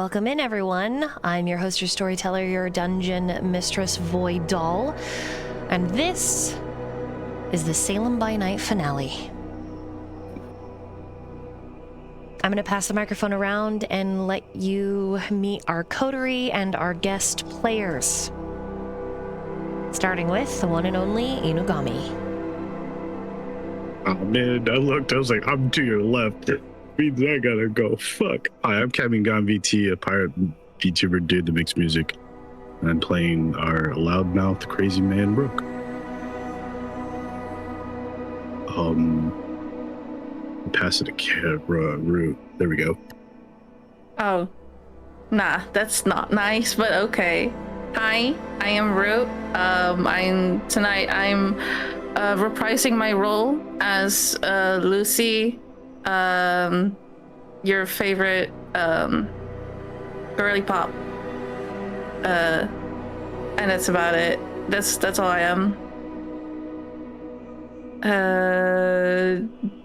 Welcome in, everyone. I'm your host, your storyteller, your dungeon mistress, Void Doll, and this is the Salem by Night finale. I'm going to pass the microphone around and let you meet our coterie and our guest players. Starting with the one and only Inugami. Oh man, I looked, I was like, I'm to your left. Means I gotta go. Fuck. Hi, I'm Kevin Gon VT, a pirate VTuber dude that makes music. And I'm playing our loudmouth crazy man Rook. Pass it to Rook. There we go. Oh, nah, that's not nice, but okay. Hi, I am Rook. I'm reprising my role as Lucy, your favorite girly pop. And that's about it. That's all I am.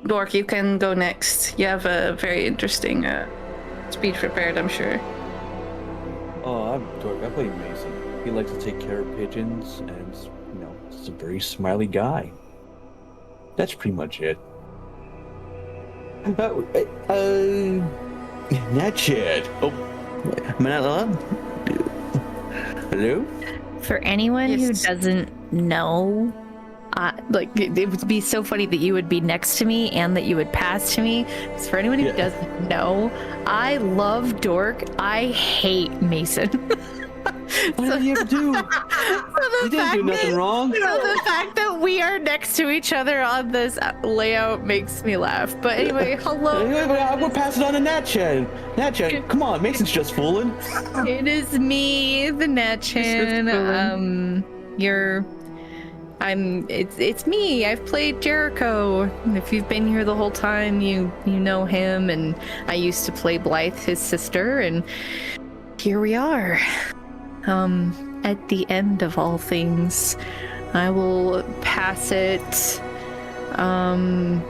Dork, you can go next. You have a very interesting speech prepared, I'm sure. Oh, I'm Dork. I play Mason. He likes to take care of pigeons, and he's a very smiley guy. That's pretty much it. Not yet. Oh, am I not on? Hello? For anyone who doesn't know, it would be so funny that you would be next to me and that you would pass to me. Because for anyone who doesn't know, I love Dork. I hate Mason. What did you ever do? You didn't do nothing wrong. So the fact that we are next to each other on this layout makes me laugh. But anyway, hello. We'll pass it on to Natchan. Natchan, come on, Mason's just fooling. It is me, the Natchan. It's me. I've played Jericho. If you've been here the whole time, you know him. And I used to play Blythe, his sister, and here we are. At the end of all things, I will pass it. I'm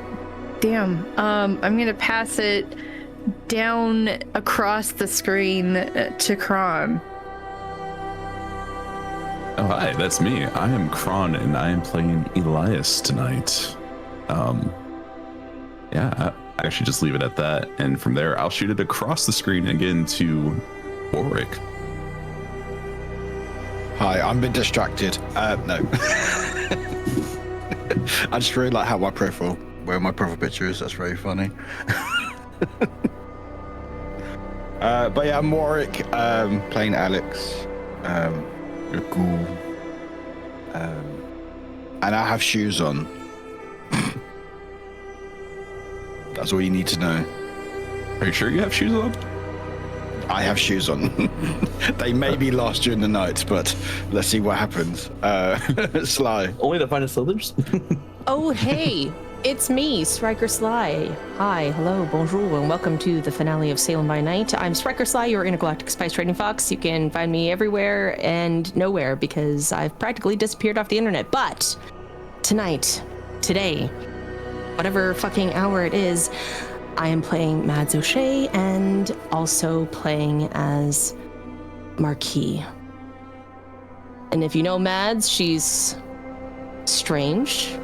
gonna pass it down across the screen to Kron. Oh, hi, that's me. I am Kron, and I am playing Elias tonight. I actually just leave it at that, and from there, I'll shoot it across the screen again to Ulrich. Hi, I'm a bit distracted. No. I just really like how where my profile picture is. That's very funny. But yeah, I'm Warwick, playing Alex, a ghoul, and I have shoes on. That's all you need to know. Are you sure you have shoes on? I have shoes on. They may be lost during the night, but let's see what happens. Sly. Only to find us others. Oh, hey, it's me, 𝓲𝓪𝓵𝓮𝓶. Hi, hello, bonjour, and welcome to the finale of Salem by Night. I'm 𝓲𝓪𝓵𝓮𝓶, your intergalactic spice trading fox. You can find me everywhere and nowhere because I've practically disappeared off the internet. But today, whatever fucking hour it is, I am playing 𝓲𝓲𝓰 and also playing as Marquis. And if you know Mads, she's strange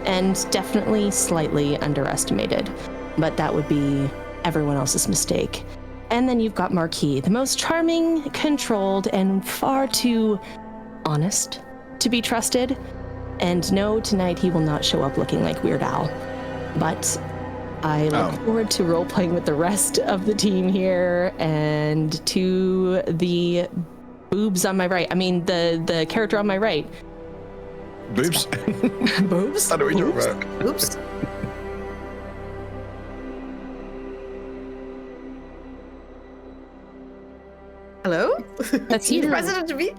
and definitely slightly underestimated, but that would be everyone else's mistake. And then you've got Marquis, the most charming, controlled, and far too honest to be trusted. And no, tonight he will not show up looking like Weird Al, but I look forward to role-playing with the rest of the team here and to the boobs on my right. I mean, the character on my right. Boobs? Boobs? I know what you're talking about. Boobs? Hello? That's you. President to be?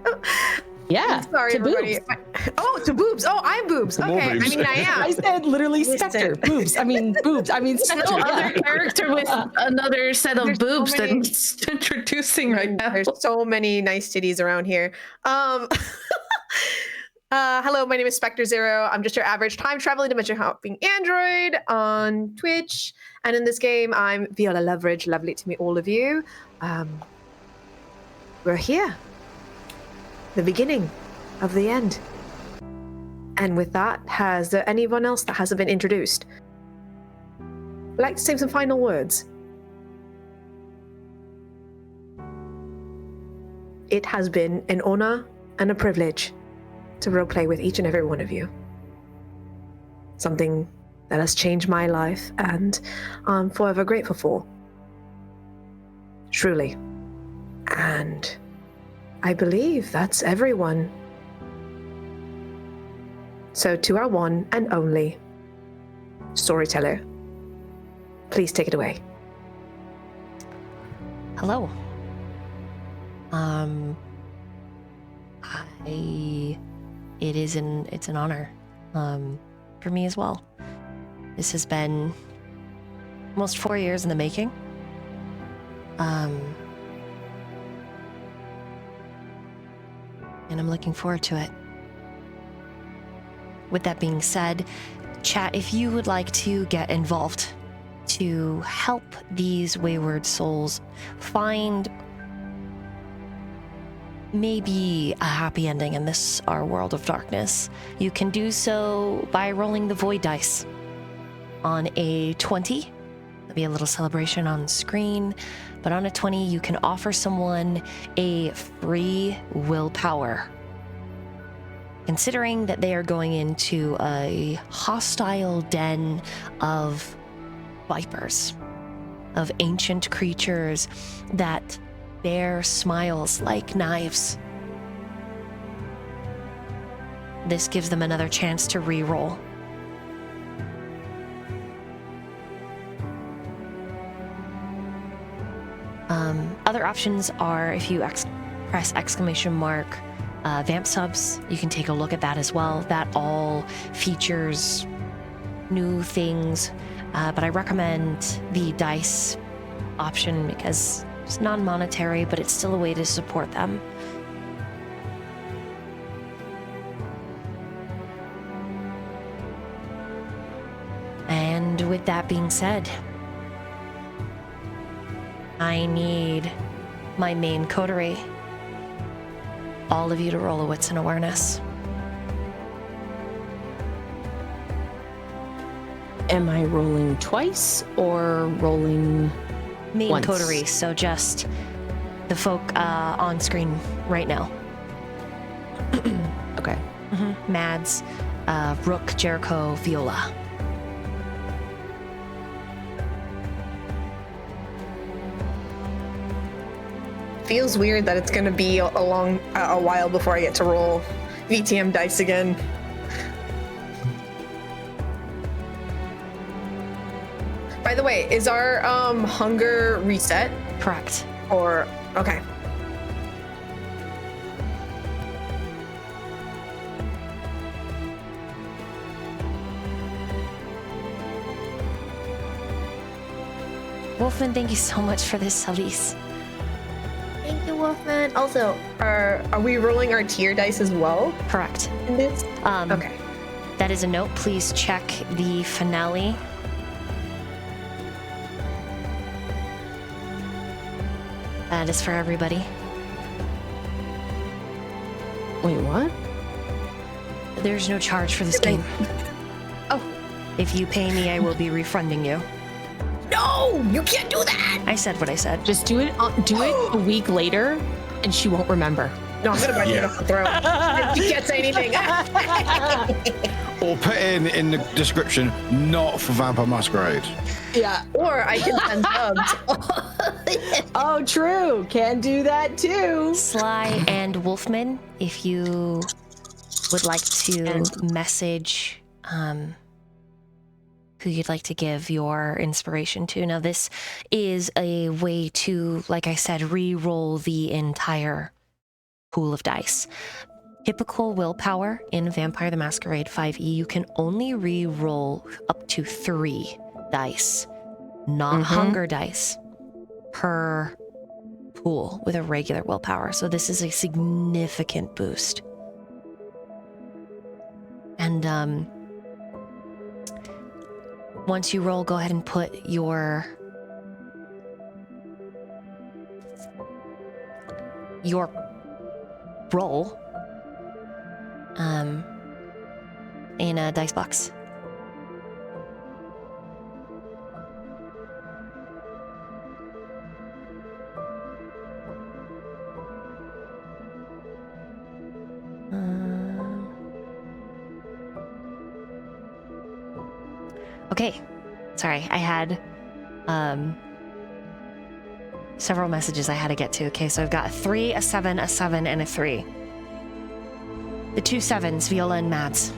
Yeah. Sorry, everybody. Boobs. Oh, to boobs. Oh, I'm boobs. More Okay. boobs. I mean, I am. I said literally Spectre. Boobs. I mean, boobs. I mean, No Spectre. other character with another set of There's so boobs many- that he's introducing right now. There's so many nice titties around here. Hello, my name is 𝓲𝓪𝓵𝓮𝓶. I'm just your average time-traveling, dimension-hopping android on Twitch. And in this game, I'm Viola Leverage. Lovely to meet all of you. We're here. The beginning of the end. And with that, has there anyone else that hasn't been introduced would like to say some final words? It has been an honor and a privilege to roleplay with each and every one of you. Something that has changed my life and I'm forever grateful for. Truly. And I believe that's everyone. So to our one and only storyteller, please take it away. Hello. It's an honor for me as well. This has been almost 4 years in the making. And I'm looking forward to it. With that being said, chat, if you would like to get involved to help these wayward souls find maybe a happy ending in this, our world of darkness, you can do so by rolling the void dice. On a 20, there'll be a little celebration on screen, but on a 20, you can offer someone a free willpower. Considering that they are going into a hostile den of vipers, of ancient creatures that bear smiles like knives. This gives them another chance to re-roll. Other options are if you press exclamation mark vamp subs, you can take a look at that as well. That all features new things, but I recommend the dice option because it's non-monetary, but it's still a way to support them. And with that being said, I need my main coterie, all of you, to roll a wits and awareness. Am I rolling twice or rolling Main once? coterie, so just the folk on screen right now. Okay. Mads, Rook, Jericho, Viola. Feels weird that it's going to be a while before I get to roll VTM dice again. By the way, is our hunger reset? Correct. Or, okay. Wolfman, thank you so much for this, Elise. Thank you, Wolfman. Also, are we rolling our tier dice as well Correct. in this? Okay. That is a note. Please check the finale. That is for everybody. Wait, what? There's no charge for this game. Oh. If you pay me, I will be refunding you. No, you can't do that. I said what I said. Just do it a week later and she won't remember. No, I'm gonna bite you off the throat. You can't say anything. Or put in the description, not for Vampire Masquerade. Yeah. Or I can send subs. Oh, true. Can do that too. Sly and Wolfman, if you would like to message who you'd like to give your inspiration to. Now, this is a way to, like I said, re-roll the entire pool of dice. Typical willpower in Vampire the Masquerade 5e, you can only re-roll up to 3 dice, not hunger dice, per pool with a regular willpower. So this is a significant boost. And once you roll, go ahead and put your roll in a dice box. Okay, sorry, I had several messages I had to get to. Okay, so I've got a 3, a 7, a 7, and a 3. The 2 7s, Viola and Mads.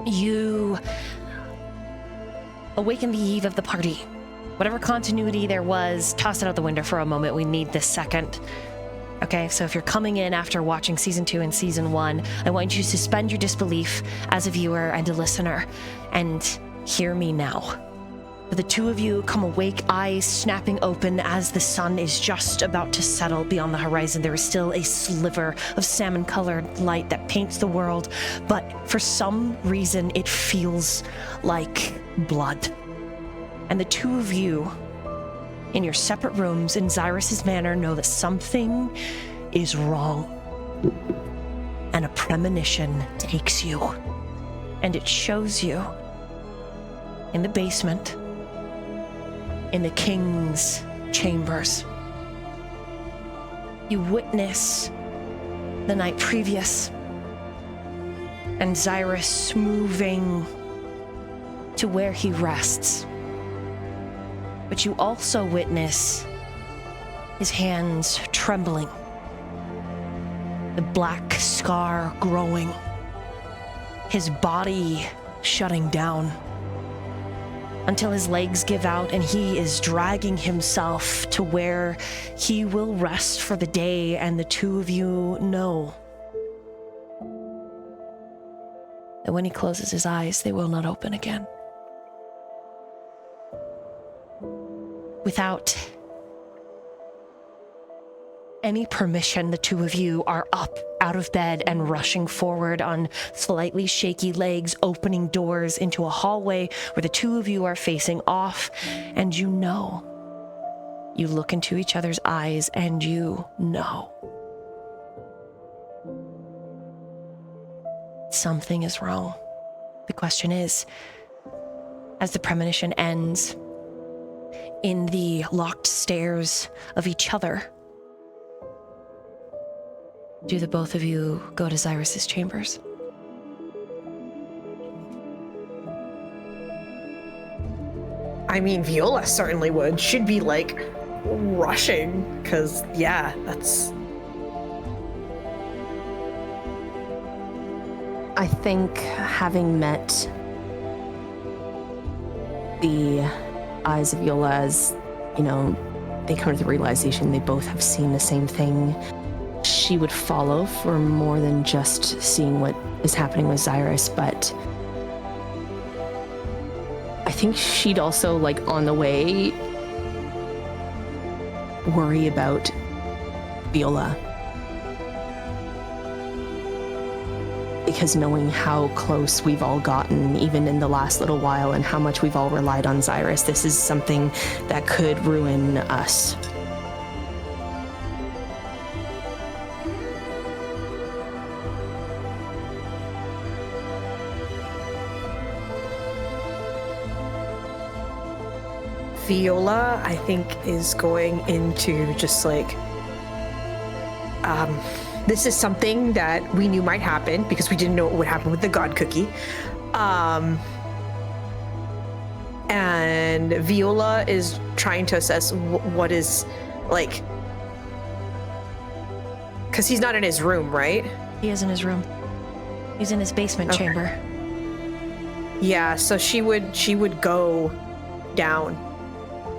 You awaken the eve of the party. Whatever continuity there was, toss it out the window for a moment. We need this second. Okay, so if you're coming in after watching season 2 and season 1, I want you to suspend your disbelief as a viewer and a listener and hear me now. The two of you come awake, eyes snapping open as the sun is just about to settle beyond the horizon. There is still a sliver of salmon-colored light that paints the world, but for some reason it feels like blood. And the two of you, in your separate rooms in Xirus' manor, know that something is wrong. And a premonition takes you, and it shows you in the basement, in the king's chambers. You witness the night previous and Xirus moving to where he rests. But you also witness his hands trembling, the black scar growing, his body shutting down, until his legs give out and he is dragging himself to where he will rest for the day, and the two of you know that when he closes his eyes, they will not open again. Without any permission, the two of you are up out of bed and rushing forward on slightly shaky legs, opening doors into a hallway where the two of you are facing off, and you know. You look into each other's eyes and you know. Something is wrong. The question is, as the premonition ends, in the locked stares of each other, do the both of you go to Xirus' chambers? I mean, Viola certainly would. She'd be like rushing, because, yeah, that's. I think having met the eyes of Viola, as, you know, they come to the realization they both have seen the same thing, she would follow for more than just seeing what is happening with Xirus, but I think she'd also, like, on the way, worry about Viola. Because knowing how close we've all gotten, even in the last little while, and how much we've all relied on Xirus, this is something that could ruin us. Viola, I think, is going into just like, this is something that we knew might happen because we didn't know what would happen with the God Cookie. And Viola is trying to assess what is, like, because he's not in his room, right? He is in his room. He's in his basement chamber. Yeah, so she would go down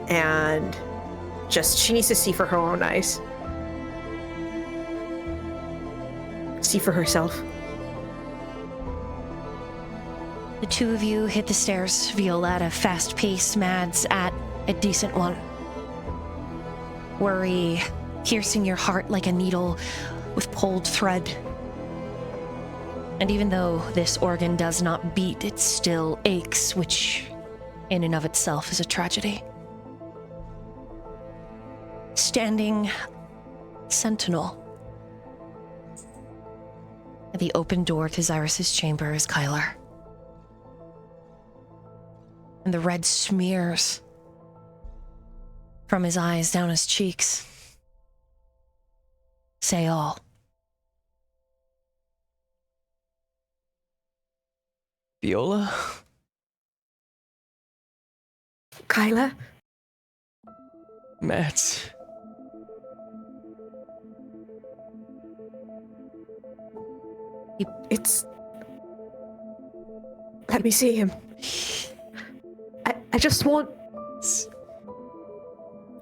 and just, she needs to see for her own eyes. See for herself. The two of you hit the stairs, Viola at a fast pace, Mads at a decent one. Worry piercing your heart like a needle with pulled thread. And even though this organ does not beat, it still aches, which in and of itself is a tragedy. Standing sentinel at the open door to Xirus' chamber is Kyler. And the red smears from his eyes down his cheeks say all. Viola? Kyler? Matt. It's... Let me see him. I just want...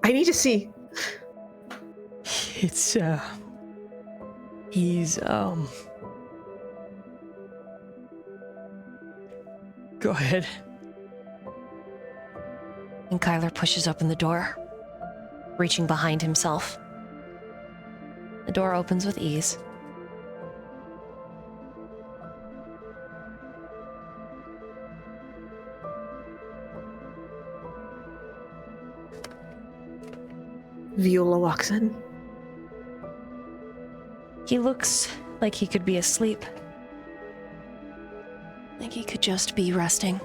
I need to see. It's, he's, Go ahead. And Kyler pushes open the door, reaching behind himself. The door opens with ease. Viola walks in. He looks like he could be asleep. Like he could just be resting.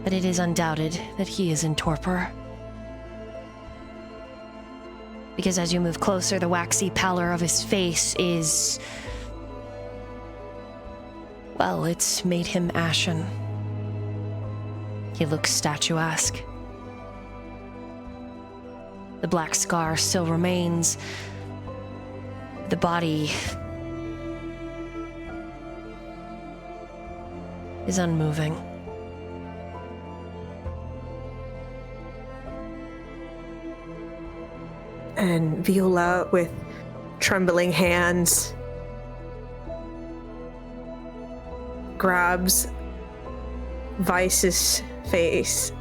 But it is undoubted that he is in torpor. Because as you move closer, the waxy pallor of his face is... well, it's made him ashen. He looks statuesque. The black scar still remains. The body is unmoving. And Viola, with trembling hands, grabs Vice's face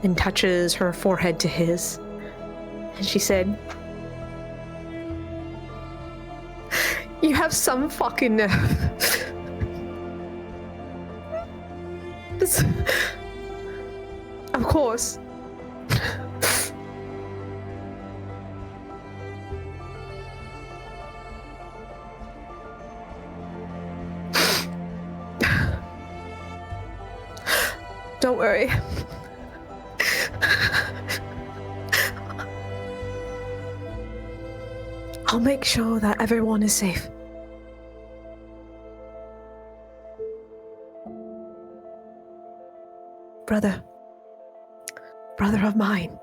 and touches her forehead to his. And she said, "You have some fucking nerve." Of course. Don't worry. I'll make sure that everyone is safe. Brother of mine.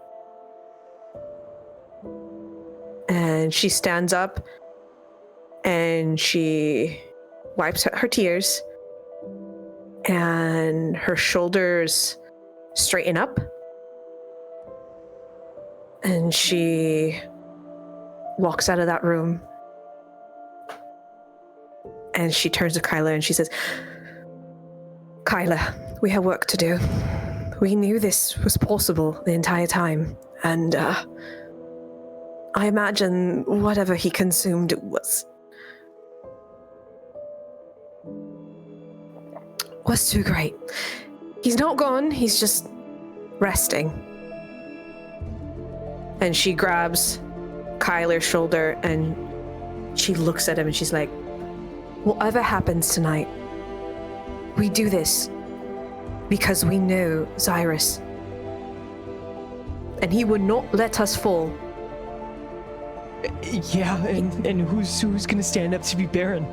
And she stands up and she wipes her tears, and her shoulders straighten up, and she walks out of that room, and she turns to Kyla and she says, "Kyla, we have work to do. We knew this was possible the entire time, and I imagine whatever he consumed was too great. He's not gone, he's just resting." And she grabs Kyler's shoulder and she looks at him and she's like, "Whatever happens tonight, we do this because we know Xirus, and he would not let us fall." Yeah, and who's gonna stand up to be Baron?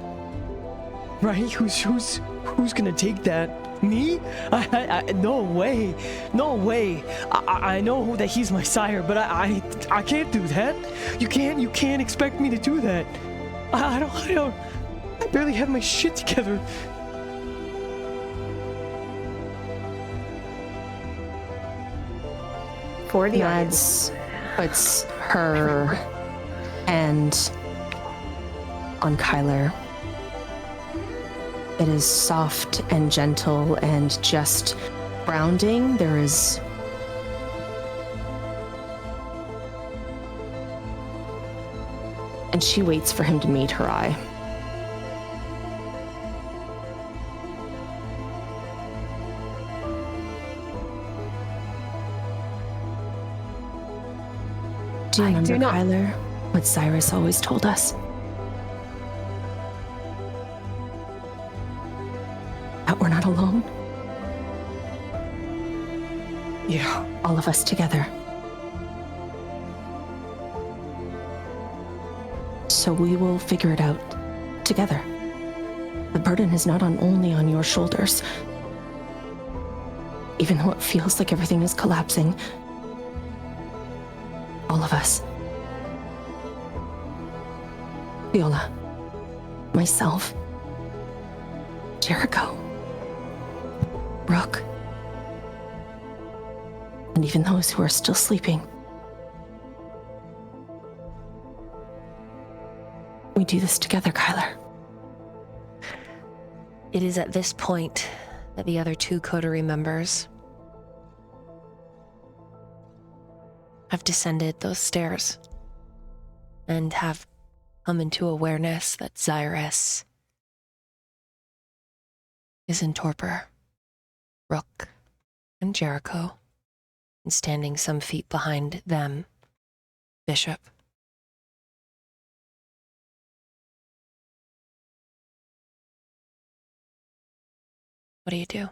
Right? Who's gonna take that? Me? I no way. I know that he's my sire, but I can't do that. You can't expect me to do that. I barely have my shit together. For the Mads puts her hand on Kyler. It is soft and gentle and just grounding. There is and she waits for him to meet her eye. Do you remember, Kyler, what Xirus always told us? That we're not alone? Yeah. All of us together. So we will figure it out together. The burden is not only on your shoulders. Even though it feels like everything is collapsing, all of us. Viola, myself, Jericho, Rook, and even those who are still sleeping. We do this together, Kyler. It is at this point that the other two coterie members have descended those stairs and have come into awareness that Xirus is in torpor. Rook and Jericho, and standing some feet behind them, Bishop. What do you do?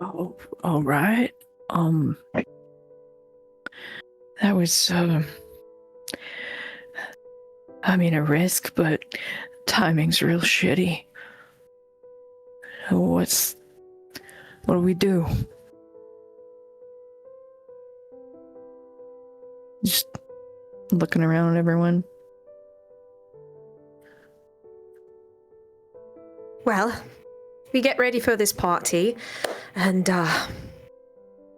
Oh, all right. That was, I mean, a risk, but timing's real shitty. What do we do? Just looking around at everyone. Well, we get ready for this party, and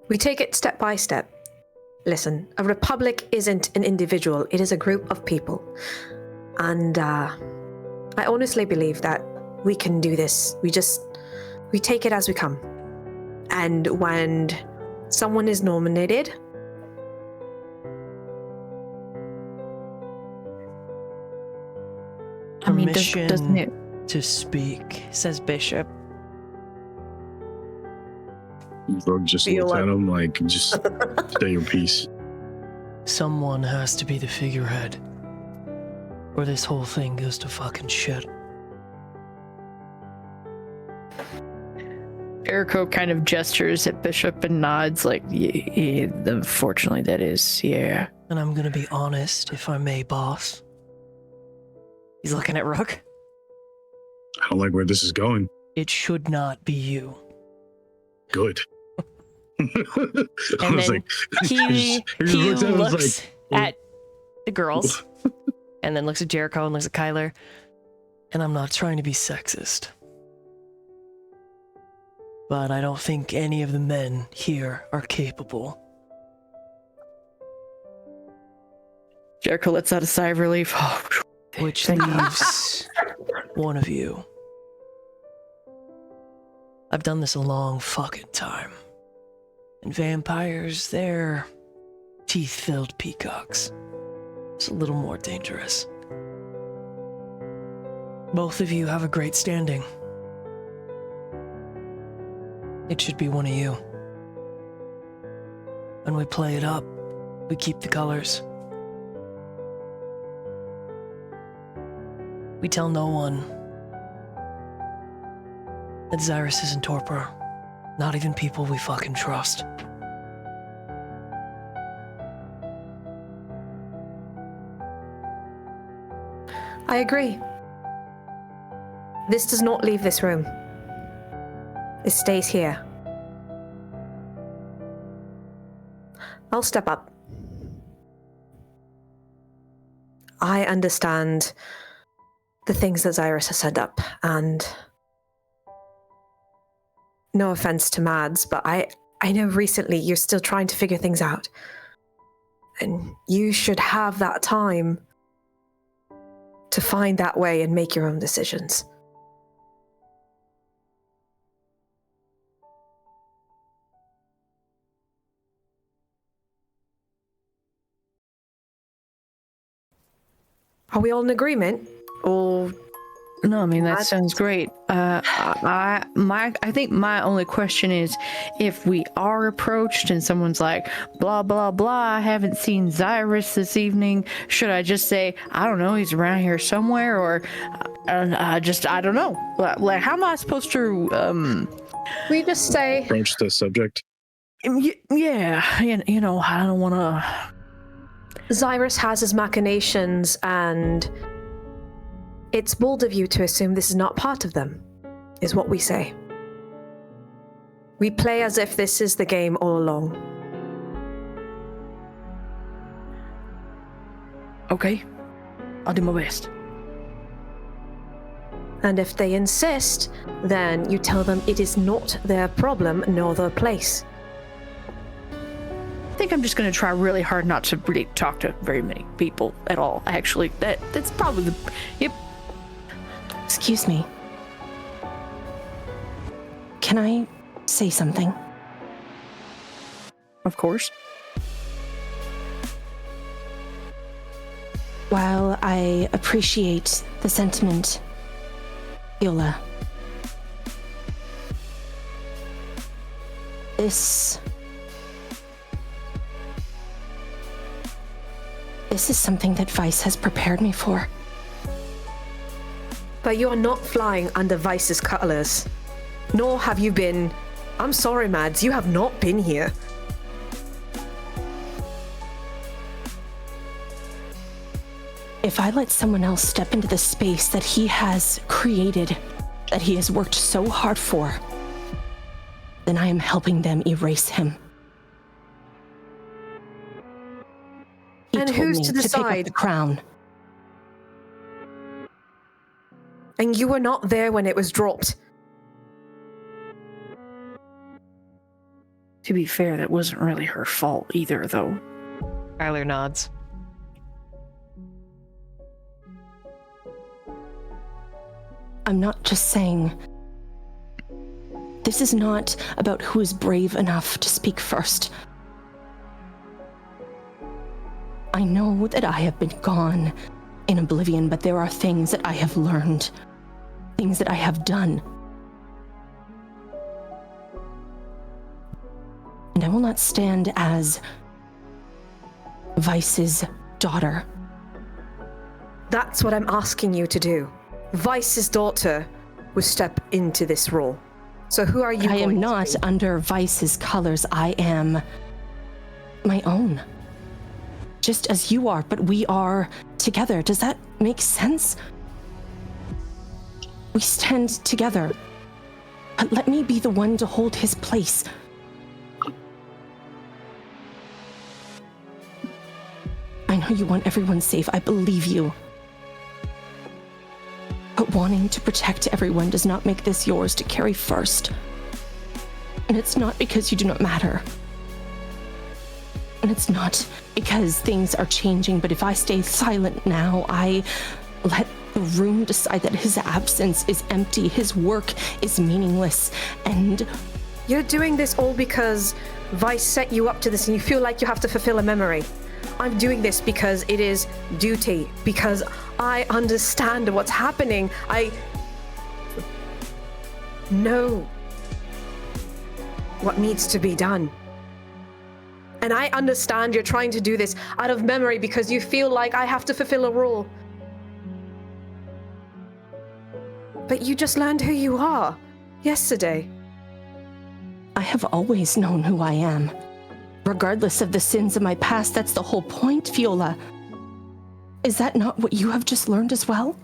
we take it step by step. Listen, a republic isn't an individual, it is a group of people. And I honestly believe that we can do this. We take it as we come. And when someone is nominated, I mean, Permission doesn't it? to speak, says Bishop. Rook just looks at him like, just say your piece. Someone has to be the figurehead, or this whole thing goes to fucking shit. Jericho kind of gestures at Bishop and nods like, yeah, unfortunately that is, yeah. And I'm gonna be honest, if I may, boss. He's looking at Rook. I don't like where this is going. It should not be you. Good. And then he looks at the girls and then looks at Jericho and looks at Kyler. And I'm not trying to be sexist, but I don't think any of the men here are capable. Jericho lets out a sigh of relief. Which leaves one of you. I've done this a long fucking time. And vampires, they're teeth-filled peacocks. It's a little more dangerous. Both of you have a great standing. It should be one of you. When we play it up, we keep the colors. We tell no one that Xirus is in torpor. Not even people we fucking trust. I agree. This does not leave this room. It stays here. I'll step up. I understand the things that Xirus has set up, and no offense to Mads, but I know recently you're still trying to figure things out. And you should have that time to find that way and make your own decisions. Are we all in agreement? Or No, I mean that sounds great. I think my only question is, if we are approached and someone's like, blah blah blah, I haven't seen Xirus this evening, should I just say, I don't know, he's around here somewhere, or I don't know. Like, how am I supposed to we just say Approach the subject. Yeah, you know, I don't want to. Xirus has his machinations, and it's bold of you to assume this is not part of them, is what we say. We play as if this is the game all along. Okay, I'll do my best. And if they insist, then you tell them it is not their problem nor their place. I think I'm just going to try really hard not to really talk to very many people at all, actually. That's probably the... Yep. Excuse me. Can I say something? Of course. While I appreciate the sentiment, Viola, this is something that Vice has prepared me for. But you are not flying under Vice's colors. Nor have you been... I'm sorry, Mads, you have not been here. If I let someone else step into the space that he has created, that he has worked so hard for, then I am helping them erase him. He And told who's me to pick up decide? the crown. And you were not there when it was dropped. To be fair, that wasn't really her fault either, though. Tyler nods. I'm not just saying. This is not about who is brave enough to speak first. I know that I have been gone in oblivion, but there are things that I have learned, things that I have done. And I will not stand as Vice's daughter. That's what I'm asking you to do. Vice's daughter will step into this role. So who are you? I going am to not be? under Vice's colors. I am my own. Just as you are, but we are together. Does that make sense? We stand together. But let me be the one to hold his place. I know you want everyone safe. I believe you. But wanting to protect everyone does not make this yours to carry first. And it's not because you do not matter. And it's not because things are changing, but if I stay silent now, I let the room decide that his absence is empty, his work is meaningless, and... You're doing this all because Vice set you up to this and you feel like you have to fulfill a memory. I'm doing this because it is duty, because I understand what's happening. I know what needs to be done. And I understand you're trying to do this out of memory because you feel like I have to fulfill a rule. But you just learned who you are yesterday. I have always known who I am. Regardless of the sins of my past, that's the whole point, Viola. Is that not what you have just learned as well?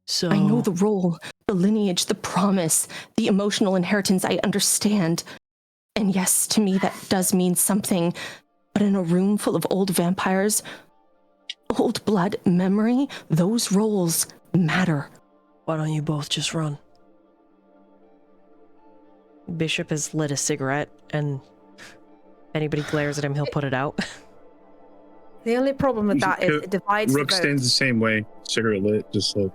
So I know the role, the lineage, the promise, the emotional inheritance. I understand. And yes, to me that does mean something. But in a room full of old vampires, old blood, memory, those roles matter. why don't you both just run? Bishop has lit a cigarette, and if anybody glares at him, he'll put it out. The only problem with that is it divides Rook the vote. stands the same way, cigarette lit, just like.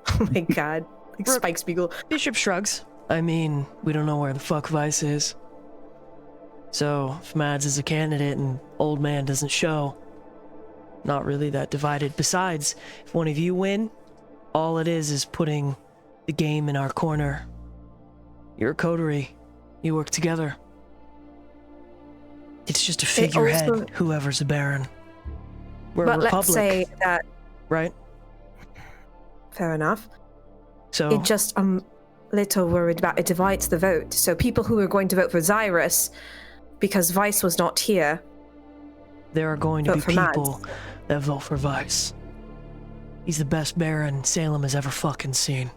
Oh my god. Like Rook. Spike Spiegel. Bishop shrugs. I mean, we don't know where the fuck Vice is. So, if Mads is a candidate and old man doesn't show, not really that divided. Besides, if one of you win, all it is putting the game in our corner. You're a coterie. You work together. It's just a figurehead, whoever's a baron. We're a republic. Let's say that... Right? Fair enough. So... It just, I'm a little worried about it divides the vote. So people who are going to vote for Xirus, because Vice was not here... There are going to be people that vote for Vice. He's the best baron Salem has ever fucking seen.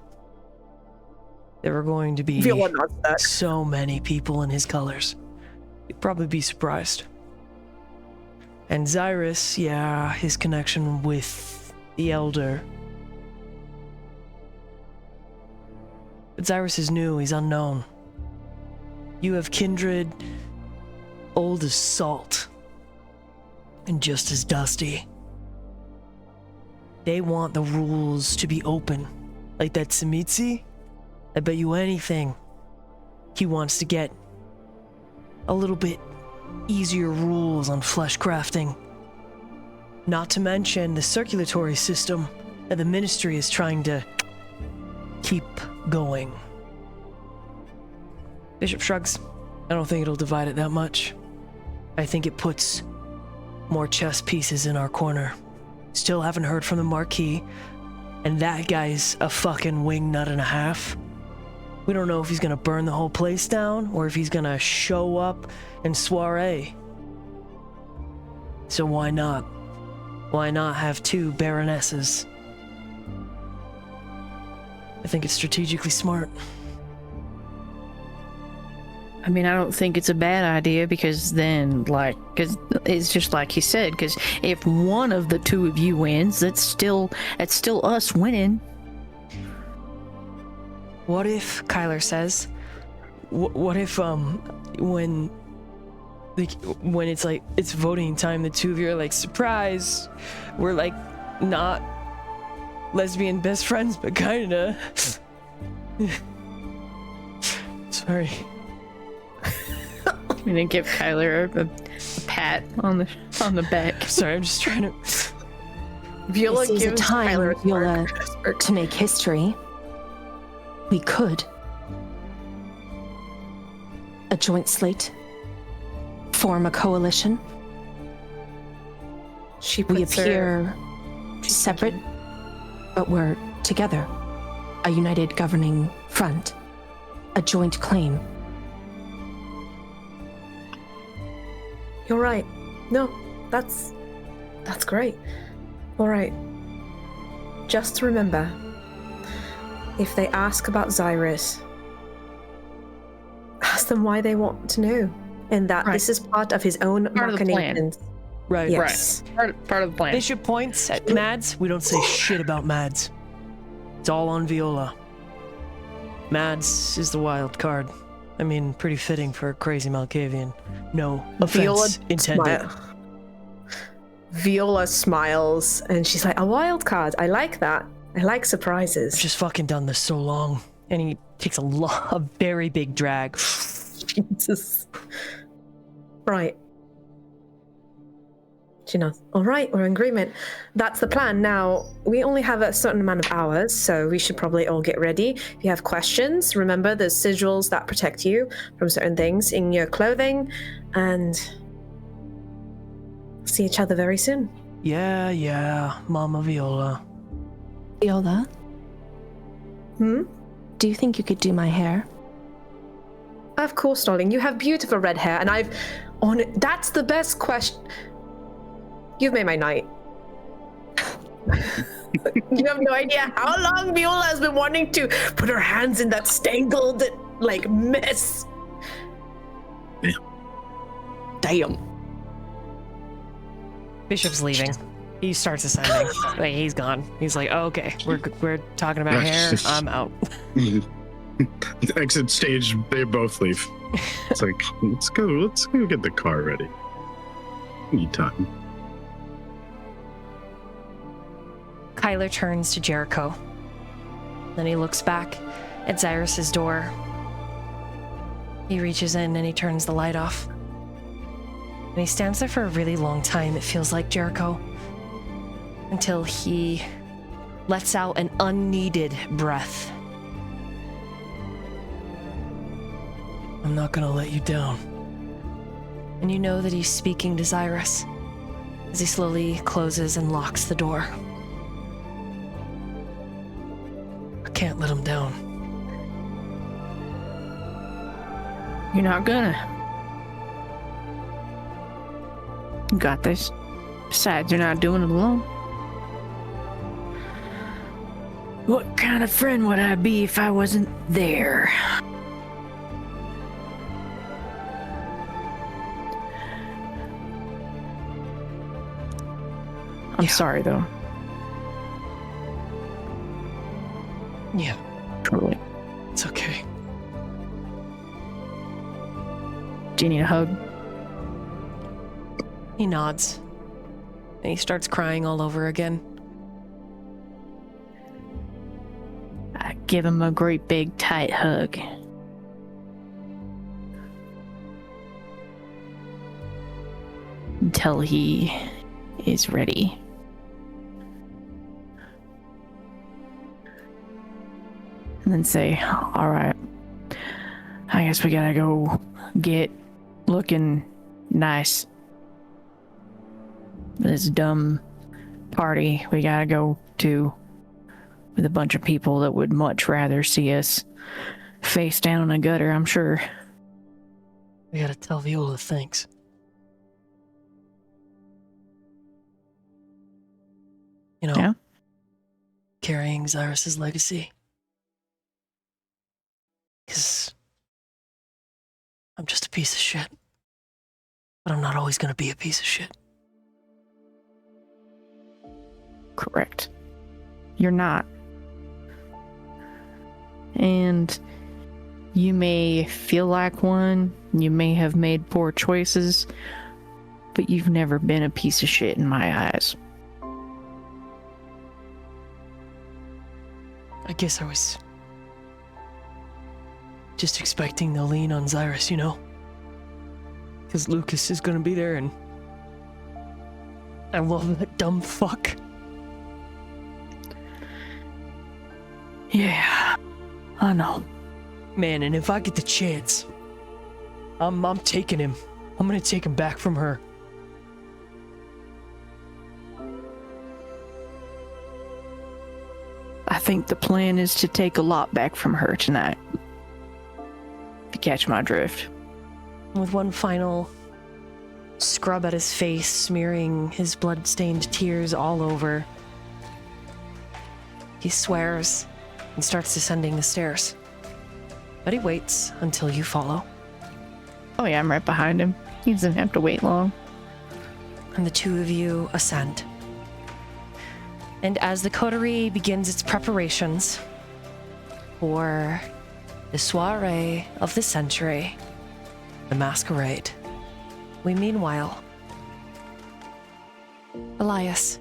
There are going to be so many people in his colors. You'd probably be surprised. And Xirus, yeah, his connection with the Elder. But Xirus is new, he's unknown. You have kindred old as salt and just as dusty. They want the rules to be open. Like that 𝓲𝓪𝓵𝓮𝓶, I bet you anything he wants to get a little bit easier rules on flesh crafting. Not to mention the circulatory system that the ministry is trying to keep going. Bishop shrugs. I don't think it'll divide it that much. I think it puts more chess pieces in our corner. Still haven't heard from the Marquis, and that guy's a fucking wingnut and a half. We don't know if he's gonna burn the whole place down or if he's gonna show up and soiree. So why not? Why not have two baronesses? I think it's strategically smart. I mean, I don't think it's a bad idea because then, because it's just like he said, because if one of the two of you wins, that's still us winning. What if, Kyler says, what if, when it's voting time, the two of you are like, surprise, we're like, not lesbian best friends, but kinda. Sorry. I'm gonna give Kyler a pat on the back. Sorry, I'm just trying to... Viola gives a time, Viola, to make history. We could. A joint slate. Form a coalition. We appear separate, but we're together. A united governing front. A joint claim. You're right. No, that's great. All right. Just remember, if they ask about Xirus, ask them why they want to know, and that this is part of his own machinations. Right. Yes. Part of the plan. Bishop points at Mads. We don't say shit about Mads. It's all on Viola. Mads is the wild card. I mean, pretty fitting for a crazy Malkavian. No offense intended. Viola smiles and she's like, a wild card. I like that. I like surprises. I've just fucking done this so long. And he takes a very big drag. Jesus. Right. All right, we're in agreement. That's the plan. Now, we only have a certain amount of hours, so we should probably all get ready. If you have questions, remember there's sigils that protect you from certain things in your clothing, and see each other very soon. Yeah, Mama Viola. Viola? Hmm? Do you think you could do my hair? Of course, darling. You have beautiful red hair, and that's the best question. You've made my night. You have no idea how long Viola has been wanting to put her hands in that stangled, mess. Damn. Bishop's leaving. He starts ascending. Like, he's gone. He's like, oh, okay, we're talking about hair. I'm out. Exit stage, they both leave. It's like, let's go get the car ready. Need time. Kyler turns to Jericho. Then he looks back at Xirus' door. He reaches in and he turns the light off. And he stands there for a really long time, it feels like, Jericho. until he lets out an unneeded breath. I'm not gonna let you down. And you know that he's speaking to Xirus as he slowly closes and locks the door. I can't let him down. You're not gonna. You got this. Besides, you're not doing it alone. What kind of friend would I be if I wasn't there? I'm sorry, though. Yeah, Truly. it's okay. Do you need a hug? He nods, and he starts crying all over again. I give him a great big tight hug. Until he is ready. And then say, all right, I guess we gotta go get looking nice. This dumb party we gotta go to with a bunch of people that would much rather see us face down in a gutter, I'm sure. We gotta tell Viola thanks. You know, Yeah? carrying Xirus's legacy. Because I'm just a piece of shit. But I'm not always gonna be a piece of shit. Correct. You're not. And you may feel like one, you may have made poor choices, but you've never been a piece of shit in my eyes. I guess I was just expecting to lean on Xirus, you know? Because Lucas is gonna be there and I love that dumb fuck. Yeah, I know. Man, and if I get the chance, I'm taking him. I'm gonna take him back from her. I think the plan is to take a lot back from her tonight. If you catch my drift. With one final scrub at his face, smearing his blood-stained tears all over, he swears and starts descending the stairs. But he waits until you follow. Oh yeah, I'm right behind him. He doesn't have to wait long. And the two of you ascend. And as the coterie begins its preparations for the soiree of the century, the Masquerade, we meanwhile, Elias,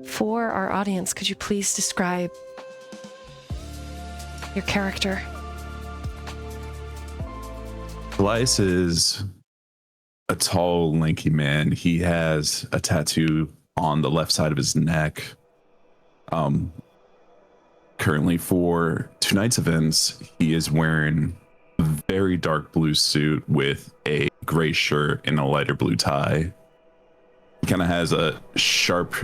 for our audience, could you please describe your character? Elias is a tall, lanky man. He has a tattoo on the left side of his neck. Currently, for tonight's events, he is wearing a very dark blue suit with a gray shirt and a lighter blue tie. He kind of has a sharp,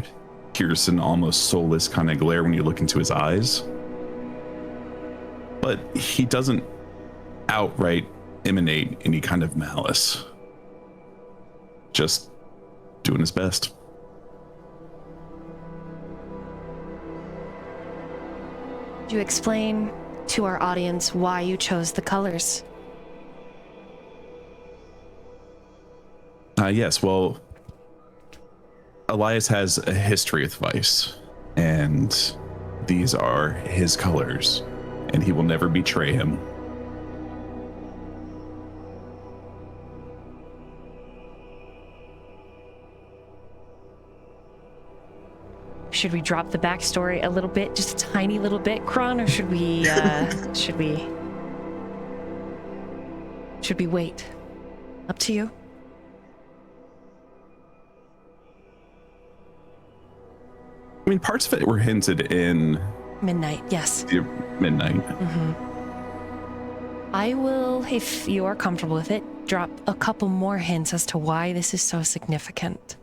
piercing, almost soulless kind of glare when you look into his eyes. But he doesn't outright emanate any kind of malice. Just doing his best. Could you explain to our audience why you chose the colors? Yes, well, Elias has a history with vice, and these are his colors, and he will never betray him. Should we drop the backstory a little bit, just a tiny little bit, Kron, or should we should we wait? Up to you. I mean, parts of it were hinted in Midnight, yes. the Midnight. I will, if you are comfortable with it, drop a couple more hints as to why this is so significant.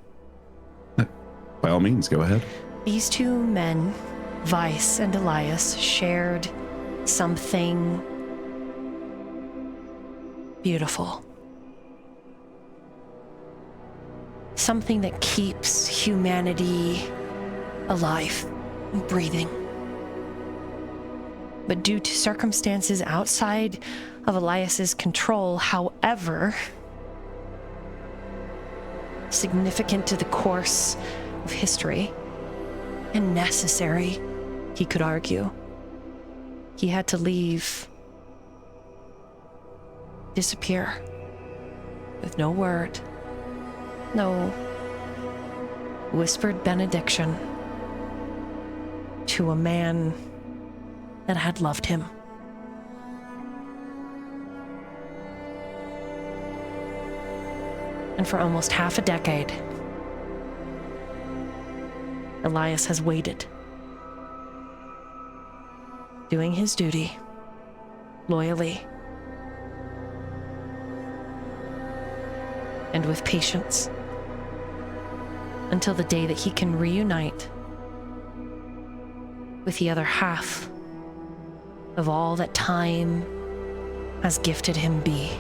By all means, go ahead. These two men, Vice and Elias, shared something beautiful. Something that keeps humanity alive and breathing. But due to circumstances outside of Elias's control, however significant to the course of history and necessary, he could argue, he had to leave, disappear, with no word, no whispered benediction to a man that had loved him. And for almost half a decade, Elias has waited, doing his duty loyally and with patience until the day that he can reunite with the other half of all that time has gifted him be.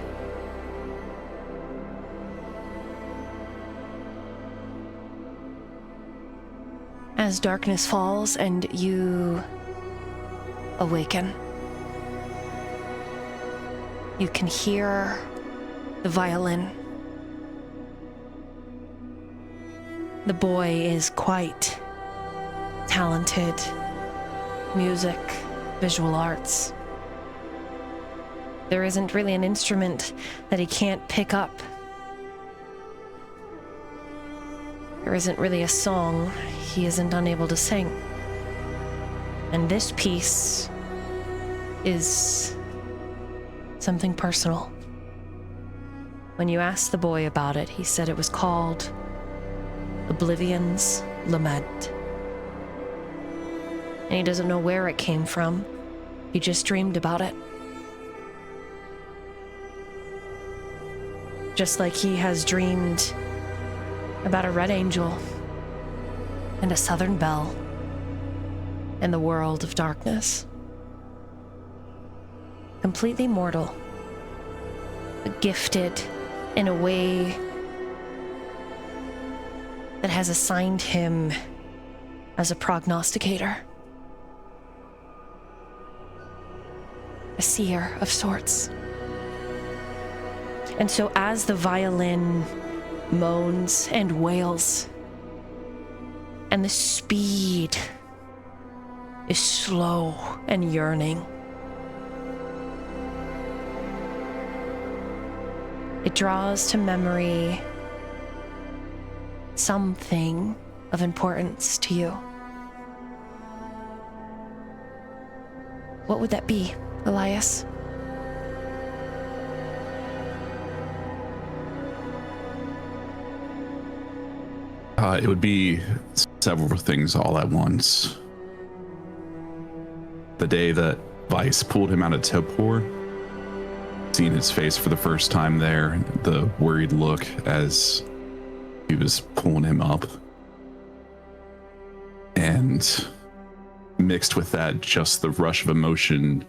As darkness falls and you awaken, you can hear the violin. The boy is quite talented. Music, visual arts. There isn't really an instrument that he can't pick up. There isn't really a song he isn't unable to sing. And this piece is something personal. When you asked the boy about it, he said it was called Oblivion's Lament. And he doesn't know where it came from. He just dreamed about it. Just like he has dreamed about a red angel and a southern belle and the world of darkness. Completely mortal, but gifted in a way that has assigned him as a prognosticator. A seer of sorts. And so as the violin moans and wails, and the speed is slow and yearning, it draws to memory something of importance to you. What would that be, Elias? It would be several things all at once. The day that Vice pulled him out of Topor, seeing his face for the first time there, the worried look as he was pulling him up. And mixed with that, just the rush of emotion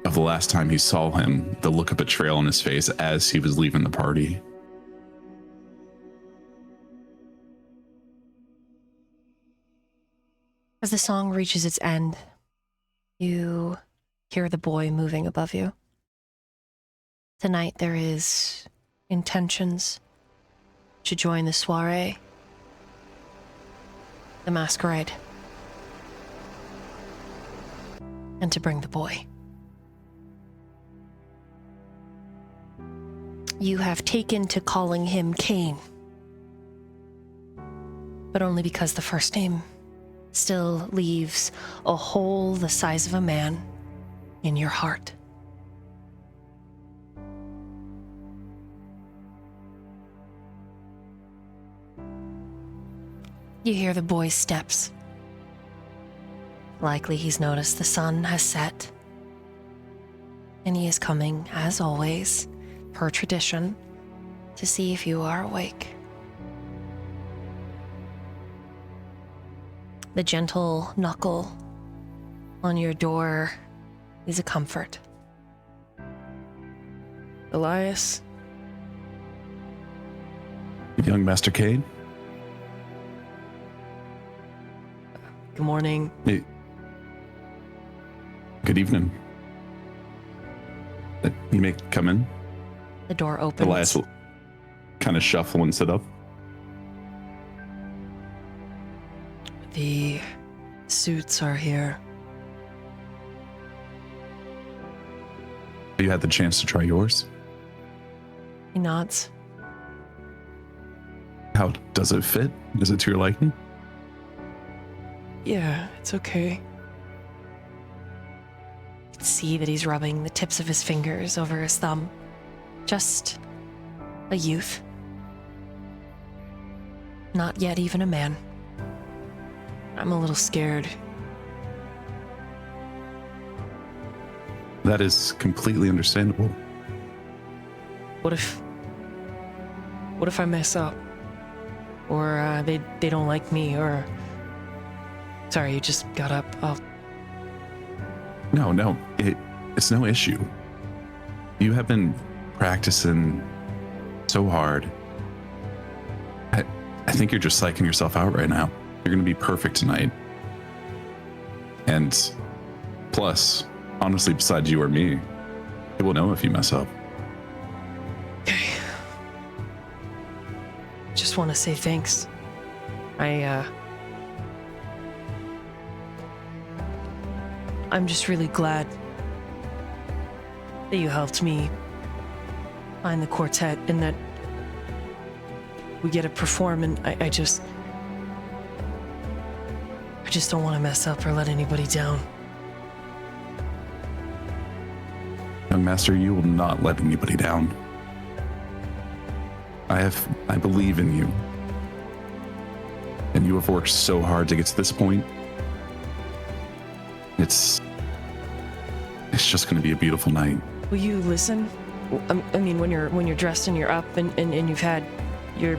of the last time he saw him, the look of betrayal on his face as he was leaving the party. As the song reaches its end, you hear the boy moving above you. Tonight there is intentions to join the soiree, the Masquerade, and to bring the boy. You have taken to calling him Cain, but only because the first name still leaves a hole the size of a man in your heart. You hear the boy's steps Likely he's noticed the sun has set. And he is coming, as always, per tradition, to see if you are awake. The gentle knuckle on your door is a comfort. Elias? Young Master Cade? Good morning. Hey. Good evening. You may come in. The door opens. Elias will kind of shuffle and sit up. The suits are here. You had the chance to try yours. He nods. How does it fit? Is it to your liking? Yeah, it's okay. You can see that he's rubbing the tips of his fingers over his thumb. Just a youth. Not yet even a man. I'm a little scared. That is completely understandable. What if I mess up? Or they don't like me, or... Sorry, you just got up. No, it's no issue. You have been practicing so hard. I think you're just psyching yourself out right now. You're going to be perfect tonight. And plus, honestly, besides you or me, it will know if you mess up. Okay. Just want to say thanks. I'm just really glad that you helped me find the quartet and that we get to perform, and I just don't want to mess up or let anybody down. Young Master, you will not let anybody down. I believe in you. And you have worked so hard to get to this point. It's just going to be a beautiful night. Will you listen? I mean, when you're dressed and you're up and you've had your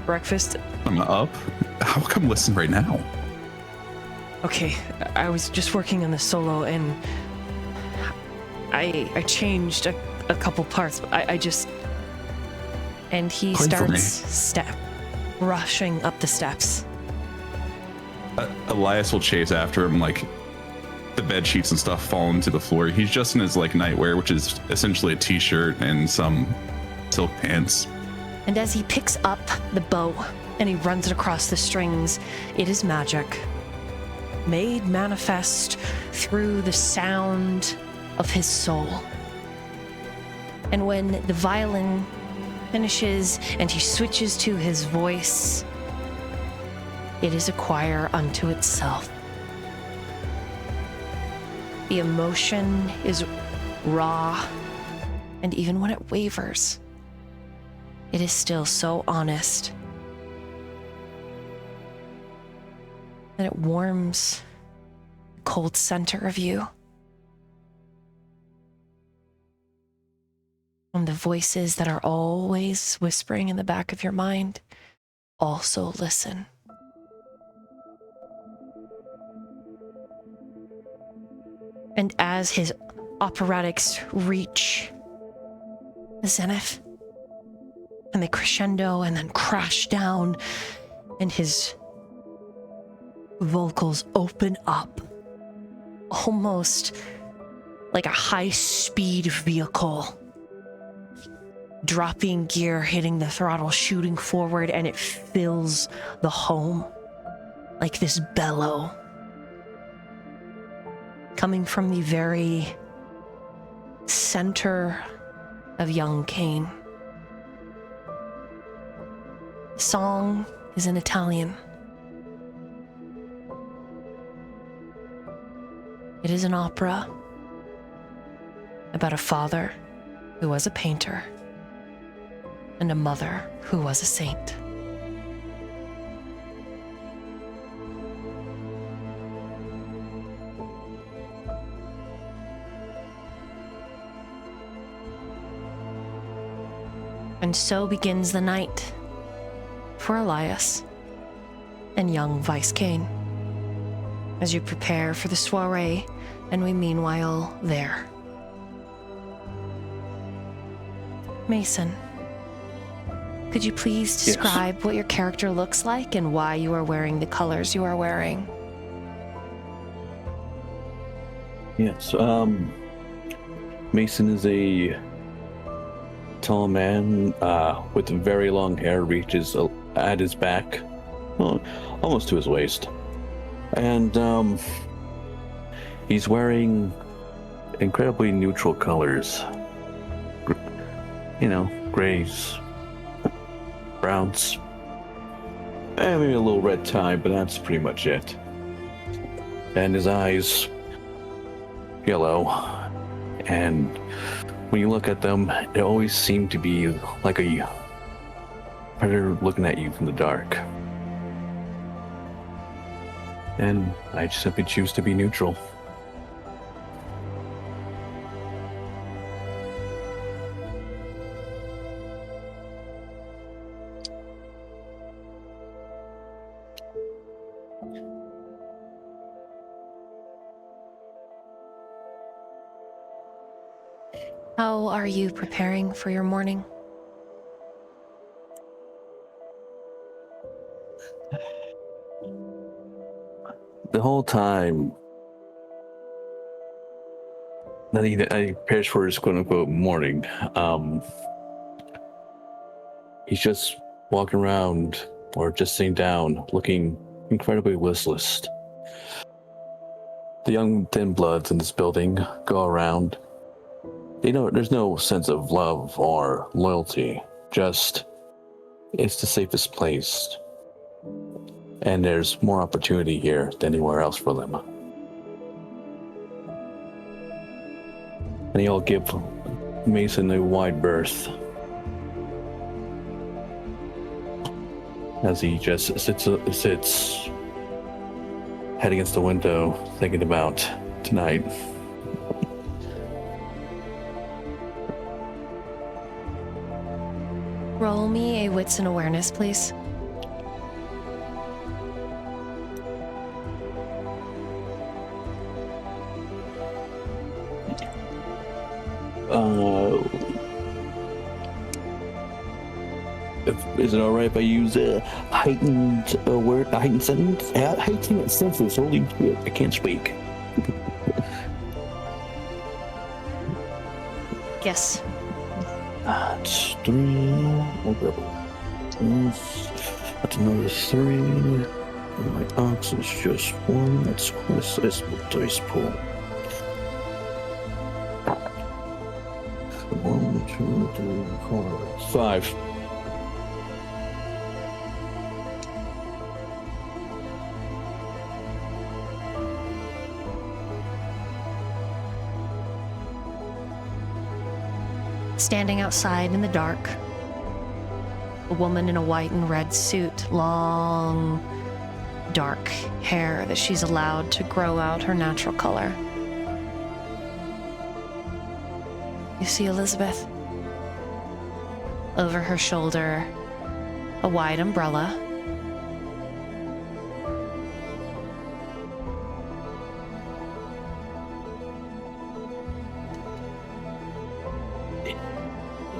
breakfast. I'm up? How come listen right now? Okay, I was just working on the solo and I changed a couple parts. And he Play for starts rushing up the steps. Elias will chase after him, like the bed sheets and stuff fall into the floor. He's just in his like nightwear, which is essentially a t-shirt and some silk pants. And as he picks up the bow and he runs it across the strings, it is magic, made manifest through the sound of his soul. And when the violin finishes and he switches to his voice, it is a choir unto itself. The emotion is raw, and even when it wavers, it is still so honest that it warms the cold center of you. And the voices that are always whispering in the back of your mind also listen. And as his operatics reach the zenith, and they crescendo and then crash down, and his vocals open up, almost like a high-speed vehicle, dropping gear, hitting the throttle, shooting forward, and it fills the home like this bellow coming from the very center of young Cain. The song is in Italian. It is an opera about a father who was a painter and a mother who was a saint. And so begins the night for Elias and young Vice Kane as you prepare for the soiree, and we meanwhile there. Mason, could you please describe what your character looks like and why you are wearing the colors you are wearing? Yes, Mason is a tall man with very long hair, reaches at his back, well, almost to his waist. And he's wearing incredibly neutral colors. Grays, browns, and maybe a little red tie, but that's pretty much it. And his eyes, yellow, and when you look at them, they always seem to be like a predator looking at you from the dark. And I just simply choose to be neutral. How are you preparing for your morning? The whole time that he prepares for his quote-unquote morning, he's just walking around or just sitting down, looking incredibly listless. The young thin bloods in this building go around. There's no sense of love or loyalty, just it's the safest place. And there's more opportunity here than anywhere else for them. And he'll give Mason a wide berth as he just sits head against the window, thinking about tonight. Roll me a wits and awareness, please. Is it all right if I use a heightened sentence? Heightened senses. Holy shit! I can't speak. Yes. That's 3. That's another 3. And my ox is just 1. That's a sizable dice pool. 1, 2, 3, 4, 5. Standing outside in the dark, a woman in a white and red suit, long, dark hair that she's allowed to grow out her natural color. You see Elizabeth. Over her shoulder, a wide umbrella.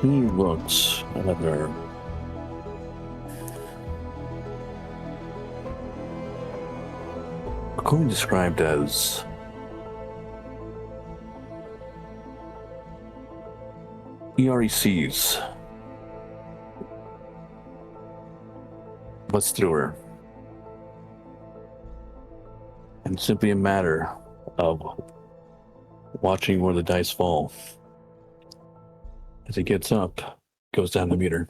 He looks at her. Commonly described as he already sees what's through her. And it's simply a matter of watching where the dice fall. As he gets up, goes down the meter.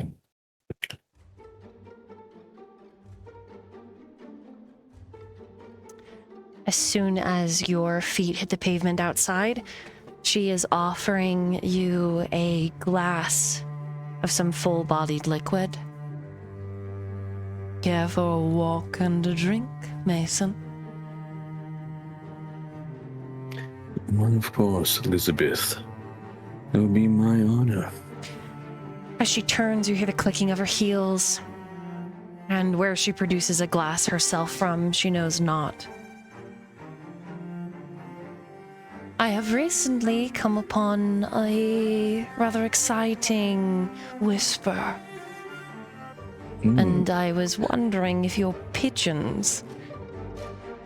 As soon as your feet hit the pavement outside, she is offering you a glass of some full-bodied liquid. Care for a walk and a drink, Mason? Well, of course, Elizabeth. It would be my honor. As she turns, you hear the clicking of her heels. And where she produces a glass herself from, she knows not. I have recently come upon a rather exciting whisper. And I was wondering if your pigeons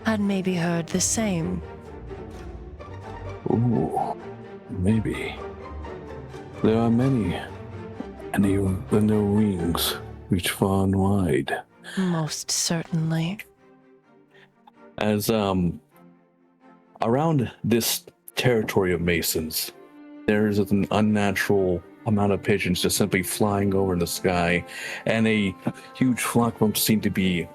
had maybe heard the same. Ooh, maybe. There are many, and their wings reach far and wide. Most certainly. As around this territory of Masons, there is an unnatural amount of pigeons just simply flying over in the sky, and a huge flock of them seem to be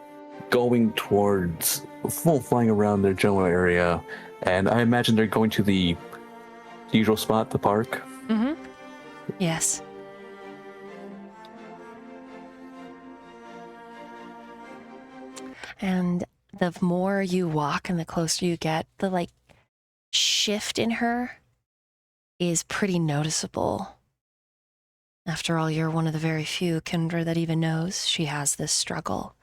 going towards, flying around their general area, and I imagine they're going to the usual spot, the park. Mm-hmm. Yes. And the more you walk and the closer you get, the shift in her is pretty noticeable. After all, you're one of the very few kindred that even knows she has this struggle.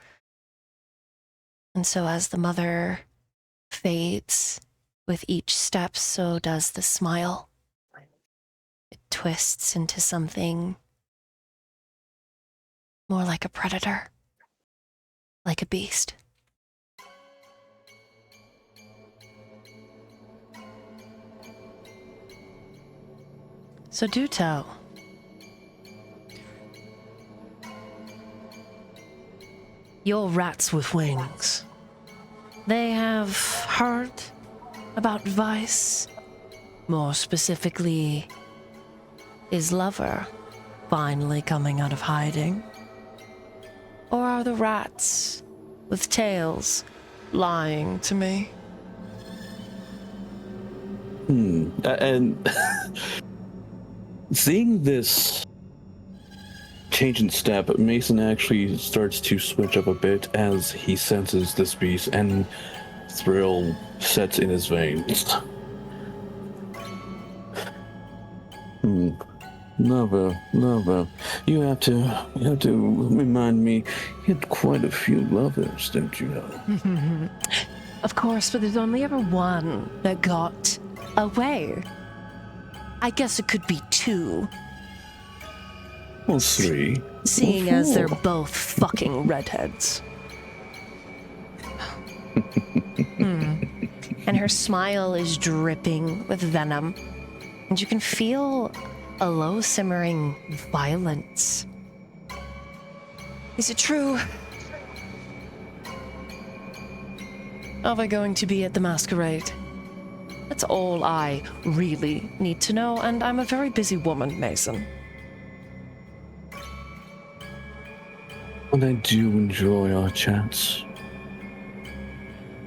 And so as the mother fades with each step, so does the smile. It twists into something more like a predator, like a beast. So do tell. Your rats with wings. They have heard about Vice. More specifically, is Lover finally coming out of hiding? Or are the rats with tails lying to me? And seeing this change in step, Mason actually starts to switch up a bit as he senses this beast, and thrill sets in his veins. Lover, you have to remind me. You had quite a few lovers, don't you know? Of course, but there's only ever one that got away. I guess it could be two. Or three. Seeing as they're both fucking redheads. And her smile is dripping with venom. And you can feel a low simmering violence. Is it true? Are we going to be at the Masquerade? That's all I really need to know, and I'm a very busy woman, Mason. And I do enjoy our chats.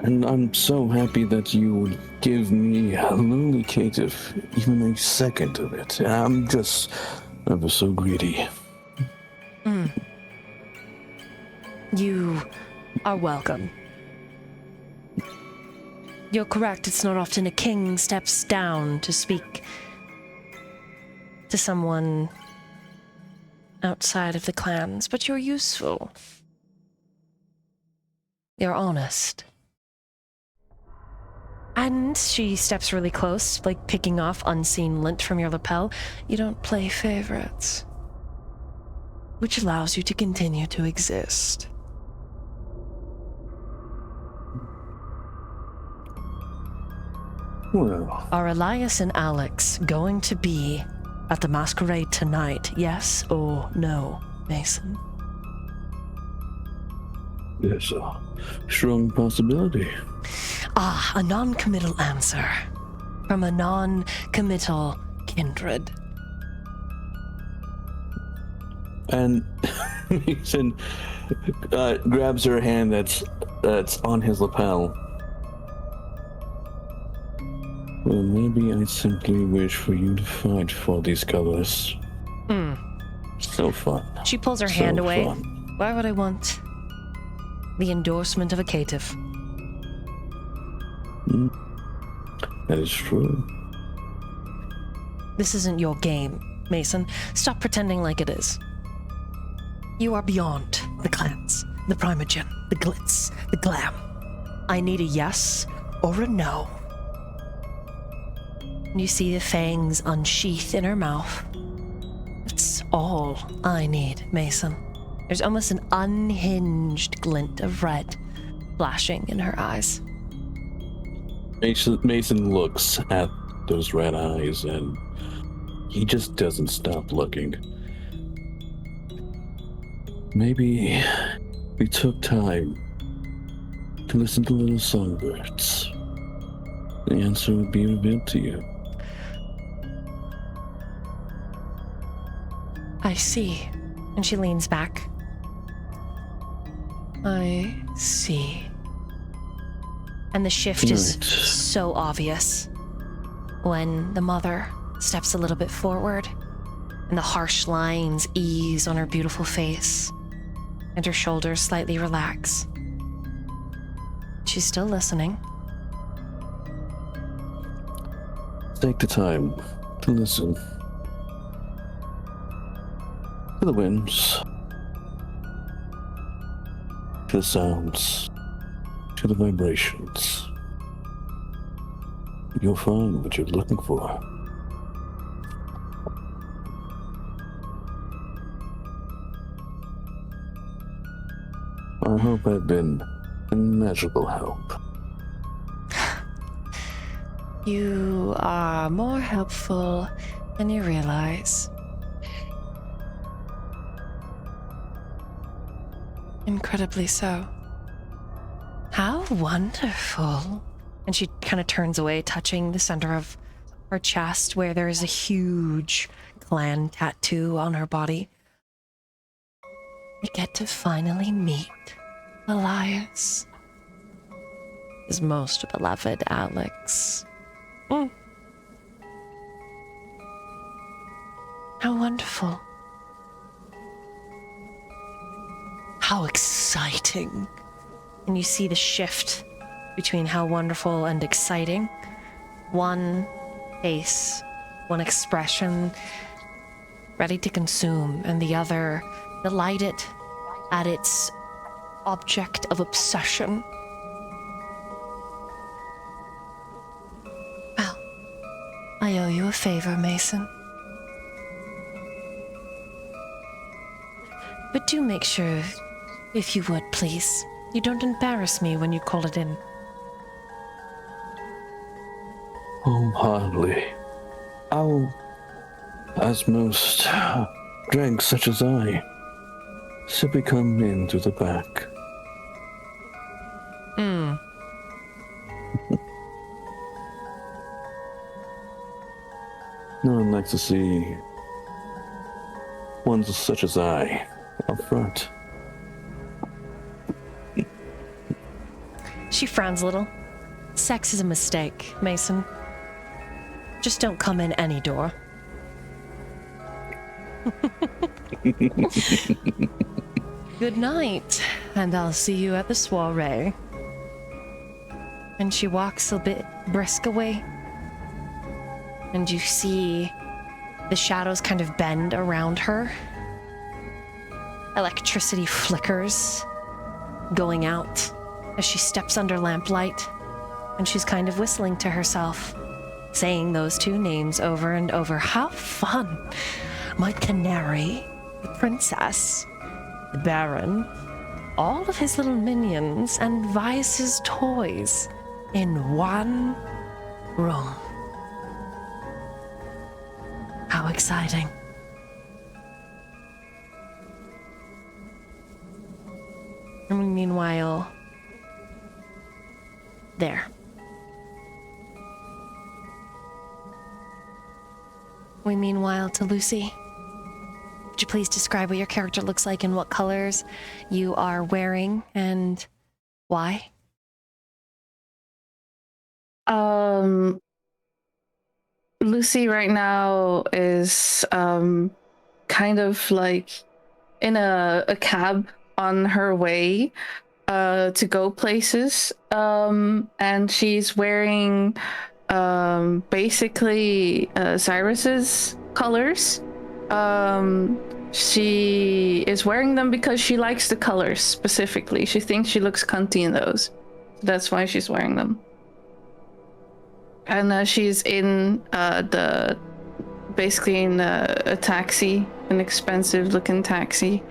And I'm so happy that you would give me a lonely caitiff even a second of it. I'm just ever so greedy. You are welcome. You're correct, it's not often a king steps down to speak to someone outside of the clans, but you're useful. You're honest. And she steps really close, like picking off unseen lint from your lapel. You don't play favorites, which allows you to continue to exist. Well, Are Elias and Alex going to be at the Masquerade tonight? Yes or no, Mason? there's a strong possibility. Ah, a non-committal answer from a non-committal kindred. And Mason grabs her hand that's on his lapel. Well, maybe I simply wish for you to fight for these colors. So fun. She pulls her So hand away. fun. Why would I want the endorsement of a caitiff? That is true. This isn't your game. Mason. Stop pretending like it is. You are beyond the clans, the primogen, the glitz, the glam. I need a yes or a no. You see the fangs unsheath in her mouth. That's all I need, Mason. There's almost an unhinged glint of red flashing in her eyes. Mason looks at those red eyes and he just doesn't stop looking. Maybe we took time to listen to little songbirds. The answer would be revealed to you. I see. And she leans back. I see. And the shift is so obvious when the mother steps a little bit forward and the harsh lines ease on her beautiful face and her shoulders slightly relax. She's still listening. Take the time to listen to the winds, to the sounds, to the vibrations. You'll find what you're looking for. I hope I've been immeasurable help. You are more helpful than you realize. Incredibly so. How wonderful. And she kind of turns away, touching the center of her chest where there is a huge clan tattoo on her body. We get to finally meet Elias, his most beloved Alex. How wonderful. How exciting. And you see the shift between how wonderful and exciting. One face, one expression ready to consume, and the other delighted at its object of obsession. Well, I owe you a favor, Mason. But do make sure, if you would, please, you don't embarrass me when you call it in. Oh, hardly. How, as most dregs such as I, simply come in through the back. No one likes to see ones such as I up front. She frowns a little. Sex is a mistake, Mason. Just don't come in any door. Good night, and I'll see you at the soiree. And she walks a bit brisk away. And you see the shadows kind of bend around her. Electricity flickers, going out as she steps under lamplight, and she's kind of whistling to herself, saying those two names over and over. How fun! My canary, the princess, the baron, all of his little minions, and Vice's toys in one room. How exciting. And meanwhile, there. We meanwhile to Lucy. Would you please describe what your character looks like and what colors you are wearing and why? Lucy right now is kind of like in a cab on her way to go places, and she's wearing basically Xirus's colors, She is wearing them because she likes the colors specifically. She thinks she looks cunty in those. That's why she's wearing them. And she's in basically in a taxi, an expensive looking taxi,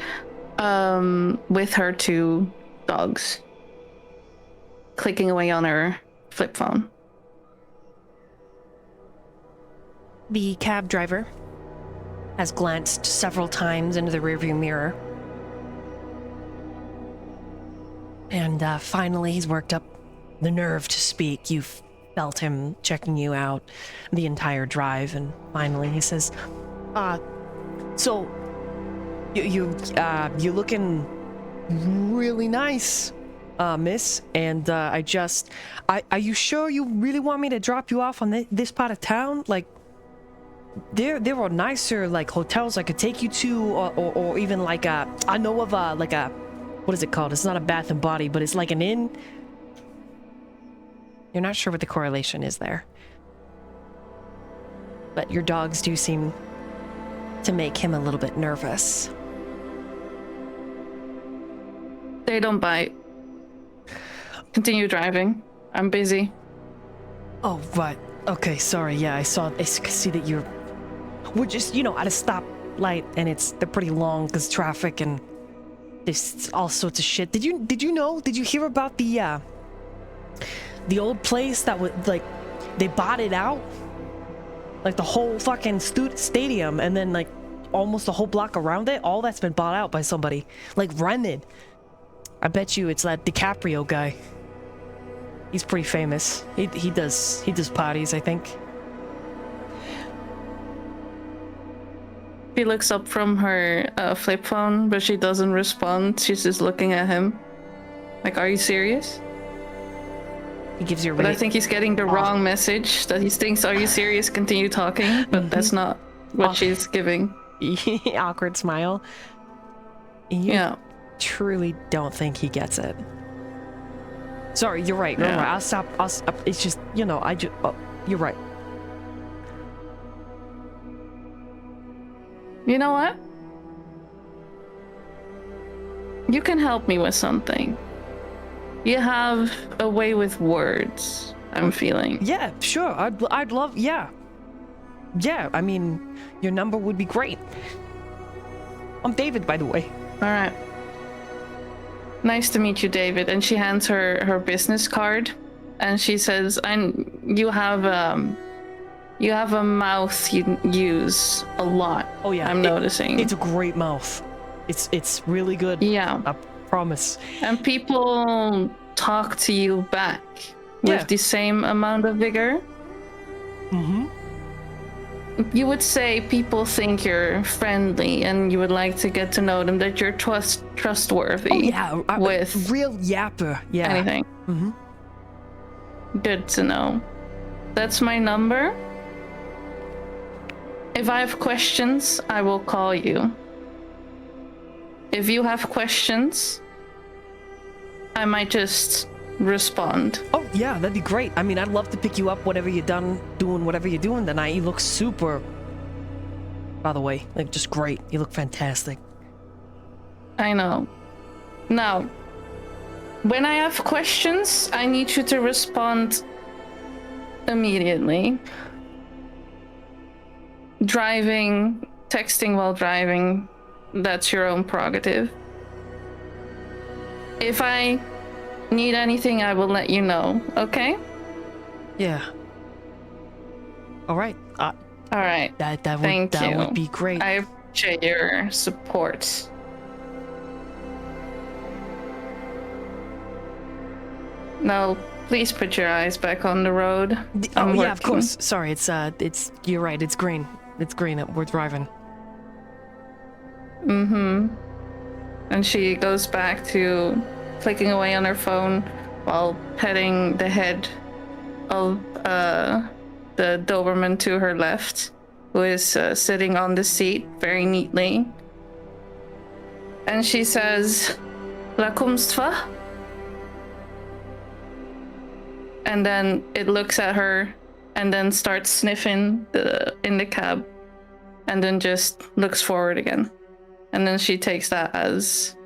with her 2 dogs, clicking away on her flip phone. The cab driver has glanced several times into the rearview mirror. And finally, he's worked up the nerve to speak. You've felt him checking you out the entire drive, and finally he says, so you're looking really nice, miss, and are you sure you really want me to drop you off on this part of town? Like, there are nicer, like, hotels I could take you to, or even like I know of like a, what is it called? It's not a Bath and Body, but it's like an inn. You're not sure what the correlation is there. But your dogs do seem to make him a little bit nervous. They don't bite. Continue driving. I'm busy. Oh, right. Okay, sorry. Yeah, I see that you're... We're just, at a stoplight, and they're pretty long because traffic and there's all sorts of shit. Did you hear about the old place that was, like, they bought it out? Like, the whole fucking stadium, and then, like, almost the whole block around it, all that's been bought out by somebody. Like, rented. I bet you it's that DiCaprio guy. He's pretty famous. He does parties, I think. She looks up from her flip phone, but she doesn't respond. She's just looking at him. Like, are you serious? He gives you a But really I think he's getting the wrong message, that he thinks, are you serious? Continue talking. But that's not what she's giving. awkward smile. You truly don't think he gets it. Sorry, you're right. Yeah. I'll stop. It's just, you're right. You know what? You can help me with something. You have a way with words, I'm feeling. Yeah, sure. I'd love, yeah. Yeah, I mean, your number would be great. I'm David, by the way. All right. Nice to meet you, David. And she hands her business card, and she says, you have a mouth you use a lot. Oh yeah, I'm noticing. It's a great mouth. It's really good. Yeah. I promise. And people talk to you back with the same amount of vigor. Mm-hmm. You would say people think you're friendly and you would like to get to know them, that you're trustworthy. Oh yeah, with real yapper. Yeah. anything. Mm-hmm. Good to know. That's my number. If I have questions, I will call you. If you have questions, I might just respond. Oh yeah, that'd be great. I mean, I'd love to pick you up whatever you're doing whatever you're doing tonight. You look super, by the way, like just great. You look fantastic. I know. Now, when I have questions, I need you to respond immediately. Texting while driving, that's your own prerogative. If I need anything, I will let you know, okay? Yeah. All right. All right. That Thank you. would be great. I appreciate your support. Now, please put your eyes back on the road. Oh yeah, of course. Sorry, it's you're right. It's green. It's green. We're driving. Mm-hmm. And she goes back to clicking away on her phone while petting the head of the Doberman to her left, who is sitting on the seat very neatly. And she says, 𝓲𝓪𝓵𝓮𝓶? And then it looks at her and then starts sniffing in the cab. and then just looks forward again. And then she takes that as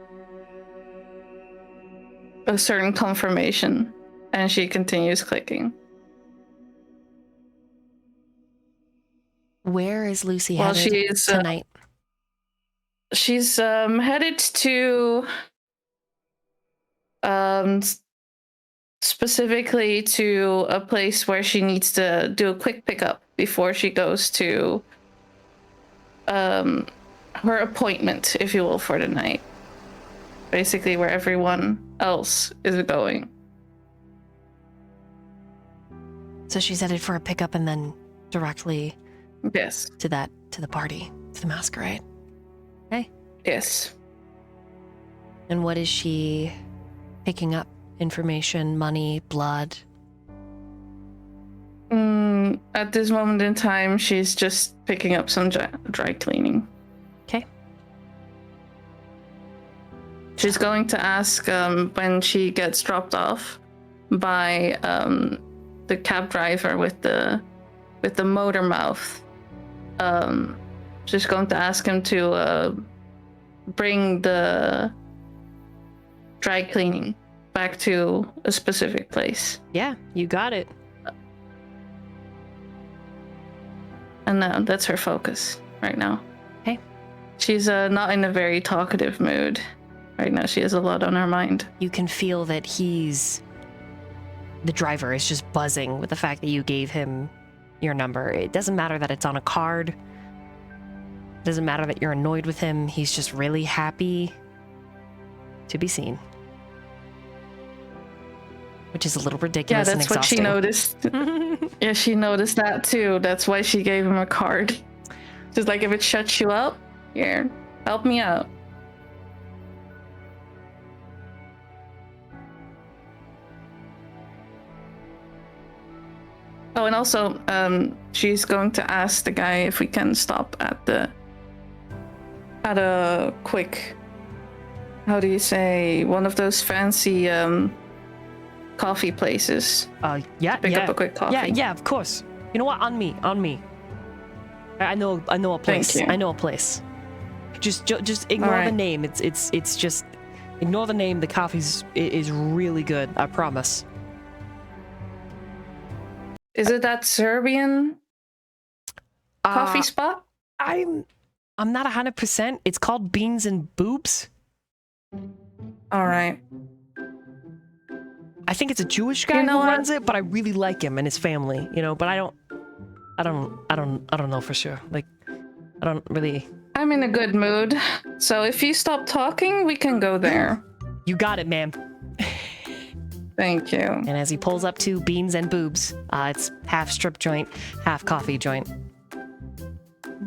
a certain confirmation, and she continues clicking. Where is Lucy Well, headed she's tonight? She's headed to specifically to a place where she needs to do a quick pickup before she goes to her appointment, if you will, for the night. Basically where everyone else is going. So she's headed for a pickup and then directly Yes. to the party, to the masquerade. Okay. Yes. And what is she picking up? Information, money, blood? At this moment in time, she's just picking up some dry cleaning. Okay. She's going to ask when she gets dropped off by the cab driver with the motor mouth. She's going to ask him to bring the dry cleaning back to a specific place. Yeah, you got it. And that's her focus right now. Okay. She's not in a very talkative mood right now. She has a lot on her mind. You can feel that the driver is just buzzing with the fact that you gave him your number. It doesn't matter that it's on a card. It doesn't matter that you're annoyed with him. He's just really happy to be seen. Which is a little ridiculous and exhausting. Yeah, that's what she noticed. Yeah, she noticed that too. That's why she gave him a card. Just like, if it shuts you up, here, help me out. Oh, and also, she's going to ask the guy if we can stop at a quick, how do you say, one of those fancy coffee places. Pick up a quick coffee. Yeah, of course. You know what? On me. I know a place. Thank you. I know a place. Just ignore the name. It's just ignore the name. The coffee's is really good. I promise. Is it that Serbian coffee spot? I'm not 100%. It's called Beans and Boobs. All right. I think it's a Jewish guy who runs it, but I really like him and his family, but I don't know for sure. Like, I don't really. I'm in a good mood, so if you stop talking, we can go there. You got it, ma'am. Thank you. And as he pulls up to Beans and Boobs, it's half strip joint, half coffee joint.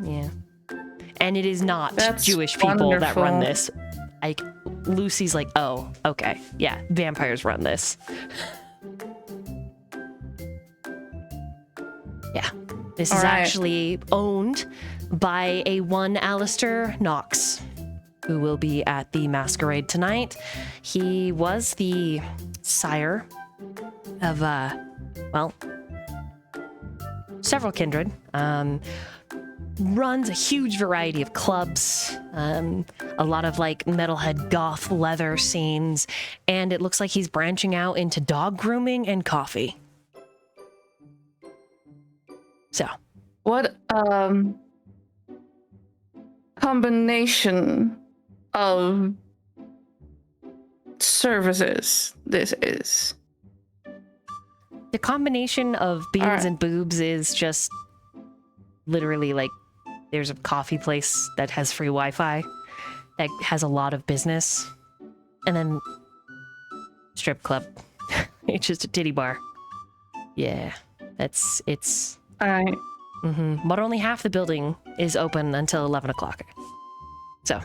Yeah. And it is not Jewish people that run this. Like, Lucy's like, oh, okay. Yeah, vampires run this. Yeah. This is actually owned by a one Alistair Knox, who will be at the masquerade tonight. He was the sire of, several kindred. Runs a huge variety of clubs, a lot of like metalhead goth leather scenes, and it looks like he's branching out into dog grooming and coffee. So, what combination of services this is? The combination of Beans and Boobs is just literally like, there's a coffee place that has free Wi-Fi that has a lot of business, and then strip club. It's just a titty bar. Yeah, it's all right. But only half the building is open until 11 o'clock. So.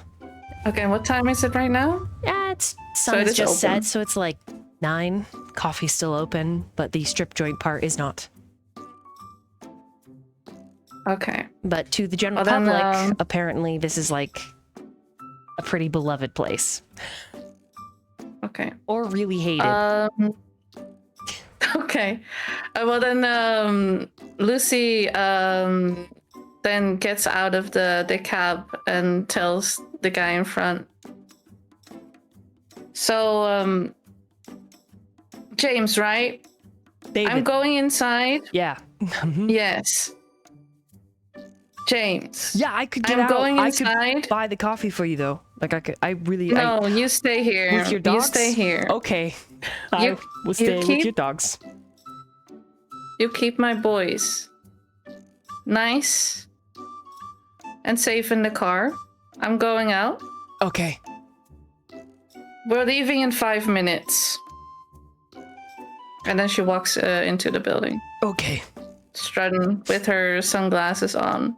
Okay, what time is it right now? Yeah, sun is just set, so it's like 9. Coffee's still open, but the strip joint part is not. Okay. But to the general public, apparently this is like a pretty beloved place. Okay. Or really hated. Okay. Well then, Lucy then gets out of the cab and tells the guy in front. So, James, right? David. I'm going inside. Yeah. Yes. James. Yeah, I could get I'm out. going I inside. could buy the coffee for you though. Like I could. I really. No, you stay here. With your dogs. You stay here. Okay. I will stay with your dogs. You keep my boys nice and safe in the car. I'm going out. Okay. We're leaving in 5 minutes. And then she walks into the building. Okay. Strutting with her sunglasses on.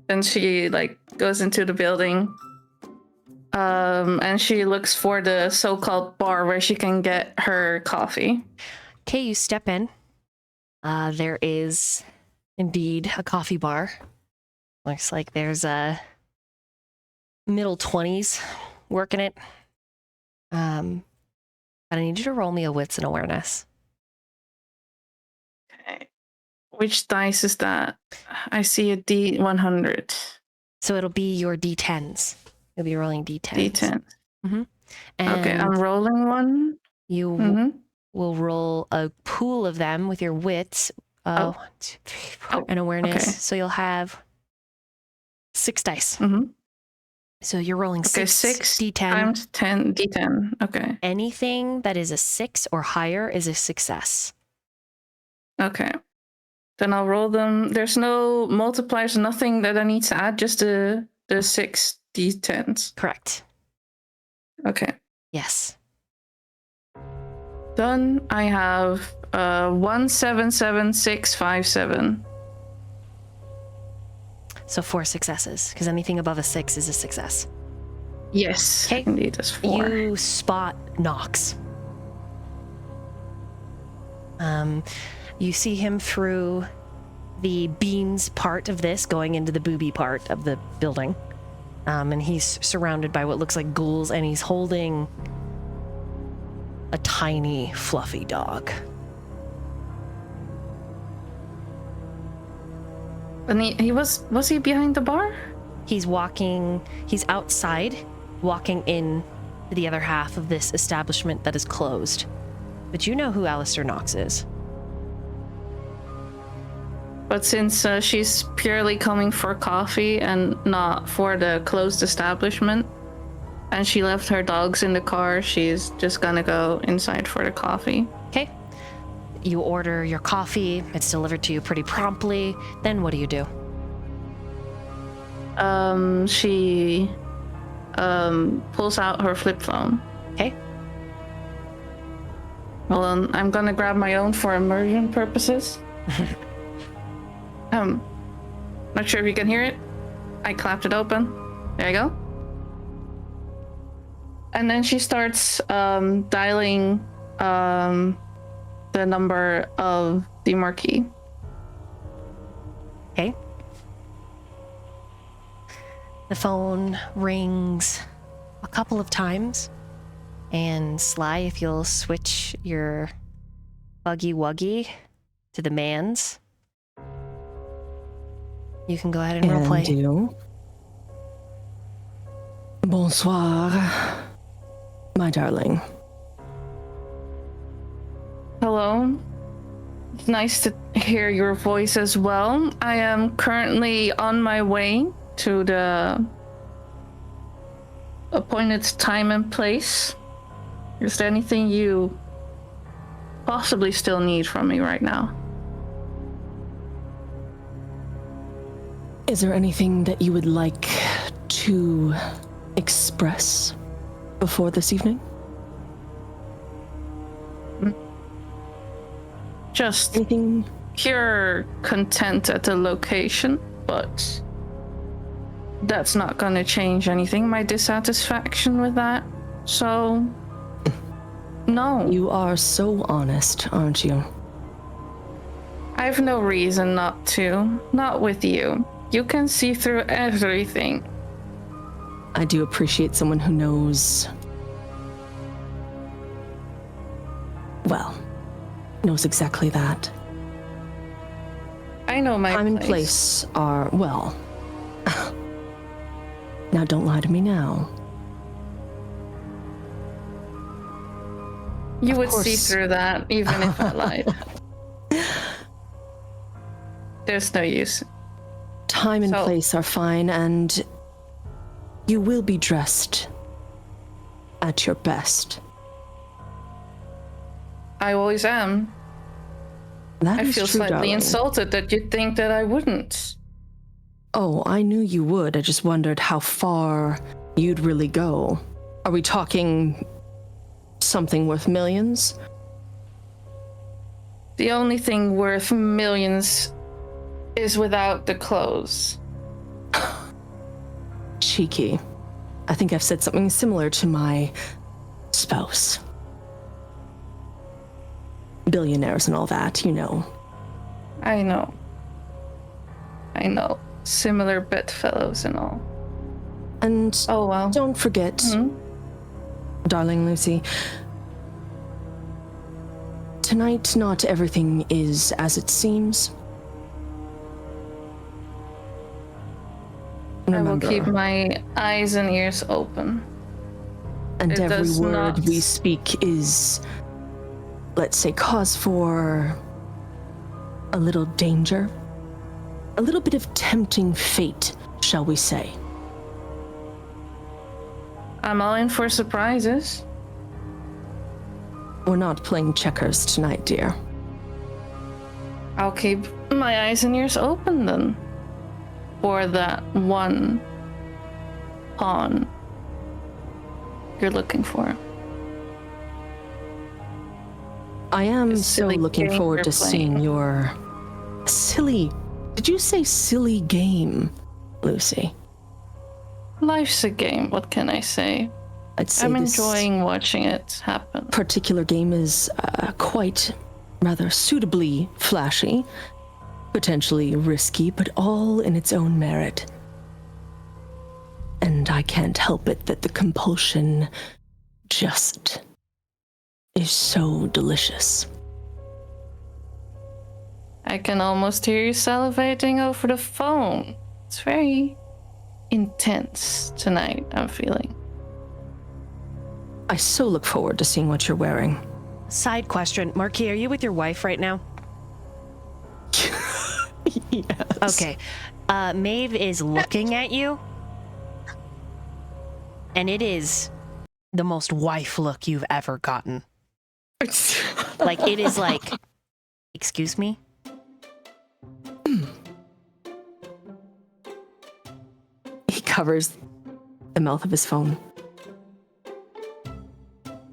Then she goes into the building. And she looks for the so-called bar where she can get her coffee. Okay, you step in. There is indeed a coffee bar. Looks like there's a middle 20s working it. But I need you to roll me a wits and awareness. Okay. Which dice is that? I see a D100. So it'll be your D10s. You'll be rolling D10s. D10. Mm-hmm. Okay, I'm rolling one. You will roll a pool of them with your wits. 1, 2, 3, 4, and awareness. Okay. So you'll have 6 dice. Mm-hmm. So you're rolling Okay, 6 D10 times 10 D10. Okay. Anything that is a 6 or higher is a success. Okay. Then I'll roll them. There's no multipliers, nothing that I need to add, just the 6 D10s. Correct. Okay. Yes. Done. I have 177657. So 4 successes, because anything above a 6 is a success. Yes. Okay. Indeed, that's 4. You spot Knox. You see him through the beans part of this, going into the booby part of the building. And he's surrounded by what looks like ghouls, and he's holding a tiny, fluffy dog. And he was he behind the bar? He's outside, walking in to the other half of this establishment that is closed. But you know who Alistair Knox is. But since she's purely coming for coffee and not for the closed establishment, and she left her dogs in the car, she's just gonna go inside for the coffee. Okay. You order your coffee, it's delivered to you pretty promptly. Then what do you do? She pulls out her flip phone. Okay. Hold on, I'm gonna grab my own for immersion purposes. Not sure if you can hear it. I clapped it open. There you go. And then she starts dialing the number of the Marquis. Okay. The phone rings a couple of times. And Sly, if you'll switch your buggy wuggy to the man's, you can go ahead and roleplay. You. Bonsoir, my darling. Hello. It's nice to hear your voice as well. I am currently on my way to the appointed time and place. Is there anything you possibly still need from me right now? Is there anything that you would like to express before this evening? Just Anything? pure content at the location, but that's not gonna change anything. My dissatisfaction with that. So, no. You are so honest, aren't you? I have no reason not to. Not with you. You can see through everything. I do appreciate someone who knows, well, knows exactly that. I know my Time and place are, well. Now don't lie to me now. You Of would see course. through that, even if I lied. There's no use. Time and So- place are fine, and you will be dressed at your best. I always am. That I is feel true, slightly darling. insulted that you'd think that I wouldn't. Oh, I knew you would. I just wondered how far you'd really go. Are we talking something worth millions? The only thing worth millions is without the clothes. Cheeky. I think I've said something similar to my spouse. Billionaires and all that, you know. I know. Similar bedfellows and all. And Oh well. don't forget, darling Lucy, tonight not everything is as it seems. Remember, I will keep my eyes and ears open. and it every does word not- we speak is, let's say, cause for a little danger, a little bit of tempting fate, shall we say. I'm all in for surprises. We're not playing checkers tonight, dear. I'll keep my eyes and ears open then. For that one pawn you're looking for. I am A so silly looking game forward you're to seeing playing. your silly. Did you say silly game, Lucy? Life's a game, what can I say? I'd say I'm this enjoying watching it happen. particular game is quite rather suitably flashy, potentially risky, but all in its own merit. And I can't help it that the compulsion just is so delicious. I can almost hear you salivating over the phone. It's very intense tonight, I'm feeling. I so look forward to seeing what you're wearing. Side question, Marquis, are you with your wife right now? Yes. Okay. Maeve is looking at you. And it is the most wife look you've ever gotten. Like, it is like, excuse me? He covers the mouth of his phone.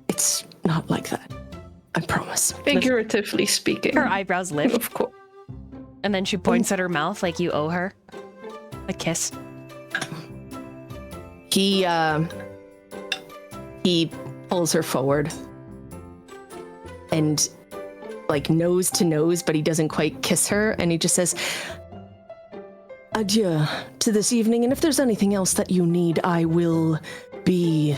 It's not like that. I promise. Figuratively speaking. Her eyebrows lift, Of course. and then she points at her mouth like you owe her a kiss. He pulls her forward and like nose to nose, but he doesn't quite kiss her, and he just says, adieu to this evening, and if there's anything else that you need, I will be...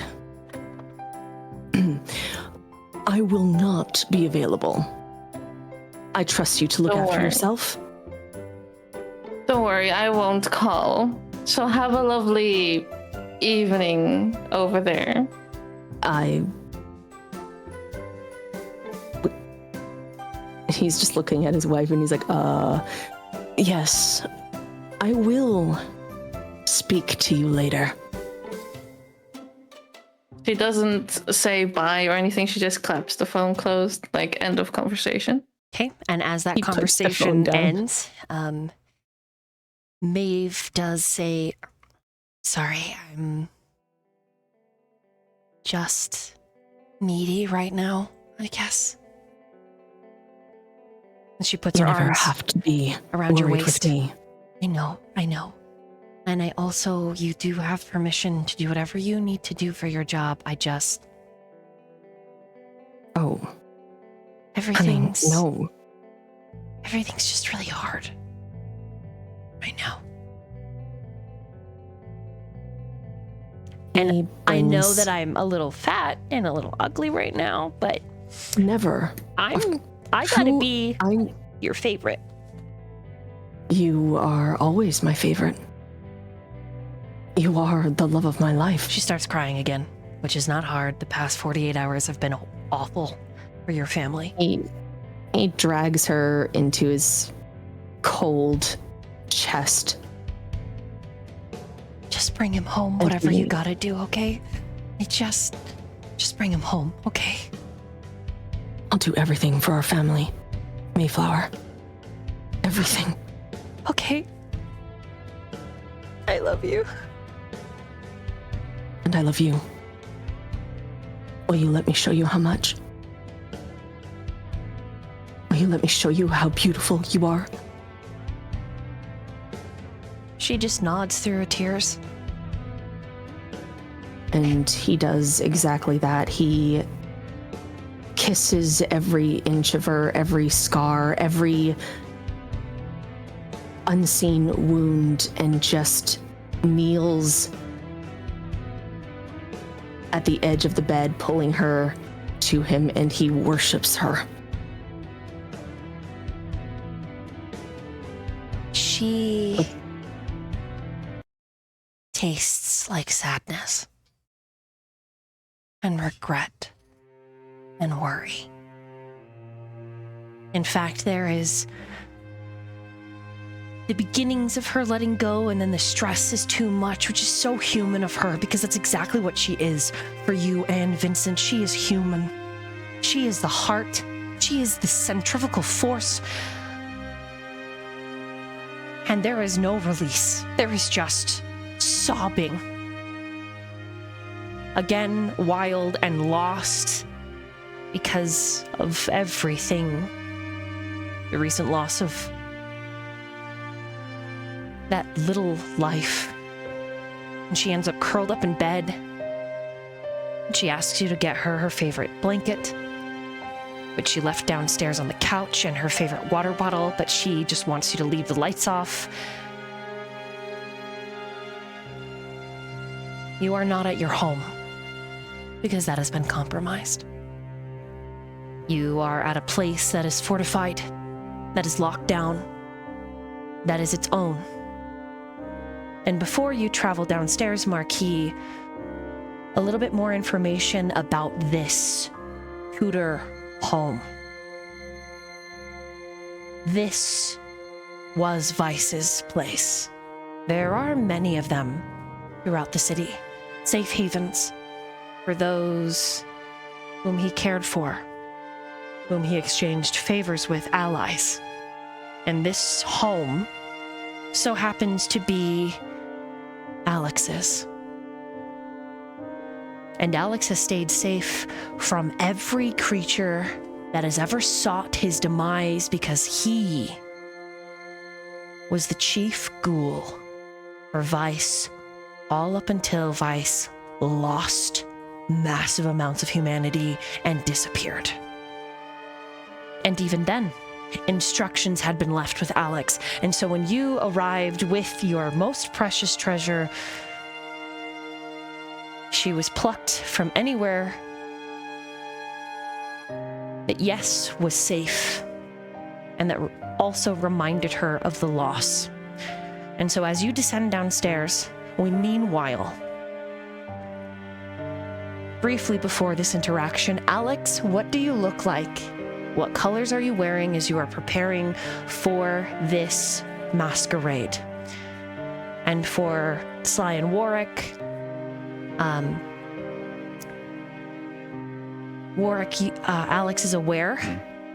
I will not be available. I trust you to look Don't after worry. yourself. Don't worry, I won't call. So have a lovely evening over there. He's just looking at his wife and he's like, yes, I will speak to you later. She doesn't say bye or anything, she just claps the phone closed, like end of conversation. Okay, and as that He puts the conversation phone down. ends, Maeve does say, sorry, I'm just needy right now, I guess. And she puts You her never arms have to be around your worried waist. with me. I know. And I also, you do have permission to do whatever you need to do for your job. I just, Oh, everything's, no. everything's just really hard right now. And He I know brings- that I'm a little fat and a little ugly right now, but Never. I gotta Who- be I'm your favorite. You are always my favorite. You are the love of my life. She starts crying again, which is not hard. The past 48 hours have been awful for your family. He drags her into his cold chest. Just bring him home, whatever you gotta do, okay? Just bring him home, okay? I'll do everything for our family, Mayflower. Everything. Okay. I love you. And I love you. Will you let me show you how much? Will you let me show you how beautiful you are? She just nods through her tears. And he does exactly that. He kisses every inch of her, every scar, every unseen wound, and just kneels at the edge of the bed, pulling her to him, and he worships her. She tastes like sadness and regret and worry. In fact, there is the beginnings of her letting go, and then the stress is too much, which is so human of her, because that's exactly what she is for you and Vincent. She is human. She is the heart. She is the centrifugal force. And there is no release. There is just sobbing. Again, wild and lost because of everything. The recent loss of that little life. And she ends up curled up in bed. And she asks you to get her her favorite blanket, which she left downstairs on the couch, and her favorite water bottle, but she just wants you to leave the lights off. You are not at your home, because that has been compromised. You are at a place that is fortified, that is locked down, that is its own. And before you travel downstairs, Marquis, a little bit more information about this Tudor home. This was Vice's place. There are many of them throughout the city, safe havens for those whom he cared for, whom he exchanged favors with, allies. And this home so happens to be Alex's. And Alex has stayed safe from every creature that has ever sought his demise, because he was the chief ghoul for Vice, all up until Vice lost massive amounts of humanity and disappeared. And even then, instructions had been left with Alex. And so when you arrived with your most precious treasure, she was plucked from anywhere that, yes, was safe, and that also reminded her of the loss. And so as you descend downstairs, meanwhile, briefly before this interaction, Alex, what do you look like? What colors are you wearing as you are preparing for this masquerade? And for Sly and Warwick, Alex is aware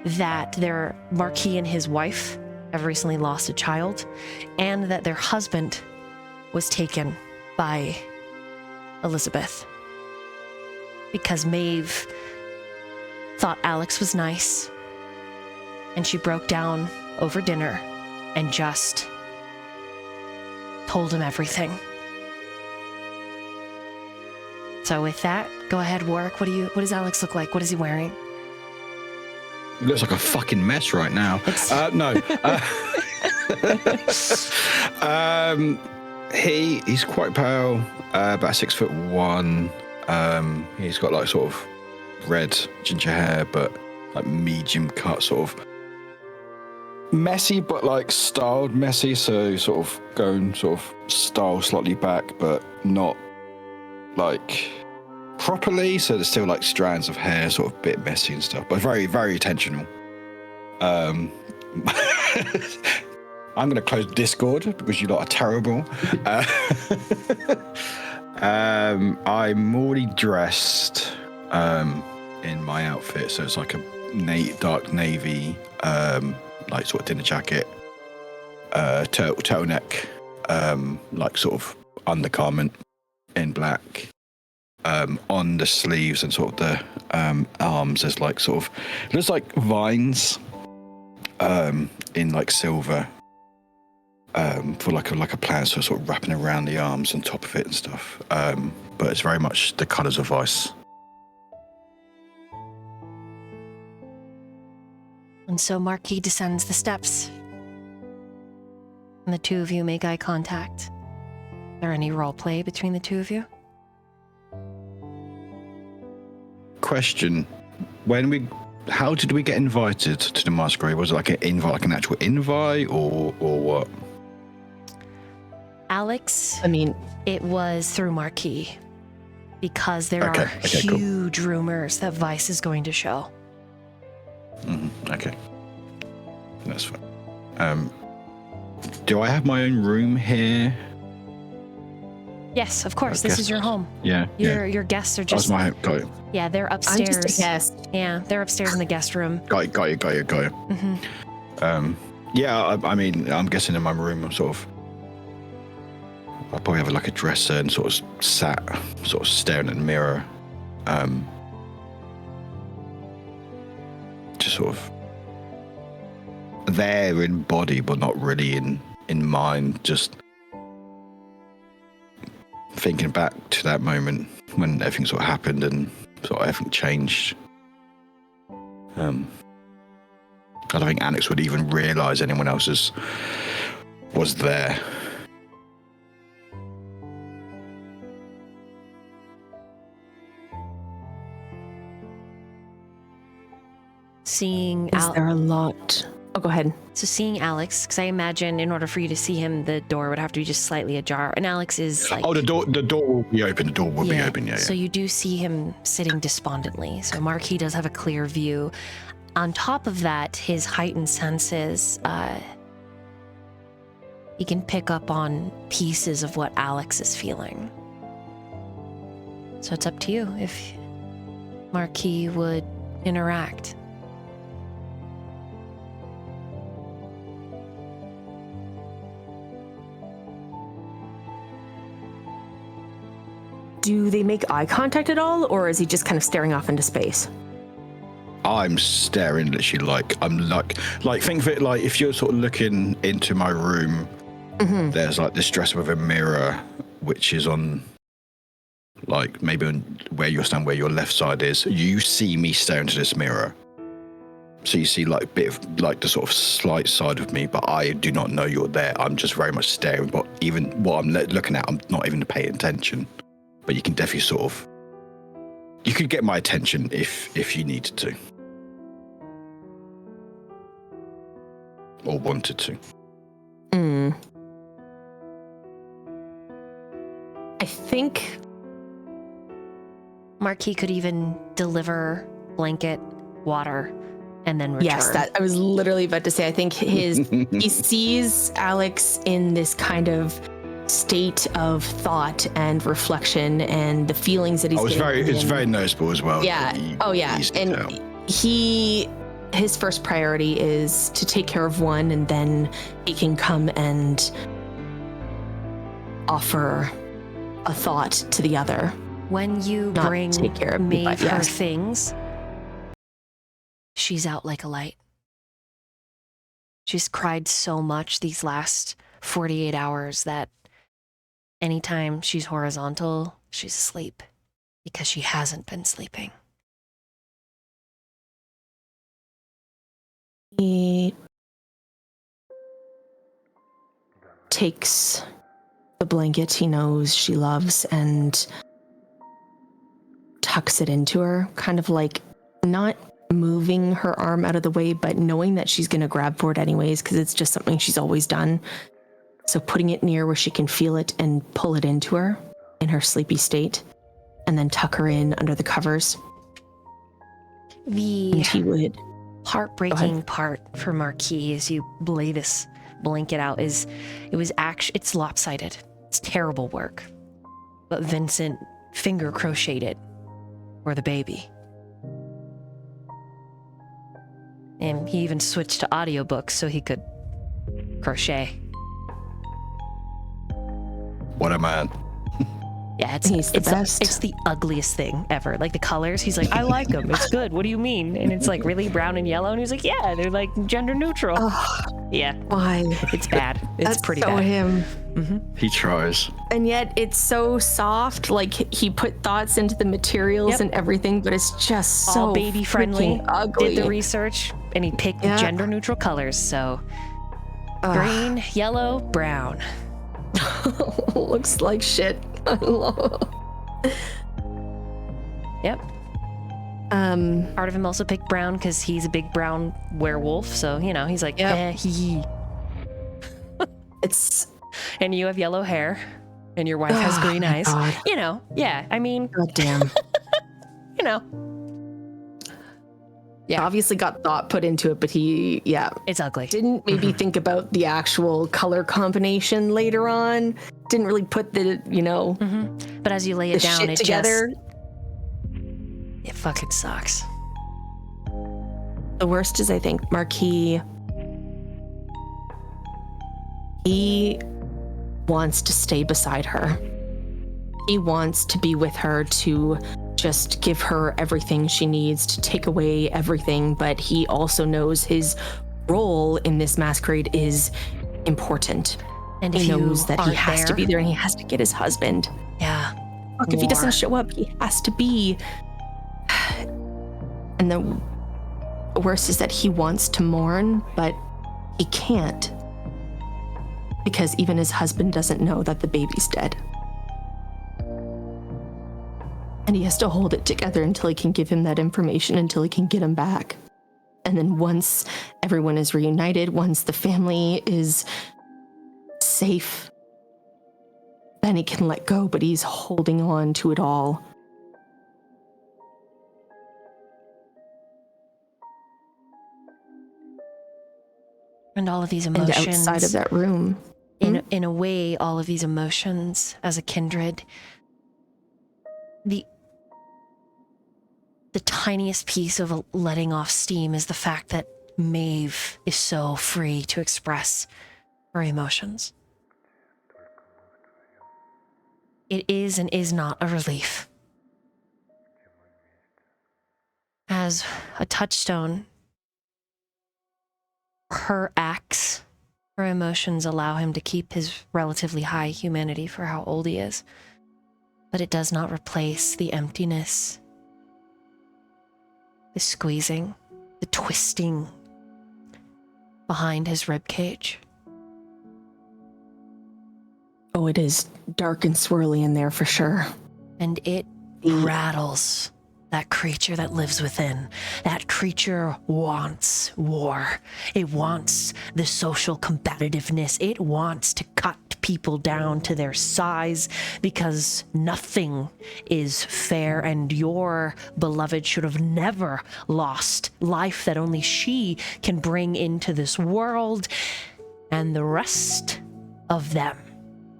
that their Marquis and his wife have recently lost a child, and that their husband was taken by Elizabeth, because Maeve thought Alex was nice, and she broke down over dinner and just told him everything. So with that, go ahead, Warwick. What does Alex look like? What is he wearing? He looks like a fucking mess right now. No. He's quite pale, about 6'1". He's got like sort of red ginger hair, but like medium cut, sort of messy, but like styled messy. So sort of going sort of style slightly back, but not like properly. So there's still like strands of hair, sort of bit messy and stuff, but very, very intentional. I'm going to close Discord because you lot are terrible. I'm already dressed in my outfit, so it's like a dark navy, like sort of dinner jacket, turtleneck, like sort of undergarment in black. On the sleeves and sort of the arms, there's like sort of looks like vines in like silver. For like a plant, so sort of wrapping around the arms and top of it and stuff. But it's very much the colours of ice. And so Marquis descends the steps. And the two of you make eye contact. Is there any role play between the two of you? Question: how did we get invited to the Masquerade? Was it like an invite, like an actual invite, or what? Alex, I mean, it was through Marquis. Because there are huge rumors that Vice is going to show. Okay. That's fine. Do I have my own room here? Yes, of course. This is your home. Yeah. Your guests are just... That's my got it. Yeah, they're upstairs. I'm just a guest. Yeah, they're upstairs in the guest room. Got you. Mm-hmm. Yeah, I mean, I'm guessing in my room, I'm sort of... I'll probably have like a dresser and sort of sort of staring at the mirror. Just sort of there in body, but not really in mind. Just thinking back to that moment when everything sort of happened and sort of everything changed. I don't think Alex would even realise anyone else was there. Seeing is there a lot? Oh, go ahead. So seeing Alex, because I imagine in order for you to see him, the door would have to be just slightly ajar. And Alex is like... Oh, the door will be open. The door will be open, yeah. So you do see him sitting despondently. So Marquis does have a clear view. On top of that, his heightened senses, he can pick up on pieces of what Alex is feeling. So it's up to you if Marquis would interact. Do they make eye contact at all, or is he just kind of staring off into space? I'm staring literally like think of it like if you're sort of looking into my room, there's like this dresser with a mirror, which is on like maybe on where you're standing, where your left side is. You see me stare into this mirror. So you see like a bit of like the sort of slight side of me, but I do not know you're there. I'm just very much staring, but even what I'm looking at, I'm not even paying attention. But you can definitely sort of, you could get my attention if you needed to. Or wanted to. I think Marquis could even deliver blanket, water, and then return. Yes, that I was literally about to say. I think he sees Alex in this kind of state of thought and reflection, and the feelings that he's getting. It's very noticeable as well. Yeah. And his first priority is to take care of one, and then he can come and offer a thought to the other. When you made her things, she's out like a light. She's cried so much these last 48 hours that anytime she's horizontal, she's asleep because she hasn't been sleeping. He takes the blanket he knows she loves and tucks it into her, kind of like not moving her arm out of the way, but knowing that she's going to grab for it anyways, because it's just something she's always done. So putting it near where she can feel it and pull it into her in her sleepy state, and then tuck her in under the covers. And he would... Heartbreaking part for Marquis as you lay this blanket out is it's lopsided. It's terrible work. But Vincent finger crocheted it for the baby. And he even switched to audiobooks so he could crochet. What a man. Yeah, He's the best. It's the ugliest thing ever. Like the colors, he's like, I like them. It's good. What do you mean? And it's like really brown and yellow. And he's like, yeah, they're like gender neutral. Yeah. Why? It's bad. It's That's pretty so bad. him. He tries. And yet it's so soft. Like he put thoughts into the materials and everything, but it's just so all baby friendly. Ugly. Did the research and he picked gender neutral colors. So green, yellow, brown. Looks like shit. Yep. Part of him also picked brown because he's a big brown werewolf. So, you know, he's like, hee. It's... And you have yellow hair and your wife has green eyes. God. You know, yeah, I mean... God damn. You know. Yeah, obviously got thought put into it, but he, it's ugly. Didn't maybe think about the actual color combination later on. Didn't really put the, you know, But as you lay it the down, shit it together. it fucking sucks. The worst is, I think, Marquis, he wants to stay beside her. He wants to be with her, to just give her everything she needs, to take away everything, but he also knows his role in this masquerade is important. And He if you knows that he aren't has to be there and he has to get his husband. Yeah. Fuck, if he doesn't show up, he has to be. And the worst is that he wants to mourn, but he can't. Because even his husband doesn't know that the baby's dead. And he has to hold it together until he can give him that information, until he can get him back. And then once everyone is reunited, once the family is safe, then he can let go, but he's holding on to it all. And all of these emotions. And outside of that room. In a way, all of these emotions as a kindred, the tiniest piece of letting off steam is the fact that Maeve is so free to express her emotions. It is and is not a relief. As a touchstone, her acts, her emotions allow him to keep his relatively high humanity for how old he is. But it does not replace the emptiness, the squeezing, the twisting behind his ribcage. Oh, it is dark and swirly in there for sure. And it rattles that creature that lives within. That creature wants war. It wants the social combativeness. It wants to cut people down to their size because nothing is fair, and your beloved should have never lost life that only she can bring into this world, and the rest of them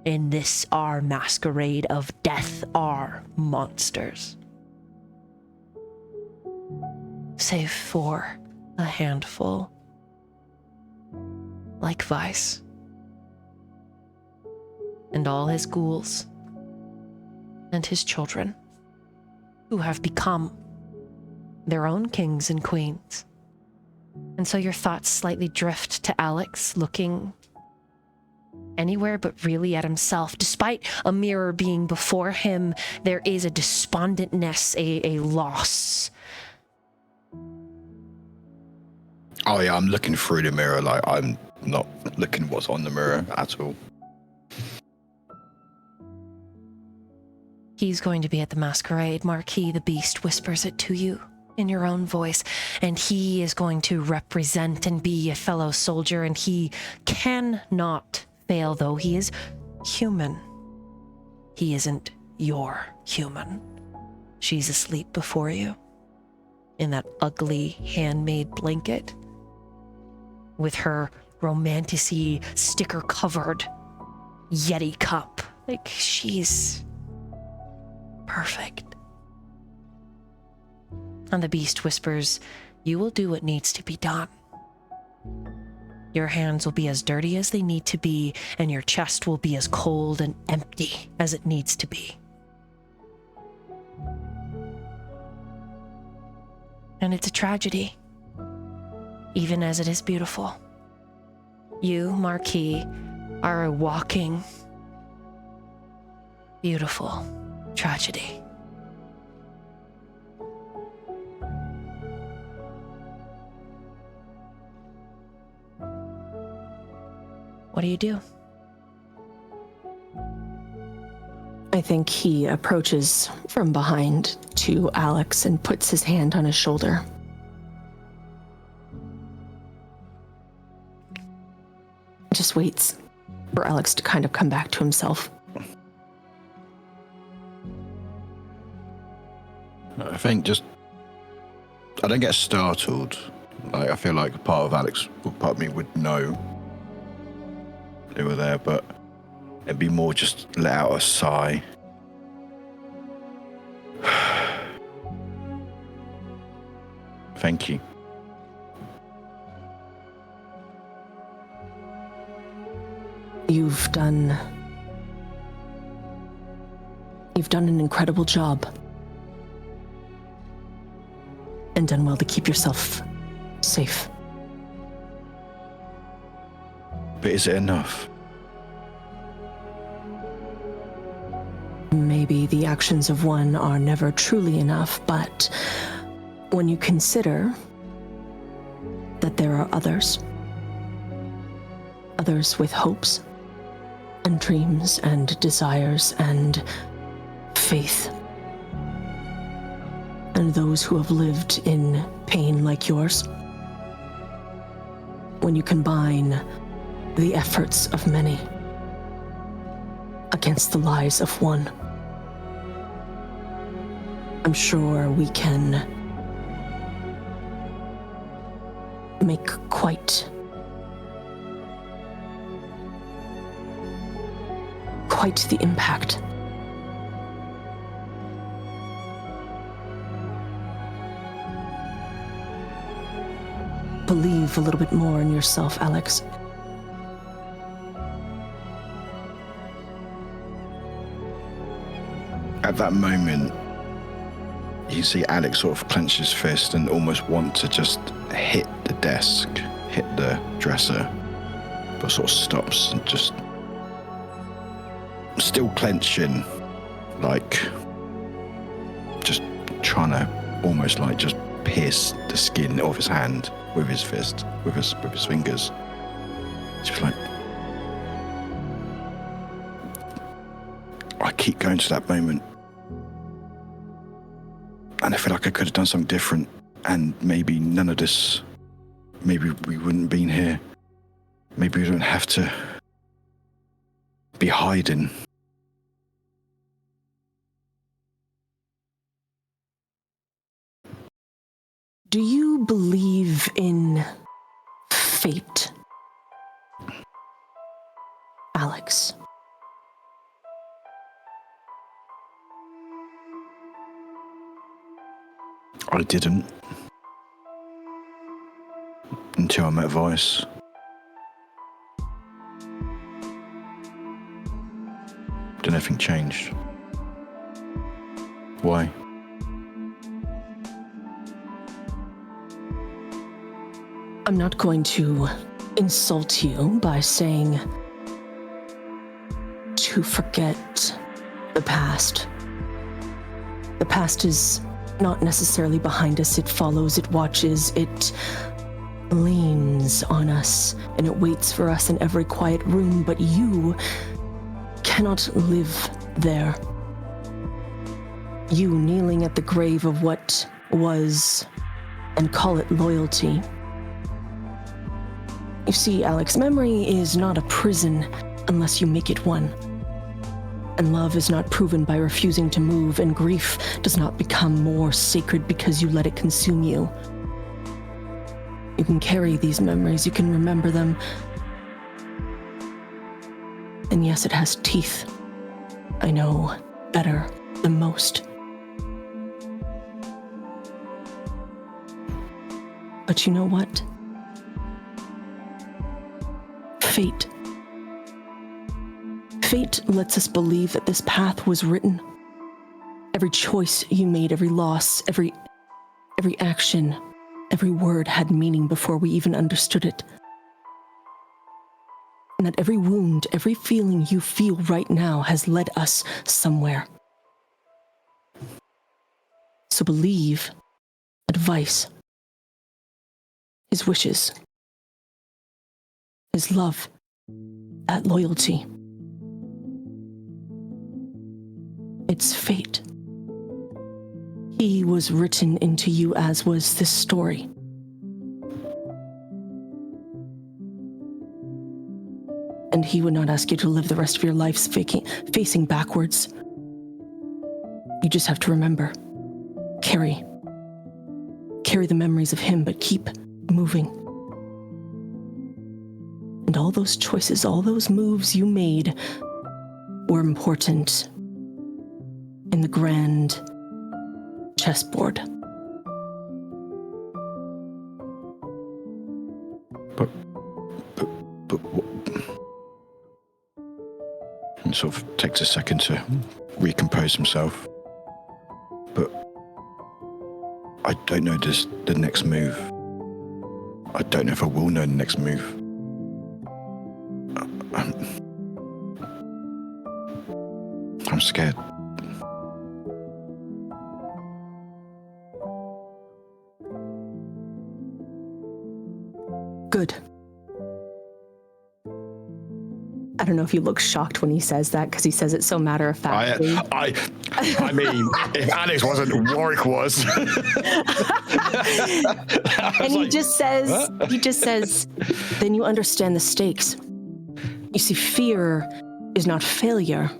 in this our masquerade of death are monsters. Save for a handful, like Vice, and all his ghouls, and his children, who have become their own kings and queens. And so your thoughts slightly drift to Alex, looking anywhere but really at himself. Despite a mirror being before him, there is a despondentness, a loss. Oh yeah, I'm looking through the mirror, like I'm not looking what's on the mirror at all. He's going to be at the masquerade. Marquis the Beast whispers it to you. in your own voice, and he is going to represent and be a fellow soldier, and he cannot fail, though he is human. He isn't your human. She's asleep before you in that ugly handmade blanket with her romantic-y sticker-covered Yeti cup. Like, she's perfect. And the beast whispers, "You will do what needs to be done. Your hands will be as dirty as they need to be, and your chest will be as cold and empty as it needs to be." And it's a tragedy, even as it is beautiful. You, Marquis, are a walking, beautiful tragedy. What do you do? I think he approaches from behind to Alex and puts his hand on his shoulder. Just waits for Alex to kind of come back to himself. I think I don't get startled. Like, I feel like part of me would know they were there, but it'd be more just let out a sigh. Thank you. You've done an incredible job. And done well to keep yourself safe. But is it enough? Maybe the actions of one are never truly enough, but when you consider that there are others with hopes and dreams and desires and faith, and those who have lived in pain like yours, when you combine the efforts of many against the lies of one, I'm sure we can make quite the impact. Believe a little bit more in yourself, Alex. At that moment, you see Alex sort of clench his fist and almost want to just hit the desk, hit the dresser, but sort of stops and just still clenching, like just trying to almost like just pierce the skin of his hand with his fist, with his fingers. Just like, I keep going to that moment, and I feel like I could have done something different, and maybe none of this, maybe we wouldn't have been here. Maybe we don't have to be hiding. Do you believe in fate, Alex? I didn't. Until I met Vice. Then everything changed. Why? I'm not going to insult you by saying to forget the past. The past is not necessarily behind us. It follows, it watches, it leans on us, and it waits for us in every quiet room, but you cannot live there. You kneeling at the grave of what was, and call it loyalty. You see, Alex, memory is not a prison unless you make it one. And love is not proven by refusing to move, and grief does not become more sacred because you let it consume you. You can carry these memories, you can remember them. And yes, it has teeth. I know better than most. But you know what? Fate. Fate lets us believe that this path was written. Every choice you made, every loss, every action, every word had meaning before we even understood it. And that every wound, every feeling you feel right now has led us somewhere. So believe advice, his wishes, his love, that loyalty. It's fate. He was written into you, as was this story. And he would not ask you to live the rest of your life facing backwards. You just have to remember, carry the memories of him, but keep moving. And all those choices, all those moves you made were important in the grand chessboard. But what? And sort of takes a second to recompose himself. But I don't know the next move. I don't know if I will know the next move. I'm scared. Good. I don't know if you look shocked when he says that, because he says it so matter-of-factly. I mean, if Alex wasn't, Warwick was. And he just says, then you understand the stakes. You see, fear is not failure,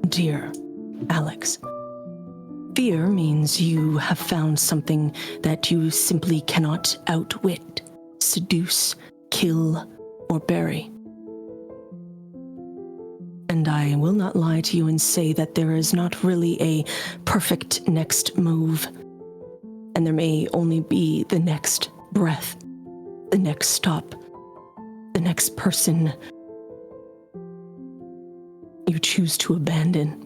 dear Alex. Fear means you have found something that you simply cannot outwit, seduce, kill, or bury. And I will not lie to you and say that there is not really a perfect next move. And there may only be the next breath, the next stop, the next person you choose to abandon,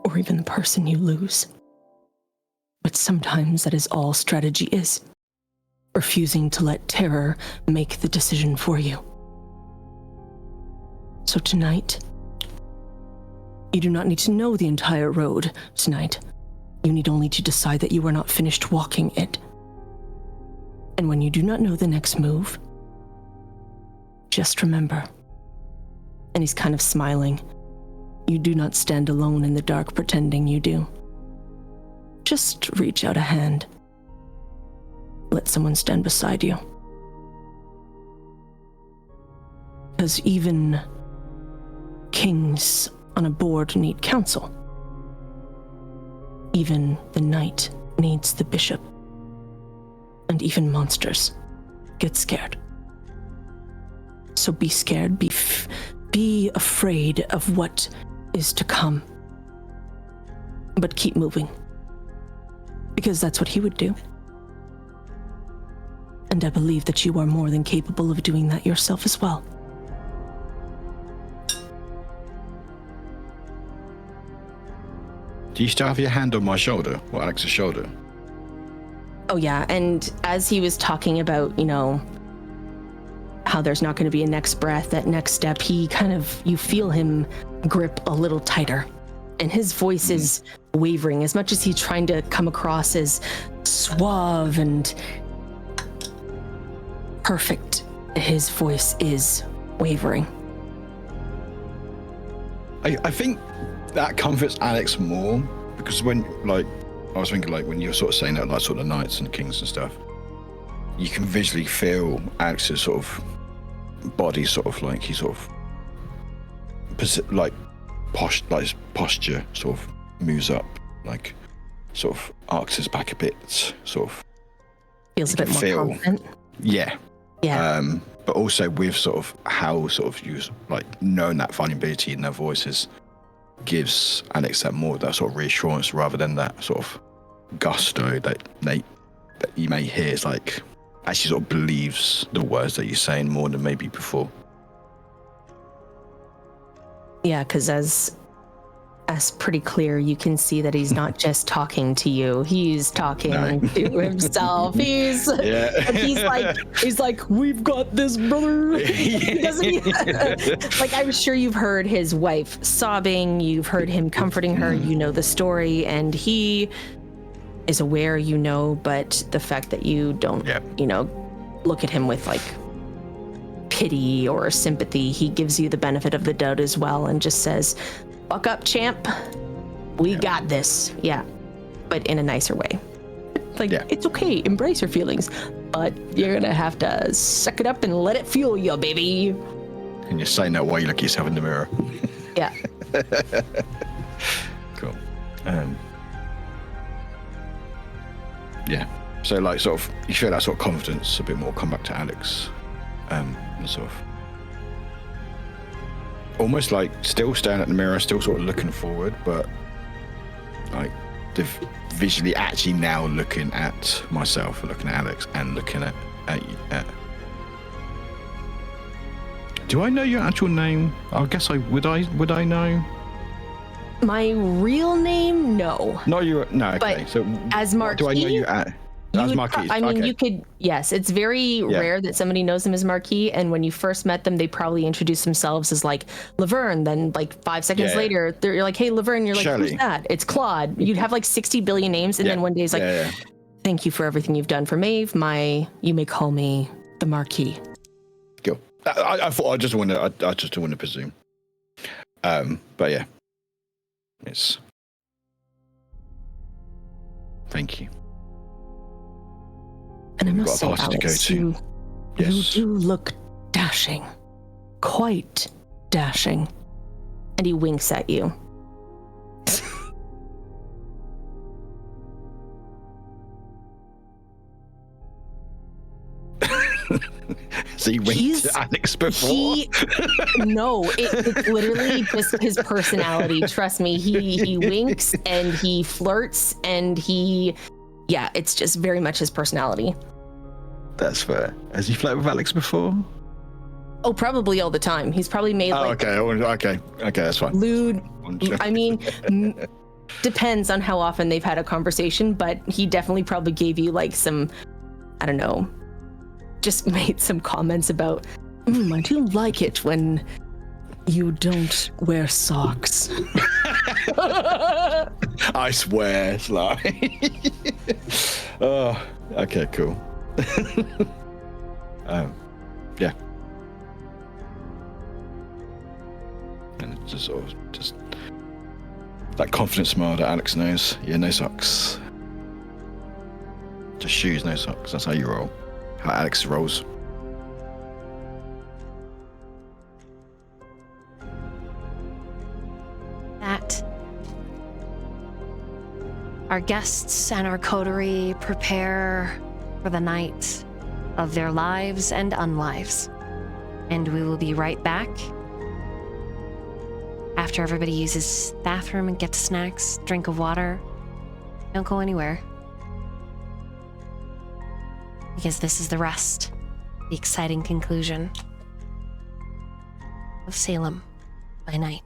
or even the person you lose. But sometimes that is all strategy is, refusing to let terror make the decision for you. So tonight, you do not need to know the entire road tonight. You need only to decide that you are not finished walking it. And when you do not know the next move, just remember, and he's kind of smiling, you do not stand alone in the dark pretending you do. Just reach out a hand. Let someone stand beside you. Because even kings on a board need counsel. Even the knight needs the bishop. And even monsters get scared. So be scared, be afraid of what is to come. But keep moving. Because that's what he would do. And I believe that you are more than capable of doing that yourself as well. Do you still have your hand on my shoulder, or Alex's shoulder? Oh yeah, and as he was talking about, how there's not going to be a next breath, that next step, he kind of, you feel him grip a little tighter. And his voice is wavering, as much as he's trying to come across as suave and perfect. His voice is wavering. I think that comforts Alex more, because when, I was thinking like when you're sort of saying that, like sort of knights and kings and stuff, you can visually feel Alex's sort of body, sort of like he sort of like posture sort of moves up, like sort of arcs his back a bit, sort of Feels a bit more confident. Yeah. Yeah. But also with sort of how sort of you like knowing that vulnerability in their voices gives Alex that sort of reassurance rather than that sort of gusto that you may hear. It's like actually sort of believes the words that you're saying more than maybe before. Yeah, because as pretty clear, you can see that he's not just talking to you, he's talking to himself. He's like, we've got this, brother. Like, I'm sure you've heard his wife sobbing, you've heard him comforting her, you know the story, and he is aware, but the fact that you don't, look at him with like pity or sympathy, he gives you the benefit of the doubt as well and just says, "Buck up, champ. We got this." Yeah. But in a nicer way. Like, it's okay. Embrace your feelings. But you're going to have to suck it up and let it fuel you, baby. And you're saying that while you look at yourself in the mirror. Yeah. Cool. Yeah. So, like, sort of, you feel that sort of confidence a bit more come back to Alex. And sort of almost like still staring at the mirror, still sort of looking forward, but like visually actually now looking at myself, looking at Alex, and looking at you. Do I know your actual name? I guess would I know? My real name, no. No, no. Okay. But so as Marquis, do I know you at? As Marquis. You could. Yes, it's very rare that somebody knows him as Marquis. And when you first met them, they probably introduced themselves as like 𝓲𝓪𝓵. Then like 5 seconds later, you're like, "Hey, 𝓲𝓲𝓵." You're like, Shirley. "Who's that?" It's Claude. You'd have like 60 billion names, and then one day it's like, "Thank you for everything you've done for Maeve. You may call me the Marquis." Cool. I thought I just want to presume. But yeah, it's. Thank you. And I must say, Alex, you do look dashing. Quite dashing. And he winks at you. So he winked at Alex before? No, it's literally just his personality. Trust me, he winks and he flirts and it's just very much his personality. That's fair. Has he flirted with Alex before? Oh, probably all the time. He's probably made okay, that's fine. Lewd. I mean, depends on how often they've had a conversation, but he definitely probably gave you like some, I don't know, just made some comments about, I do like it when you don't wear socks. I swear, Sly. Oh, okay, cool. Yeah. And it's just sort of just that confident smile that Alex knows. Yeah, no socks. Just shoes, no socks. That's how you roll. How Alex rolls. That our guests and our coterie prepare for the night of their lives and unlives. And we will be right back after everybody uses bathroom and gets snacks, drink of water. Don't go anywhere. Because this is the rest, the exciting conclusion of Salem by Night.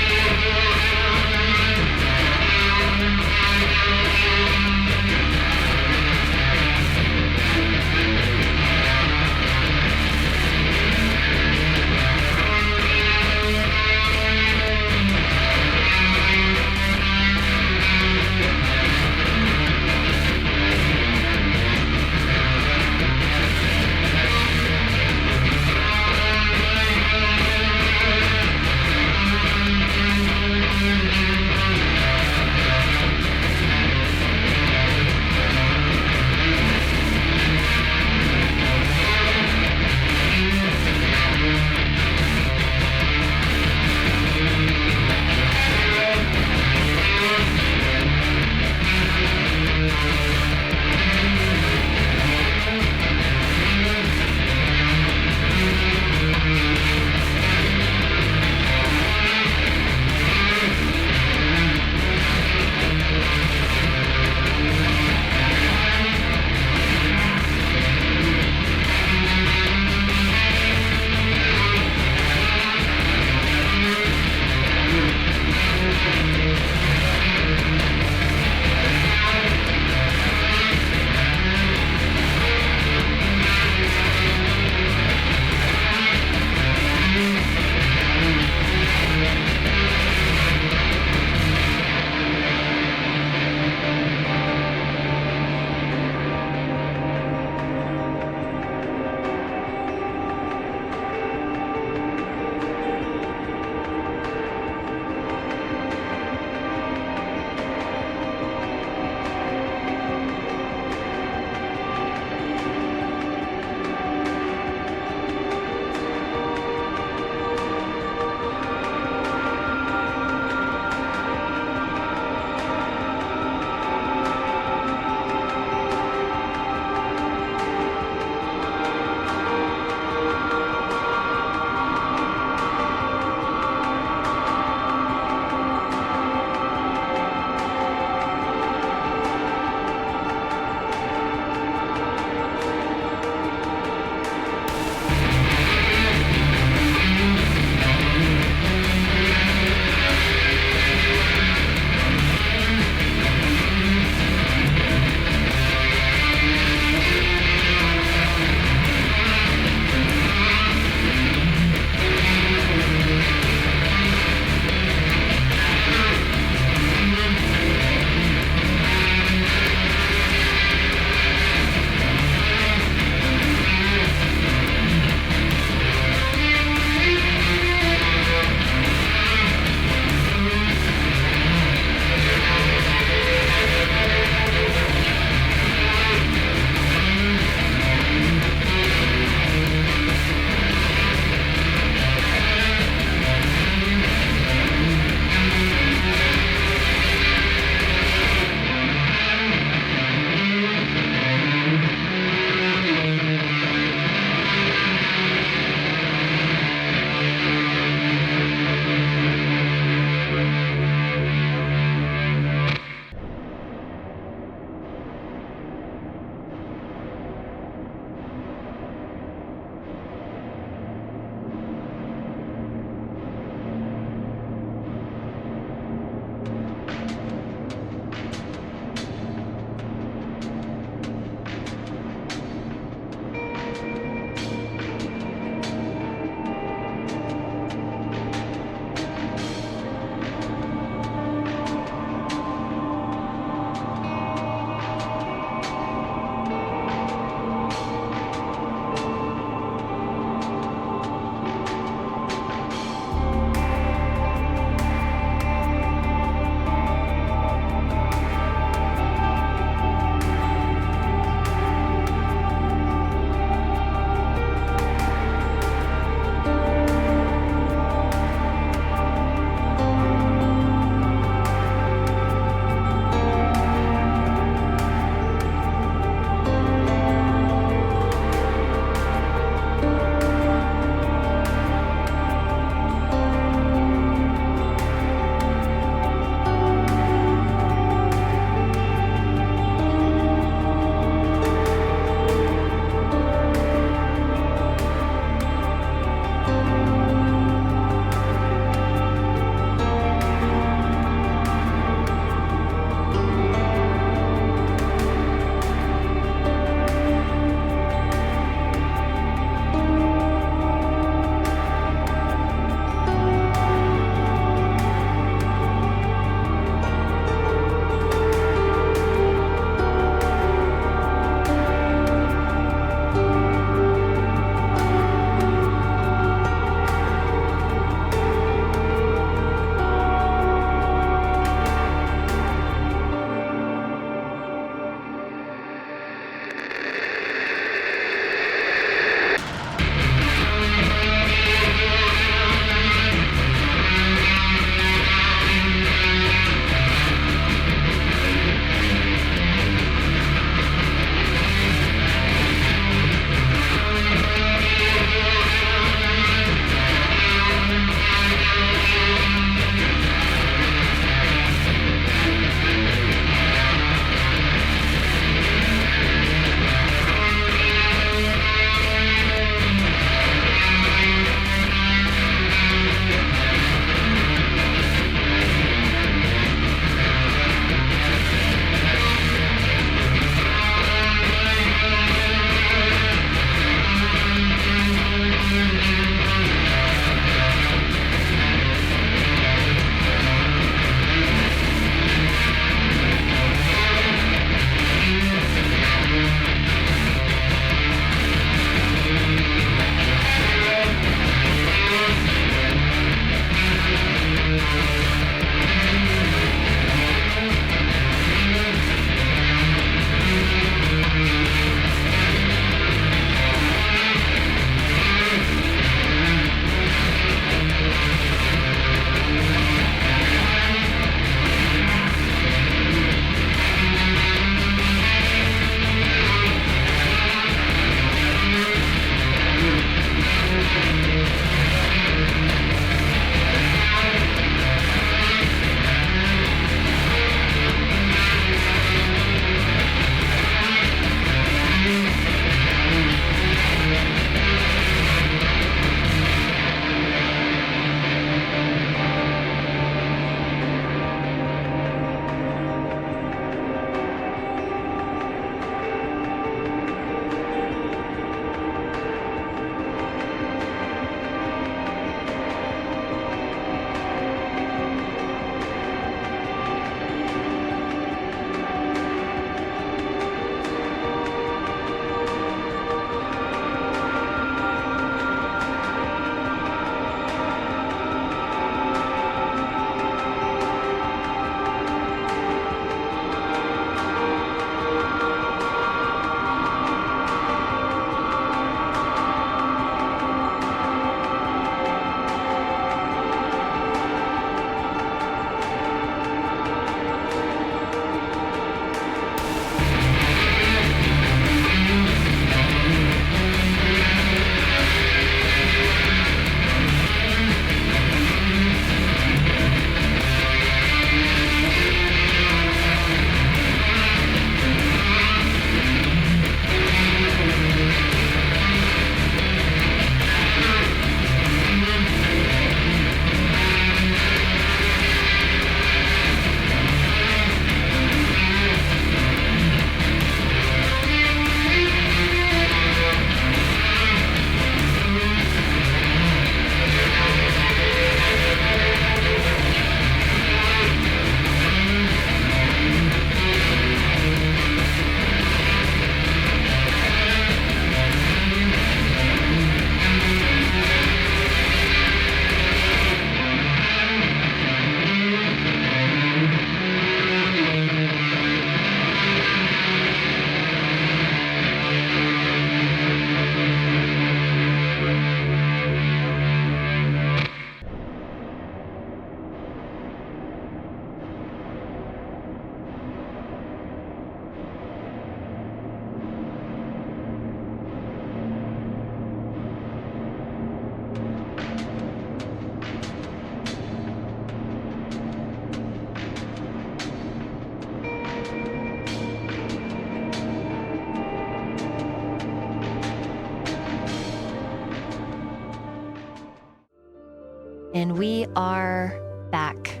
And we are back.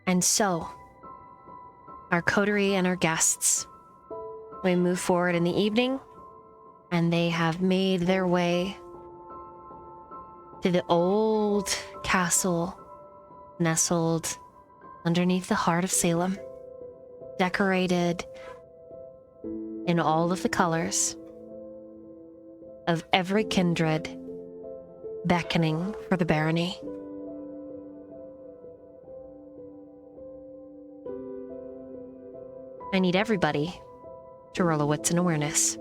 And so, our coterie and our guests, we move forward in the evening, and they have made their way to the old castle nestled underneath the heart of Salem, decorated in all of the colors of every kindred beckoning for the barony. I need everybody to roll a wits and awareness.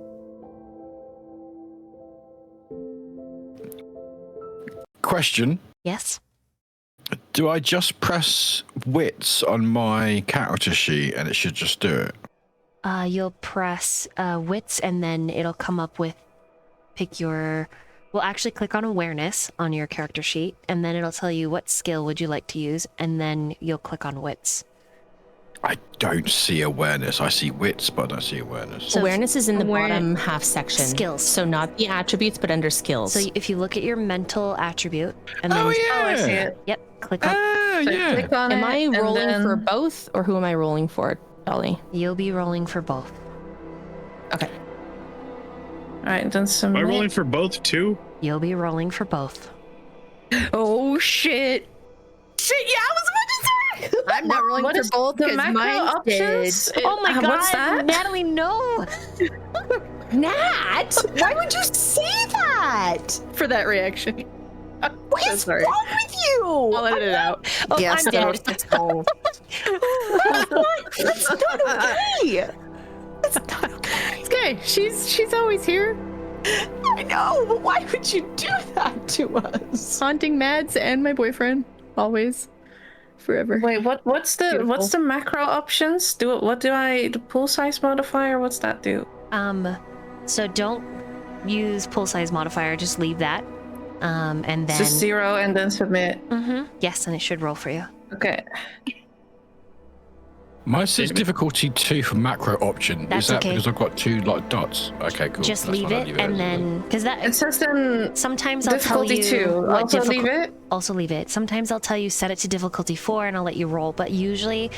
Question. Yes? Do I just press wits on my character sheet and it should just do it? You'll press wits and then it'll come up with well, actually click on awareness on your character sheet and then it'll tell you what skill would you like to use and then you'll click on wits. I don't see awareness. I see wits, but I don't see awareness. So awareness is in the bottom half section. Skills. So not the attributes, but under skills. So if you look at your mental attribute and then I see it. Yep, click on Click on am it, I and rolling then- for both, or who am I rolling for, Dolly? You'll be rolling for both. Okay. All right, then submit. Am I rolling for both too? You'll be rolling for both. Oh shit! Shit, yeah, I was about to say. I'm not rolling for both the because macro mine options? did. Oh my god, What's that? Natalie, no! Nat, why would you say that? For that reaction. What is sorry. wrong with you? I'll edit it out. Oh, Yes, I'm dead. That's not okay. That's not okay. It's okay. She's always here, I know, but why would you do that to us? haunting Mads and my boyfriend, always, forever. Wait, what's the macro options? The pool size modifier? What's that do? So don't use pool size modifier, just leave that. And then Just 0 and then submit. yes, and it should roll for you. Okay. Mine says difficulty 2 for macro option. That's Is that okay. because I've got 2 like dots? Okay, cool. Just That's leave fine, I'll it, and as then because It that says then sometimes I'll tell difficulty you 2. what Also leave it? Also leave it. Sometimes I'll tell you set it to difficulty 4 and I'll let you roll, but usually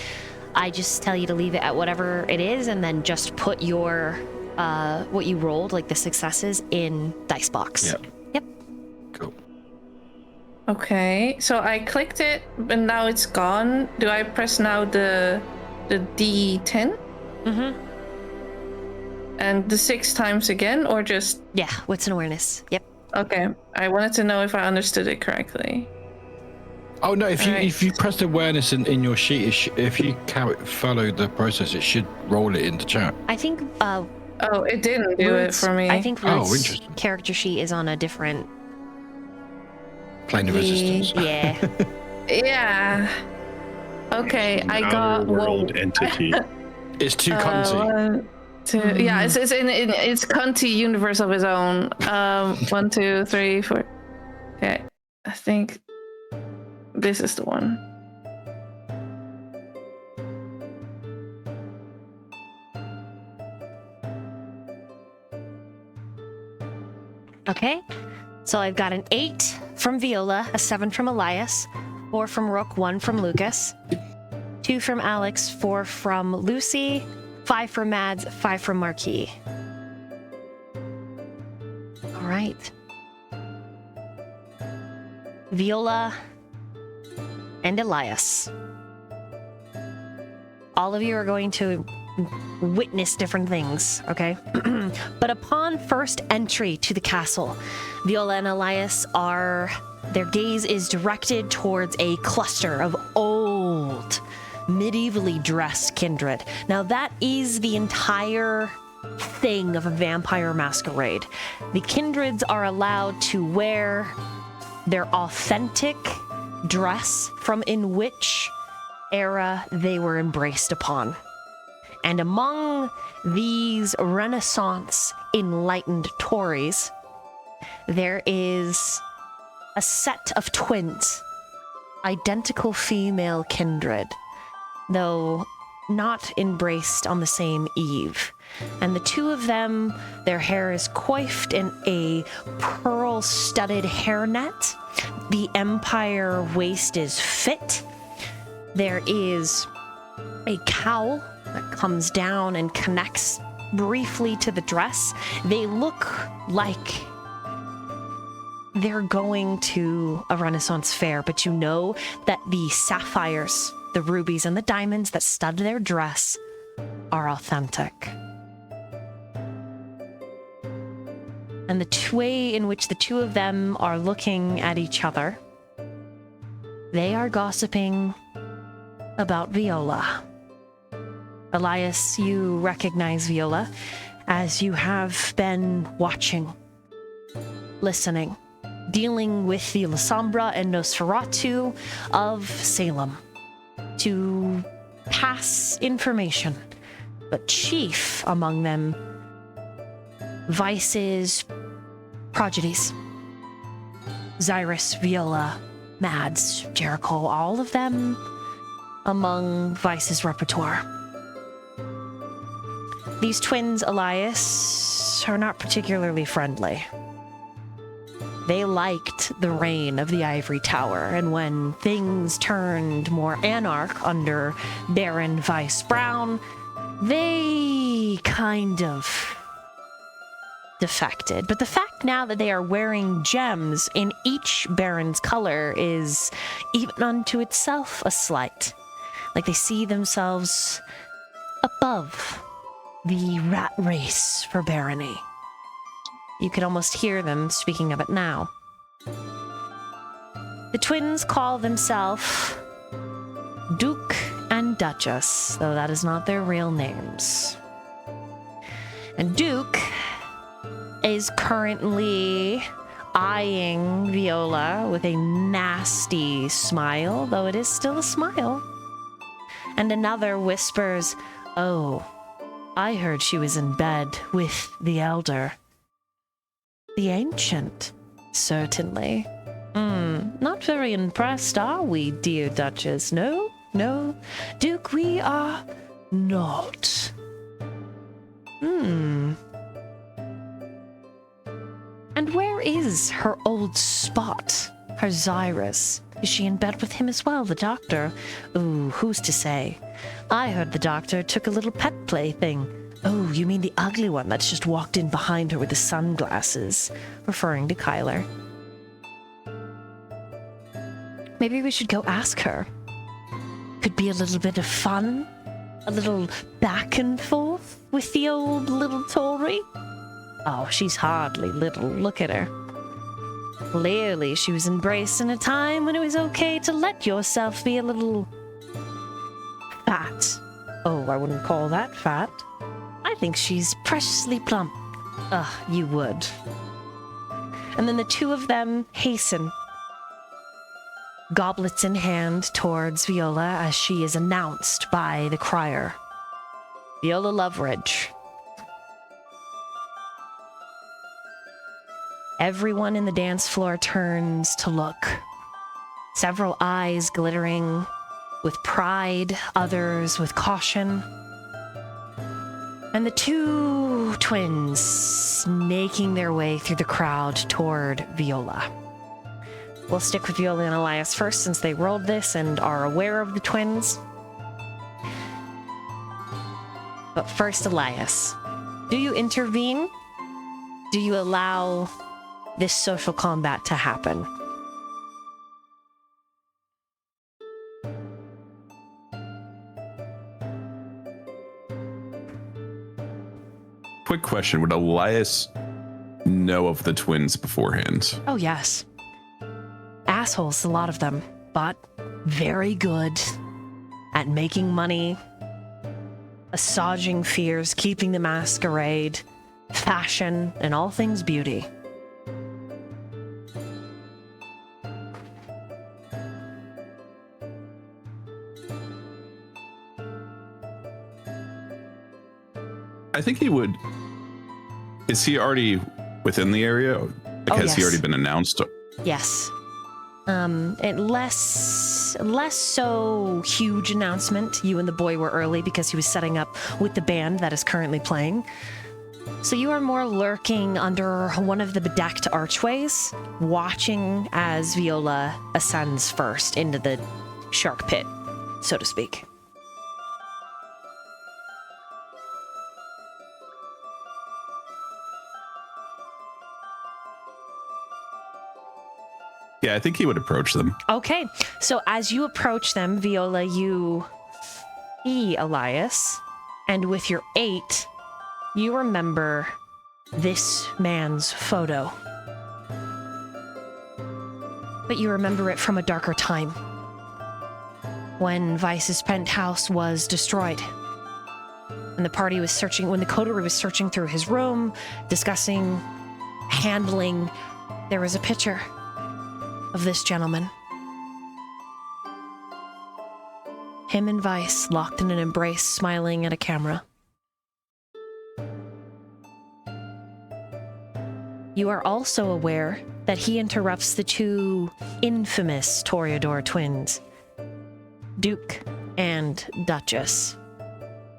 I just tell you to leave it at whatever it is and then just put your what you rolled, like the successes, in dice box. Yep. Yep. Cool. Okay, so I clicked it, and now it's gone. Do I press now the D10 and the 6 times again, or just? Yeah, wits and awareness. Yep. Okay, I wanted to know if I understood it correctly. Oh no! If Alright. you press awareness in your sheet, if you follow the process, it should roll it into chat. I think Oh, it didn't do Root's- it for me. I think Oh, Root's interesting. character sheet is on a different. Plane of resistance. Yeah. Yeah. Okay, I Outer got world entity. It's too cunty. 1, 2. Yeah, it's in its cunty universe of its own. 1, 2, 3, 4. Okay, I think this is the one. Okay. So I've got an 8 from Viola, a 7 from Elias, 4 from Rook, 1 from Lucas, 2 from Alex, 4 from Lucy, 5 from Mads, 5 from Marquis. All right. Viola and Elias. All of you are going to witness different things, okay? But upon first entry to the castle, Viola and Elias their gaze is directed towards a cluster of old, medievally dressed kindred. Now that is the entire thing of a vampire masquerade. The kindreds are allowed to wear their authentic dress from in which era they were embraced upon. And among these Renaissance enlightened Tories, there is a set of twins, identical female kindred, though not embraced on the same eve. And the two of them, their hair is coiffed in a pearl-studded hairnet. The Empire waist is fit. There is a cowl that comes down and connects briefly to the dress. They look like they're going to a Renaissance fair, but you know that the sapphires, the rubies, and the diamonds that stud their dress are authentic. And the way in which the two of them are looking at each other, they are gossiping about Viola. Elias, you recognize Viola as you have been watching, listening, dealing with the 𝓕𝓲𝓵𝓮 and 𝓲𝓪𝓵𝓮 of Salem to pass information. But chief among them, Vice's prodigies. Xirus, Viola, Mads, Jericho, all of them among Vice's repertoire. These twins, Elias, are not particularly friendly. They liked the reign of the Ivory Tower, and when things turned more anarch under Baron Vice Brown, they kind of defected. But the fact now that they are wearing gems in each Baron's color is even unto itself a slight. Like they see themselves above the rat race for barony. You could almost hear them speaking of it now. The twins call themselves Duke and Duchess, though that is not their real names. And Duke is currently eyeing Viola with a nasty smile, though it is still a smile. And another whispers, "Oh, I heard she was in bed with the elder." The ancient, certainly. Not very impressed, are we, dear Duchess? No, Duke, we are not. And where is her old spot, her Xirus? Is she in bed with him as well, the doctor? Ooh, who's to say? I heard the doctor took a little pet plaything. Oh, you mean the ugly one that's just walked in behind her with the sunglasses, referring to Kyler. Maybe we should go ask her. Could be a little bit of fun, a little back and forth with the old little Tory. Oh, she's hardly little. Look at her. Clearly, she was embraced in a time when it was okay to let yourself be a little fat. Oh, I wouldn't call that fat. I think she's preciously plump. Ugh, you would. And then the two of them hasten, goblets in hand, towards Viola as she is announced by the crier. Viola Loveridge. Everyone in the dance floor turns to look. Several eyes glittering with pride, others with caution. And the two twins making their way through the crowd toward Viola. We'll stick with Viola and Elias first since they rolled this and are aware of the twins. But first, Elias, do you intervene? Do you allow this social combat to happen? Quick question. Would Elias know of the twins beforehand? Oh, yes. Assholes, a lot of them, but very good at making money, assuaging fears, keeping the masquerade, fashion, and all things beauty. I think he would. Is he already within the area? Like, has he yes. already been announced? Yes. Unless less so huge announcement. You and the boy were early because he was setting up with the band that is currently playing. So you are more lurking under one of the bedecked archways, watching as Viola ascends first into the shark pit, so to speak. Yeah, I think he would approach them. Okay, so as you approach them, Viola, you see Elias, and with your 8, you remember this man's photo. But you remember it from a darker time, when Vice's penthouse was destroyed. And the party was searching, when the coterie was searching through his room, discussing, handling, there was a picture of this gentleman. Him and Vice locked in an embrace, smiling at a camera. You are also aware that he interrupts the 2 infamous Toreador twins, Duke and Duchess.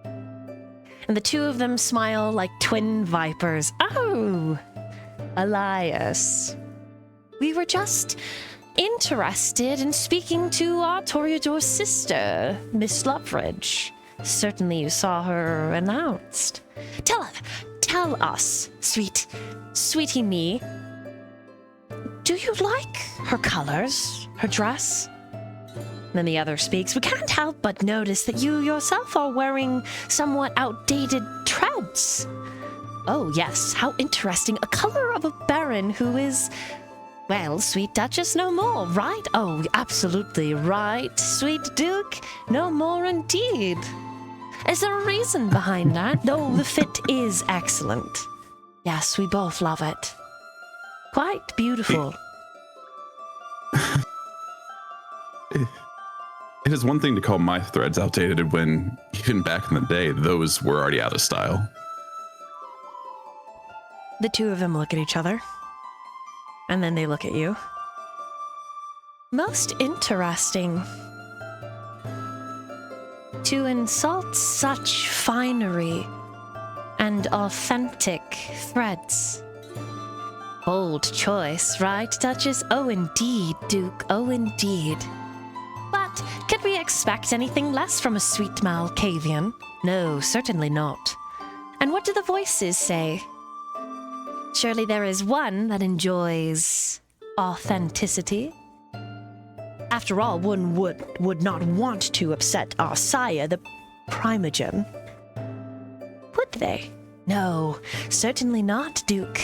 And the 2 of them smile like twin vipers. Oh, Elias. We were just interested in speaking to our Toreador sister, Miss Loveridge. Certainly you saw her announced. Tell us, sweetie me, do you like her colors, her dress? Then the other speaks. We can't help but notice that you yourself are wearing somewhat outdated treads. Oh yes, how interesting. A color of a baron who is... Well, sweet Duchess, no more, right? Oh, absolutely right, sweet Duke, no more indeed. Is there a reason behind that? Though the fit is excellent. Yes, we both love it. Quite beautiful. It is one thing to call my threads outdated when, even back in the day, those were already out of style. The 2 of them look at each other. And then they look at you. Most interesting. To insult such finery and authentic threads. Bold choice, right, Duchess? Oh, indeed, Duke. Oh, indeed. But could we expect anything less from a sweet Malkavian? No, certainly not. And what do the voices say? Surely there is one that enjoys authenticity. After all, one would not want to upset our sire, the Primogen. Would they? No, certainly not, Duke.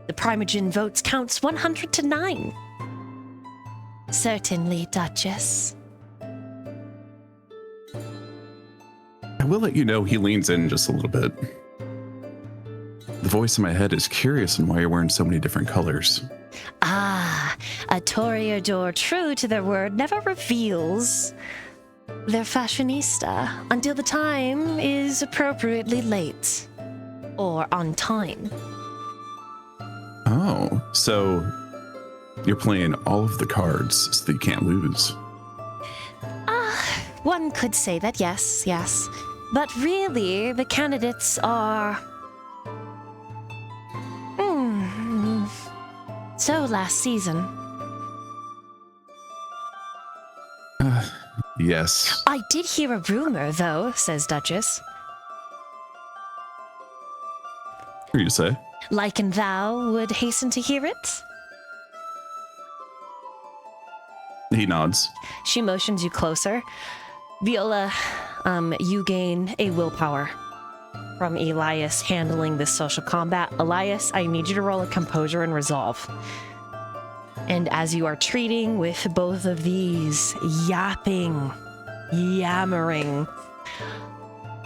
The Primogen votes counts 100 to 9. Certainly, Duchess. I will let you know he leans in just a little bit. The voice in my head is curious on why you're wearing so many different colors. Ah, a Toreador true to their word never reveals their fashionista until the time is appropriately late or on time. Oh, so you're playing all of the cards so that you can't lose. One could say that, yes. But really, the candidates are... So last season. Yes. I did hear a rumor, though, says Duchess. Who you say? Like and thou would hasten to hear it? He nods. She motions you closer. Viola, you gain a willpower from Elias handling this social combat. Elias, I need you to roll a composure and resolve. And as you are treating with both of these yammering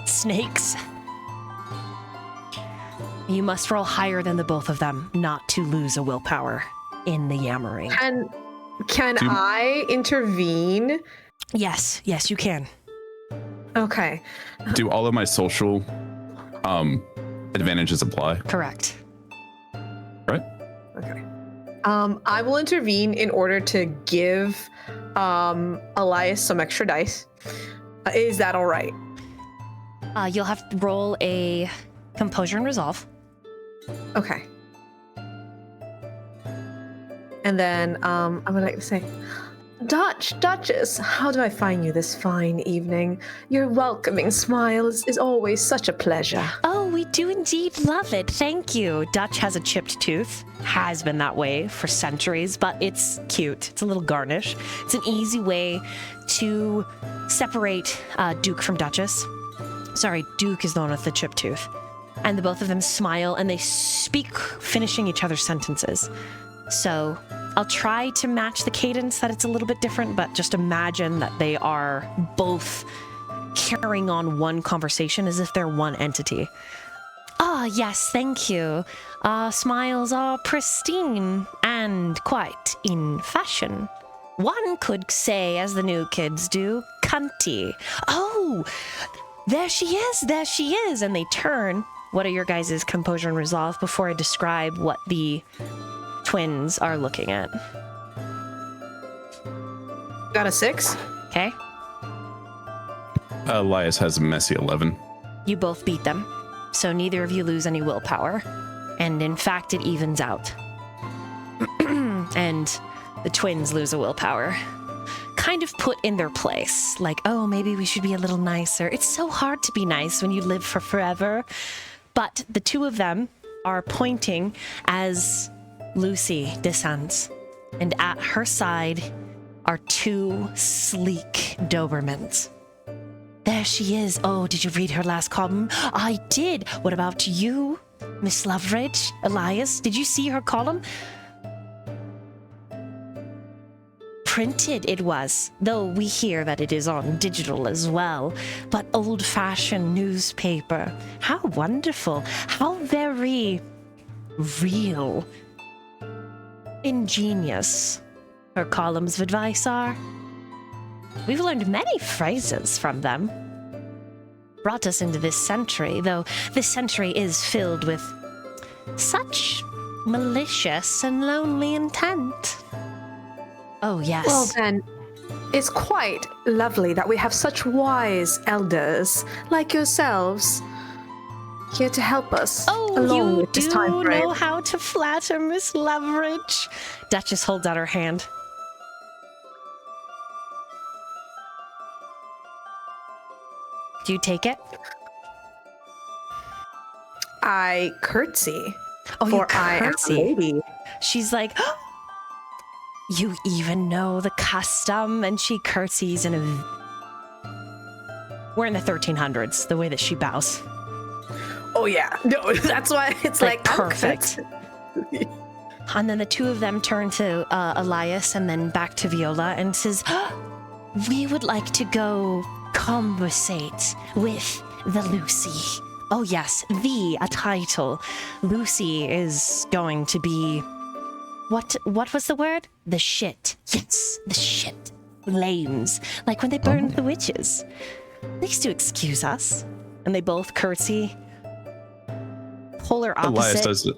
snakes, you must roll higher than the both of them not to lose a willpower in the yammering. Can I intervene? Yes, you can. Okay. Do all of my social advantages apply? Correct. Right? Okay. I will intervene in order to give Elias some extra dice. Is that all right? You'll have to roll a composure and resolve. Okay. And then I would like to say, Duchess, how do I find you this fine evening? Your welcoming smile is always such a pleasure. Oh, we do indeed love it. Thank you. Dutch has a chipped tooth. Has been that way for centuries, but it's cute. It's a little garnish. It's an easy way to separate Duke from Duchess. Sorry, Duke is the one with the chipped tooth. And the both of them smile and they speak, finishing each other's sentences. So I'll try to match the cadence that it's a little bit different, but just imagine that they are both carrying on one conversation as if they're one entity. Ah, yes, thank you. Smiles are pristine and quite in fashion. One could say, as the new kids do, cunty. Oh, there she is. And they turn. What are your guys' composure and resolve before I describe what the twins are looking at? Got a 6. Okay. Elias has a messy 11. You both beat them, so neither of you lose any willpower. And in fact, it evens out. And the twins lose a willpower. Kind of put in their place. Like, oh, maybe we should be a little nicer. It's so hard to be nice when you live for forever. But the two of them are pointing as Lucy descends. And at her side are 2 sleek Dobermans. There she is. Oh, did you read her last column? I did. What about you, Miss Loveridge? Elias, did you see her column? Printed it was, though we hear that it is on digital as well. But old-fashioned newspaper. How wonderful. How very real. Ingenious her columns of advice are. We've learned many phrases from them. Brought us into this century, though this century is filled with such malicious and lonely intent. Oh, yes. Well, then, it's quite lovely that we have such wise elders like yourselves here to help us along you with this do time frame. know how to flatter, Miss Loveridge. Duchess holds out her hand. Do you take it? I curtsy. Oh, for you I am a curtsy. lady. She's like, oh, you even know the custom, and she curtsies in a... We're in the 1300s, the way that she bows. Oh yeah, no, that's why it's like perfect. And then the two of them turn to Elias and then back to Viola and says, we would like to go conversate with the Lucy. Oh yes, a title. Lucy is going to be... What was the word? The shit. Yes, the shit. Flames. Like when they burned the witches. Please do excuse us. And they both curtsy. Polar opposite.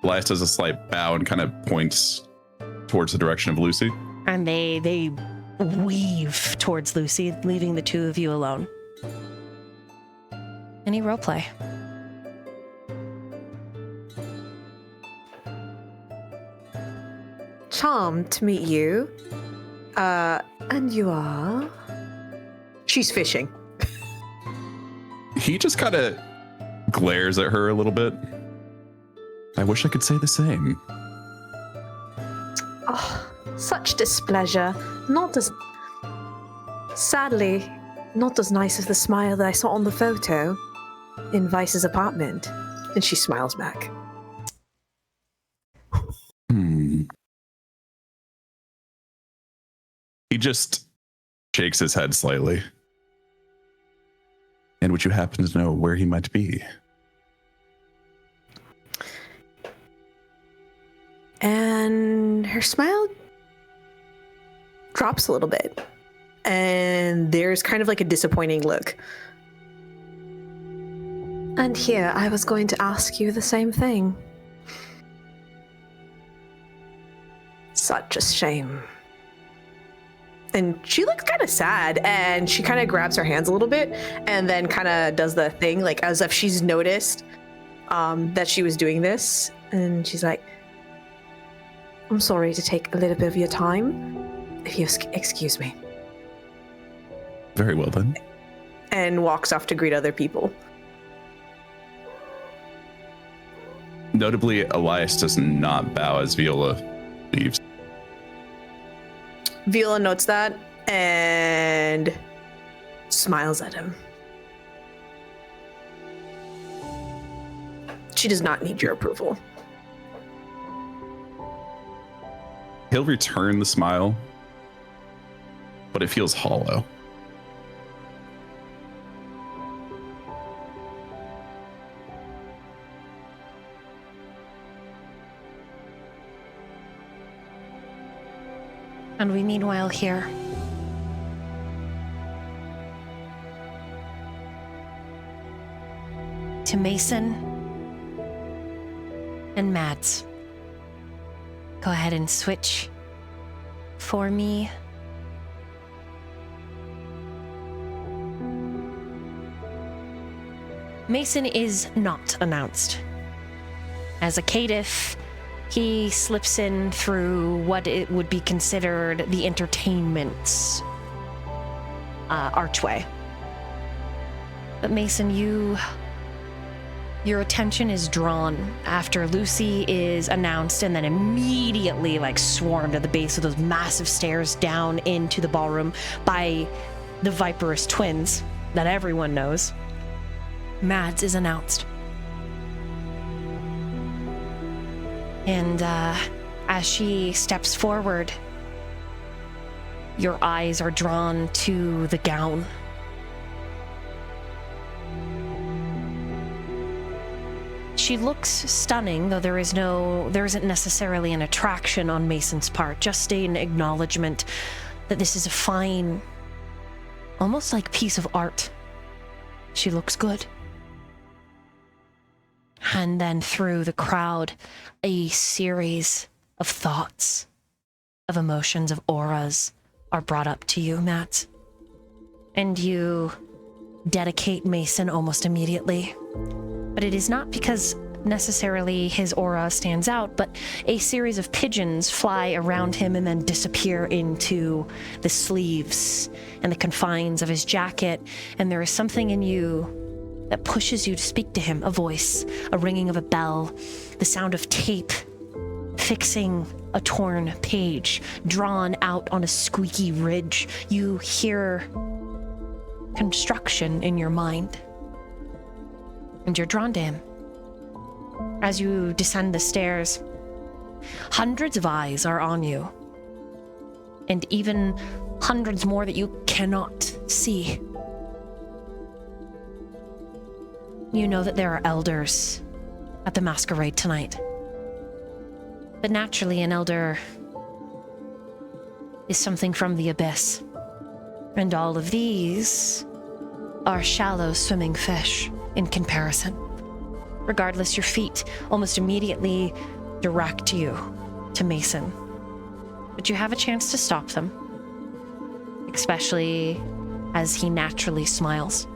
Elias does a slight bow and kind of points towards the direction of Lucy. And they weave towards Lucy, leaving the two of you alone. Any roleplay? Charmed to meet you. And you are? She's fishing. He just kind of glares at her a little bit. I wish I could say the same. Oh, such displeasure. Sadly, not as nice as the smile that I saw on the photo in Vice's apartment. And she smiles back. He just shakes his head slightly. And would you happen to know where he might be? And her smile drops a little bit. And there's kind of like a disappointing look. And here, I was going to ask you the same thing. Such a shame. And she looks kind of sad, and she kind of grabs her hands a little bit and then kind of does the thing, like as if she's noticed that she was doing this. And she's like, I'm sorry to take a little bit of your time, if you excuse me. Very well then. And walks off to greet other people. Notably, Elias does not bow as Viola leaves. Viola notes that and smiles at him. She does not need your approval. He'll return the smile, but it feels hollow. And we meanwhile hear to Mason and Mads. Go ahead and switch for me. Mason is not announced. As a caitiff, he slips in through what it would be considered the entertainment's archway. But Mason, your attention is drawn after Lucy is announced and then immediately swarmed at the base of those massive stairs down into the ballroom by the Viperous twins that everyone knows. Mads is announced. And as she steps forward, your eyes are drawn to the gown. She looks stunning, though there isn't necessarily an attraction on Mason's part, just an acknowledgement that this is a fine, almost like piece of art. She looks good. And then through the crowd, a series of thoughts, of emotions, of auras are brought up to you, Matt. And you dedicate Mason almost immediately. But it is not because necessarily his aura stands out, but a series of pigeons fly around him and then disappear into the sleeves and the confines of his jacket. And there is something in you that pushes you to speak to him, a voice, a ringing of a bell, the sound of tape fixing a torn page, drawn out on a squeaky ridge. You hear construction in your mind, and you're drawn to him. As you descend the stairs, hundreds of eyes are on you, and even hundreds more that you cannot see. You know that there are elders at the Masquerade tonight. But naturally, an elder is something from the abyss. And all of these are shallow swimming fish in comparison. Regardless, your feet almost immediately direct you to Mason. But you have a chance to stop them, especially as he naturally smiles.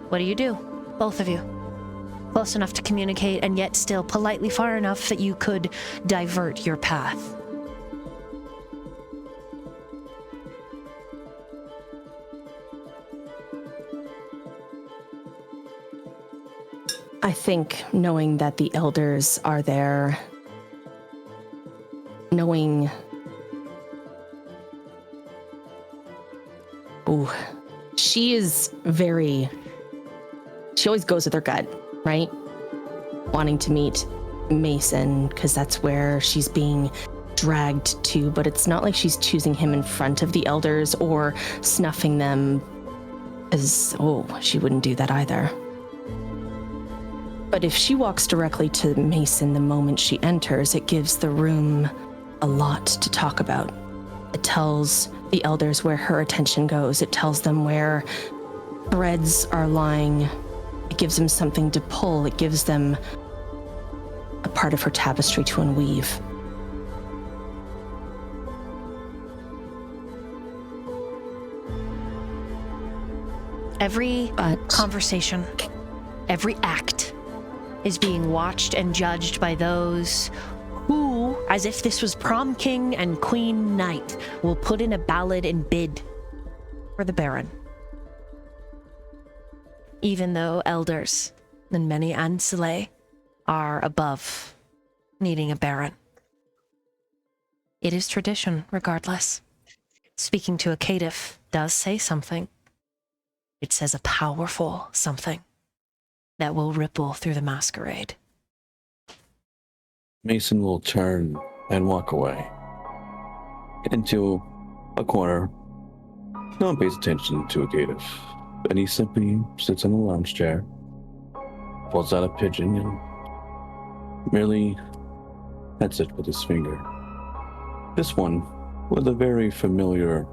What do? Both of you. Close enough to communicate, and yet still politely far enough that you could divert your path. I think knowing that the elders are there, knowing... Ooh, she always goes with her gut, right? Wanting to meet Mason, because that's where she's being dragged to, but it's not like she's choosing him in front of the elders or snuffing them, as, she wouldn't do that either. But if she walks directly to Mason the moment she enters, it gives the room a lot to talk about. It tells the elders where her attention goes. It tells them where threads are lying. It gives them something to pull. It gives them a part of her tapestry to unweave. Every conversation, every act is being watched and judged by those who, as if this was prom king and queen night, will put in a ballad and bid for the Baron. Even though elders and many ancillary are above needing a Baron. It is tradition, regardless. Speaking to a caitiff does say something. It says a powerful something that will ripple through the masquerade. Mason will turn and walk away into a corner. No one pays attention to a caitiff, and he simply sits in a lounge chair, pulls out a pigeon, and merely pets it with his finger. This one, with a very familiar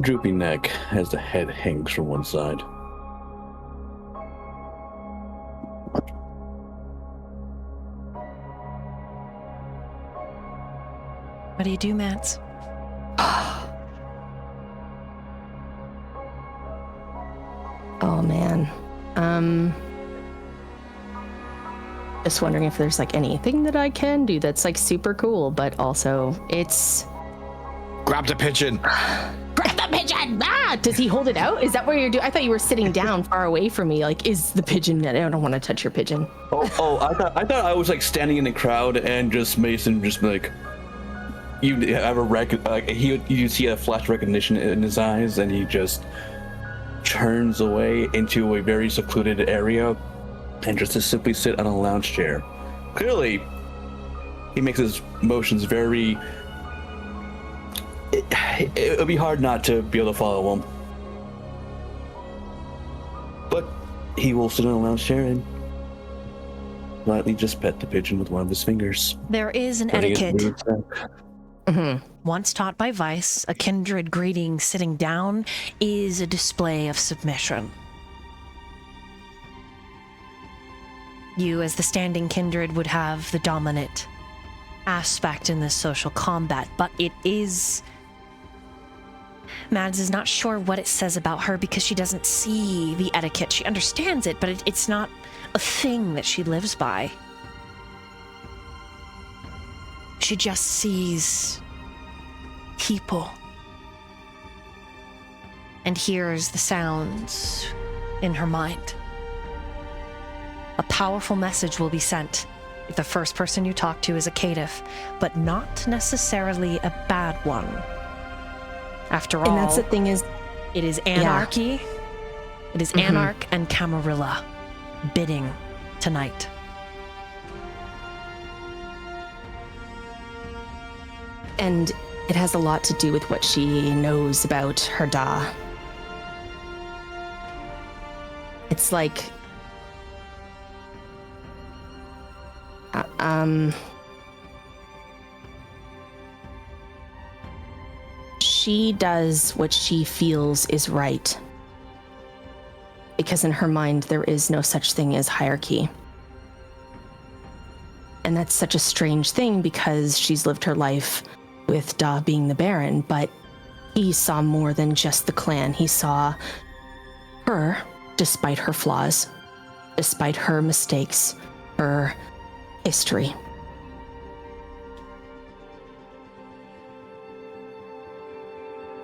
droopy neck as the head hangs from one side. What do you do, Mads? Oh man. Just wondering if there's like anything that I can do that's like super cool, but also it's Grab the pigeon. grab the pigeon! Ah! Does he hold it out? Is that where you're doing? I thought you were sitting down far away from me. Like, is the pigeon? I don't want to touch your pigeon. I thought I was like standing in the crowd and just Mason just like you have a you see a flash recognition in his eyes and he just turns away into a very secluded area and just to simply sit on a lounge chair. Clearly, he makes his motions very. It would be hard not to be able to follow him. But he will sit on a lounge chair and lightly just pet the pigeon with one of his fingers. There is an etiquette. Once taught by Vice, a kindred greeting sitting down is a display of submission. You, as the standing kindred, would have the dominant aspect in this social combat, but it is... Mads is not sure what it says about her because she doesn't see the etiquette. She understands it, but it's not a thing that she lives by. She just sees people and hears the sounds in her mind. A powerful message will be sent if the first person you talk to is a caitiff, but not necessarily a bad one. After all, And that's the thing is, it is anarchy. It is Anarch and Camarilla bidding tonight. and it has a lot to do with what she knows about her Da. It's like, she does what she feels is right. Because in her mind, there is no such thing as hierarchy. And that's such a strange thing because she's lived her life with Da being the Baron, but he saw more than just the clan. He saw her, despite her flaws, despite her mistakes, her history.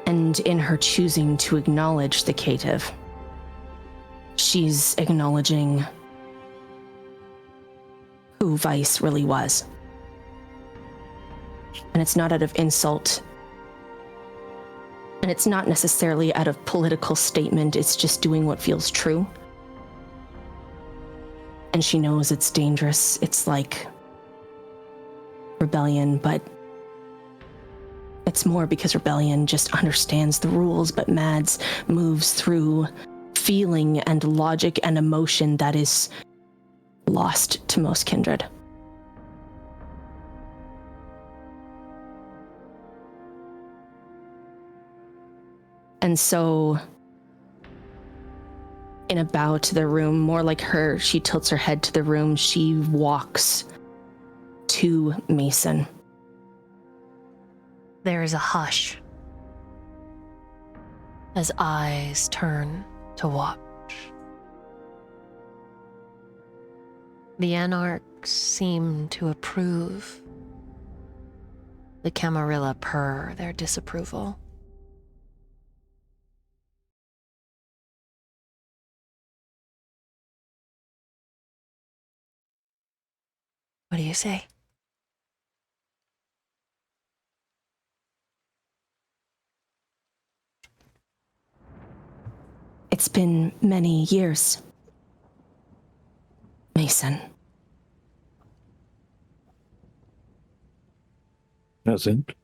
And in her choosing to acknowledge the caitiff, she's acknowledging who Vice really was. And it's not out of insult. And it's not necessarily out of political statement, it's just doing what feels true. And she knows it's dangerous. It's like rebellion, but it's more because rebellion just understands the rules, but Mads moves through feeling and logic and emotion that is lost to most kindred. And so, in a bow to the room, more like her, she tilts her head to the room, she walks to Mason. There is a hush as eyes turn to watch. The Anarchs seem to approve. The Camarilla purr their disapproval. What do you say? It's been many years, Mason. That's it.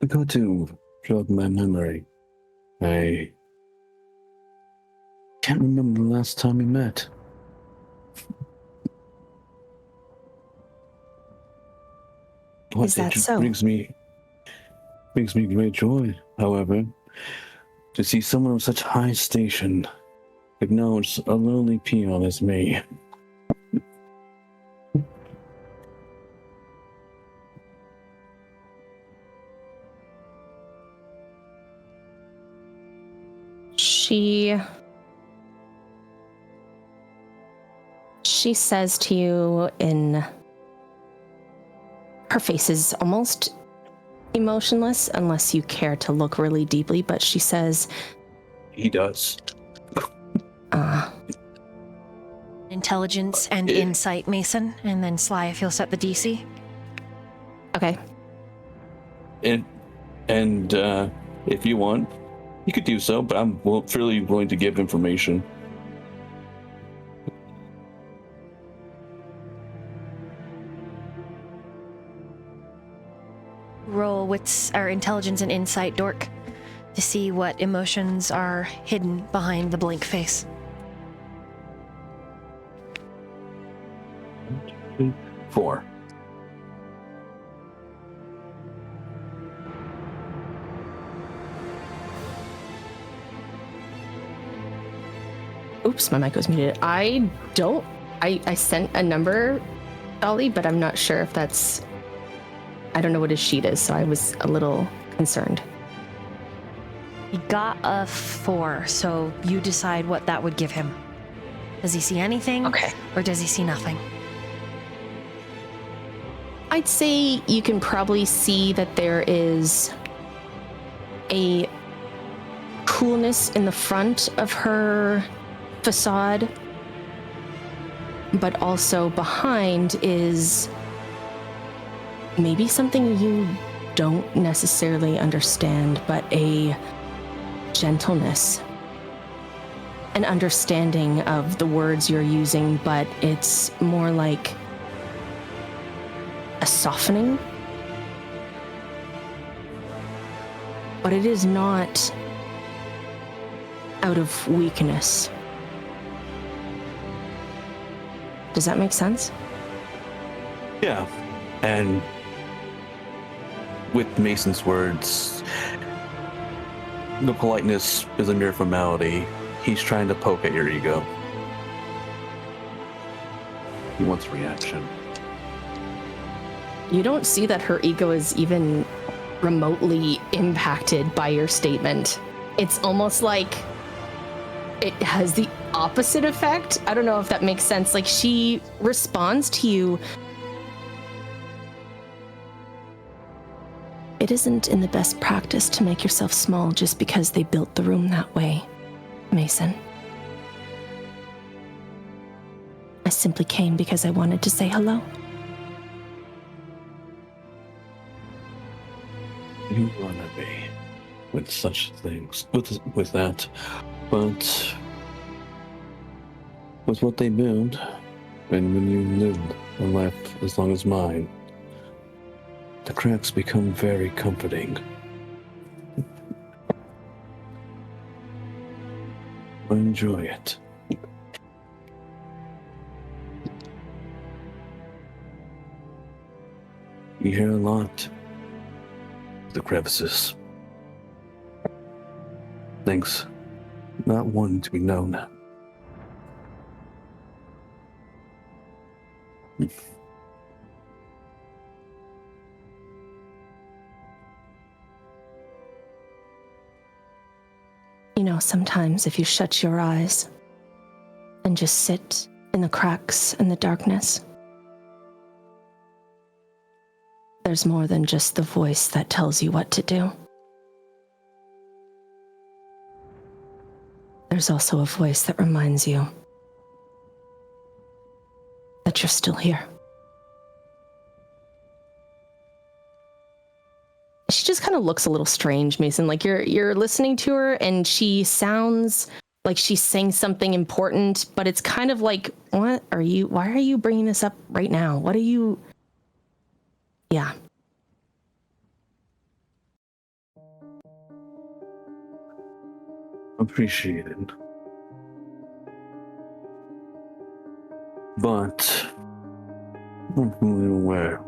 I got to jog my memory. I can't remember the last time we met. Is that so? Brings me great joy, however, to see someone of such high station acknowledge a lowly peon as me. She says to you in... Her face is almost emotionless unless you care to look really deeply, but she says... He does. Intelligence and insight, Mason, and then Sly, if you'll set the DC. Okay. And if you want, you could do so, but I'm fairly willing to give information. Roll wits or intelligence and insight, Dork, to see what emotions are hidden behind the blank face. 4. Oops, my mic was muted. I sent a number, Dolly, but I'm not sure if that's... I don't know what his sheet is, so I was a little concerned. He got a 4, so you decide what that would give him. Does he see anything? Okay. Or does he see nothing? I'd say you can probably see that there is a coolness in the front of her facade, but also behind is maybe something you don't necessarily understand, but a gentleness, an understanding of the words you're using, but it's more like a softening. But it is not out of weakness. Does that make sense? Yeah, and with Mason's words, the politeness is a mere formality. He's trying to poke at your ego. He wants a reaction. You don't see that her ego is even remotely impacted by your statement. It's almost like it has the opposite effect. I don't know if that makes sense. Like, she responds to you. It isn't in the best practice to make yourself small just because they built the room that way, Mason. I simply came because I wanted to say hello. You wanna be with such things, with that, but with what they build, and when you lived a life as long as mine, the cracks become very comforting. I enjoy it. You hear a lot. The crevices. Things not wanting to be known. You know, sometimes if you shut your eyes and just sit in the cracks and the darkness, there's more than just the voice that tells you what to do. There's also a voice that reminds you that you're still here. She just kind of looks a little strange, Mason. Like you're listening to her and she sounds like she's saying something important, but it's kind of like, why are you bringing this up right now? What are you? Yeah. Appreciate it. But I'm fully aware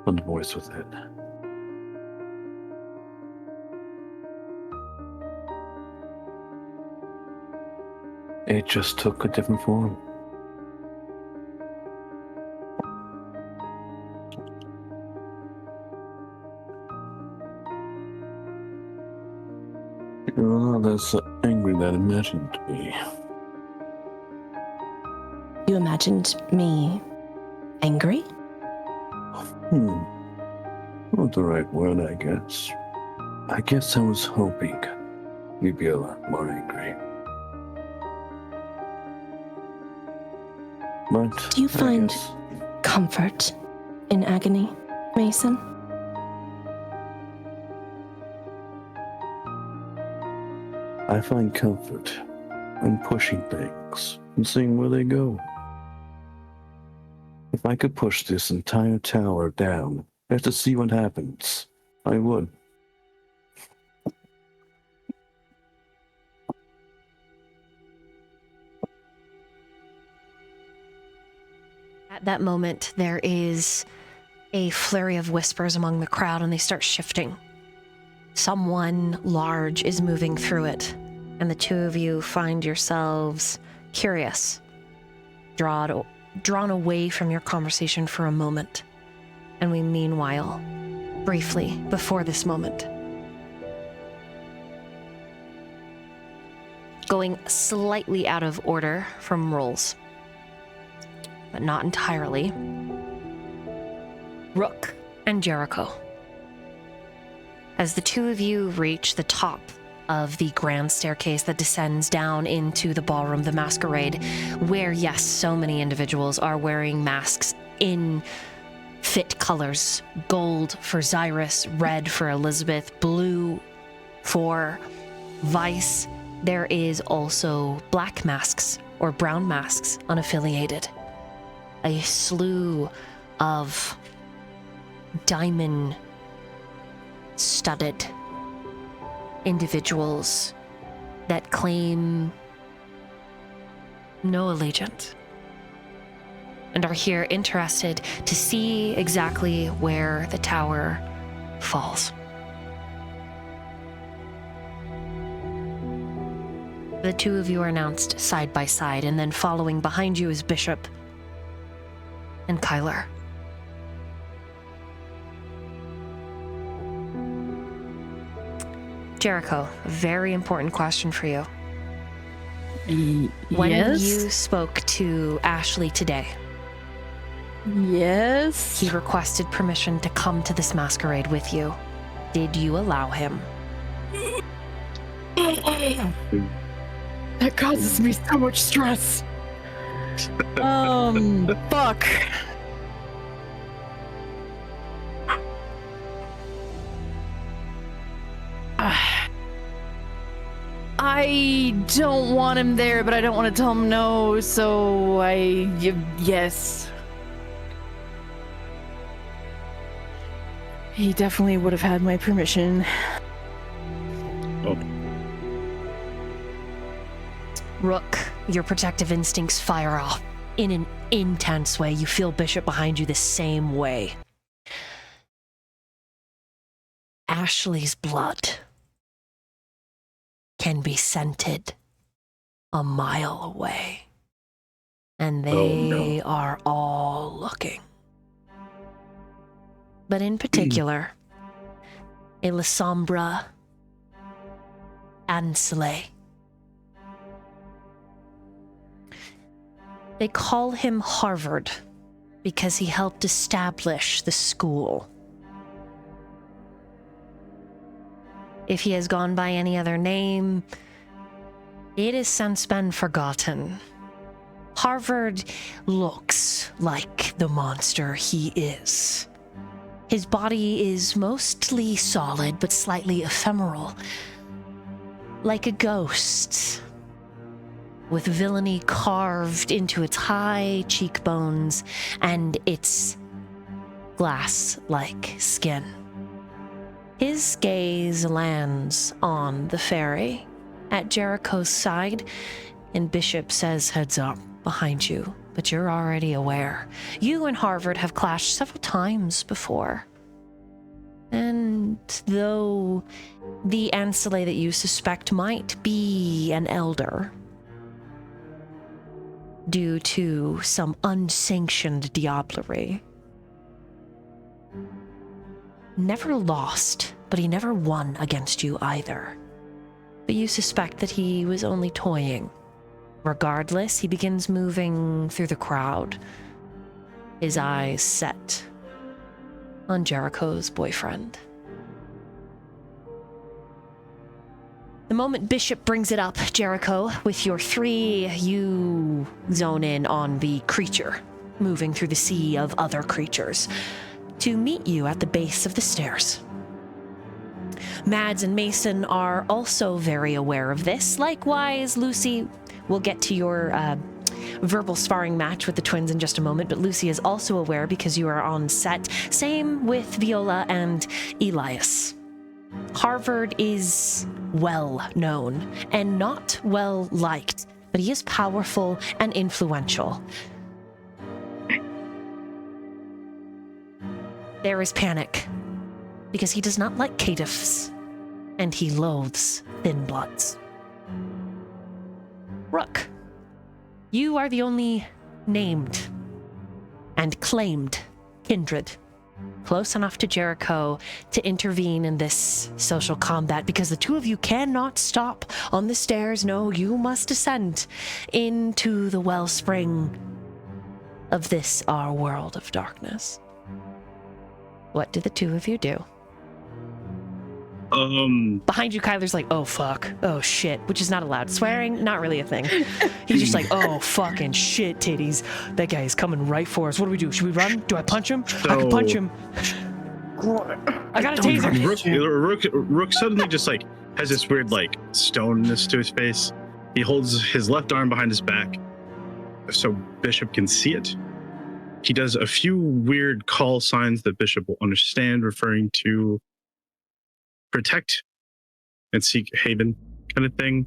of the voice within. It just took a different form. You're a lot less angry than I imagined to be. You imagined me angry? Not the right word, I guess. I guess I was hoping you'd be a lot more angry. But Do you find comfort in agony, Mason? I find comfort in pushing things and seeing where they go. If I could push this entire tower down just to see what happens, I would. At that moment, there is a flurry of whispers among the crowd, and they start shifting. Someone large is moving through it, and the two of you find yourselves curious, drawn away from your conversation for a moment. And we meanwhile, briefly before this moment, going slightly out of order from rolls, but not entirely, Rook and Jericho. As the two of you reach the top of the grand staircase that descends down into the ballroom, the Masquerade, where, yes, so many individuals are wearing masks in fit colors. Gold for Xirus, red for Elizabeth, blue for Vice. There is also black masks or brown masks, unaffiliated. A slew of diamond-studded individuals that claim no allegiance and are here interested to see exactly where the tower falls. The two of you are announced side by side, and then following behind you is Bishop and Kyler. Jericho, a very important question for you. When you spoke to Ashley today, yes, he requested permission to come to this masquerade with you. Did you allow him? That causes me so much stress. Fuck. I don't want him there, but I don't want to tell him no, so yes. He definitely would have had my permission. Oh. Rook, your protective instincts fire off in an intense way. You feel Bishop behind you the same way. Ashley's blood can be scented a mile away, and they are all looking. But in particular, a 𝓲𝓪𝓵𝓮 𝓲𝓪𝓵𝓮. They call him Harvard because he helped establish the school. If he has gone by any other name, it has since been forgotten. Harvard looks like the monster he is. His body is mostly solid but slightly ephemeral, like a ghost, with villainy carved into its high cheekbones and its glass-like skin. His gaze lands on the ferry at Jericho's side, and Bishop says, "Heads up," behind you, but you're already aware. You and Harvard have clashed several times before. And though the 𝓲𝓪𝓵 that you suspect might be an elder, due to some unsanctioned diablerie, never lost, but he never won against you either. But you suspect that he was only toying. Regardless, he begins moving through the crowd, his eyes set on Jericho's boyfriend. The moment Bishop brings it up, Jericho, with your 3, you zone in on the creature moving through the sea of other creatures to meet you at the base of the stairs. Mads and Mason are also very aware of this. Likewise, Lucy, we'll get to your verbal sparring match with the twins in just a moment, but Lucy is also aware because you are on set. Same with Viola and Elias. Harvard is well known and not well liked, but he is powerful and influential. There is panic because he does not like caitiffs and he loathes thin bloods. Rook, you are the only named and claimed kindred close enough to Jericho to intervene in this social combat, because the two of you cannot stop on the stairs. No, you must descend into the wellspring of this, our world of darkness. What do the two of you do? Behind you, Kyler's like, "Oh fuck, oh shit," which is not allowed. Swearing, not really a thing. He's just like, "Oh fucking shit, titties. That guy is coming right for us. What do we do? Should we run? Do I punch him? I can punch him. I got a taser." Rook suddenly just like has this weird like stoneness to his face. He holds his left arm behind his back so Bishop can see it. He does a few weird call signs that Bishop will understand, referring to protect and seek haven kind of thing,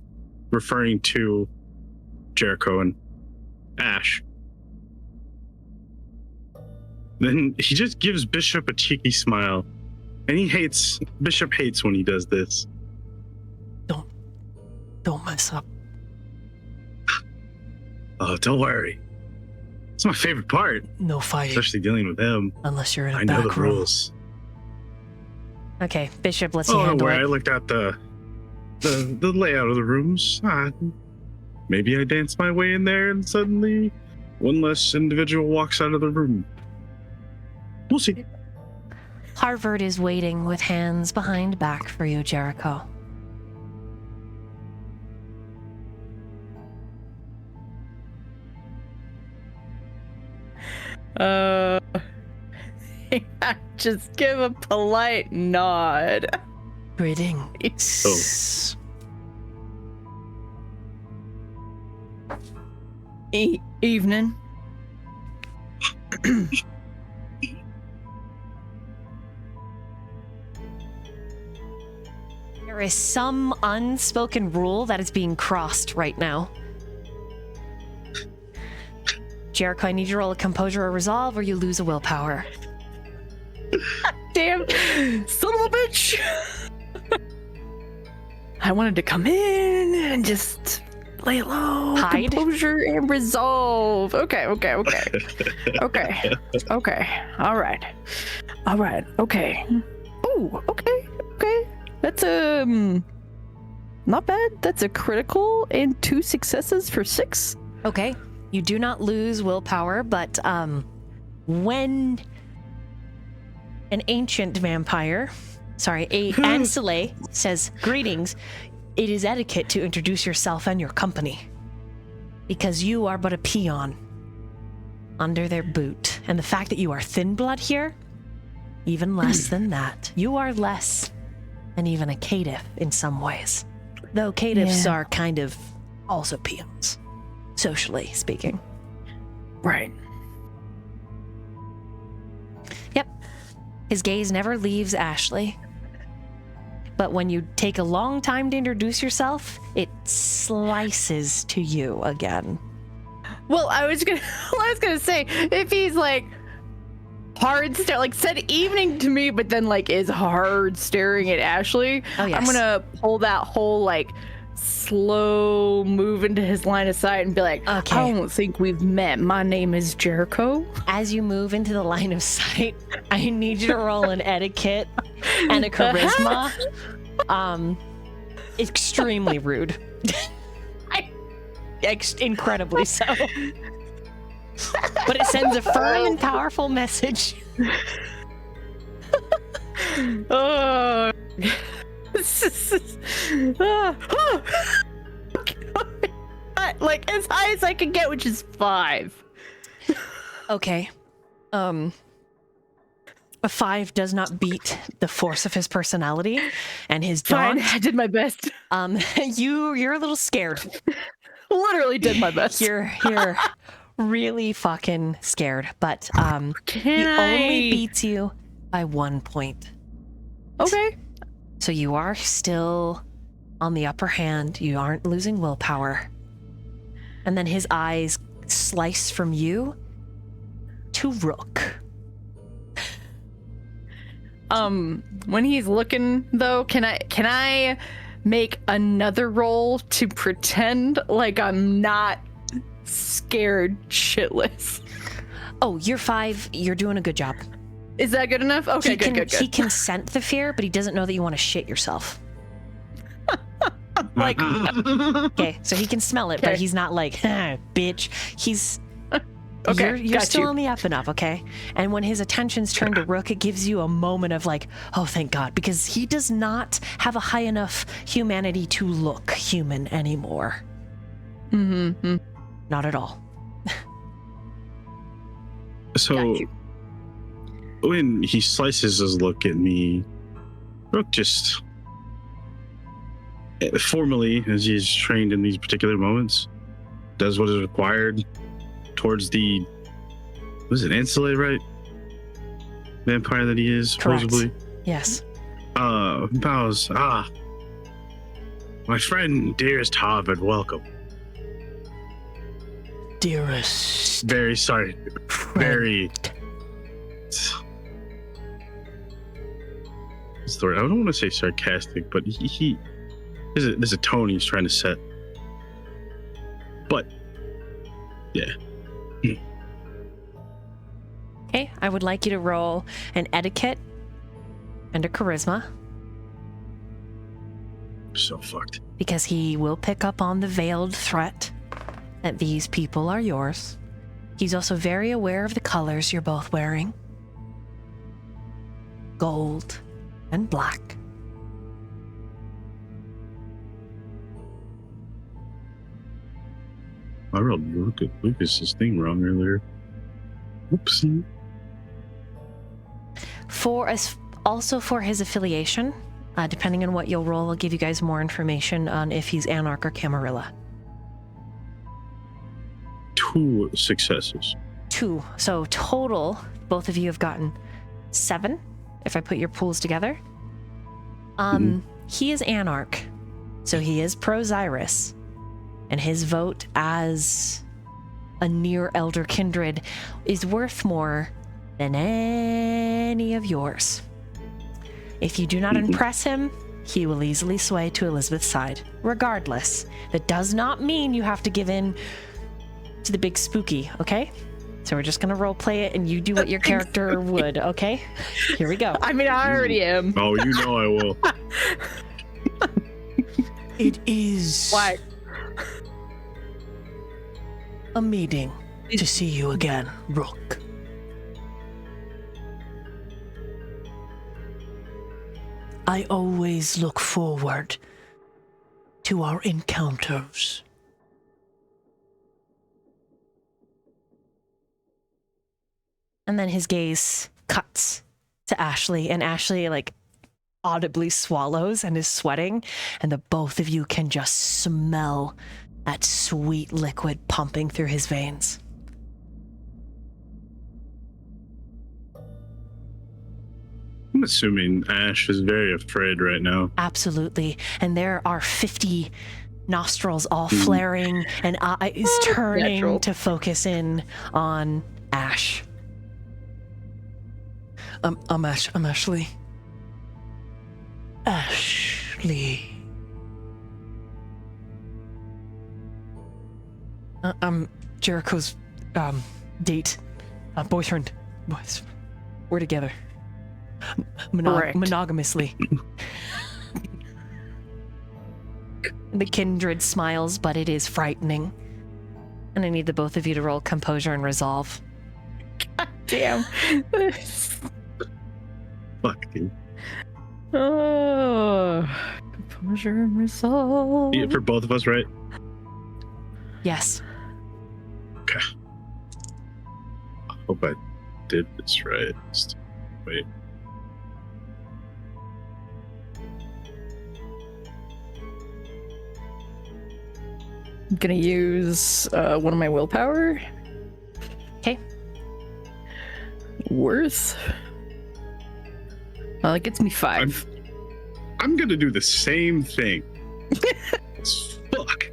referring to Jericho and Ash. Then he just gives Bishop a cheeky smile, and Bishop hates when he does this. Don't mess up. Oh, don't worry. It's my favorite part. No fighting. Especially dealing with him. Unless you're in a I back know the room. rules. Okay, Bishop lets you handle don't worry. it. I looked at the layout of the rooms. Maybe I danced my way in there and suddenly one less individual walks out of the room. We'll see. Harvard is waiting with hands behind back for you, Jericho. Just give a polite nod. Greetings. Evening. There is some unspoken rule that is being crossed right now. Jericho, I need you to roll a composure or resolve, or you lose a willpower. Damn son of a bitch. I wanted to come in and just lay low. Hide. Composure and resolve. Okay. Okay. All right. Okay. Ooh, okay. That's Not bad. That's a critical and 2 successes for 6. Okay. You do not lose willpower, but when an ancient vampire, 𝓲𝓪𝓵𝓮 says, "Greetings, it is etiquette to introduce yourself and your company, because you are but a peon under their boot. And the fact that you are thin blood here, even less than that. You are less than even a caitiff in some ways. Though caitiffs are kind of also peons, socially speaking." Right. Yep. His gaze never leaves Ashley. But when you take a long time to introduce yourself, it slices to you again. Well, I was gonna say, if he's like hard stare, like said evening to me, but then like is hard staring at Ashley, Oh, yes. I'm gonna pull that whole like slow move into his line of sight and be like, Okay. I don't think we've met. My name is Jericho. As you move into the line of sight, I need you to roll an etiquette and a charisma. Extremely rude. Incredibly so. But it sends a firm and powerful message. Oh. Like as high as I can get, which is 5. Okay. A 5 does not beat the force of his personality and his Fine, daunt. I did my best. You're a little scared. Literally did my best. You're really fucking scared, but Can only I? beats you by 1 point. Okay. So you are still on the upper hand. You aren't losing willpower. And then his eyes slice from you to Rook. When he's looking though, can I make another roll to pretend like I'm not scared shitless? Oh, you're 5. You're doing a good job. Is that good enough? Okay, good. He can sense the fear, but he doesn't know that you want to shit yourself. Like, Okay, so he can smell it, but Okay. he's not like, bitch. He's Okay, you're got still you. on the up and up, okay? And when his attention's turned to Rook, it gives you a moment of like, oh, thank God, because he does not have a high enough humanity to look human anymore. mm-hmm. Not at all. So Got you. when he slices his look at me, Rook just formally, as he's trained in these particular moments, does what is required towards the, was it 𝓲𝓪𝓵𝓮, right? Vampire that he is, Correct. supposedly. Yes. Bows. My friend, dearest Harvard, welcome. Dearest. Very sorry. Very. What's the word? I don't want to say sarcastic, but there's a tone he's trying to set. But, yeah. Okay, I would like you to roll an etiquette and a charisma, So fucked. because he will pick up on the veiled threat that these people are yours. He's also very aware of the colors you're both wearing. Gold and black. I rolled Lucas's thing wrong earlier. Oopsie. Also for his affiliation, depending on what you'll roll, I'll give you guys more information on if he's Anarch or Camarilla. 2 successes. 2. So total, both of you have gotten 7, if I put your pools together. He is Anarch, so he is pro-Xirus, and his vote as a near elder kindred is worth more than any of yours. If you do not impress him, he will easily sway to Elizabeth's side. Regardless, that does not mean you have to give in to the big spooky, okay? So we're just gonna role play it and you do what your character would, okay? Here we go. I mean, I already am. Oh, you know I will. It is Why? a meeting to see you again, Rook. I always look forward to our encounters. And then his gaze cuts to Ashley, and Ashley like audibly swallows and is sweating, and the both of you can just smell that sweet liquid pumping through his veins. I'm assuming Ash is very afraid right now. Absolutely. And there are 50 nostrils all flaring and eyes turning Natural. to focus in on Ash. I'm Ashley. Ashley. I'm Jericho's date, boyfriend. Boys, we're together. Correct. Monogamously. The kindred smiles, but it is frightening. And I need the both of you to roll composure and resolve. Damn. Fuck, dude. Oh, composure and resolve. Yeah, for both of us, right? Yes. Okay. I hope I did this right. Wait. I'm gonna use one of my willpower. Okay. Worth. Well, it gets me 5. I'm gonna do the same thing. Fuck.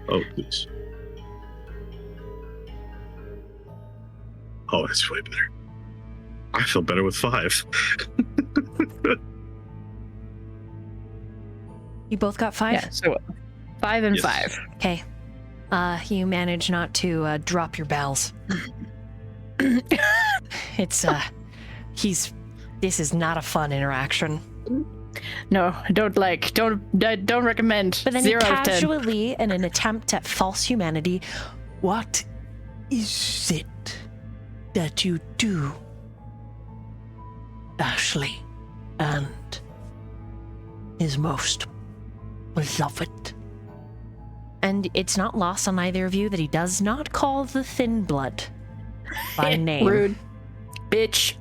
Oh, please. Oh, that's way better. I feel better with 5. You both got 5? Yeah, so 5 and Yes. 5. Okay. You manage not to drop your bells. It's this is not a fun interaction. No, don't recommend. But then 0 he out of 10. casually, in an attempt at false humanity, What is it that you do, Ashley, and his most beloved? and it's not lost on either of you that he does not call the thin blood by name. Rude. Bitch.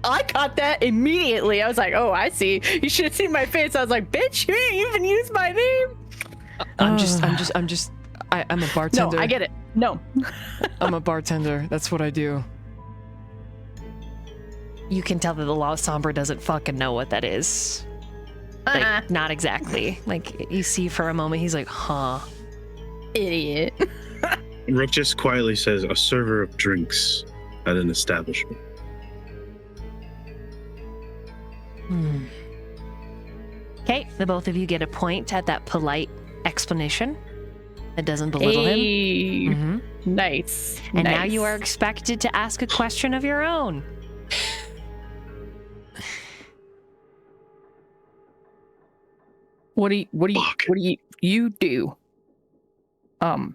I caught that immediately. I was like, oh, I see. You should have seen my face. I was like, bitch, you didn't even use my name. I'm a bartender. No, I get it. No. I'm a bartender. That's what I do. You can tell that the 𝓲𝓪𝓵𝓮 doesn't fucking know what that is. Like, not exactly. Like, you see for a moment, he's like, huh. Idiot. Rook just quietly says, a server of drinks at an establishment. Okay, the both of you get a point at that polite explanation. That doesn't belittle him. Hey. Mhm. Nice. And now Nice. you are expected to ask a question of your own. What do Fuck. you do? Other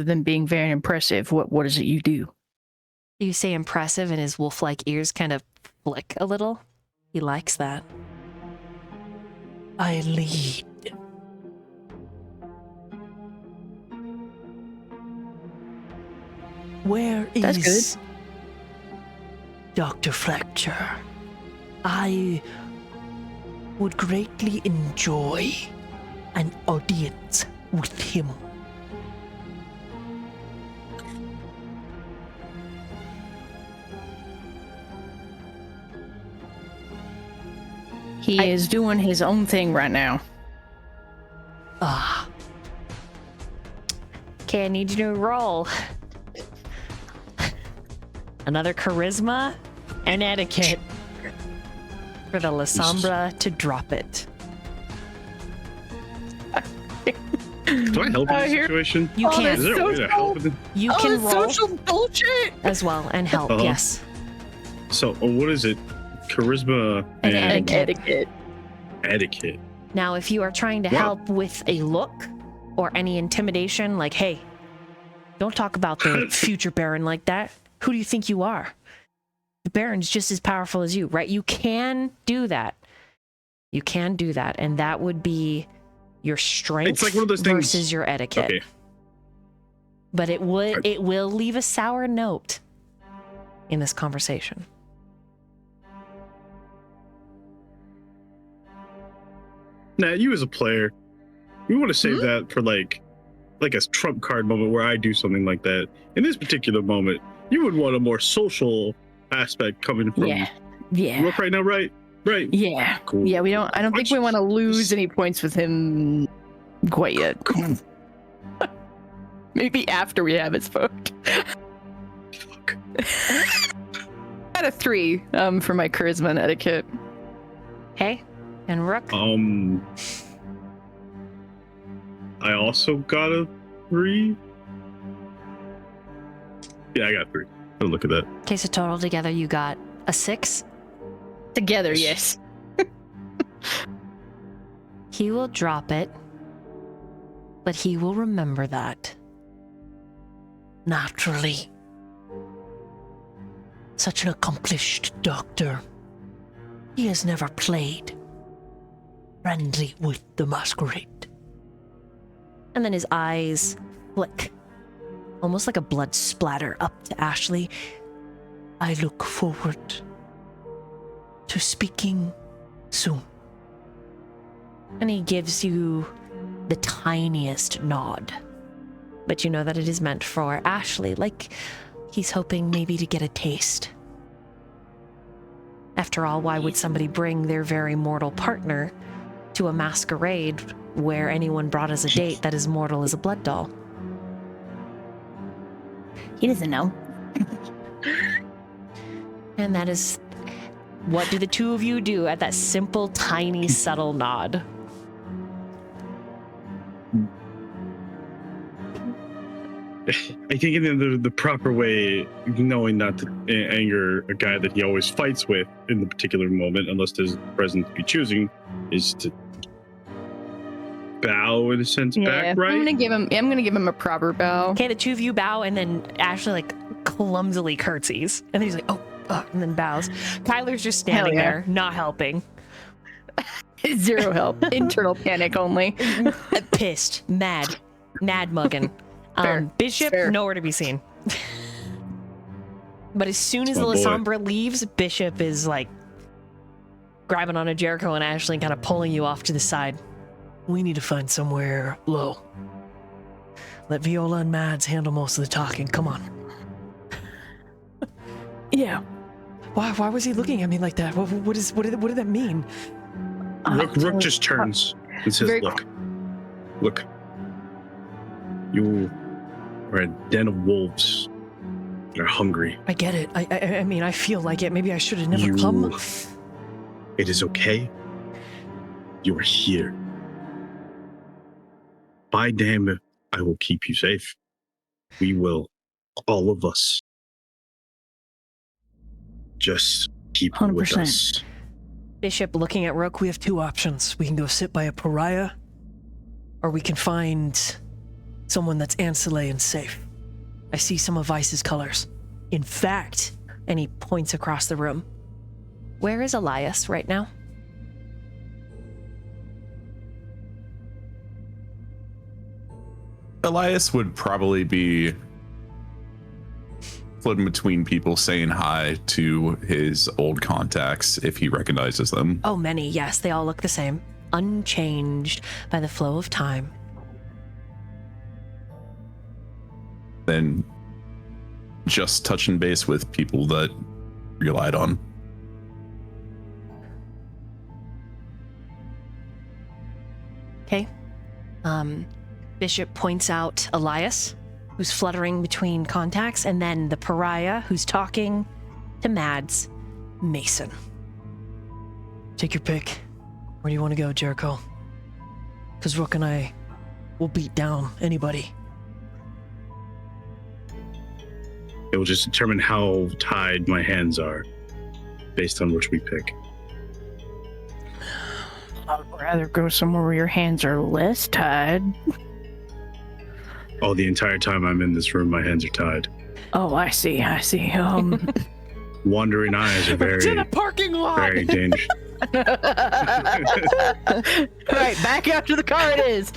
than being very impressive, what is it you do? You say impressive, and his wolf-like ears kind of flick a little. He likes that. I lead. Where That's is Dr. Fletcher? I would greatly enjoy an audience with him. He is doing his own thing right now. Ah, Okay, I need you to roll. Another charisma and etiquette for the 𝓲𝓪𝓵𝓮 to drop it. Do I help in this situation? You Oh, can. Is there a way to help with it? You Oh, can this roll social bullshit. as well and help. Uh-huh. Yes. So, what is it? Charisma And and etiquette. etiquette. Now, if you are trying to Wow. help with a look or any intimidation, like, hey, don't talk about the future Baron like that. Who do you think you are? The Baron's just as powerful as you, right? You can do that. You can do that. And that would be your strength It's like one of those things- versus your etiquette. Okay. But it will leave a sour note in this conversation. Now, you as a player, you want to save that for like a trump card moment where I do something like that. In this particular moment, you would want a more social aspect coming from Yeah. Rook right now, right? Right. Yeah. Cool. Yeah, I don't think we want to lose any points with him quite yet. Maybe after we have it spooked. Fuck. Got a 3 for my charisma and etiquette. Okay? And Rook? I also got a 3. Yeah, I got 3. Oh, look at that. Okay, so total together you got a 6. Together, yes. He will drop it, but he will remember that. Naturally. Such an accomplished doctor. He has never played friendly with the Masquerade. And then his eyes flick, almost like a blood splatter up to Ashley. I look forward to speaking soon. And he gives you the tiniest nod. But you know that it is meant for Ashley, like he's hoping maybe to get a taste. After all, why would somebody bring their very mortal partner to a masquerade where anyone brought as a date that is mortal as a blood doll? He doesn't know. And that is, what do the two of you do at that simple, tiny, subtle nod? I think in the proper way, knowing not to anger a guy that he always fights with in the particular moment, unless there's a present to be choosing, is to bow in a sense back, right? I'm gonna give him a proper bow. Okay, the two of you bow, and then Ashley like clumsily curtsies, and then he's like, oh, and then bows. Kyler's just standing there, not helping. Zero help. Internal panic only. Pissed, mad mugging. Fair. Bishop, Fair. nowhere to be seen. But as soon as the Oh, boy. 𝓲𝓪𝓵 leaves, Bishop is like grabbing onto Jericho and Ashley and kind of pulling you off to the side. We need to find somewhere low. Let Viola and Mads handle most of the talking. Come on. Yeah. Why was he looking at me like that? What did that mean? Rook just turns and says, Very- Look. You are a den of wolves. They're hungry. I get it. I mean, I feel like it. Maybe I should have never come. It is okay. You are here. By damn, I will keep you safe. We will. All of us. Just keep with 100%. us. Bishop looking at Rook. We have two options. We can go sit by a pariah, or we can find someone that's ancillary and safe. I see some of Vice's colors. In fact, And he points across the room. Where is Elias right now? Elias would probably be floating between people saying hi to his old contacts if he recognizes them. Oh, many, yes. They all look the same. Unchanged by the flow of time. Then just touching base with people that relied on. Okay. Bishop points out Elias, who's fluttering between contacts, and then the pariah who's talking to Mads, Mason. take your pick. Where do you want to go, Jericho? Because Rook and I We'll beat down anybody. It will just determine how tied my hands are based on which we pick. I'd rather go somewhere where your hands are less tied. Oh, the entire time I'm in this room, my hands are tied. Oh, I see. Wandering eyes are To the parking lot. very dangerous. Right, back after the car it is.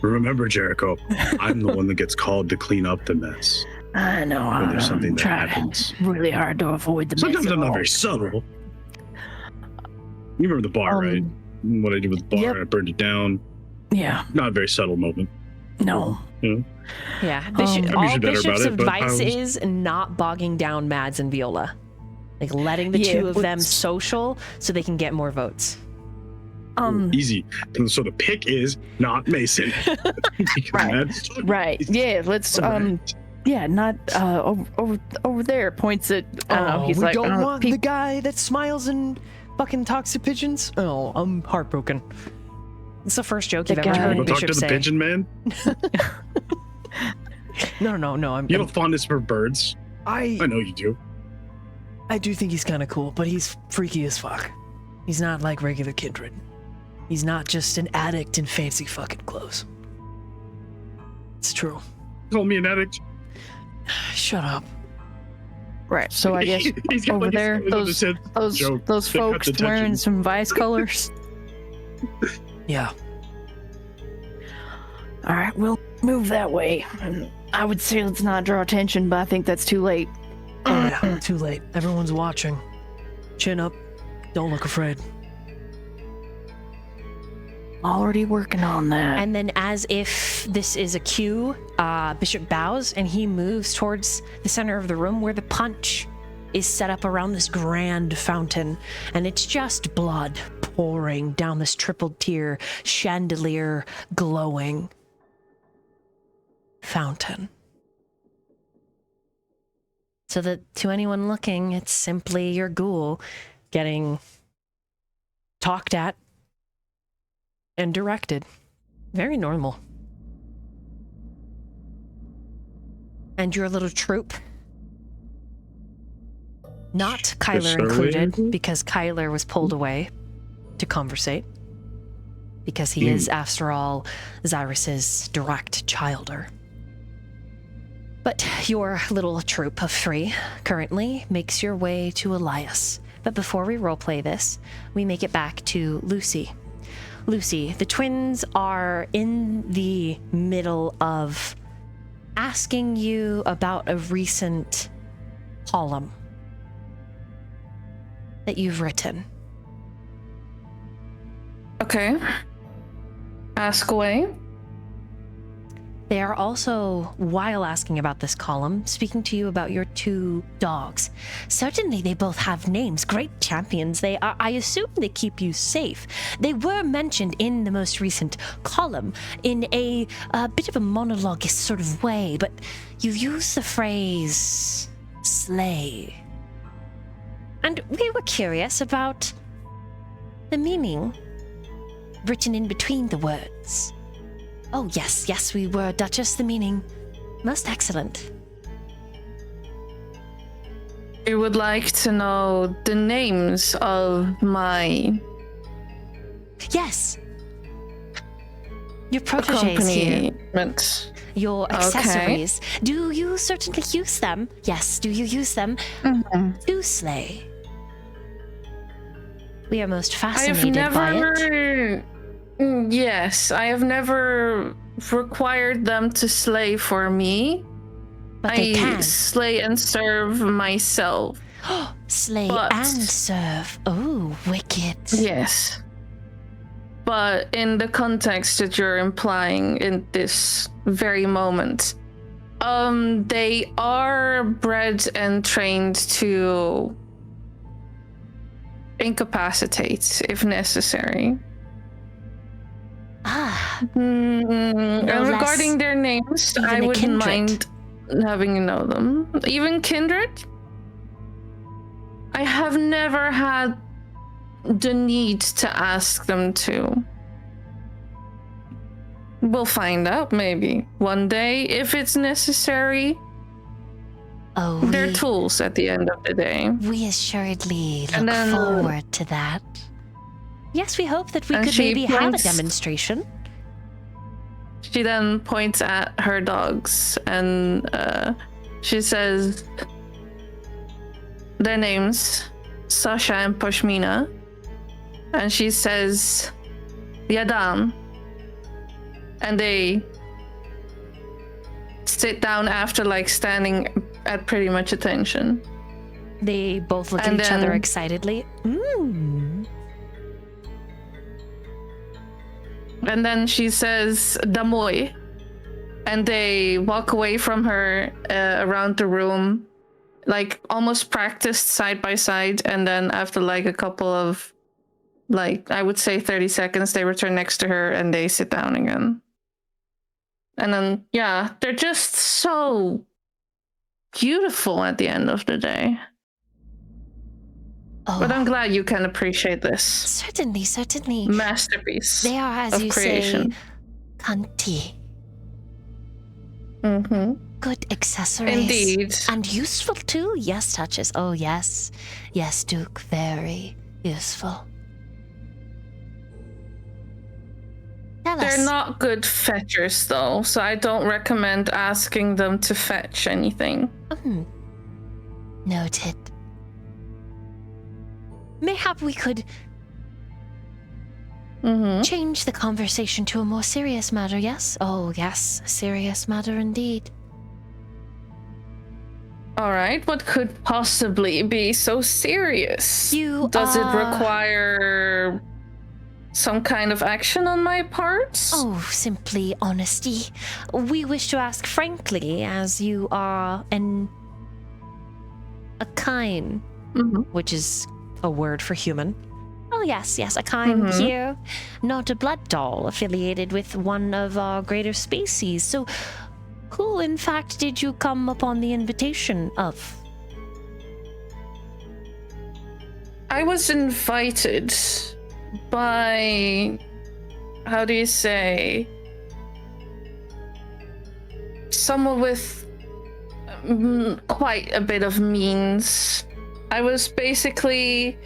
Remember, Jericho, I'm the one that gets called to clean up the mess I know. when there's something that trying happens. really hard to avoid the Sometimes mess I'm at not all. very subtle. You remember the bar, right? What I did with the bar, Yep. I burned it down. Yeah, Not a very subtle moment. no. Yeah, I'm usually all better Bishop's about it, but I advice was- is not bogging down Mads and Viola. Like letting the Yeah, two of them let's- social so they can get more votes. Easy. So the pick is not Mason. Because Right. that's- Right. Yeah, let's Correct. yeah, not over there points at I don't know, he's we like don't want peek- the guy that smiles and fucking talks to pigeons. Oh, I'm heartbroken. It's the first joke The you've ever guy- heard Go talk to Bishop the say. pigeon man. No. You have a fondness for birds. I know you do. I do think he's kind of cool, but he's freaky as fuck. He's not like regular Kindred. He's not just an addict in fancy fucking clothes. It's true. Call me an addict. Shut up. Right. So I guess He's got over like there, his- those joke. those They cut folks the tension. wearing some Vice colors. Yeah. All right, we'll move that way. I would say let's not draw attention, but I think that's too late. Oh yeah. Too late. Everyone's watching. Chin up. Don't look afraid. Already working on that. And then, as if this is a cue, Bishop bows and he moves towards the center of the room where the punch is set up around this grand fountain. And it's just blood pouring down this triple tier chandelier glowing fountain. So that to anyone looking, it's simply your ghoul getting talked at and directed. Very normal. And your little troop, not Kyler included, because Kyler was pulled away to conversate, because he is, after all, Xirus's direct childer. But your little troop of 3 currently makes your way to Elias. But before we roleplay this, we make it back to Lucy. Lucy, the twins are in the middle of asking you about a recent column that you've written. Okay. Ask away. They are also, while asking about this column, speaking to you about your 2 dogs. Certainly they both have names, great champions. They are, I assume they keep you safe. They were mentioned in the most recent column in a bit of a monologuist sort of way, but you use the phrase slay. And we were curious about the meaning written in between the words. Oh, yes, we were, Duchess. The meaning. Most excellent. You would like to know the names of my Yes. Your proteges here. accompaniment. Your accessories. Do you certainly use them? Yes, do you use them to slay? We are most I have fascinated by it. never. Yes, I have never required them to slay for me. But they I can. slay and serve myself. Slay But- and serve. Oh, wicked. Yes. But in the context that you're implying in this very moment, they are bred and trained to incapacitate if necessary. Ah, And less regarding their names, even I a wouldn't kindred. mind having you know them. Even kindred? I have never had the need to ask them to. We'll find out maybe one day if it's necessary. Oh, They're tools at the end of the day. we assuredly And look then- forward to that. Yes, we hope that we And could she maybe have a points- demonstration. She then points at her dogs and she says their names, Sasha and Pashmina. And she says, Yadam. And they sit down after like standing at pretty much attention. They both look And at each other then- excitedly. Mm. And then she says, Damoy. And they walk away from her around the room, like almost practiced side by side. And then after like a couple of, like, I would say 30 seconds, they return next to her and they sit down again. And then, yeah, they're just so beautiful at the end of the day. Oh, But I'm glad you can appreciate this certainly, certainly. masterpiece They are, as of you creation. say, cunty. Mm-hmm. Good accessories. Indeed. And useful too. Yes, touches. Oh, yes. Yes, Duke. Very useful. Tell us. They're not good fetchers, though, so I don't recommend asking them to fetch anything. Noted. Mayhap we could Mm-hmm. change the conversation to a more serious matter, yes? Oh, yes. A serious matter indeed. All right, what could possibly be so serious? You Does it are- require some kind of action on my part? Oh, simply honesty. We wish to ask frankly, as you are a kind, Mhm. which is a word for human. Oh, yes, yes, a kind Mhm. here. Not a blood doll affiliated with one of our greater species. So, who, in fact, did you come upon the invitation of? I was invited by, how do you say, someone with quite a bit of means. I was basically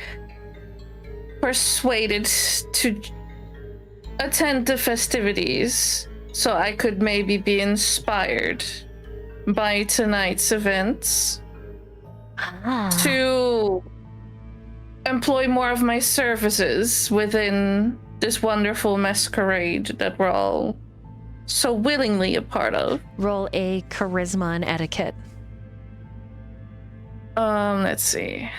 persuaded to attend the festivities so I could maybe be inspired by tonight's events to employ more of my services within this wonderful masquerade that we're all so willingly a part of. Roll a charisma and etiquette. Let's see.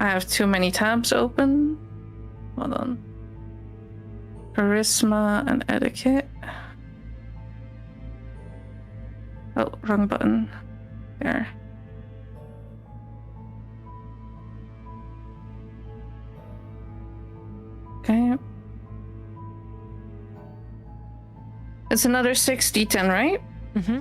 I have too many tabs open. Hold on. Charisma and etiquette. Oh, wrong button. There. Okay. It's another 6d10, right? Mm-hmm.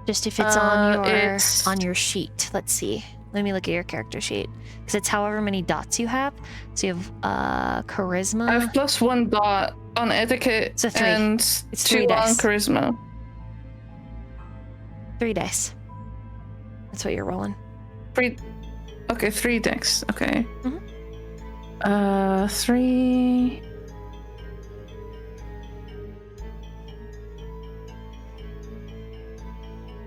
Just if it's on it's- your sheet. Let's see. Let me look at your character sheet. Because it's however many dots you have. So you have charisma. I have +1 dot on etiquette So 3. and It's 2 3 on dice. charisma. 3 dice. That's what you're rolling. 3. Okay, 3 decks. Okay. Mhm. 3.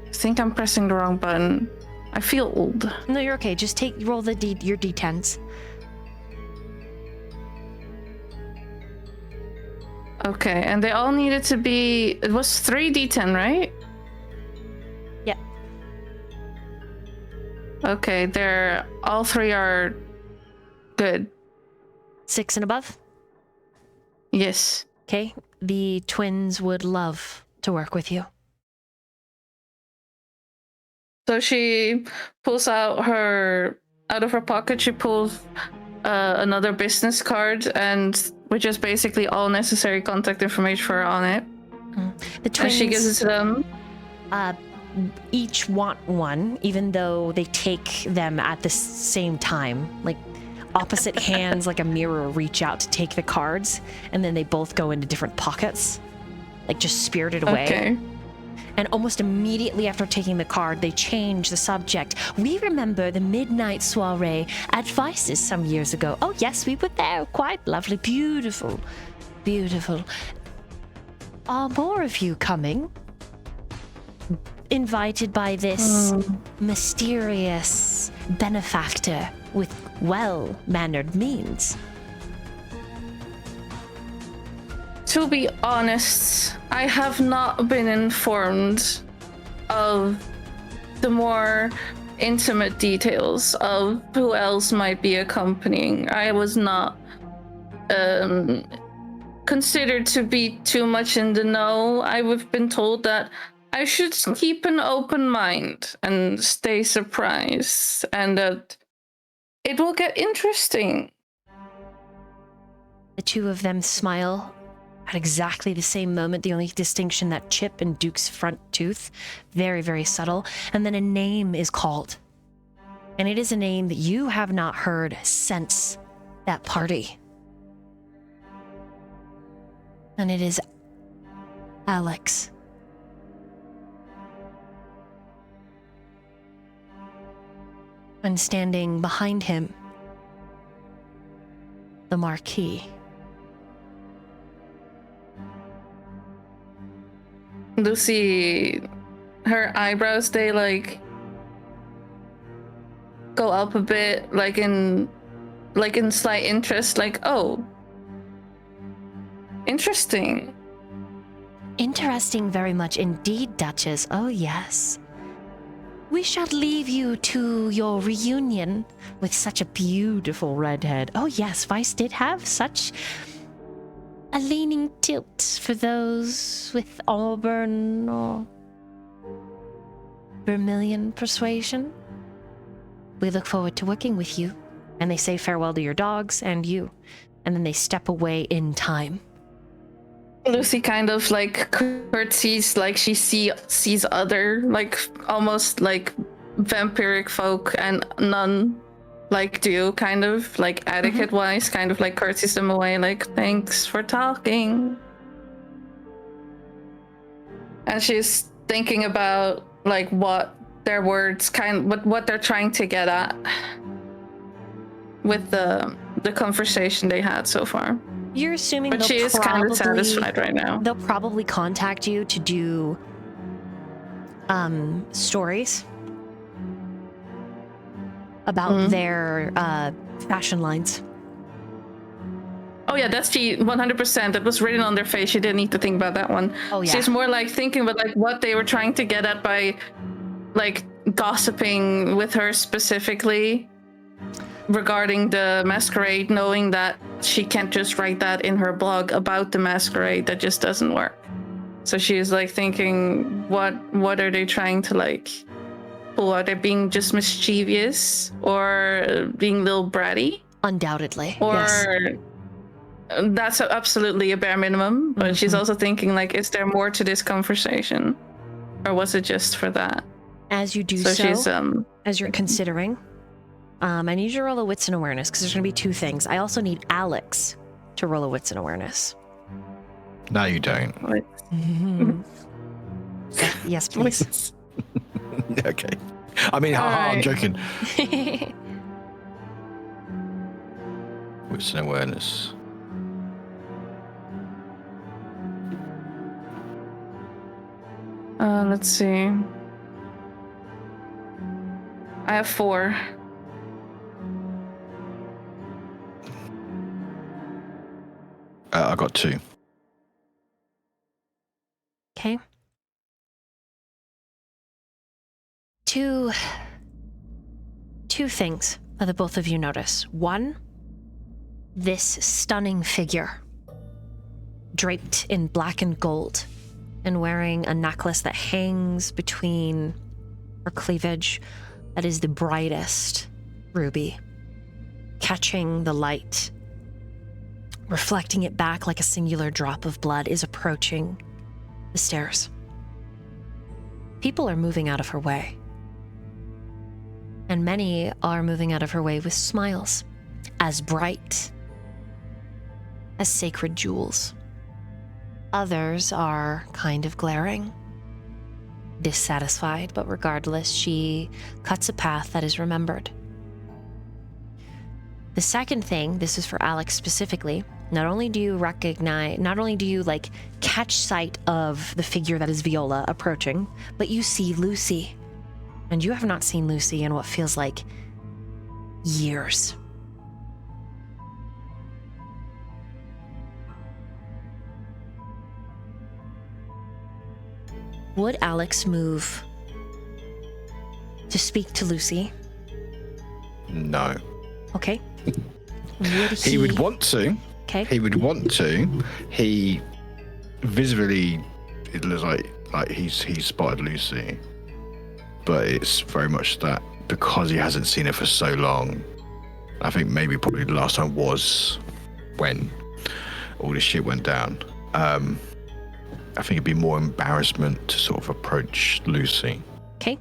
I think I'm pressing the wrong button. I feel old. No, you're okay. Just roll your d10s. Okay, and they all needed to be. It was 3d10, right? Yeah. Okay, they're all 3 are good. 6 and above. Yes. Okay. The twins would love to work with you. So she pulls out of her pocket. She pulls another business card, and which is basically all necessary contact information for her on it. The And twins she gives it to them. each want one, even though they take them at the same time. Like, opposite hands, like a mirror, reach out to take the cards, and then they both go into different pockets, like just spirited away. Okay. And almost immediately after taking the card, they change the subject. We remember the midnight soiree at Vice's some years ago. Oh yes, we were there. Quite lovely. Beautiful. Beautiful. Are more of you coming? Invited by this mysterious benefactor with well-mannered means. To be honest, I have not been informed of the more intimate details of who else might be accompanying. I was not considered to be too much in the know. I've been told that I should keep an open mind and stay surprised, and that it will get interesting. The two of them smile at exactly the same moment, the only distinction that chip in Duke's front tooth. Very, very subtle. And then a name is called. And it is a name that you have not heard since that party. And it is Alex. And standing behind him, the Marquis. Lucy, her eyebrows, they like go up a bit, like in slight interest, like, oh, interesting. Interesting very much indeed, Duchess. Oh yes. We shall leave you to your reunion with such a beautiful redhead. Oh yes, Vice did have such a leaning tilt for those with auburn or vermilion persuasion. We look forward to working with you. And they say farewell to your dogs and you. And then they step away in time. Lucy kind of like curtsies, like she sees other, like almost like vampiric folk and none like do, kind of like etiquette wise, kind of like curtsies them away, like thanks for talking. And she's thinking about like what their words what they're trying to get at with the conversation they had so far. You're assuming But she is kind of satisfied right now. They'll probably contact you to do stories about their fashion lines. Oh yeah, that's she 100%. That was written on their face. She didn't need to think about that one. Oh yeah. She's more like thinking about like what they were trying to get at by like gossiping with her specifically regarding the Masquerade, knowing that she can't just write that in her blog about the Masquerade. That just doesn't work. So she's like thinking, what are they trying to like pull? Are they being just mischievous or being a little bratty? Undoubtedly. Or yes. That's absolutely a bare minimum. But she's also thinking like, is there more to this conversation, or was it just for that? As you do so she's as you're considering. I need you to roll a wits and awareness because there's going to be two things. I also need Alex to roll a wits and awareness. No, you don't. Yes, please. Okay. I mean, I'm joking. Wits and awareness. Let's see. I have 4. I got 2. Okay. Two things that the both of you notice. One, this stunning figure draped in black and gold and wearing a necklace that hangs between her cleavage that is the brightest ruby, catching the light, reflecting it back like a singular drop of blood, is approaching the stairs. People are moving out of her way. And many are moving out of her way with smiles. as bright as sacred jewels. Others are kind of glaring, dissatisfied, but regardless, she cuts a path that is remembered. The second thing, this is for Alex specifically, not only do you like catch sight of the figure that is Viola approaching, but you see Lucy. And you have not seen Lucy in what feels like years. Would Alex move to speak to Lucy? No. Okay. Would He would want to. Okay. He would want to. He visibly, it looks like he's spotted Lucy, but it's very much that because he hasn't seen her for so long. I think maybe probably the last time was when all this shit went down. I think it'd be more embarrassment to sort of approach Lucy. Okay.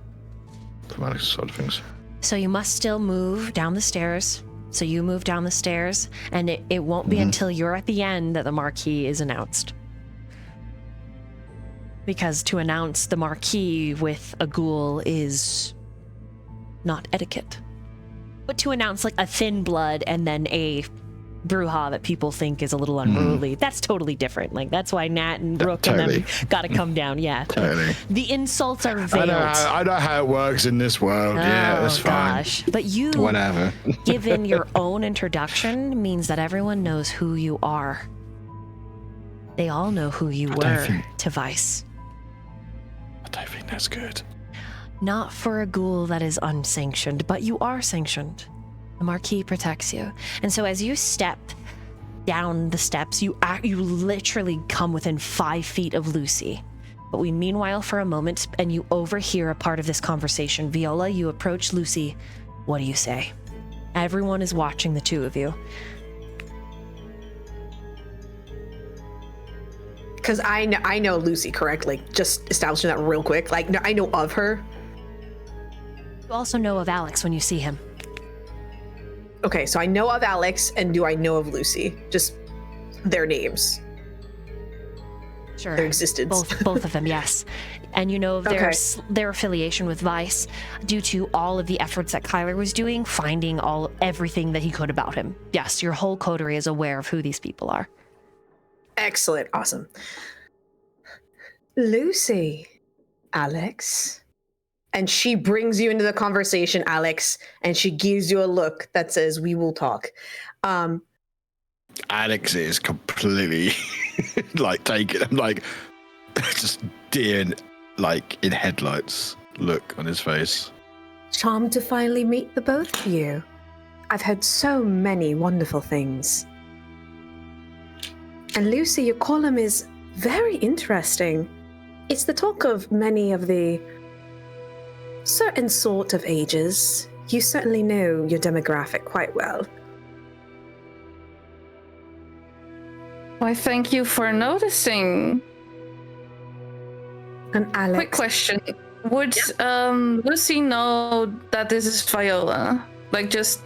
From Alex's side of things. So you must still move down the stairs. So you move down the stairs, and it won't be until you're at the end that the Marquis is announced. Because to announce the Marquis with a ghoul is not etiquette. But to announce like a thin blood and then a 𝓲𝓪𝓵 that people think is a little unruly, that's totally different. Like that's why Nat and Rook and them gotta come down. Yeah. Totally. The insults are veiled. I know how it works in this world. Yeah, that's fine. Gosh. But you, whatever. given your own introduction, means that everyone knows who you are. They all know who you were to Vice. I don't think that's good. Not for a ghoul that is unsanctioned, but you are sanctioned. The Marquis protects you. And so as you step down the steps, you literally come within 5 feet of Lucy. But we meanwhile for a moment, and you overhear a part of this conversation. Viola, you approach Lucy. What do you say? Everyone is watching the two of you. Because I know Lucy correctly. Just establishing that real quick. Like, no, I know of her. You also know of Alex when you see him. Okay, so I know of Alex, and do I know of Lucy? Just their names. Sure. Their existence. Both of them, yes. And you know of their affiliation with Vice due to all of the efforts that Kyler was doing, finding everything that he could about him. Yes, your whole coterie is aware of who these people are. Excellent. Awesome. Lucy. Alex. And she brings you into the conversation, Alex, and she gives you a look that says, we will talk. Alex is completely like taken. I'm like just deer like in headlights look on his face. Charmed to finally meet the both of you. I've heard so many wonderful things. And Lucy, your column is very interesting. It's the talk of many of the certain sort of ages. You certainly know your demographic quite well. Why, thank you for noticing. And Alex. Quick question. Would Lucy know that this is Viola? Like, just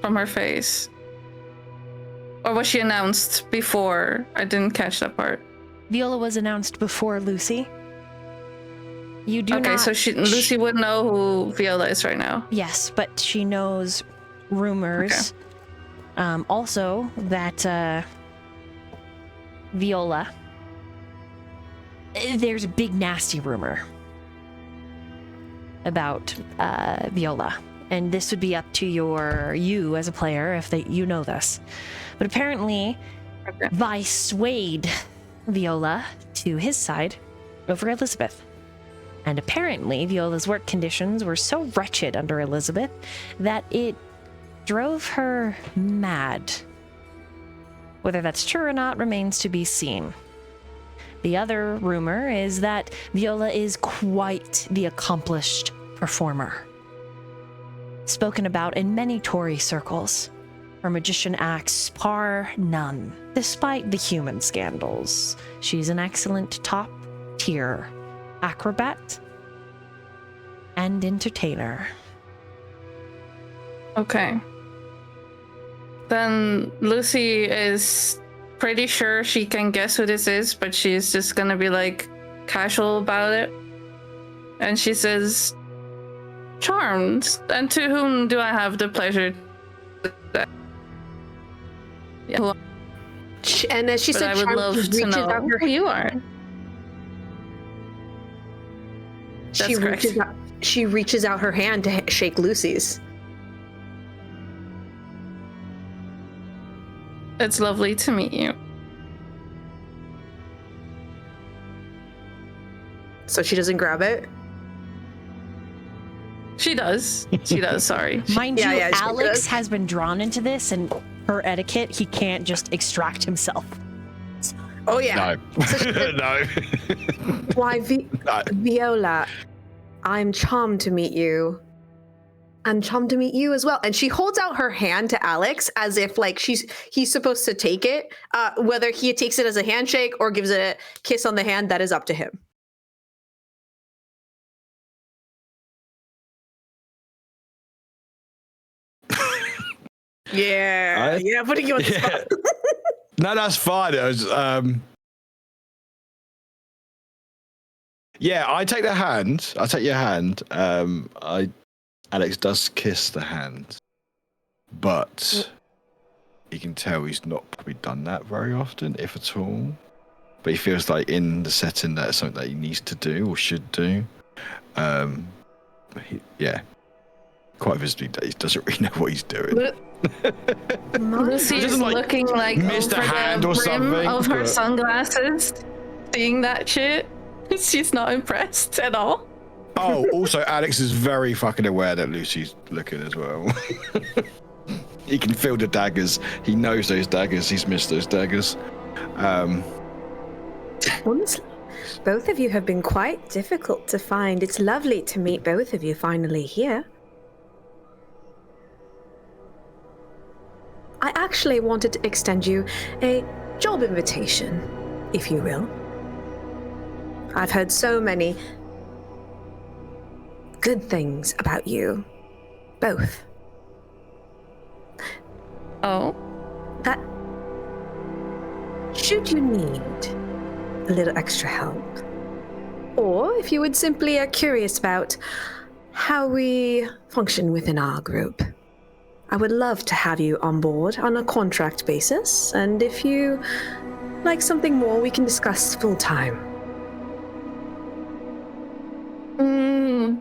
from her face? Or was she announced before? I didn't catch that part. Viola was announced before Lucy. You do not... Okay, so Lucy would know who Viola is right now. Yes, but she knows rumors. Okay. Also, that Viola... There's a big nasty rumor about Viola. And this would be up to you as a player if you know this. But apparently, Vice swayed Viola to his side over Elizabeth. And apparently, Viola's work conditions were so wretched under Elizabeth that it drove her mad. Whether that's true or not remains to be seen. The other rumor is that Viola is quite the accomplished performer. Spoken about in many Tory circles. Her magician acts par none. Despite the human scandals, she's an excellent top-tier acrobat and entertainer. Okay. Then Lucy is pretty sure she can guess who this is, but she's just gonna be like casual about it. And she says, "Charmed. And to whom do I have the pleasure?" Yeah. And as she But said, I would Charmed love to reaches know out her who you are. She That's reaches out, she reaches out her hand to shake Lucy's. It's lovely to meet you. So she doesn't grab it? She does. She does, sorry. Mind Yeah, you, yeah, she Alex does. has been drawn into this, and per etiquette, he can't just extract himself. Oh, yeah. No. So she said, No. Why, No. Viola, I'm charmed to meet you. I'm charmed to meet you as well. And she holds out her hand to Alex as if like he's supposed to take it. Whether he takes it as a handshake or gives it a kiss on the hand, that is up to him. Yeah, yeah, putting you on the spot. No, that's fine. It was, yeah, I take the hand. I take your hand. Alex does kiss the hand, but you can tell he's not probably done that very often, if at all. But he feels like in the setting that it's something that he needs to do or should do. Yeah, quite visibly, he doesn't really know what he's doing. Lucy's doesn't, like, looking like missed over a hand the or rim something, of her but- sunglasses, seeing that shit. She's not impressed at all. Oh, also, Alex is very fucking aware that Lucy's looking as well. He can feel the daggers. He knows those daggers. He's missed those daggers. Honestly, both of you have been quite difficult to find. It's lovely to meet both of you finally here. I actually wanted to extend you a job invitation, if you will. I've heard so many good things about you, both. Oh? That should you need a little extra help, or if you would simply are curious about how we function within our group, I would love to have you on board on a contract basis, and if you like something more, we can discuss full time.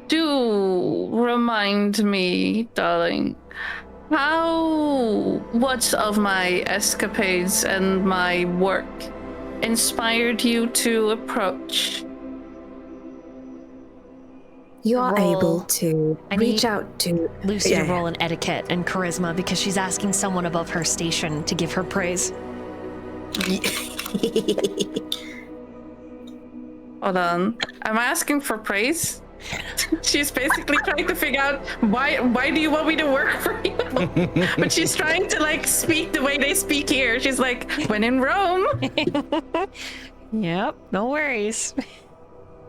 Do remind me, darling, what of my escapades and my work inspired you to approach? You are Roll. able to I reach need out to Lucy Yeah, to roll an etiquette and charisma because she's asking someone above her station to give her praise. Hold on. Am I asking for praise? She's basically trying to figure out why do you want me to work for you? But she's trying to like speak the way they speak here. She's like, when in Rome. Yep, no worries.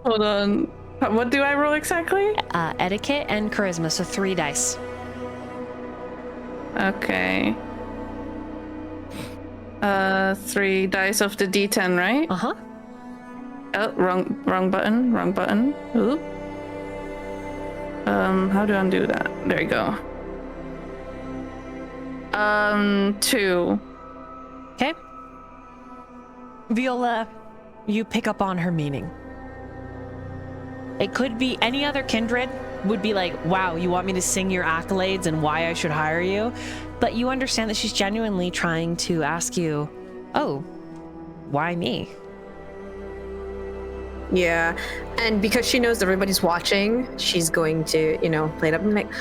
Hold on. What do I roll exactly? Etiquette and charisma, so 3 dice. Okay. 3 dice of the D10, right? Uh-huh. Oh, wrong button. Oop. How do I undo that? There you go. 2. Okay. Viola, you pick up on her meaning. It could be any other kindred would be like, wow, you want me to sing your accolades and why I should hire you? But you understand that she's genuinely trying to ask you, oh, why me? Yeah, and because she knows everybody's watching, she's going to, play it up and make.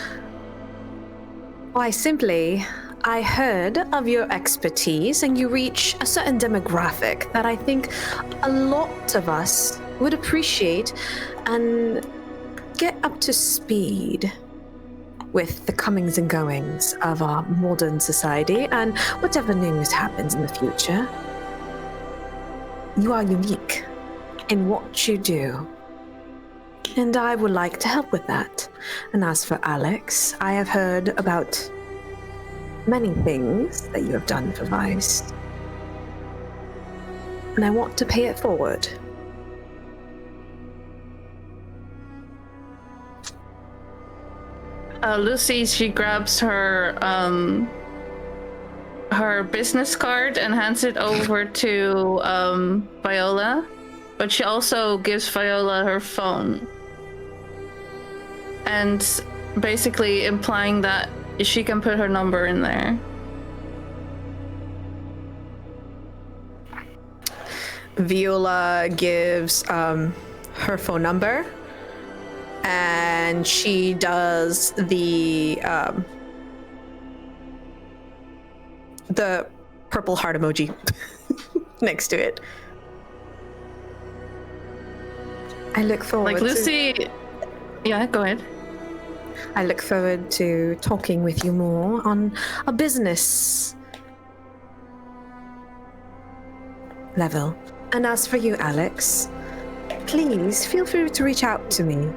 Why, simply, I heard of your expertise and you reach a certain demographic that I think a lot of us would appreciate and get up to speed with the comings and goings of our modern society and whatever news happens in the future. You are unique in what you do, and I would like to help with that. And as for Alex, I have heard about many things that you have done for Vice. And I want to pay it forward. Lucy, she grabs her business card and hands it over to Viola, but she also gives Viola her phone, and basically implying that she can put her number in there. Viola gives her phone number, and she does the purple heart emoji next to it. I look forward Like Lucy, yeah, go ahead. I look forward to talking with you more on a business level. And as for you, Alex, please feel free to reach out to me.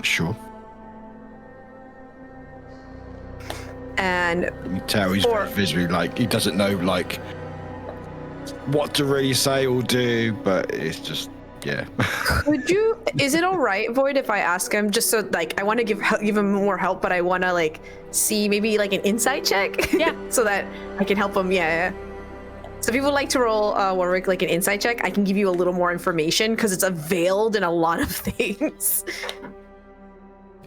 Sure. And You can tell he's very visually, like, he doesn't know, like, what to really say or do, but it's just, yeah. is it all right, Void, if I ask him, just so, like, I want to give him more help, but I want to, like, see maybe, like, an insight check? Yeah. So that I can help him, yeah. So if you would like to roll, Warwick, like, an insight check, I can give you a little more information, because it's veiled in a lot of things.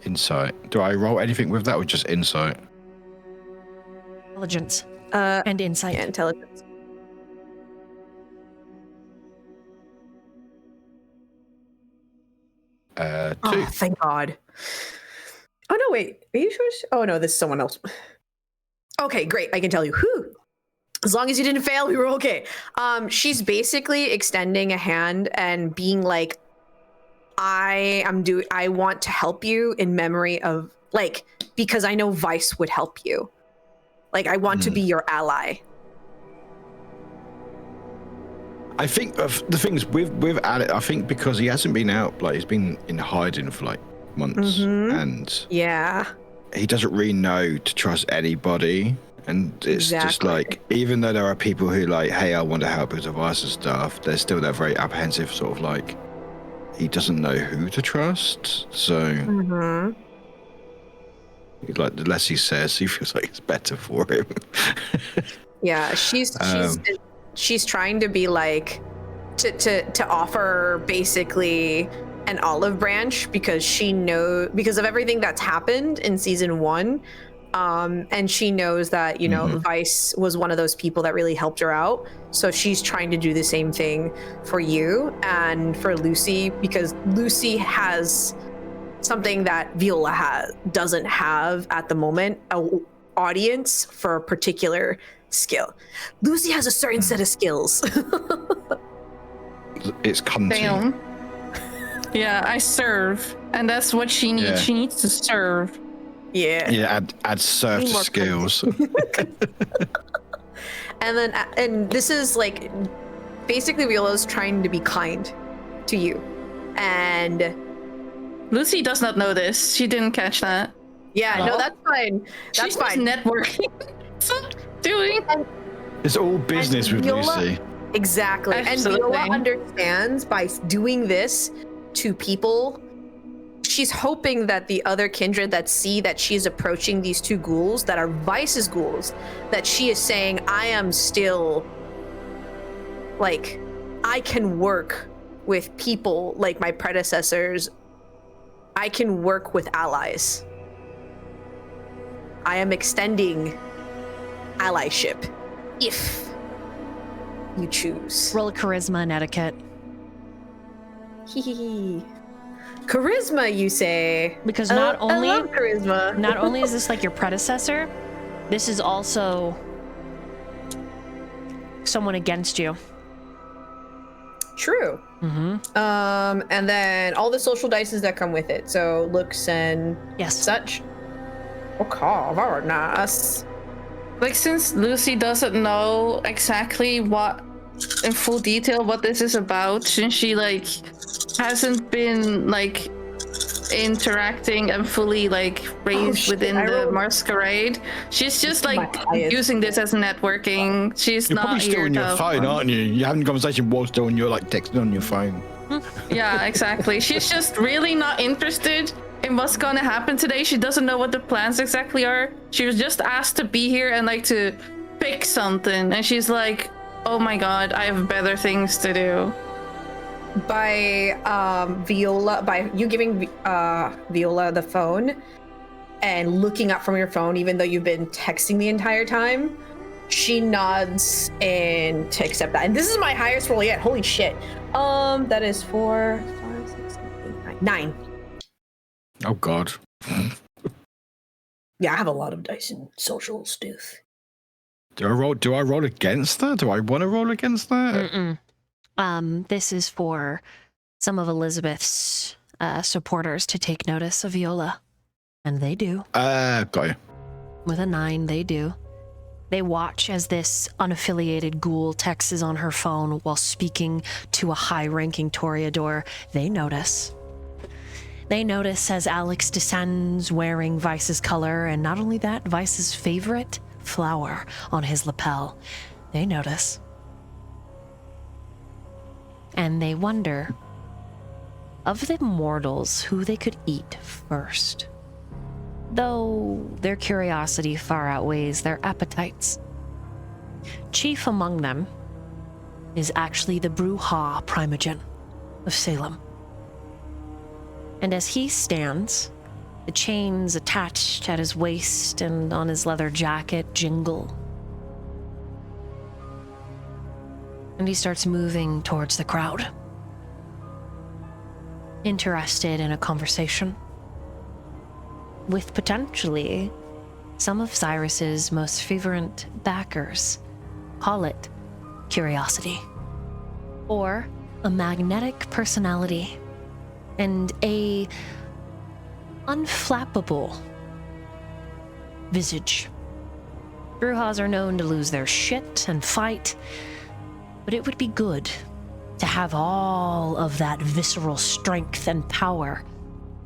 Insight. Do I roll anything with that or just insight? Intelligence. And insight. Yeah, intelligence. Two. Oh, thank God. Oh, no, wait. Are you sure? Oh, no, this is someone else. Okay, great. I can tell you. Whew. As long as you didn't fail, we were okay. She's basically extending a hand and being like, I want to help you in memory of, like, because I know Vice would help you. Like, I want to be your ally. I think the things with Alex, I think because he hasn't been out, like, he's been in hiding for like months, and yeah, he doesn't really know to trust anybody. And it's just like, even though there are people who like, hey, I want to help with device and stuff, there's still that very apprehensive sort of like, he doesn't know who to trust. So, like, the less he says, he feels like it's better for him. Yeah, she's trying to be like to offer basically an olive branch because because of everything that's happened in season 1. And she knows that, you know, Vice was one of those people that really helped her out. So she's trying to do the same thing for you and for Lucy, because Lucy has something that Viola doesn't have at the moment, an audience for a particular skill. Lucy has a certain set of skills. It's cunty. Damn. Yeah, I serve. And that's what she needs. Yeah. She needs to serve. Yeah. Add serve to skills. And this is like basically Viola's trying to be kind to you. And Lucy does not know this. She didn't catch that. Yeah, no, that's fine. That's She's fine. just networking. What's doing? It's all business with Viola, Lucy. Exactly. Absolutely. And Viola understands by doing this to people, she's hoping that the other kindred that see that she's approaching these two ghouls that are Vice's ghouls, that she is saying, I am still, like, I can work with people like my predecessors. I can work with allies. I am extending allyship if you choose. Roll a charisma and etiquette. Charisma, you say? Because not I only love charisma. not only is this like your predecessor, this is also someone against you. True. And then all the social dices that come with it. So looks and such. Okay, very nice. Like, since Lucy doesn't know exactly what, in full detail, what this is about, since she, like, hasn't been like interacting and fully like raised within the Masquerade. She's just like using this as networking. She's You're not probably still here on your to phone, aren't you? You're having a conversation while still and you're like texting on your phone. Yeah, exactly. She's just really not interested in what's gonna happen today. She doesn't know what the plans exactly are. She was just asked to be here and like to pick something, and she's like, oh my god, I have better things to do. By Viola, by you giving Viola the phone and looking up from your phone, even though you've been texting the entire time, she nods and to accept that. And this is my highest roll yet. Holy shit. That is 4, 5, 6, 7, 8, 9. Oh god. Yeah, I have a lot of dice in social stuff. Do I roll against that? Do I want to roll against that? This is for some of Elizabeth's supporters to take notice of Viola. And they do. Got you. With a 9, they do. They watch as this unaffiliated ghoul texts on her phone while speaking to a high-ranking Toreador. They notice. They notice as Alex descends wearing Vice's color, and not only that, Vice's favorite flower on his lapel. They notice. And they wonder, of the mortals, who they could eat first. Though their curiosity far outweighs their appetites. Chief among them is actually the 𝓲𝓪𝓵𝓮𝓶 of Salem. And as he stands, the chains attached at his waist and on his leather jacket jingle. And he starts moving towards the crowd, interested in a conversation with potentially some of Xirus's most fervent backers. Call it curiosity, or a magnetic personality, and a unflappable visage. 𝓲𝓪s are known to lose their shit and fight, but it would be good to have all of that visceral strength and power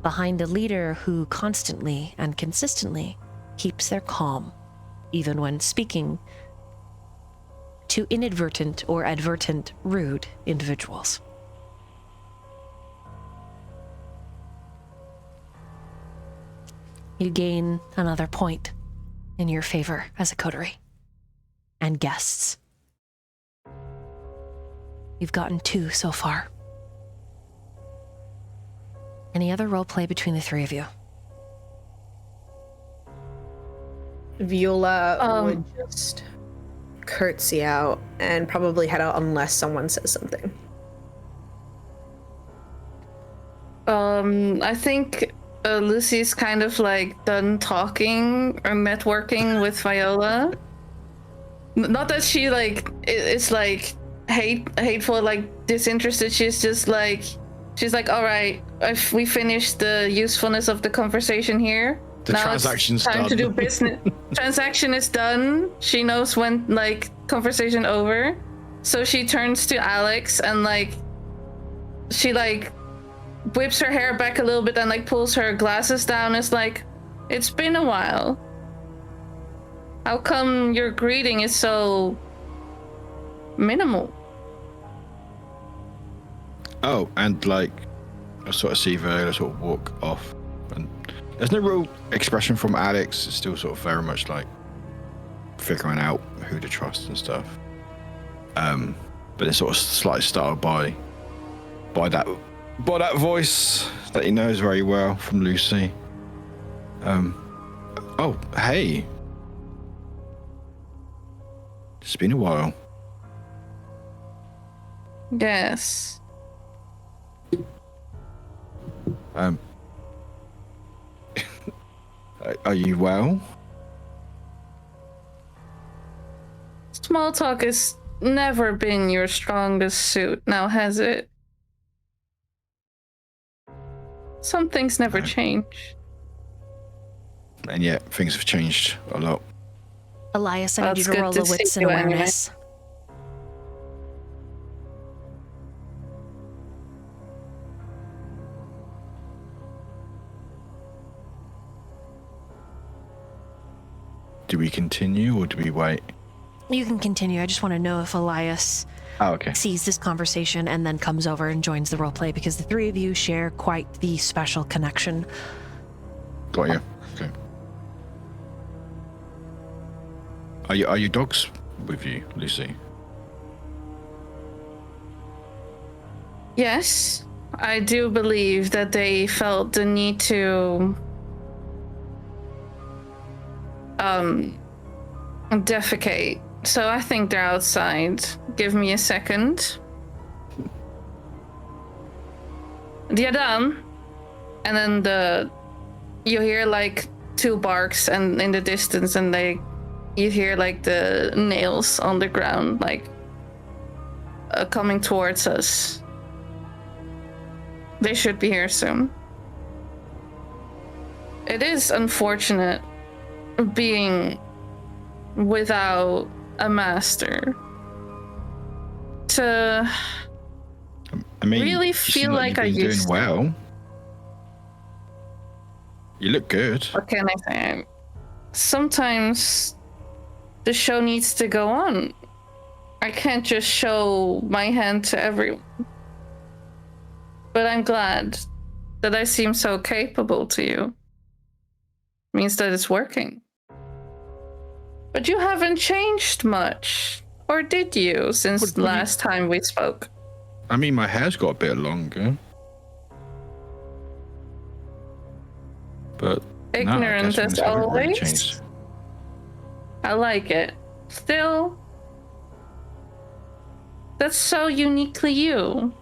behind a leader who constantly and consistently keeps their calm, even when speaking to inadvertent or advertent rude individuals. You gain another point in your favor as a coterie. And guests. You've gotten 2 so far. Any other roleplay between the 3 of you? Viola would just curtsy out and probably head out unless someone says something. I think Lucy's kind of like done talking or networking with Viola. Not that she like it's like hateful, like disinterested. She's like, all right, we finished the usefulness of the conversation here. The now transaction's it's time done. to do business. Transaction is done. She knows when, like, conversation over. So she turns to Alex and like, she like whips her hair back a little bit and like pulls her glasses down. It's like, it's been a while. How come your greeting is so minimal? Oh, and like, I sort of see Viola sort of walk off, and there's no real expression from Alex. It's still sort of very much like figuring out who to trust and stuff. But it's sort of slightly startled by that voice that he knows very well from Lucy. Oh, hey. It's been a while. Yes. Are you well? Small talk has never been your strongest suit, now has it? Some things never change. And yet, things have changed a lot. Elias, I need you That's to roll good a to wits see and you anyway. awareness. do we continue or do we wait? You can continue. I just want to know if Elias sees this conversation and then comes over and joins the roleplay, because the three of you share quite the special connection. Got you. Okay. Are your dogs with you, Lucy? Yes, I do believe that they felt the need to defecate. So I think they're outside. Give me a second. They're done. And then you hear like two barks and in the distance, and you hear like the nails on the ground, like coming towards us. They should be here soon. It is unfortunate being without a master. To really feel like I used to. Doing well. You look good. What can I say? Sometimes the show needs to go on. I can't just show my hand to everyone. But I'm glad that I seem so capable to you. Means that it's working. But you haven't changed much. Or did you, since the last time we spoke? I mean, my hair's got a bit longer. But ignorant as always. I like it. Still, that's so uniquely you.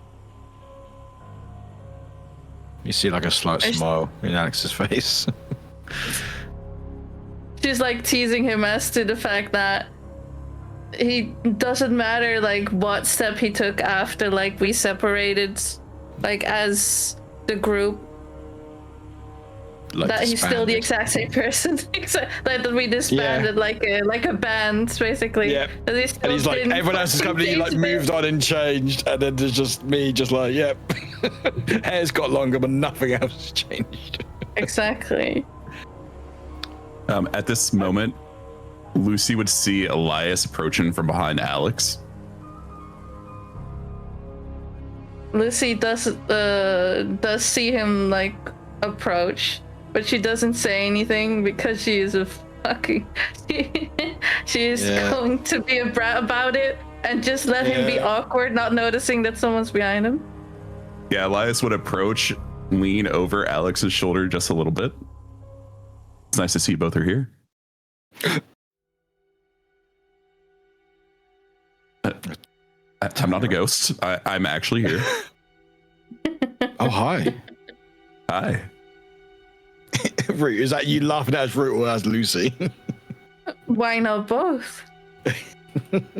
You see like a slight smile in Alex's face. She's like teasing him as to the fact that he doesn't matter like what step he took after like we separated, like as the group, like that he's still the exact same person. That we disbanded like a band basically. Yeah. And he's like, everyone else's company like moved on and changed, and then there's just me, just like, yep. Hair's got longer, but nothing else has changed. Exactly. At this moment, Lucy would see Elias approaching from behind Alex. Lucy does see him like approach, but she doesn't say anything because she is a fucking she is going to be a brat about it and just let him be awkward, not noticing that someone's behind him. Yeah, Elias would approach, lean over Alex's shoulder just a little bit. It's nice to see you both are here. I'm not a ghost. I'm actually here. Oh, hi. Hi. Root, is that you laughing at us, Root, or as Lucy? Why not both? Glad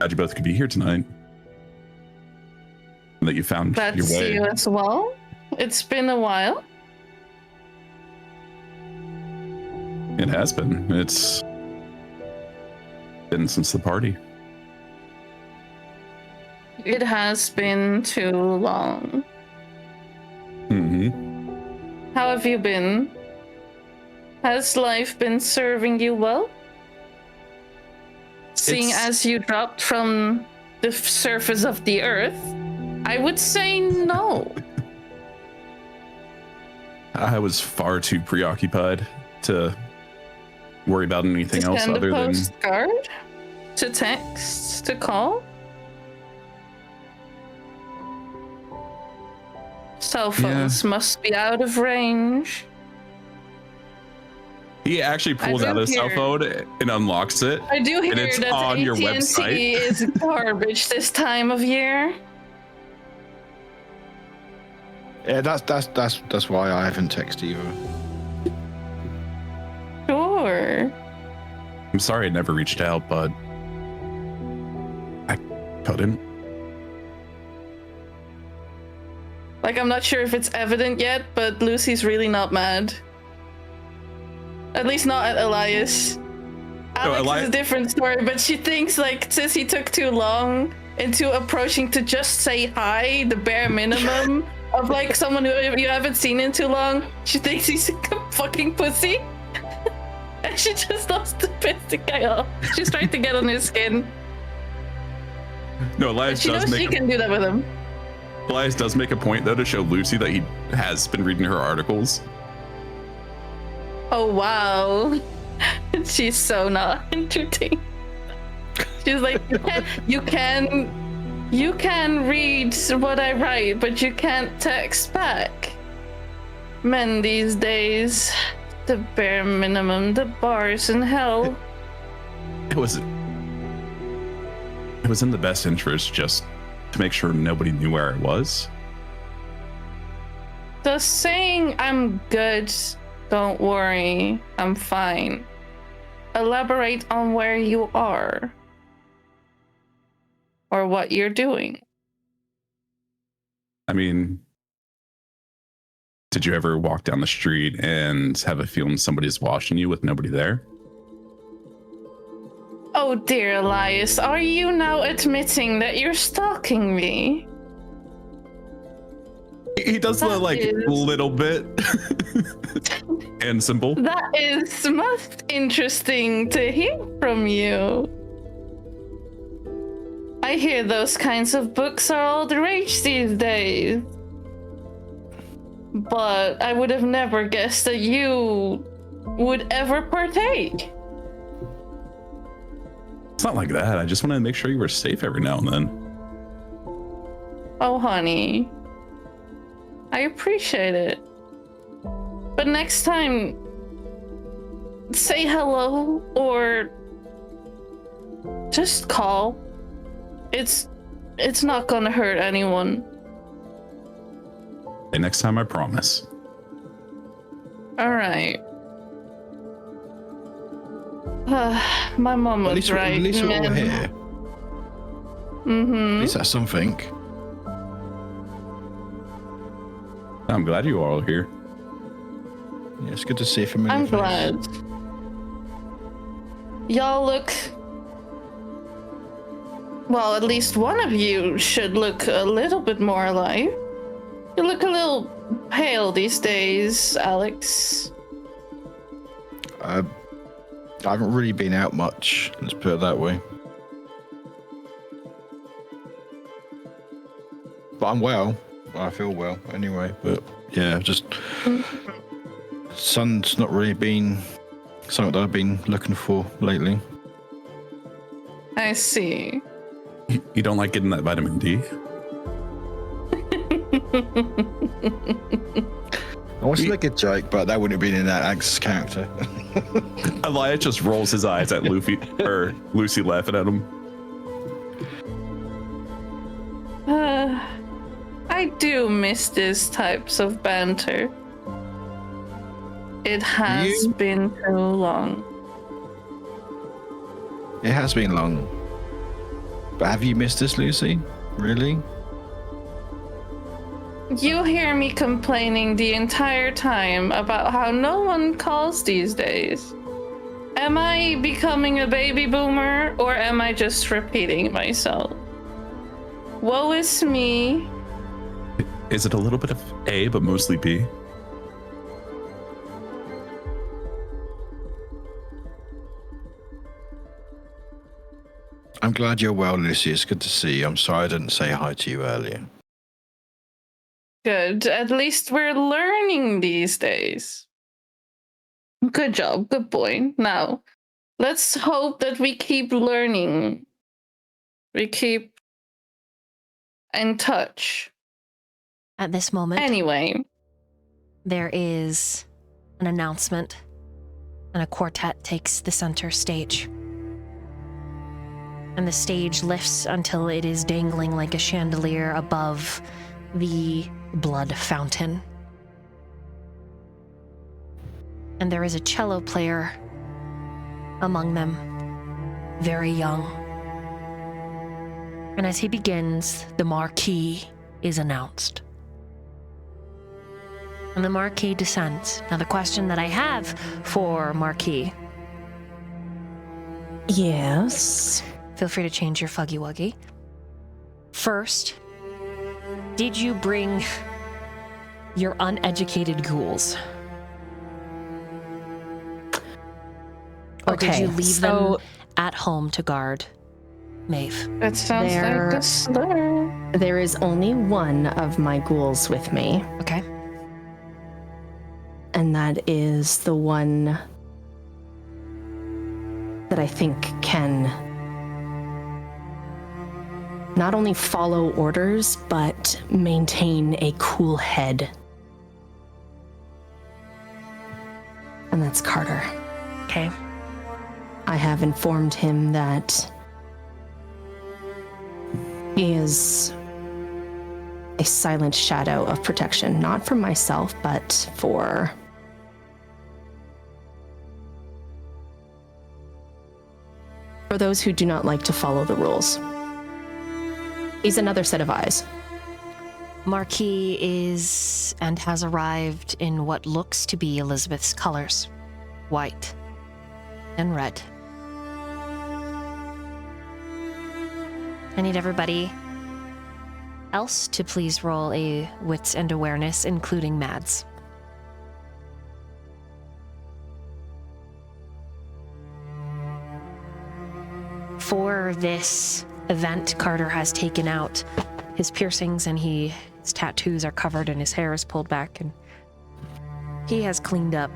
you both could be here tonight. And that you found Glad your to way. see you as well. It's been a while. It has been. It's been since the party. It has been too long. Mm-hmm. How have you been? Has life been serving you well? Seeing as you dropped from the surface of the earth, I would say no. I was far too preoccupied to worry about anything to else send other a than postcard, to text, to call. Cell phones must be out of range. he actually pulls out his cell phone and unlocks it. I do hear and it's that on your AT&T website. is garbage this time of year. Yeah, that's why I haven't texted either. Sure. I'm sorry I never reached out, but I couldn't. Like, I'm not sure if it's evident yet, but Lucy's really not mad. At least not at Elias. Alex is a different story, but she thinks, like, since he took too long into approaching to just say hi, the bare minimum, of like someone who you haven't seen in too long. She thinks he's a fucking pussy. And she just loves to piss the guy off. She's trying to get on his skin. No, Elias She knows she can do that with him. Elias does make a point though to show Lucy that he has been reading her articles. Oh wow. She's so not entertained. She's like, you can read what I write, but you can't text back. Men these days, the bare minimum, the bars in hell. It was in the best interest just to make sure nobody knew where I was. The saying "I'm good, don't worry, I'm fine." Elaborate on where you are. Or what you're doing. I mean, did you ever walk down the street and have a feeling somebody's watching you with nobody there? Oh dear Elias, are you now admitting that you're stalking me? He does the like little bit and symbol. That is most interesting to hear from you. I hear those kinds of books are all the rage these days. But I would have never guessed that you would ever partake. It's not like that. I just wanted to make sure you were safe every now and then. Oh, honey. I appreciate it. But next time, say hello or just call. It's not gonna hurt anyone. Okay, next time I promise. All right. My mom was right. At least we're all man. here. Mm-hmm. At least that's something. I'm glad you are all here. Yeah, it's good to see a familiar I'm face. glad. Y'all look... Well, at least one of you should look a little bit more alive. You look a little pale these days, Alex. I haven't really been out much, let's put it that way. But I'm well. I feel well anyway, but yeah, just sun's not really been something that I've been looking for lately. I see. You don't like getting that vitamin D? I was to make a joke, but that wouldn't have been in that actor's character. Elias just rolls his eyes at Luffy or Lucy laughing at him. I do miss these types of banter. It has been too long. It has been long. But have you missed this, Lucy? Really? You hear me complaining the entire time about how no one calls these days. Am I becoming a baby boomer, or am I just repeating myself? Woe is me. Is it a little bit of A, but mostly B? I'm glad you're well, Lucy. It's good to see you. I'm sorry I didn't say hi to you earlier. Good. At least we're learning these days. Good job. Good boy. Now, let's hope that we keep learning. We keep in touch. At this moment, Anyway, there is an announcement, and a quartet takes the center stage. And the stage lifts until it is dangling like a chandelier above the blood fountain. And there is a cello player among them, very young. And as he begins, the Marquis is announced. And the Marquis descends. Now the question that I have for Marquis, Yes. feel free to change your fuggy wuggy. First, did you bring You're uneducated ghouls. Or did you leave them at home to guard Maeve? That sounds like a slur. There is only one of my ghouls with me. Okay. And that is the one that I think can not only follow orders, but maintain a cool head. And that's Carter. Okay. I have informed him that he is a silent shadow of protection, not for myself, but for those who do not like to follow the rules. He's another set of eyes. Marquis is and has arrived in what looks to be Elizabeth's colors, white and red. I need everybody else to please roll a wits and awareness, including Mads. For this event, Carter has taken out his piercings and his tattoos are covered and his hair is pulled back and he has cleaned up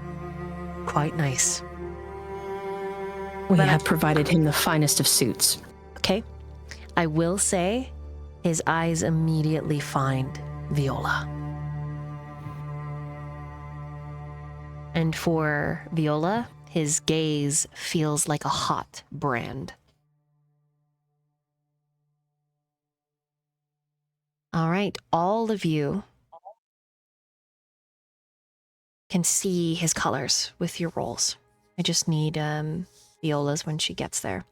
quite nice. We have provided him the finest of suits. Okay. I will say his eyes immediately find Viola. And for Viola, his gaze feels like a hot brand. All right, all of you can see his colors with your rolls. I just need Viola's when she gets there.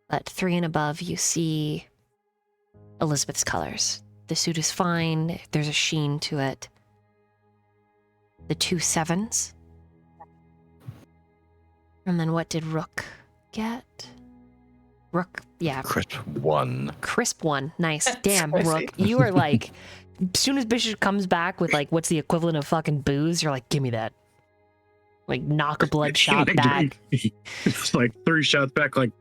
But 3 and above, you see Elizabeth's colors. The suit is fine. There's a sheen to it. The 2 7s. And then what did Rook get? Rook, yeah. Crisp 1. Crisp 1. Nice. Damn, Rook. You are like, as soon as Bishop comes back with like, what's the equivalent of fucking booze, you're like, give me that. Like, knock a blood shot back. It's like 3 shots back, like,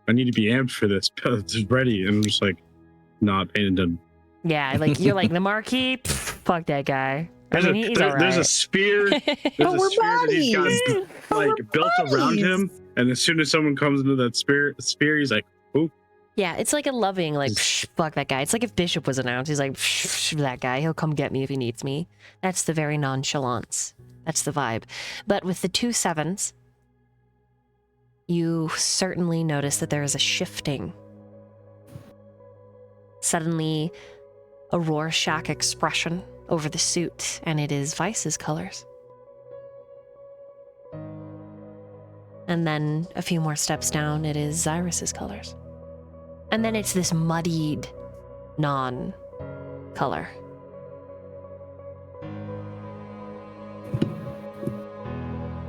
I need to be amped for this. It's ready. And I'm just like, not in them. Yeah, like, you're like, the Marquis? Pff, fuck that guy. He's all right. There's a spear. There's a spear that he's got like built around him, and as soon as someone comes into that spear, he's like, "Ooh." Yeah, it's like a loving, like, psh, fuck that guy. It's like if Bishop was announced, he's like, psh, that guy. He'll come get me if he needs me. That's the very nonchalance. That's the vibe. But with the 2 7s, you certainly notice that there is a shifting. Suddenly, a Rorschach expression over the suit, and it is Vice's colors. And then a few more steps down, it is Xirus's colors. And then it's this muddied non-color.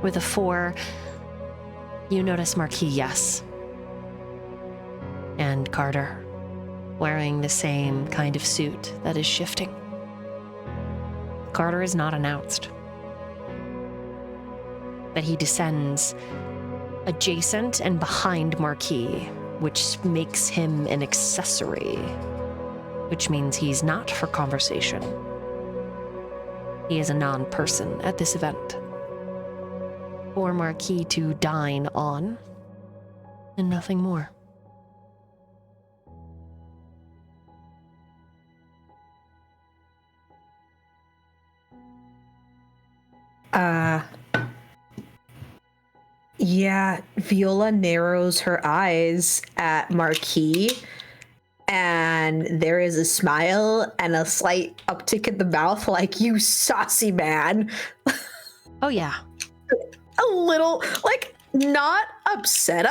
With a 4, you notice Marquis, yes. And Carter, wearing the same kind of suit that is shifting. Carter is not announced, but he descends adjacent and behind Marquis, which makes him an accessory, which means he's not for conversation. He is a non-person at this event. For Marquis to dine on, and nothing more. Yeah, Viola narrows her eyes at Marquis, and there is a smile and a slight uptick in the mouth, like, you saucy man. Oh, yeah. A little, like, not upset,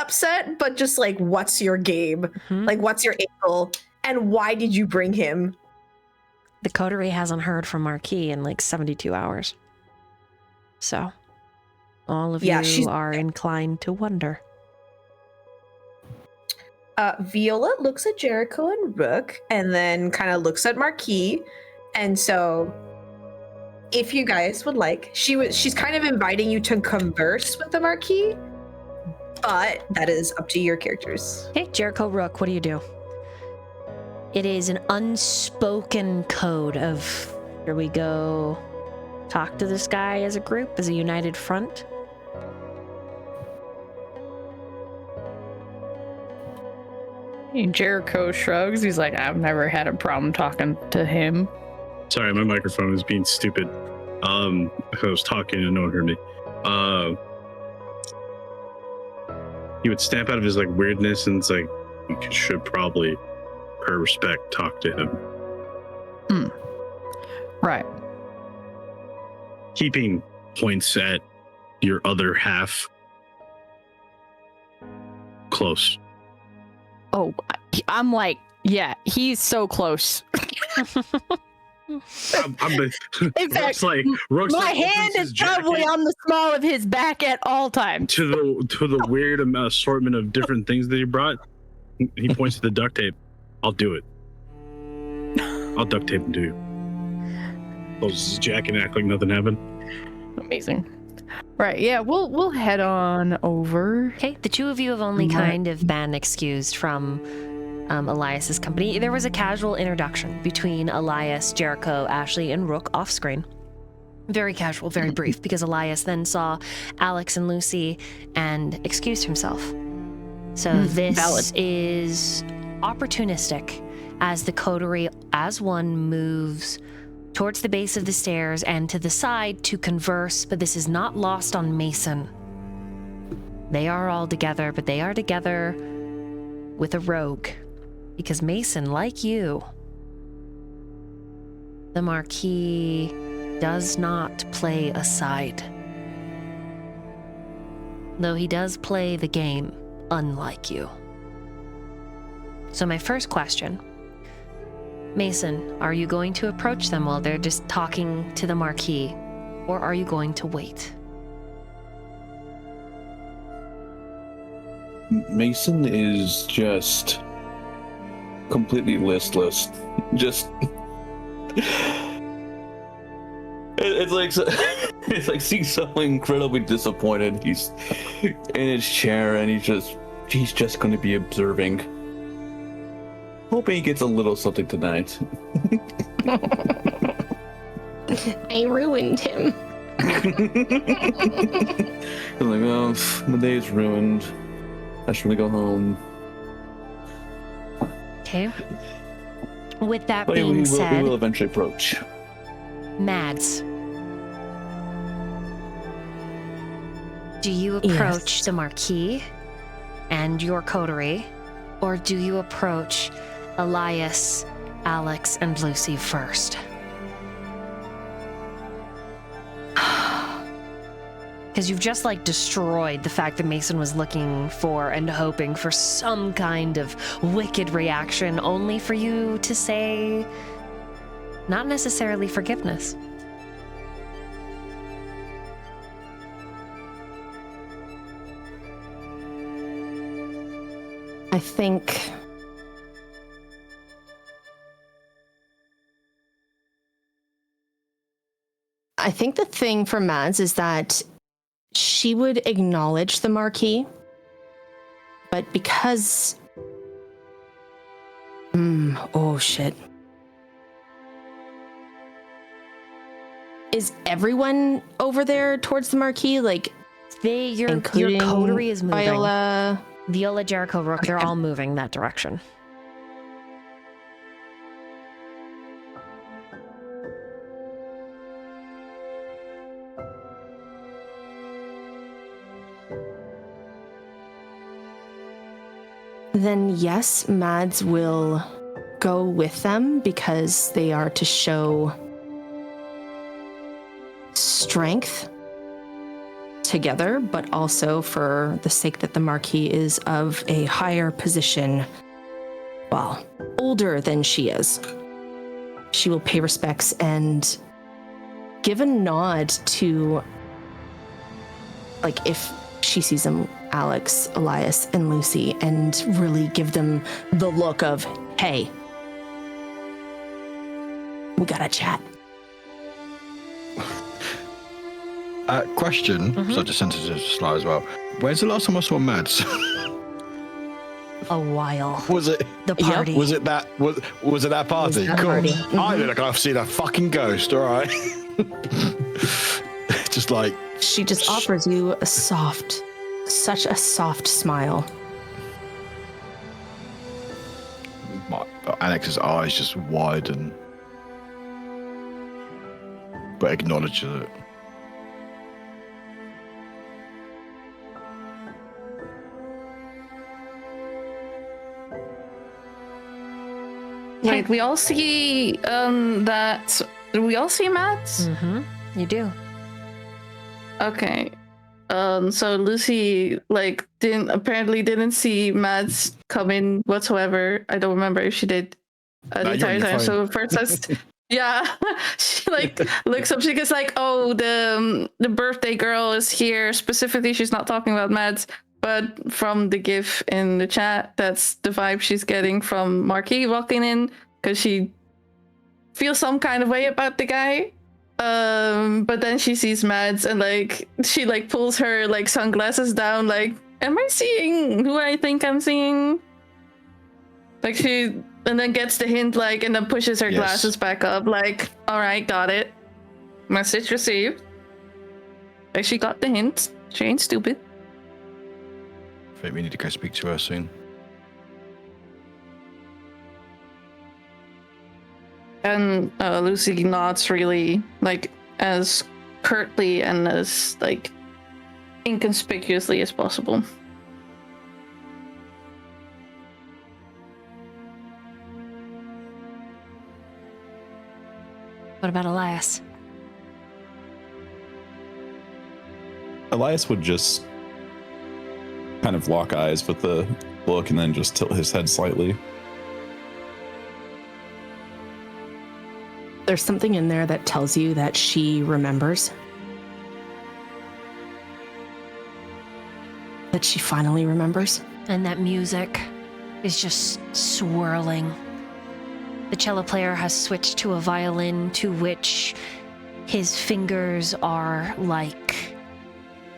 but just like, what's your game? Mm-hmm. Like, what's your angle? And why did you bring him? The coterie hasn't heard from Marquis in like 72 hours. So, all of you are inclined to wonder. Viola looks at Jericho and Rook, and then kind of looks at Marquis. And so if you guys would like, she's kind of inviting you to converse with the Marquis, but that is up to your characters. Okay, Jericho Rook, what do you do? It is an unspoken code of, here we go, talk to this guy as a group, as a united front. Jericho shrugs. He's like, I've never had a problem talking to him. Sorry, my microphone was being stupid. I was talking and no one heard me. He would snap out of his like weirdness and it's like, you should probably, per respect, talk to him. Right. Keeping points at your other half close. Oh, I'm like, yeah, he's so close. In fact, Rook's my like hand is probably on the small of his back at all times. to the weird assortment of different things that he brought. He points to the duct tape. I'll do it. I'll duct tape him to you. Closes Jack and act like nothing happened. Amazing. Right, yeah, we'll head on over. Okay, the two of you have only kind of been excused from Elias's company. There was a casual introduction between Elias, Jericho, Ashley, and Rook off screen. Very casual, very brief, because Elias then saw Alex and Lucy and excused himself. So this is opportunistic as the coterie, as one, moves towards the base of the stairs and to the side to converse, but this is not lost on Mason. They are all together, but they are together with a rogue. Because Mason, like you, the Marquis does not play a side. Though he does play the game unlike you. So my first question, Mason, are you going to approach them while they're just talking to the Marquis, or are you going to wait? Mason is just completely listless. Just it's like seeing someone incredibly disappointed. He's in his chair and he's just going to be observing. Hoping he gets a little something tonight. I ruined him. He's like, oh, the day's ruined. I should really go home. Okay. With that But being we said, will eventually approach. Mads, do you approach the Marquis and your coterie, or do you approach Elias, Alex, and Lucy first? Because you've just like destroyed the fact that Mason was looking for and hoping for some kind of wicked reaction, only for you to say not necessarily forgiveness. I think the thing for Mads is that she would acknowledge the Marquis, but because oh shit. Is everyone over there towards the Marquis? Like your coterie is moving. Viola, Jericho, Rook, they're all moving that direction. Then yes, Mads will go with them because they are to show strength together, but also for the sake that the Marquis is of a higher position, well, older than she is. She will pay respects and give a nod to, like, if she sees them, Alex, Elias, and Lucy, and really give them the look of, hey, we gotta chat. Question. So I just sent it to Sly as well. Where's the last time I saw Mads? A while. Was it The party. Was it that party? that Cool. party. I look like I've seen a fucking ghost. All right. Just like She just offers you such a soft smile. Annex's eyes just widen, but acknowledges it. Wait, we all see that. Do we all see Mads? Mm-hmm. You do. Okay. So Lucy didn't see Mads come in whatsoever. I don't remember if she did the No, you're on entire your time. phone. So first that's yeah. She looks up, she gets oh, the birthday girl is here. Specifically, she's not talking about Mads, but from the GIF in the chat, that's the vibe she's getting from Marquis walking in, because she feels some kind of way about the guy. But then she sees Mads and she pulls her sunglasses down, am I seeing who I think I'm seeing? And then gets the hint, and then pushes her glasses back up, all right, got it. Message received. She got the hint. She ain't stupid. I think we need to go speak to her soon. And Lucy nods really, as curtly and as, inconspicuously as possible. What about Elias? Elias would just kind of lock eyes with the look and then just tilt his head slightly. There's something in there that tells you that she remembers. That she finally remembers. And that music is just swirling. The cello player has switched to a violin to which his fingers are like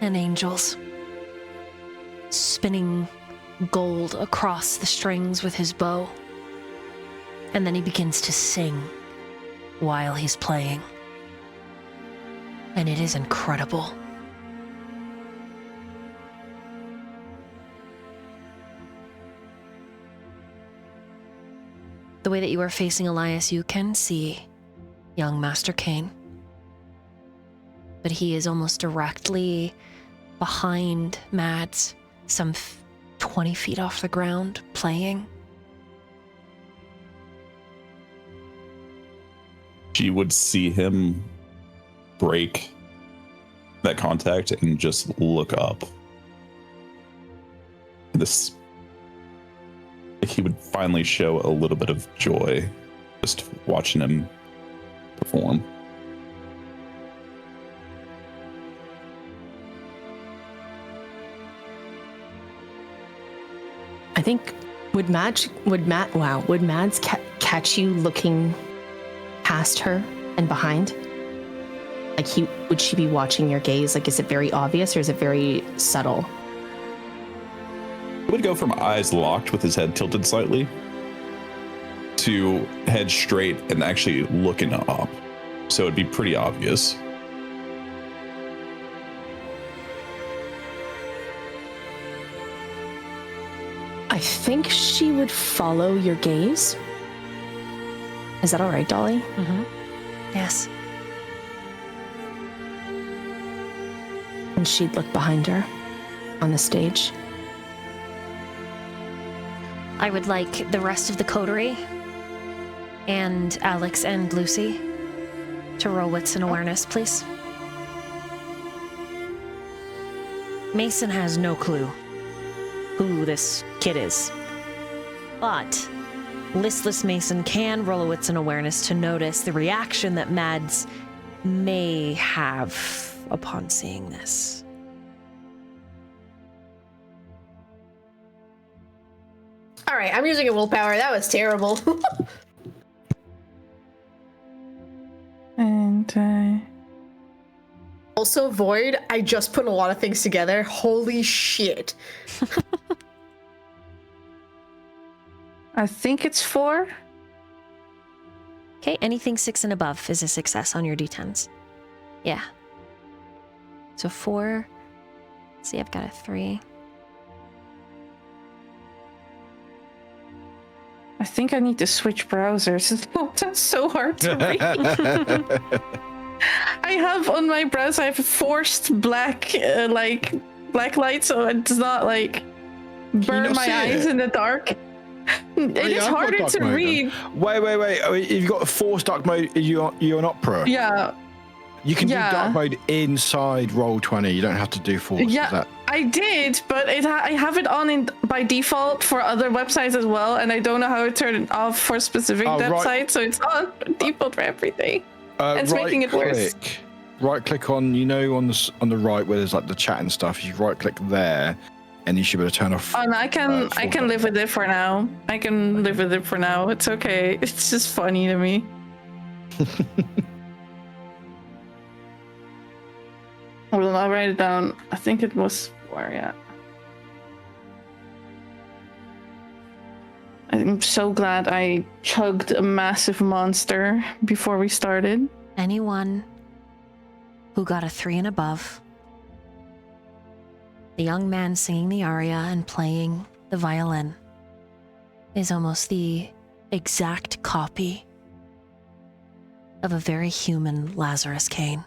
an angel's, spinning gold across the strings with his bow. And then he begins to sing while he's playing. And it is incredible. The way that you are facing Elias, you can see young Master Kane. But he is almost directly behind Mads, some 20 feet off the ground, playing. She would see him break that contact and just look up. He would finally show a little bit of joy just watching him perform. I think would Mads catch you looking past her and behind? Would she be watching your gaze? Is it very obvious or is it very subtle? He would go from eyes locked with his head tilted slightly to head straight and actually looking up. So it'd be pretty obvious. I think she would follow your gaze. Is that all right, Dolly? Mm-hmm. Yes. And she'd look behind her on the stage. I would like the rest of the coterie and Alex and Lucy to roll wits and awareness, please. Mason has no clue who this kid is, but listless Mason can roll a wits and awareness to notice the reaction that Mads may have upon seeing this. All right, I'm using a willpower. That was terrible. And We'll also void. I just put a lot of things together. Holy shit. I think it's 4. Okay, anything 6 and above is a success on your d10s. Yeah. So 4. Let's see, I've got a 3. I think I need to switch browsers. That's so hard to read. I have on my browser, I have forced black, black light, so it does not burn my eyes in the dark. It is harder to read. Wait. If you've got a forced dark mode, you're an opera. Yeah. You can do dark mode inside Roll20. You don't have to do forced. Yeah, I did, but I have it on by default for other websites as well, and I don't know how to turn it off for specific websites, so it's on default for everything. And it's making it worse. Right click on, on the right where there's the chat and stuff. You right click there, and you should be able to turn off. Oh, no, I can live with it for now. It's okay. It's just funny to me. Well, I'll write it down. I think it was where, yeah. I'm so glad I chugged a massive monster before we started. Anyone who got a 3 and above, the young man singing the aria and playing the violin is almost the exact copy of a very human Lazarus Kane.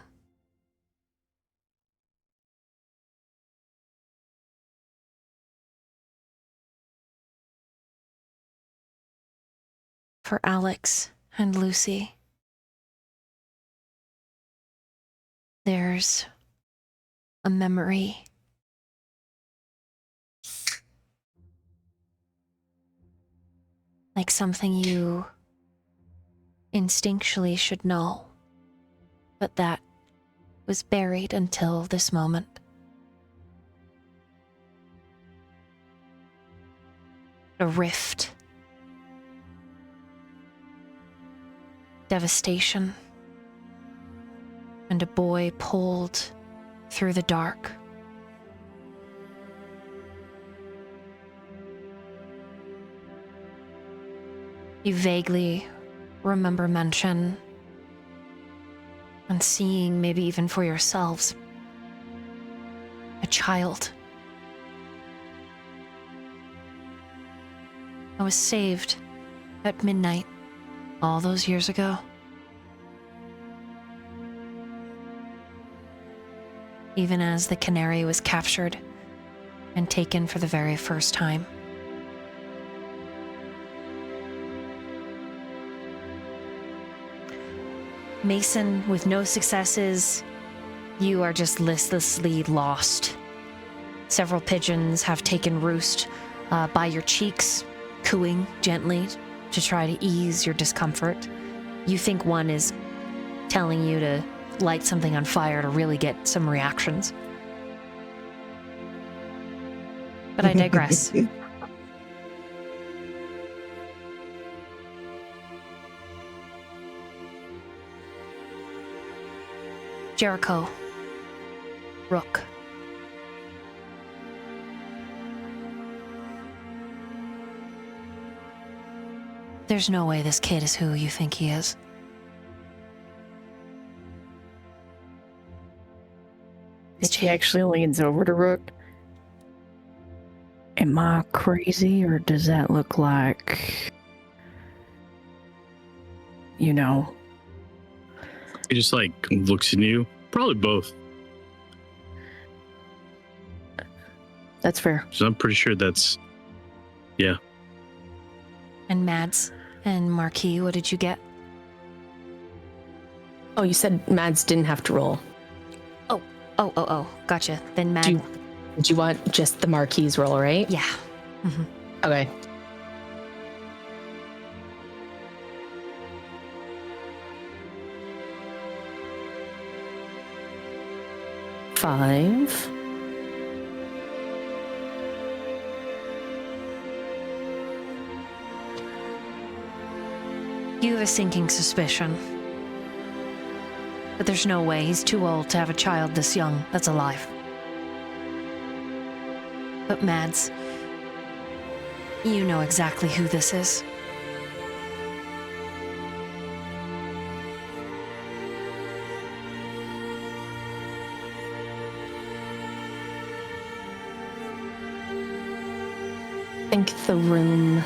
For Alex and Lucy, there's a memory like something you instinctually should know, but that was buried until this moment. A rift. Devastation. And a boy pulled through the dark. You vaguely remember mention and seeing, maybe even for yourselves, a child. I was saved at midnight all those years ago. Even as the canary was captured and taken for the very first time. Mason, with no successes, you are just listlessly lost. Several pigeons have taken roost by your cheeks, cooing gently to try to ease your discomfort. You think one is telling you to light something on fire to really get some reactions. But I digress. Jericho. Rook. There's no way this kid is who you think he is. She actually leans over to Rook. Am I crazy, or does that look like, He just looks at you. Probably both. That's fair. So I'm pretty sure that's, yeah. And Mads and Marquis, what did you get? Oh, you said Mads didn't have to roll. Oh, gotcha. Then Mads. Did you want just the Marquis roll, right? Yeah. Mm-hmm. Okay. Five. You have a sinking suspicion But there's no way. He's too old to have a child this young that's alive. But Mads, you know exactly who this is. I think the room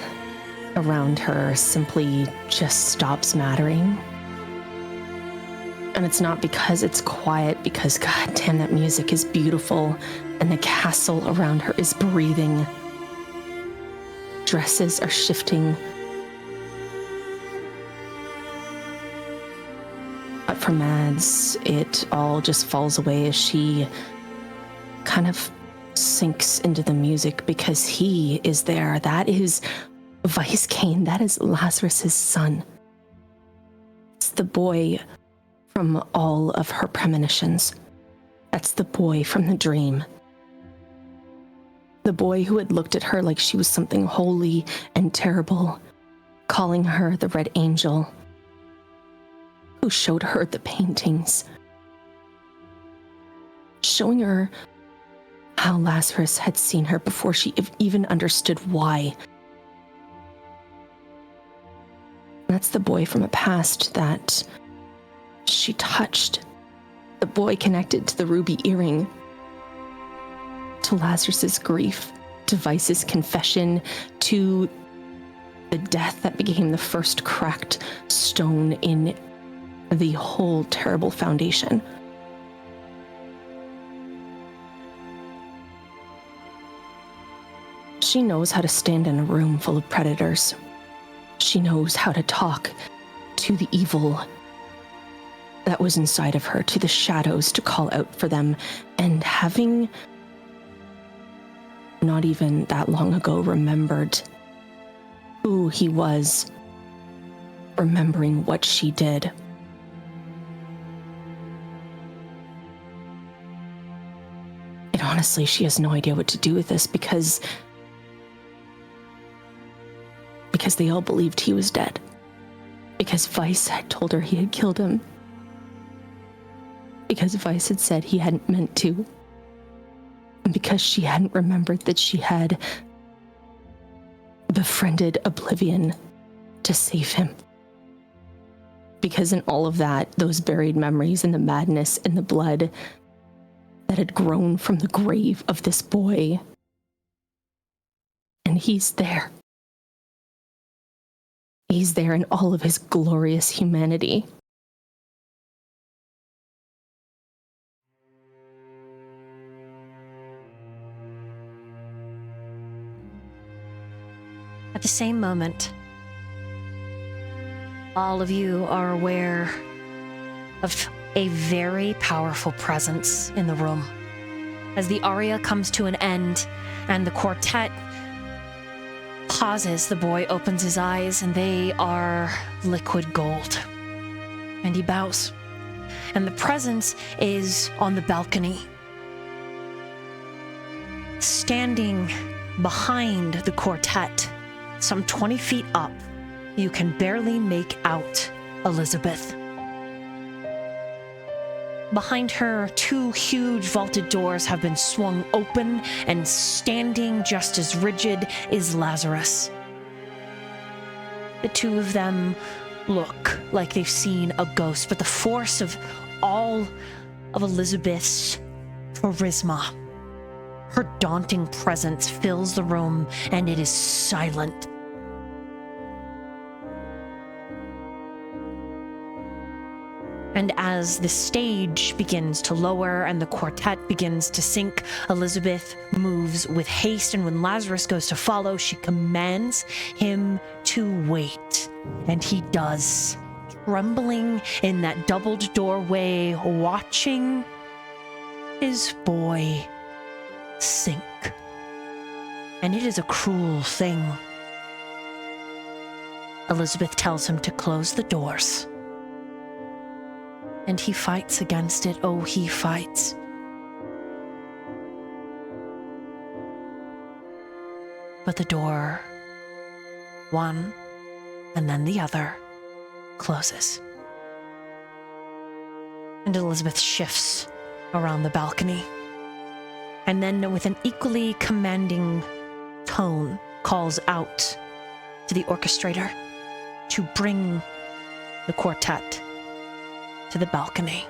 around her simply just stops mattering. And it's not because it's quiet, because god damn, that music is beautiful and the castle around her is breathing. Dresses are shifting. But for Mads, it all just falls away as she kind of sinks into the music because he is there. That is 𝓲𝓮𝓶. That is Lazarus's son. It's the boy from all of her premonitions. That's the boy from the dream. The boy who had looked at her like she was something holy and terrible, calling her the Red Angel, who showed her the paintings, showing her how Lazarus had seen her before she even understood why. That's the boy from a past that she touched. The boy connected to the ruby earring, to Lazarus's grief, to Vice's confession, to the death that became the first cracked stone in the whole terrible foundation. She knows how to stand in a room full of predators. She knows how to talk to the evil that was inside of her, to the shadows, to call out for them. And having not even that long ago remembered who he was, remembering what she did. And honestly, she has no idea what to do with this because they all believed he was dead. Because Vice had told her he had killed him. Because Vice had said he hadn't meant to. And because she hadn't remembered that she had befriended Oblivion to save him. Because in all of that, those buried memories and the madness and the blood that had grown from the grave of this boy. And he's there. He's there in all of his glorious humanity. At the same moment, all of you are aware of a very powerful presence in the room. As the aria comes to an end and the quartet pauses, the boy opens his eyes and they are liquid gold. And he bows. And the presence is on the balcony. Standing behind the quartet, some 20 feet up, you can barely make out Elizabeth. Behind her, two huge vaulted doors have been swung open, and standing just as rigid is Lazarus. The two of them look like they've seen a ghost, but the force of all of Elizabeth's charisma, her daunting presence fills the room, and it is silent. And as the stage begins to lower and the quartet begins to sink, Elizabeth moves with haste, and when Lazarus goes to follow, she commands him to wait. And he does, trembling in that doubled doorway, watching his boy sink. And it is a cruel thing. Elizabeth tells him to close the doors. And he fights against it. Oh, he fights. But the door, one and then the other, closes. And Elizabeth shifts around the balcony. And then, with an equally commanding tone, calls out to the orchestrator to bring the quartet to the balcony.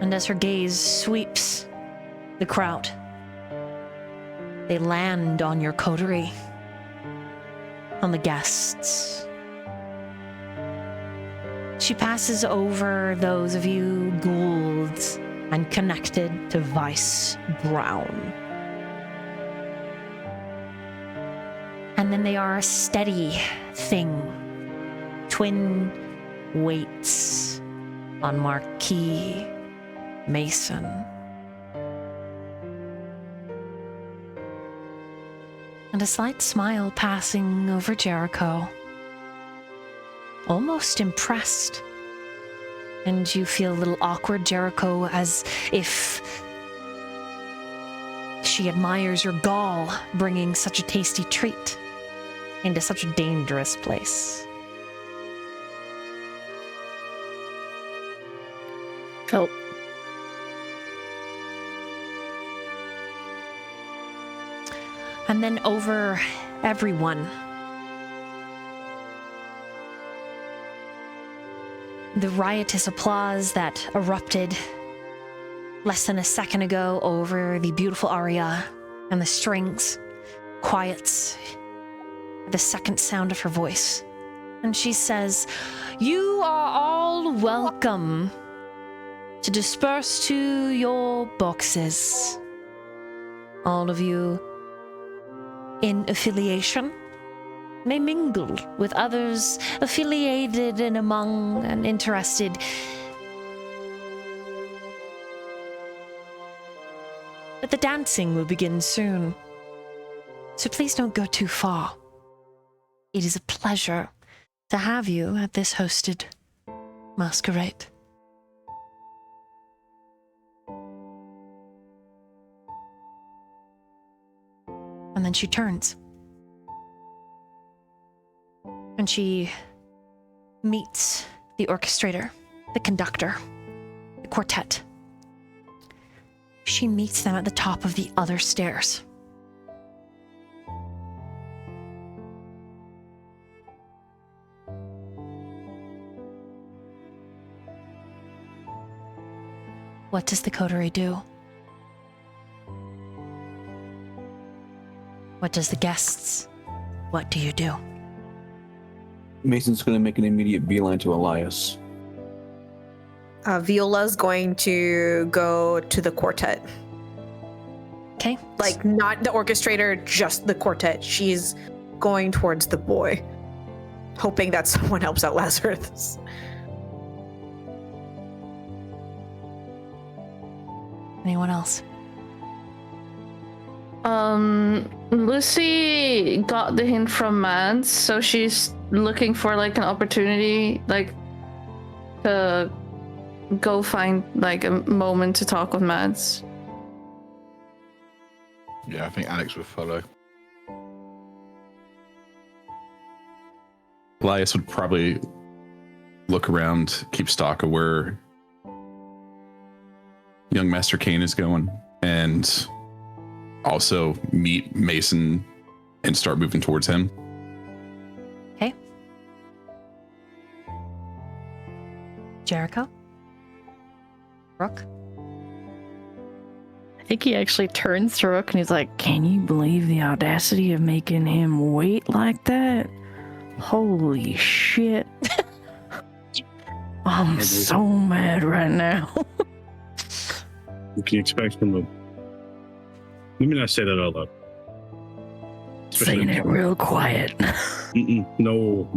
And as her gaze sweeps the crowd, they land on your coterie, on the guests. She passes over those of you Goulds and connected to Vice Brown. And then they are a steady thing. Twin weights on Marquis Mason. And a slight smile passing over Jericho. Almost impressed. And you feel a little awkward, Jericho, as if she admires your gall bringing such a tasty treat into such a dangerous place. Oh. And then over everyone, the riotous applause that erupted less than a second ago over the beautiful aria and the strings quiets at the second sound of her voice. And she says, "You are all welcome to disperse to your boxes. All of you in affiliation may mingle with others affiliated and among and interested. But the dancing will begin soon, so please don't go too far. It is a pleasure to have you at this hosted masquerade." And then she turns. And she meets the orchestrator, the conductor, the quartet. She meets them at the top of the other stairs. What does the coterie do? What does the guests? What do you do? Mason's going to make an immediate beeline to Elias. Viola's going to go to the quartet. Okay. Like, not the orchestrator, just the quartet. She's going towards the boy, hoping that someone helps out Lazarus. Anyone else? Lucy got the hint from Mads, so she's looking for like an opportunity, like to go find like a moment to talk with Mads. Yeah, I think Alex would follow. Elias would probably look around, keep stock of where young Master Kane is going, and also meet Mason and start moving towards him. Okay. Jericho? Rook? I think he actually turns to Rook and he's like, "Can you believe the audacity of making him wait like that? Holy shit." I'm so mad right now. What can you expect from a... Let me not say that out loud. Saying it real quiet. No.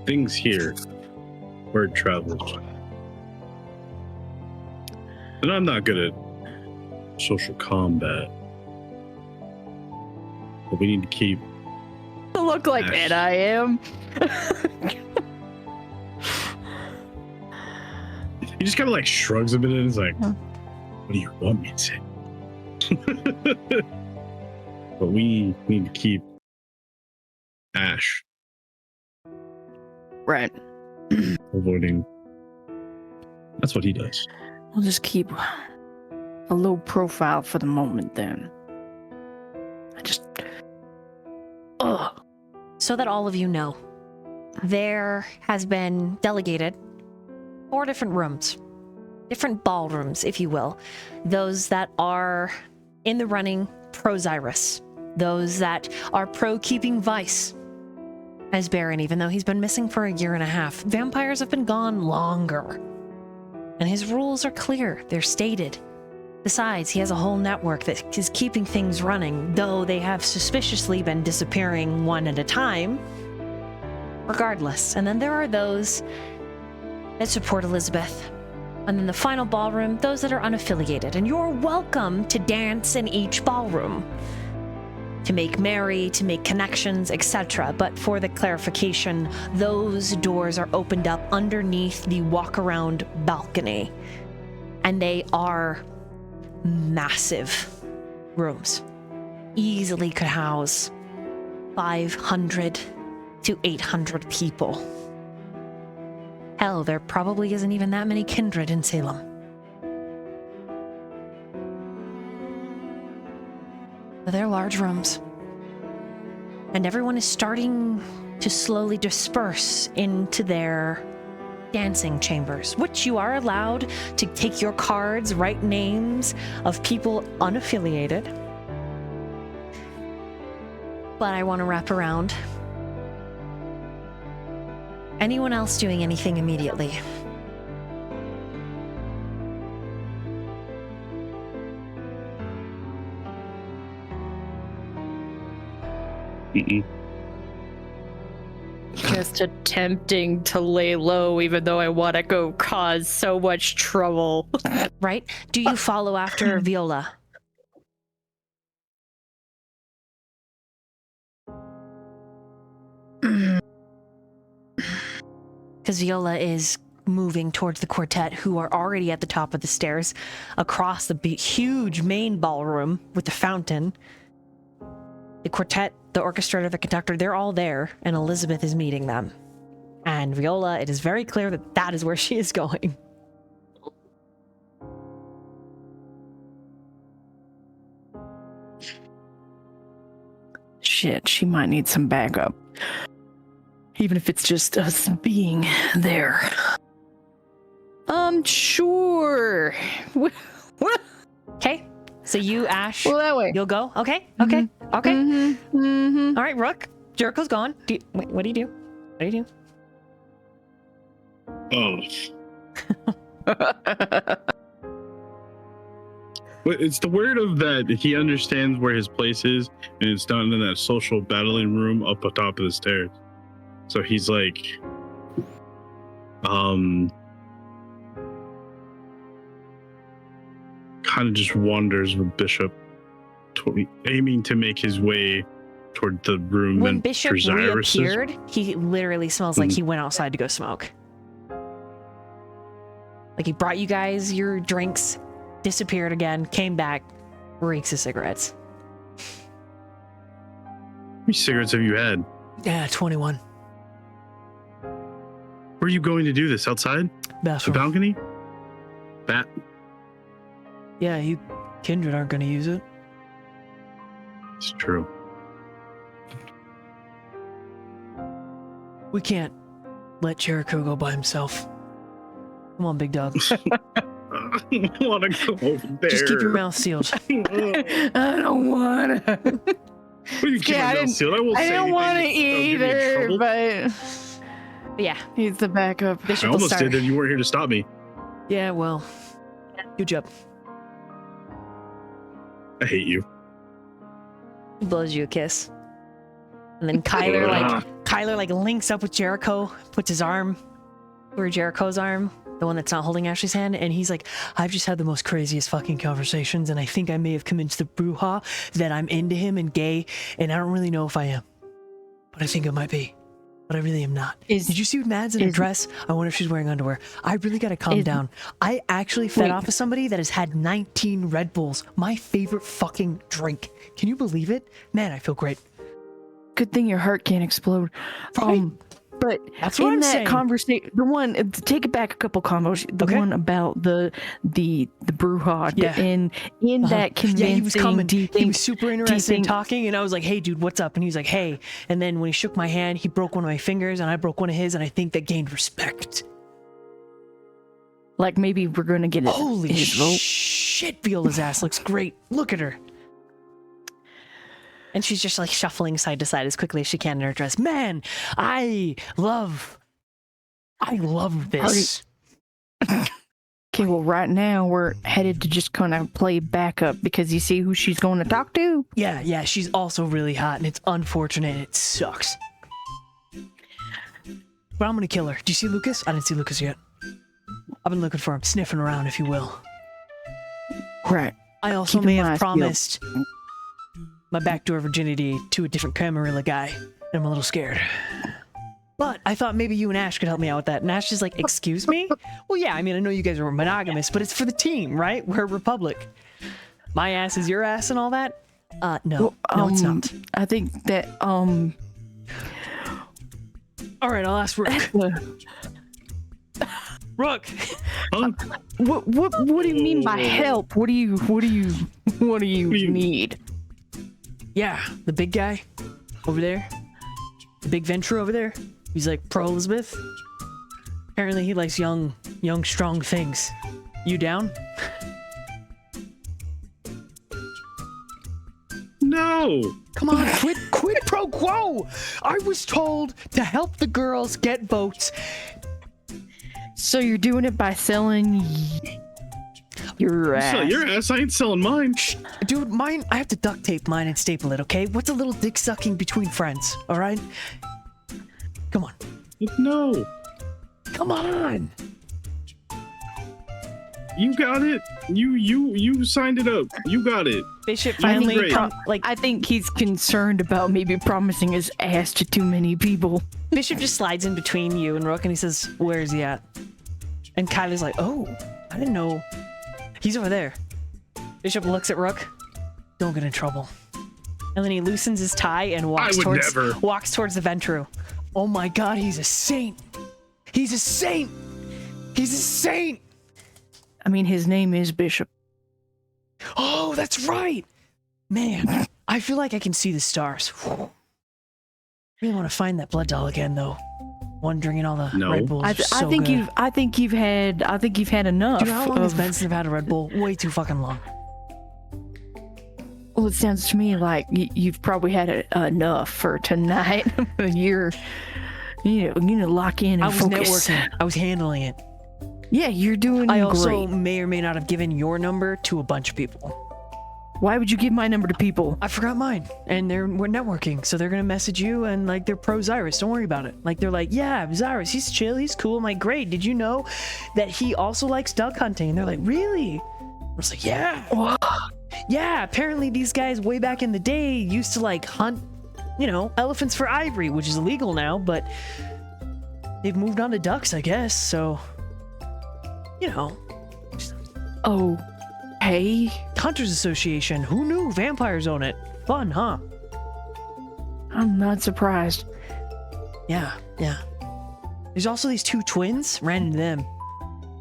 Things here. Word travels. And I'm not good at social combat. But we need to keep... Look like it, I am. He just kind of like shrugs a bit and is like, "What do you want me to say?" But we need to keep Ash Right. Avoiding. That's what he does. We'll just keep a low profile for the moment then. I just... Ugh. So that all of you know, there has been delegated 4 different rooms, different ballrooms, if you will. Those that are in the running pro Xirus, those that are pro keeping Vice as Baron, even though he's been missing for a year and a half. Vampires have been gone longer, and his rules are clear. They're stated. Besides, he has a whole network that is keeping things running, though they have suspiciously been disappearing one at a time. Regardless. And then there are those that support Elizabeth. And then the final ballroom, those that are unaffiliated. And you're welcome to dance in each ballroom, to make merry, to make connections, etc. But for the clarification, those doors are opened up underneath the walk-around balcony. And they are massive rooms. Easily could house 500 to 800 people. Hell, there probably isn't even that many kindred in Salem. But they're large rooms. And everyone is starting to slowly disperse into their dancing chambers, which you are allowed to take your cards, write names of people unaffiliated. But I want to wrap around. Anyone else doing anything immediately? Just attempting to lay low, even though I want to go cause so much trouble. Right? Do you follow after Viola? Because Viola is moving towards the quartet, who are already at the top of the stairs, across the huge main ballroom with the fountain. The quartet, the orchestrator, the conductor, they're all there, and Elizabeth is meeting them. And Viola, it is very clear that that is where she is going. Shit, she might need some backup. Even if it's just us being there. Sure. Okay, so you, Ash, Well, that way. you'll go? Okay, okay, okay. Mm-hmm. All right, Rook, Jericho's gone. Wait, what do you do? What do you do? Oh. Well, it's the word of that he understands where his place is, and it's down in that social battling room up atop of the stairs. So he's like, kind of just wanders with Bishop, aiming to make his way toward the room. When and Bishop reappeared, he literally smells like he went outside to go smoke. Like he brought you guys your drinks, disappeared again, came back, reeks of cigarettes. How many cigarettes have you had? Yeah, 21. Where are you going to do this? Outside? Bathroom. The balcony? Yeah, you kindred aren't going to use it. It's true. We can't let Jericho go by himself. Come on, big dog. I want to go over there. Just keep your mouth sealed. I don't want to. What do you keep Yeah, my mouth sealed? I won't I say don't want to anything that'll get me in either, trouble. but Yeah, he's the backup. I Bishop will almost start. did, and you weren't here to stop me. Yeah, well, good job. I hate you. He blows you a kiss. And then Kyler links up with Jericho, puts his arm through Jericho's arm, the one that's not holding Ashley's hand, and he's like, I've just had the most craziest fucking conversations, and I think I may have convinced the brouhaha that I'm into him and gay, and I don't really know if I am. But I think I might be. But I really am not. Did you see Mads in her dress? I wonder if she's wearing underwear. I really gotta calm down. I actually fed off of somebody that has had 19 Red Bulls. My favorite fucking drink. Can you believe it? Man, I feel great. Good thing your heart can't explode. Right? But That's what in I'm that saying. conversation, the one take it back a couple combos. The Okay. one about the brouhaha. Yeah. In that convincing. Yeah, he was coming. Do you He think, was super interested in talking, and I was like, "Hey, dude, what's up?" And he was like, "Hey." And then when he shook my hand, he broke one of my fingers, and I broke one of his, and I think that gained respect. like maybe we're gonna get Holy his vote? shit! Viola's ass looks great. Look at her. And she's just like shuffling side to side as quickly as she can in her dress. Man, I love this. Okay, well, right now we're headed to just kind of play backup because you see who she's going to talk to. Yeah, she's also really hot, and it's unfortunate. It sucks. But I'm gonna kill her. Do you see Lucas? I didn't see Lucas yet. I've been looking for him, sniffing around, if you will. Right. I also Keep may your have eyes peeled. promised my backdoor virginity to a different Camarilla guy, and I'm a little scared. But I thought maybe you and Ash could help me out with that. And Ash is like, excuse me? Well, yeah, I mean, I know you guys are monogamous, but it's for the team, right? We're a republic. My ass is your ass and all that? No, it's not. I think that, All right, I'll ask Rook. Rook! Huh? what do you mean by help? What do you need? Yeah, the big guy over there. The big venture over there. He's like pro-Elizabeth. Apparently he likes young, strong things. You down? No. Come on, quid pro quo! I was told to help the girls get votes. So you're doing it by selling your ass. Sell your ass. I ain't selling mine. Dude, mine, I have to duct tape mine and staple it, okay? What's a little dick sucking between friends, all right? Come on. No. Come on! You got it. You signed it up. You got it. Bishop I think finally, I think he's concerned about maybe promising his ass to too many people. Bishop just slides in between you and Rook and he says, where is he at? And Kylie's like, oh, I didn't know. He's over there. Bishop looks at Rook. Don't get in trouble. And then he loosens his tie and walks towards the Ventru. Oh my god, he's a saint. He's a saint. He's a saint. I mean, his name is Bishop. Oh, that's right. Man, I feel like I can see the stars. I really want to find that blood doll again, though. Wandering in all the Red Bulls. I think you've had enough. Do you know how long has Benson had a Red Bull? Way too fucking long. Well, it sounds to me like you've probably had enough for tonight. You need to lock in and I was focus. networking. I was handling it. Yeah, you're doing I great. also may or may not have given your number to a bunch of people. Why would you give my number to people? I forgot mine, and we're networking, so they're gonna message you, and like they're pro Xirus. Don't worry about it. Like they're like, yeah, Xirus, he's chill, he's cool. I'm like, great. Did you know that he also likes duck hunting? And they're like, really? I was like, yeah. Yeah. Apparently, these guys way back in the day used to like hunt, elephants for ivory, which is illegal now, but they've moved on to ducks, I guess. So. Oh, hey. Hunters Association. Who knew vampires own it? Fun, huh? I'm not surprised. Yeah. There's also these two twins. Ran into them.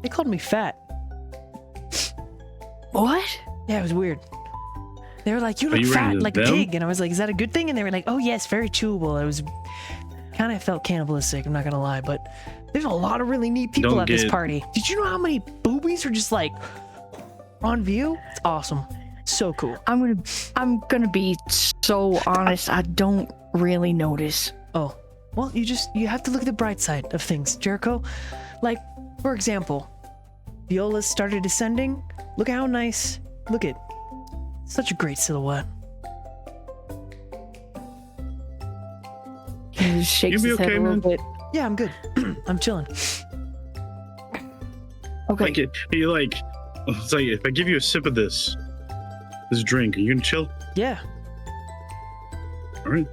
They called me fat. What? Yeah, it was weird. They were like, you look you ran fat into like a them? pig. And I was like, is that a good thing? And they were like, oh yes, very chewable. It was kind of felt cannibalistic, I'm not gonna lie, but there's a lot of really neat people at this party. Did you know how many boobies are just like on view? It's awesome. So cool. I'm gonna be so honest. I don't really notice. Oh, well, you have to look at the bright side of things, Jericho. Like, for example, Viola's started descending. Look how nice. Look at such a great silhouette. He just shakes You his be head okay, a little man? bit. Yeah, I'm good. I'm chilling. Okay. Like it's like if I give you a sip of this drink, are you gonna chill? Yeah. All right.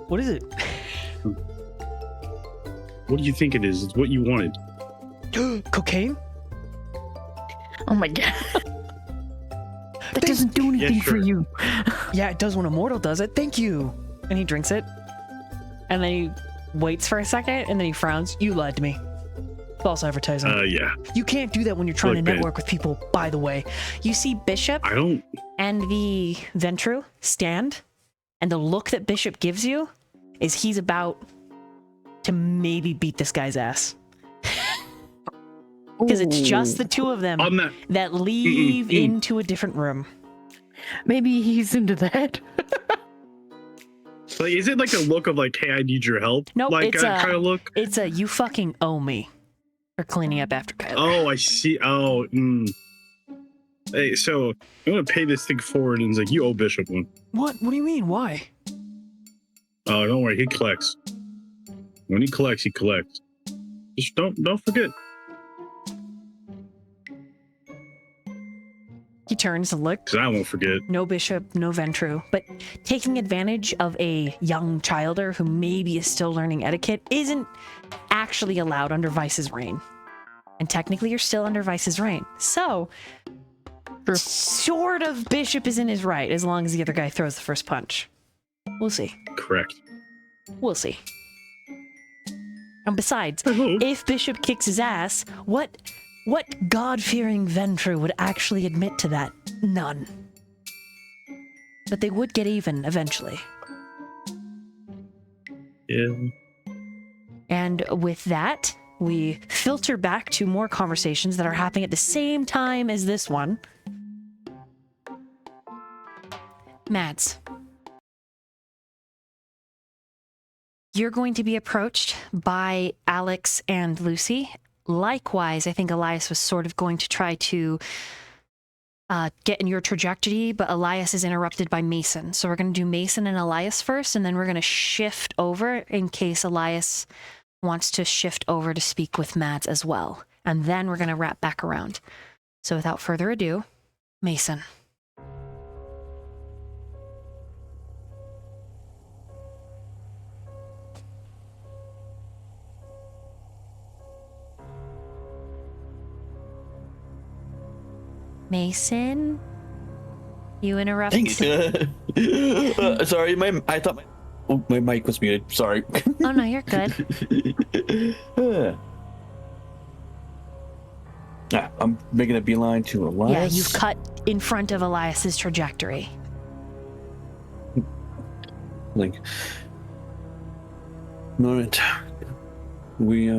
What is it? What do you think it is? It's what you wanted. Cocaine? Oh my god. That doesn't do anything for sure. you. Yeah, it does when a mortal does it. Thank you. And he drinks it. And then he waits for a second, and then he frowns. You lied to me. False advertising. Yeah. You can't do that when you're trying Look, to man. network with people, by the way. You see Bishop I don't. and the Zentrue stand, and the look that Bishop gives you is he's about to maybe beat this guy's ass. Because it's just the two of them On that. that leave into a different room. Maybe he's into that. Like, is it like a look of like, hey, I need your help? Nope, like it's that kind of look. It's a you fucking owe me for cleaning up after Kyler. Oh, I see. Oh. Hey, so I'm gonna pay this thing forward, and it's like, you owe Bishop one. What? What do you mean? Why? Oh, don't worry, he collects. When he collects, he collects. Just don't forget. He turns to look. Because I won't forget. No Bishop, no Zentrue, but taking advantage of a young childer who maybe is still learning etiquette isn't actually allowed under Vice's reign. And technically you're still under Vice's reign. So, sort of Bishop is in his right as long as the other guy throws the first punch. We'll see. Correct. We'll see. And besides, Uh-huh. if Bishop kicks his ass, what God-fearing Zentrue would actually admit to that? None. But they would get even eventually. Yeah. And with that, we filter back to more conversations that are happening at the same time as this one. Mads, you're going to be approached by Alex and Lucy. Likewise, I think Elias was sort of going to try to get in your trajectory, but Elias is interrupted by Mason. So we're going to do Mason and Elias first, and then we're going to shift over in case Elias wants to shift over to speak with Mads as well. And then we're going to wrap back around. So without further ado, Mason. Mason? You interrupted. Sorry, I thought my mic was muted. Sorry. Oh no, you're good. I'm making a beeline to Elias. Yeah, you've cut in front of Elias's trajectory. Like, all right. We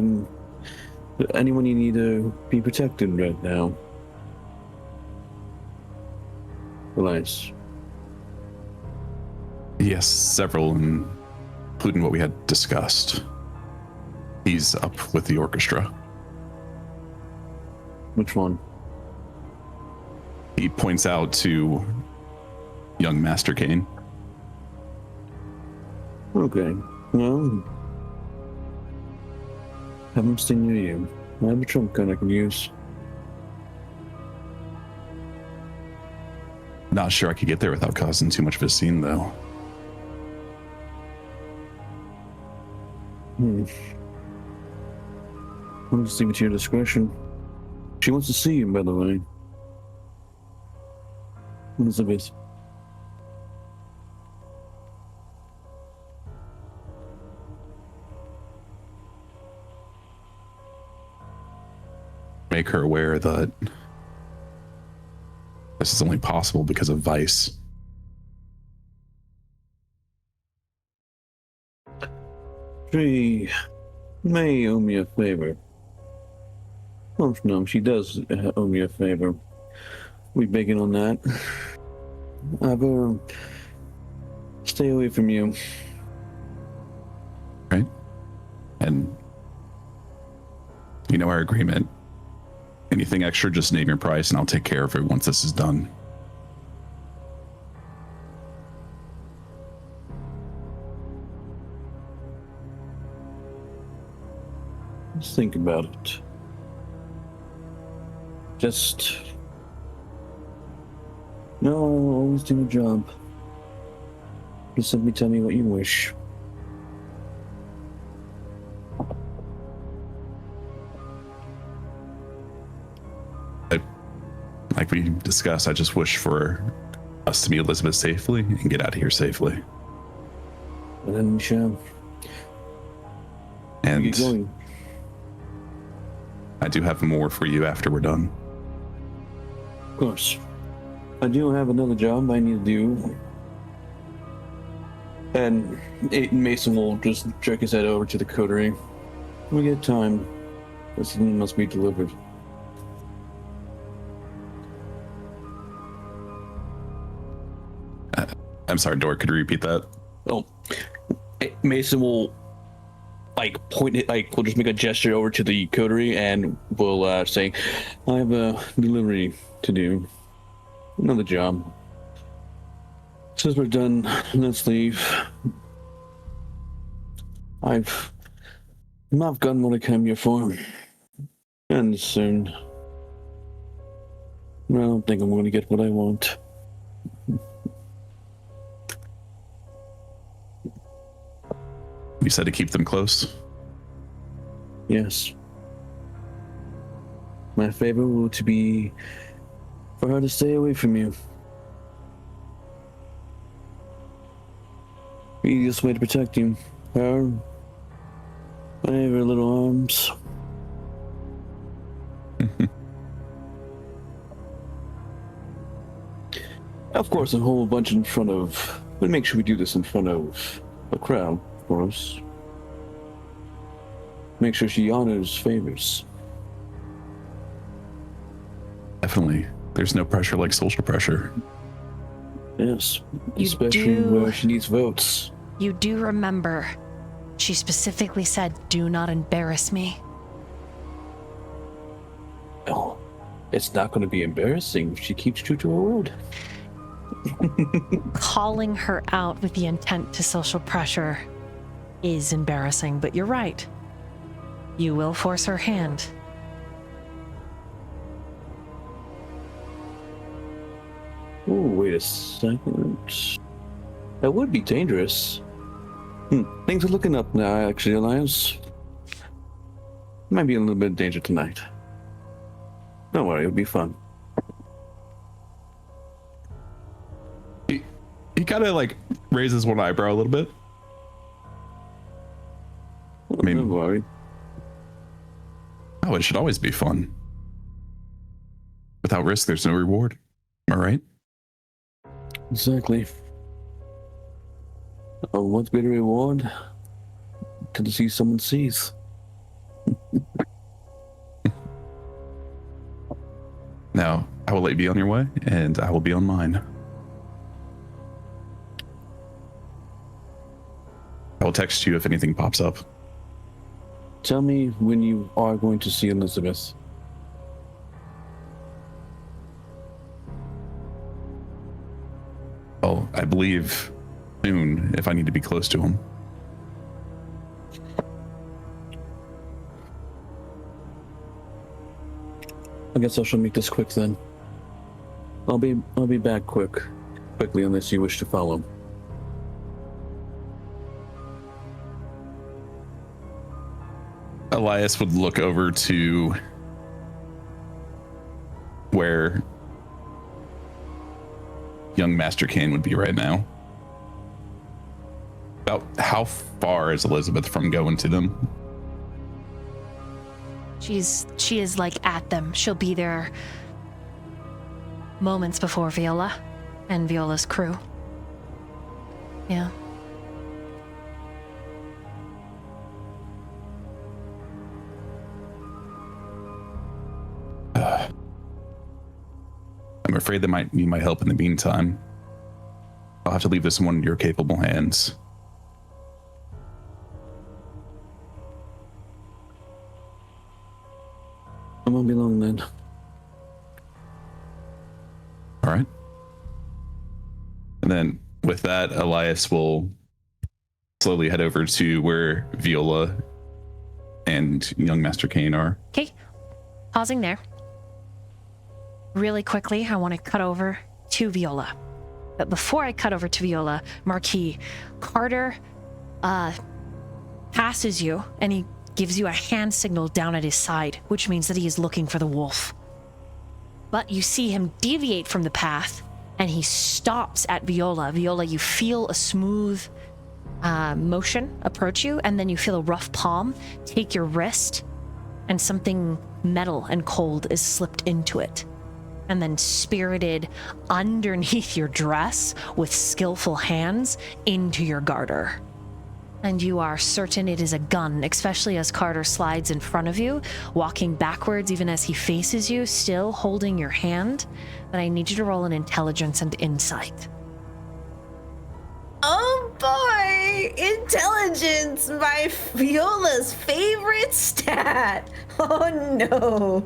anyone you need to be protected right now? Elias. Yes, several, including what we had discussed. He's up with the orchestra. Which one? He points out to young Master Kane. Okay. Well, have him stay near you. I have a trump gun I can use. Not sure I could get there without causing too much of a scene, though. I'll just leave it to your discretion. She wants to see you, by the way. Elizabeth. Make her aware that this is only possible because of Vice. She may owe me a favor. Oh, no, she does owe me a favor. We begging on that. Have her stay away from you. Right? And you know our agreement. Anything extra, just name your price and I'll take care of it once this is done. Just think about it. Just... No, always do your job. Just simply tell me what you wish. Like we discussed, I just wish for us to meet Elizabeth safely and get out of here safely. And then we shall. And Keep going. I do have more for you after we're done. Of course. I do have another job I need to do. And Mason will just jerk his head over to the coterie. When we get time, this must be delivered. I'm sorry, Dor, could you repeat that? Oh, Mason will point it, we'll just make a gesture over to the coterie and we'll say, I have a delivery to do. Another job. Since we're done, let's leave. I've not gotten what I came here for. And soon. I don't think I'm going to get what I want. You said to keep them close? Yes. My favor would be for her to stay away from you. The easiest way to protect you. Her. I have her little arms. Of course, a whole bunch in front of... But make sure we do this in front of a crowd, of course. Make sure she honors favors. Definitely. There's no pressure like social pressure. Yes, You especially do- where she needs votes. You do remember, she specifically said, do not embarrass me. Oh, it's not going to be embarrassing if she keeps true to her word. Calling her out with the intent to social pressure is embarrassing, but you're right. You will force her hand. Oh, wait a second. That would be dangerous. Things are looking up now, actually, Elias. Might be a little bit of danger tonight. Don't worry, it'll be fun. He kind of raises one eyebrow a little bit. I mean, Don't worry. oh, it should always be fun. Without risk, there's no reward. Am I right? Exactly. What's better reward? To see someone sees. Now, I will let you be on your way, and I will be on mine. I will text you if anything pops up. Tell me when you are going to see Elizabeth. Well, I believe soon if I need to be close to him. I guess I shall make this quick then. I'll be back quickly unless you wish to follow. Elias would look over to where young Master Kane would be right now. About how far is Elizabeth from going to them? She is at them. She'll be there moments before Viola and Viola's crew. Yeah. I'm afraid they might need my help in the meantime. I'll have to leave this in one of your capable hands. I won't be long then. All right. And then with that, Elias will slowly head over to where Viola and young Master Kane are. Okay. Pausing there. Really quickly, I want to cut over to Viola. But before I cut over to Viola, Marquis, Carter passes you and he gives you a hand signal down at his side, which means that he is looking for the wolf. But you see him deviate from the path and he stops at Viola. Viola, you feel a smooth motion approach you, and then you feel a rough palm take your wrist, and something metal and cold is slipped into it, and then spirited underneath your dress with skillful hands into your garter. And you are certain it is a gun, especially as Carter slides in front of you, walking backwards even as he faces you, still holding your hand. But I need you to roll an intelligence and insight. Oh boy! Intelligence, my Viola's favorite stat. Oh no.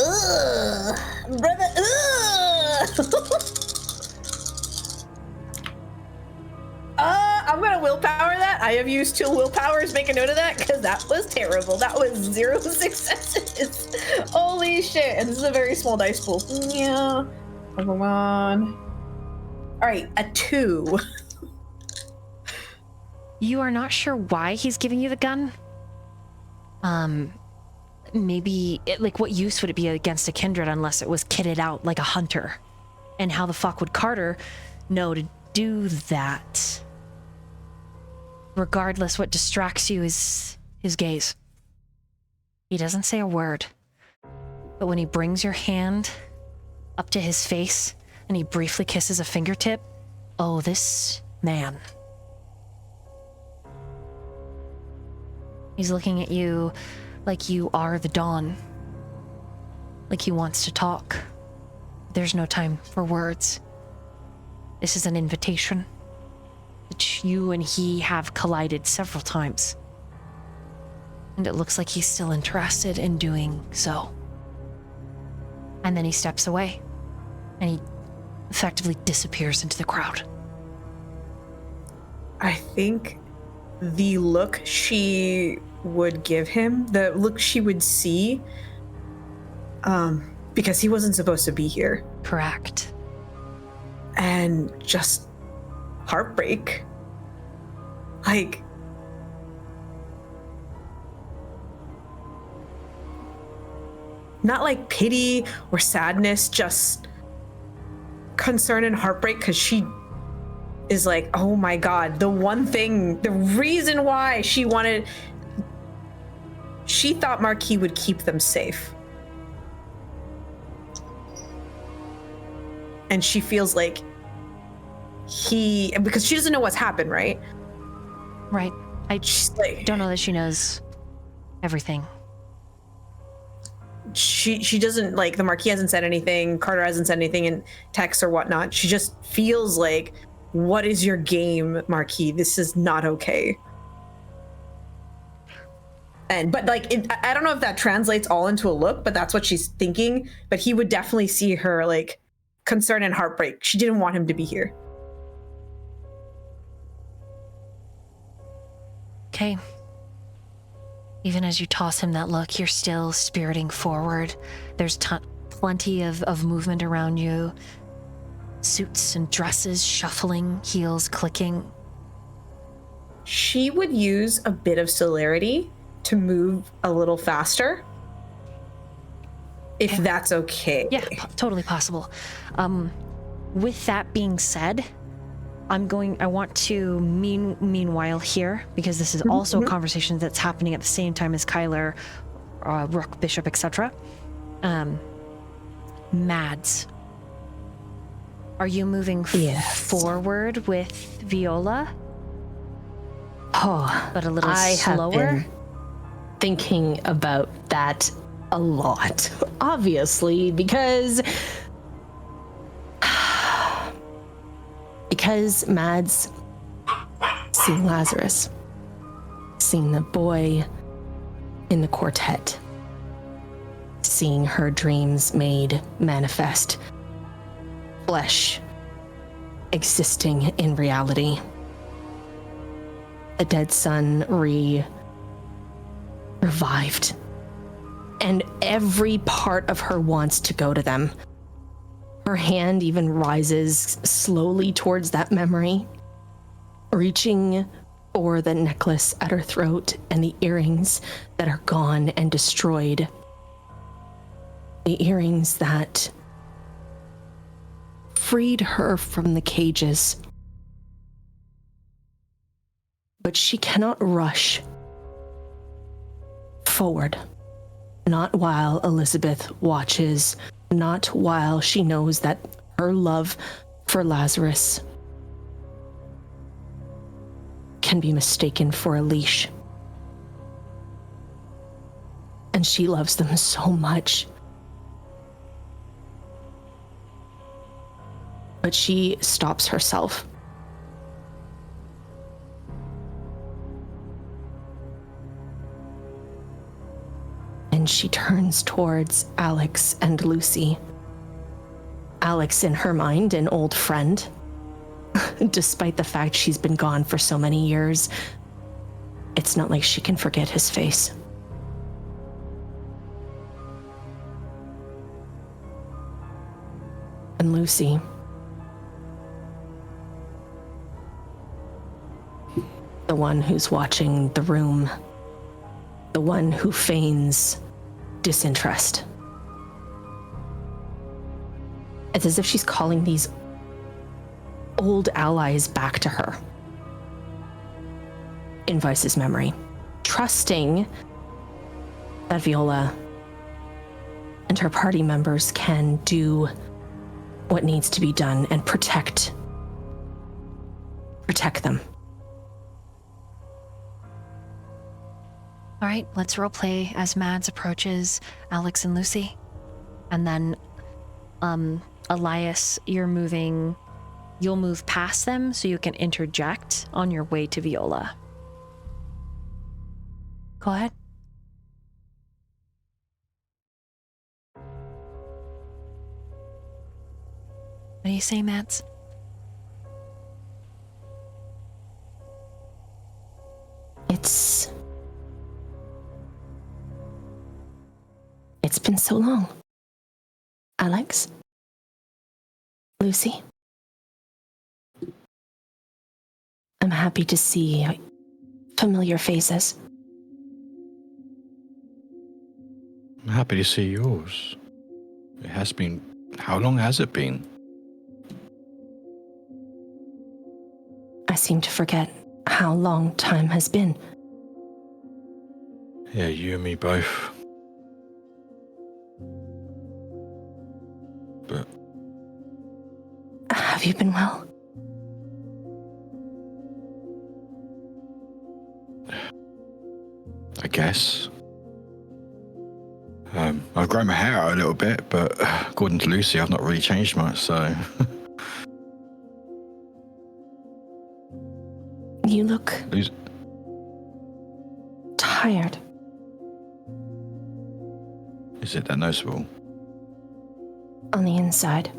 Ugh. Brother, ugh. I'm gonna willpower that. I have used 2 willpowers. Make a note of that, because that was terrible. That was 0 successes. Holy shit. And this is a very small dice pool. Yeah. Come on. All right, a 2. You are not sure why he's giving you the gun. Maybe, what use would it be against a kindred unless it was kitted out like a hunter? And how the fuck would Carter know to do that? Regardless, what distracts you is his gaze. He doesn't say a word, but when he brings your hand up to his face and he briefly kisses a fingertip, oh, this man. He's looking at you like you are the dawn, like he wants to talk. There's no time for words. This is an invitation. Which you and he have collided several times. And it looks like he's still interested in doing so. And then he steps away, and he effectively disappears into the crowd. I think the look she would give him, the look she would see, because he wasn't supposed to be here. Correct. And just heartbreak. Like, not like pity or sadness, just concern and heartbreak, because she is like, oh my god, the one thing, the reason why she thought Marquis would keep them safe. And she feels like because she doesn't know what's happened, right? Right. I just don't know that she knows everything. She doesn't, like, the Marquis hasn't said anything, Carter hasn't said anything in text or whatnot. She just feels like, what is your game, Marquis? This is not okay. But I don't know if that translates all into a look, but that's what she's thinking. But he would definitely see her like concern and heartbreak. She didn't want him to be here. Okay. Even as you toss him that look, you're still spiriting forward. There's plenty of movement around you. Suits and dresses shuffling, heels clicking. She would use a bit of celerity to move a little faster. If that's okay. Yeah, totally possible. With that being said, I want to meanwhile here, because this is also a conversation that's happening at the same time as Kyler, Rook, Bishop, etc. Mads, are you moving forward with Viola? Oh, but a little I slower? have been thinking about that a lot, obviously, because Mads seen Lazarus, seen the boy in the quartet, seeing her dreams made manifest, flesh existing in reality, a dead son revived, and every part of her wants to go to them. Her hand even rises slowly towards that memory, reaching for the necklace at her throat and the earrings that are gone and destroyed. The earrings that freed her from the cages. but she cannot rush forward. Not while Elizabeth watches, not while she knows that her love for Lazarus can be mistaken for a leash. And she loves them so much. But she stops herself. And she turns towards Alex and Lucy. Alex, in her mind, an old friend. Despite the fact she's been gone for so many years, it's not like she can forget his face. And Lucy, the one who's watching the room, the one who feigns disinterest. It's as if she's calling these old allies back to her in Vice's memory, trusting that Viola and her party members can do what needs to be done and protect them. All right, let's roleplay as Mads approaches Alex and Lucy. And then, Elias, you'll move past them so you can interject on your way to Viola. Go ahead. What do you say, Mads? It's been so long. Alex? Lucy? I'm happy to see familiar faces. I'm happy to see yours. It has been... How long has it been? I seem to forget how long time has been. Yeah, you and me both. But... Have you been well? I guess. I've grown my hair out a little bit, but according to Lucy, I've not really changed much, so... You look... tired. Is it that noticeable? On the inside.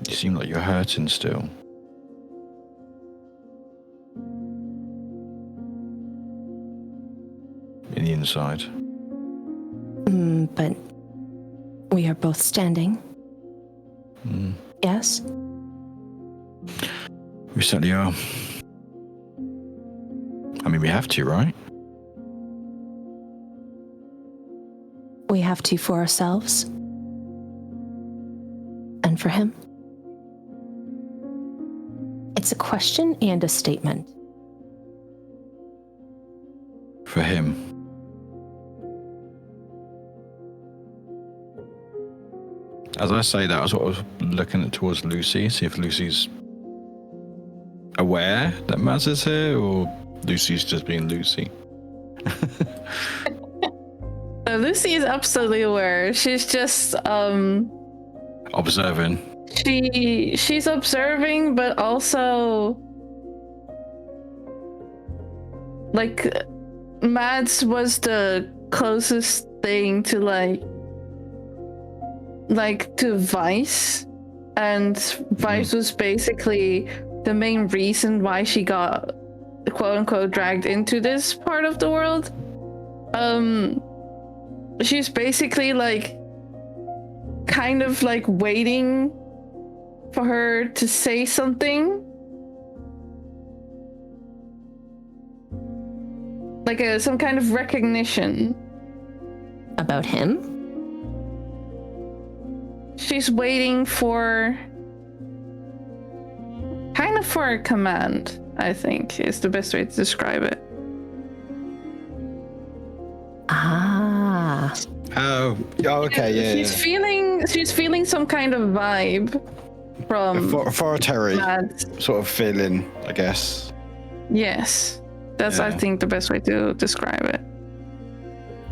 You seem like you're hurting still. In the inside. But we are both standing. Yes? We certainly are. I mean, we have to, right? We have to for ourselves. And for him. It's a question and a statement. For him. As I say that, I was sort of looking towards Lucy, see if Lucy's aware that Maz is here, or Lucy's just being Lucy. Lucy is absolutely aware. She's just observing. She's observing, but also like Mads was the closest thing to like to Vice, and Vice was basically the main reason why she got quote unquote dragged into this part of the world. She's basically like kind of like waiting for her to say something, like some kind of recognition about him. she's waiting for a command, I think is the best way to describe it. Ah. Oh, okay, yeah. She's feeling some kind of vibe from Authoritarian Mads. sort of feeling, I guess. Yes. That's, I Yeah. think, the best way to describe it.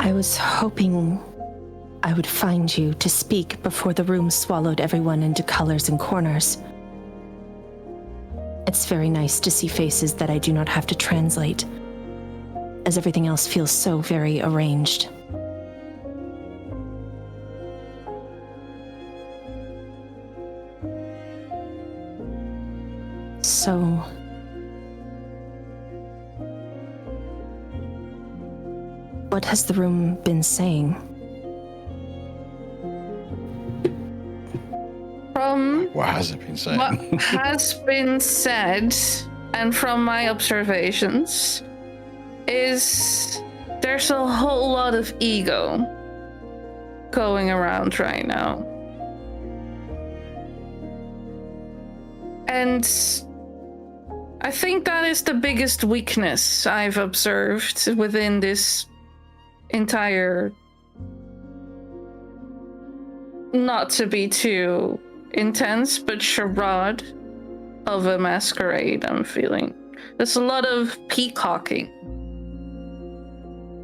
I was hoping I would find you to speak before the room swallowed everyone into colors and corners. It's very nice to see faces that I do not have to translate, as everything else feels so very arranged. So, what has the room been saying? From What has it been saying? what has been said, and from my observations, is there's a whole lot of ego going around right now. And I think that is the biggest weakness I've observed within this entire, not to be too intense, but charade of a masquerade I'm feeling. There's a lot of peacocking.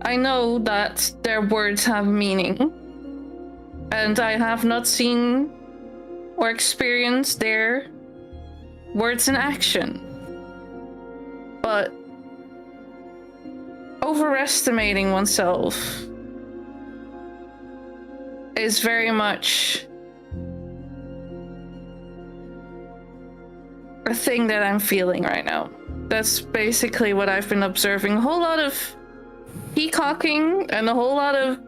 I know that their words have meaning, and I have not seen or experienced their words in action. But overestimating oneself is very much a thing that I'm feeling right now. That's basically what I've been observing. A whole lot of peacocking and a whole lot of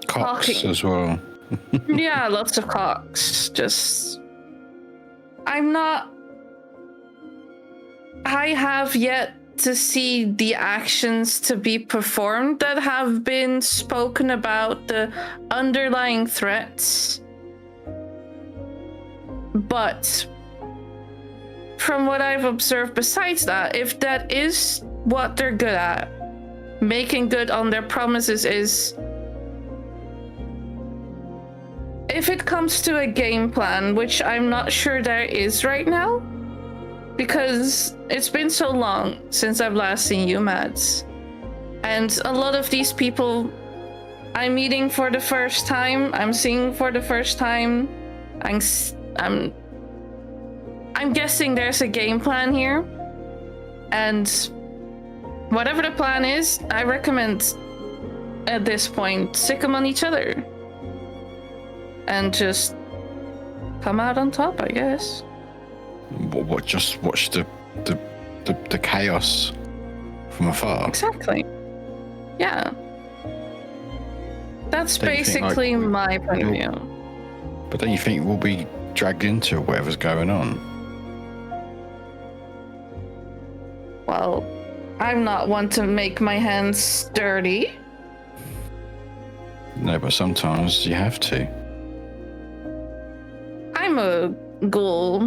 Cox talking. as well. Yeah, lots of cocks. Just, I have yet to see the actions to be performed that have been spoken about, the underlying threats. But from what I've observed besides that, if that is what they're good at, making good on their promises, is if it comes to a game plan, which I'm not sure there is right now, because it's been so long since I've last seen you, Mads. And a lot of these people I'm meeting for the first time, I'm seeing for the first time, I'm guessing there's a game plan here. And whatever the plan is, I recommend at this point, sick them on each other. And just come out on top, I guess. What? Just watch the chaos from afar. Exactly. Yeah. That's Don't you think, basically like, my point of view. But don't you think we'll be dragged into whatever's going on? Well, I'm not one to make my hands dirty. No, but sometimes you have to. I'm a ghoul.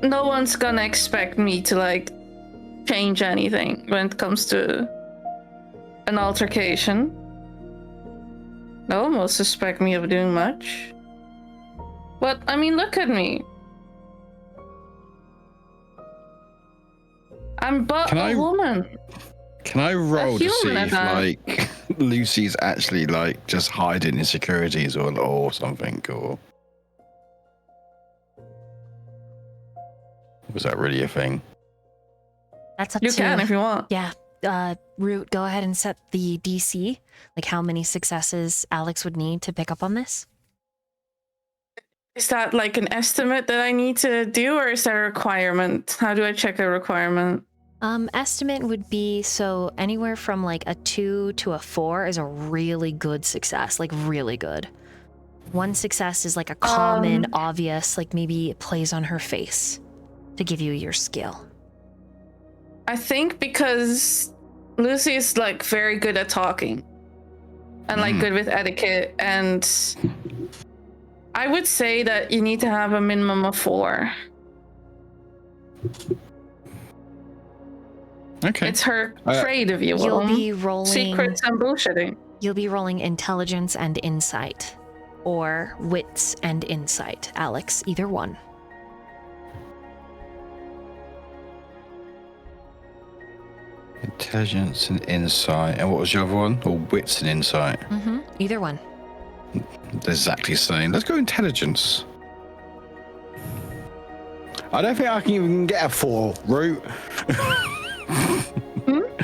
No one's gonna expect me to, like, change anything when it comes to an altercation. No one will suspect me of doing much. But, I mean, look at me. I'm but a woman. Can I roll to see human if, at that. like, Lucy's actually, like, just hiding insecurities or something, or was that really a thing? That's up You to can if you want. Yeah. Root, go ahead and set the DC. Like how many successes Alex would need to pick up on this. Is that like an estimate that I need to do, or is that a requirement? How do I check a requirement? Estimate would be, so anywhere from like a 2 to a 4 is a really good success, like really good. One success is like a common, obvious, like maybe it plays on her face to give you your skill. I think because Lucy is like very good at talking. and like good with etiquette. And I would say that you need to have a minimum of 4. Okay. It's her trade, if you will. You'll be rolling secrets and bullshitting. You'll be rolling intelligence and insight, or wits and insight, Alex. Either one. Intelligence and insight. And what was your other one? Or wits and insight? Mm-hmm. Either one. They're exactly the same. Let's go intelligence. I don't think I can even get a 4, Root.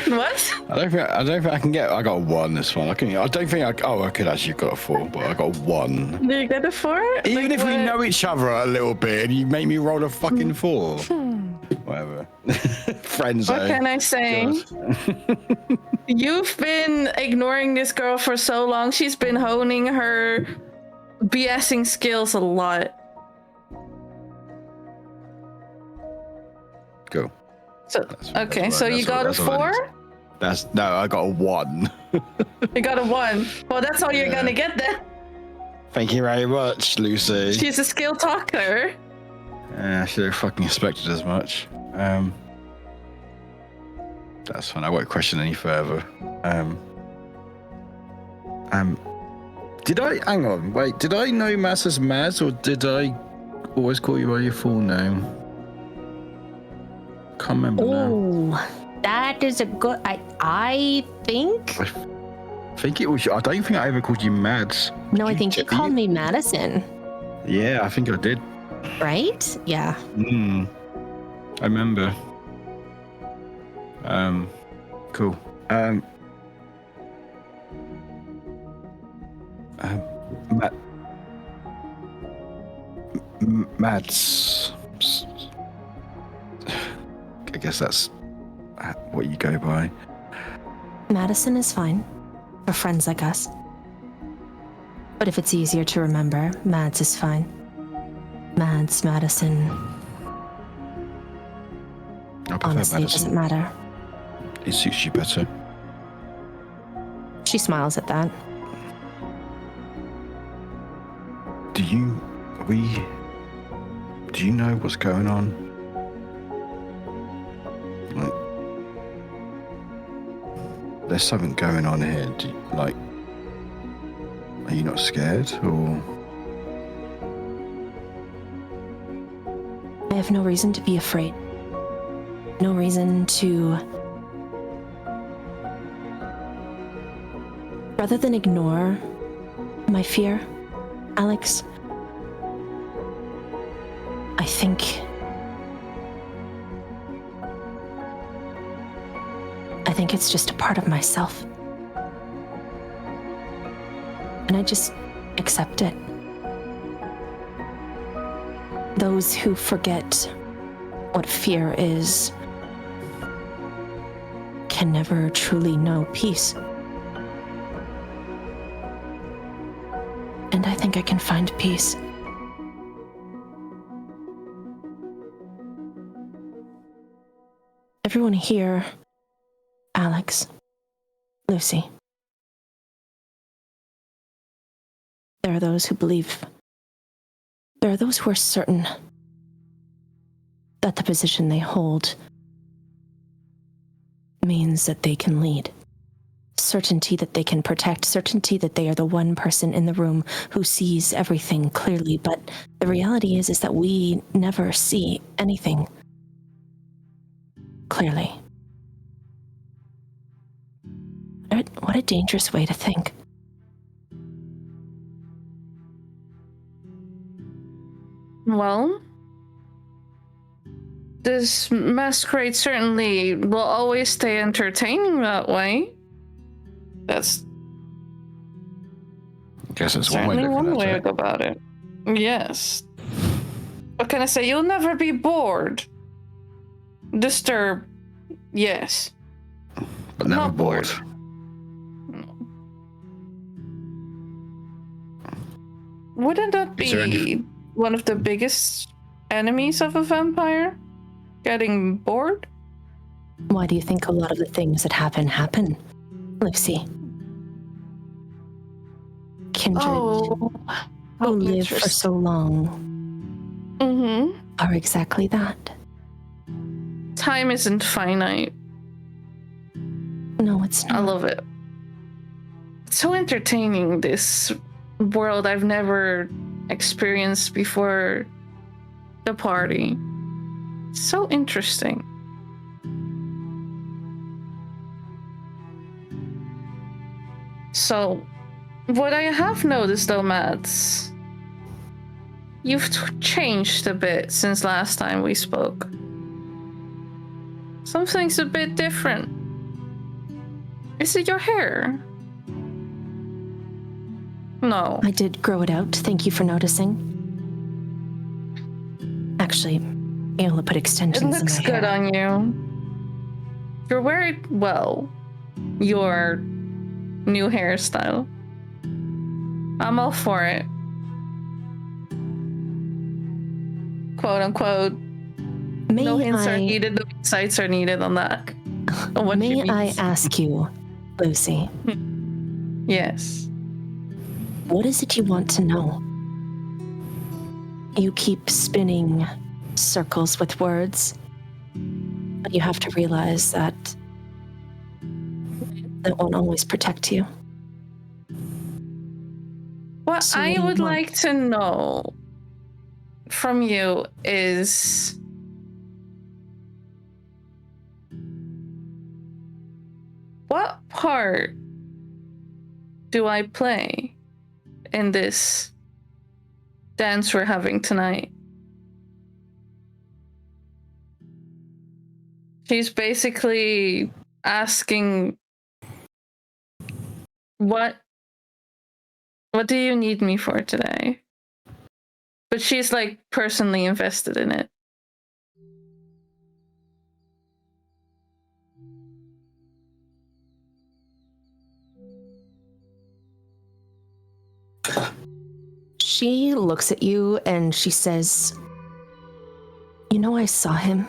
What? I don't think I can get. I got a 1 this one. I don't think I. Oh, I could actually got a 4, but I got a 1. Do you get a 4? Even Like if we what? know each other a little bit, and you make me roll a fucking 4. Whatever. Friends. What can I say? You've been ignoring this girl for so long. She's been honing her BSing skills a lot. Cool. So okay, so you got a 4? No, I got a 1. You got a 1. Well, that's all you're gonna get then. Thank you very much, Lucy. She's a skill talker. I should have fucking expected as much. That's fine. I won't question any further. Did I hang on? Wait, did I know Maz as Maz, or did I always call you by your full name? Can't remember now. Oh, that is a good. I think. I think it was. I don't think I ever called you Mads. No, I think you called me Madison. Yeah, I think I did. Right? Yeah. I remember. Cool. Mads. I guess that's what you go by. Madison is fine for friends like us. But if it's easier to remember, Mads is fine. Mads, Madison. Honestly, it doesn't matter. It suits you better. She smiles at that. Do you know what's going on? Like, there's something going on here. Are you not scared, or? I have no reason to be afraid. No reason to... Rather than ignore my fear, Alex, I think it's just a part of myself. And I just accept it. Those who forget what fear is can never truly know peace. And I think I can find peace. Everyone here, Alex, Lucy. There are those who believe. There are those who are certain that the position they hold means that they can lead. Certainty that they can protect, certainty that they are the one person in the room who sees everything clearly. But the reality is that we never see anything clearly. What a dangerous way to think. Well, this masquerade certainly will always stay entertaining that way. That's I guess it's certainly one way to it. go about it. Yes. What can I say? You'll never be bored. Disturbed, yes. But never Not bored. No. Wouldn't that Is there be one of the biggest enemies of a vampire? Getting bored? Why do you think a lot of the things that happen, Lucy? kindred Oh, who how live for so long Mm-hmm. are exactly that. Time isn't finite. No, it's not. I love it. It's so entertaining, this world I've never experienced before the party. So interesting. So, what I have noticed though, Mads, you've changed a bit since last time we spoke. Something's a bit different. Is it your hair? No. I did grow it out. Thank you for noticing. Actually, Viola put extensions in my hair. It looks good on you. You're wearing, well, your new hairstyle. I'm all for it. Quote unquote. No hints are needed, no insights are needed on that. On what May I ask you, Lucy? Yes. What is it you want to know? You keep spinning circles with words, but you have to realize that won't always protect you. What So I what do you would want? like to know from you is what part do I play in this dance we're having tonight? She's basically asking, what do you need me for today? But she's like personally invested in it. She looks at you and she says, "You know, I saw him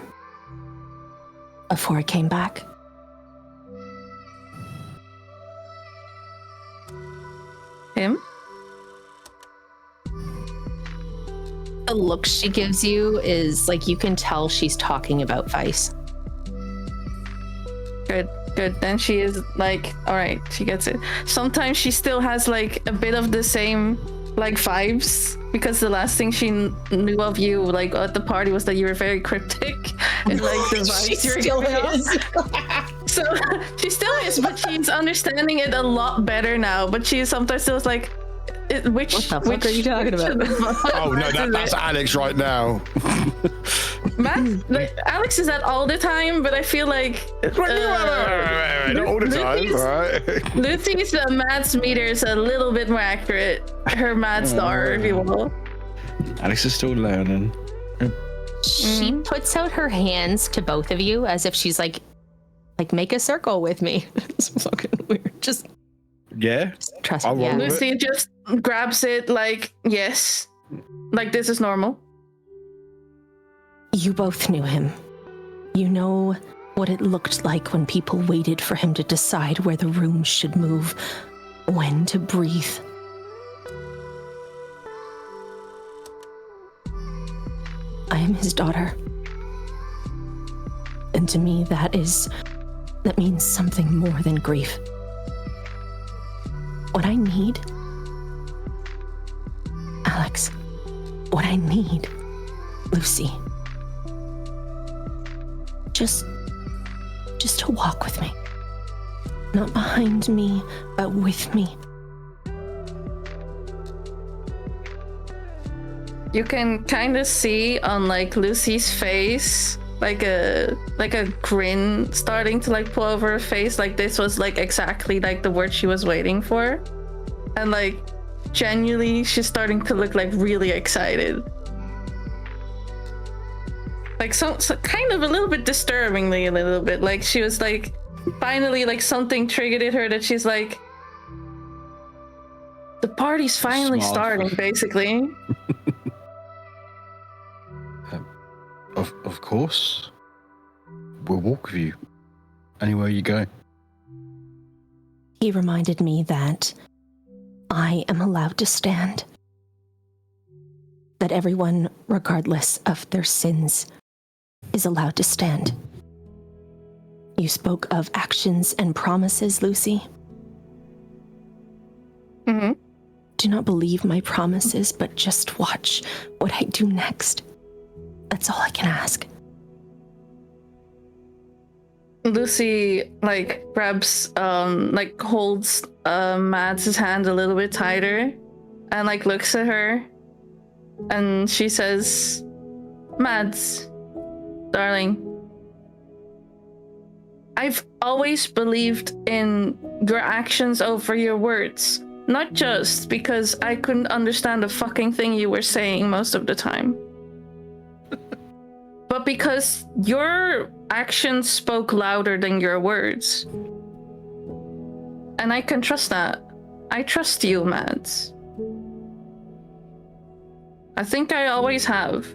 before I came back." Him? The look she gives you is like you can tell she's talking about Vice. Good. Then she is like, all right, she gets it. Sometimes she still has like a bit of the same like vibes, because the last thing she knew of you like at the party was that you were very cryptic and like the vibes you're giving off. So she still is, but she's understanding it a lot better now. But she sometimes still is like, which What the fuck are you talking about? Oh no, that's Alex right now. Matt, like, Alex is that all the time, but I feel like Not all the time, right? Lucy's maths meter is a little bit more accurate. Her math star, if you will. Alex is still learning. She puts out her hands to both of you as if she's like make a circle with me. It's fucking weird. Just trust me. Yeah. Lucy just grabs it like, yes, like this is normal. You both knew him. You know what it looked like when people waited for him to decide where the room should move, when to breathe. I am his daughter. And to me, that means something more than grief. What I need, Alex, what I need, Lucy, just to walk with me. Not behind me, but with me. You can kind of see on like Lucy's face like a grin starting to like pull over her face, like this was like exactly like the word she was waiting for, and like genuinely she's starting to look like really excited, like so kind of a little bit disturbingly, a little bit like she was like finally like something triggered at her that she's like, the party's finally starting, basically. Of course. We'll walk with you anywhere you go. He reminded me that I am allowed to stand. That everyone, regardless of their sins, is allowed to stand. You spoke of actions and promises, Lucy. Mm-hmm. Do not believe my promises, but just watch what I do next. That's all I can ask. Lucy grabs holds Mads' hand a little bit tighter and looks at her and she says, Mads, darling, I've always believed in your actions over your words, not just because I couldn't understand a fucking thing you were saying most of the time, but because your actions spoke louder than your words. And I can trust that. I trust you, Mads. I think I always have.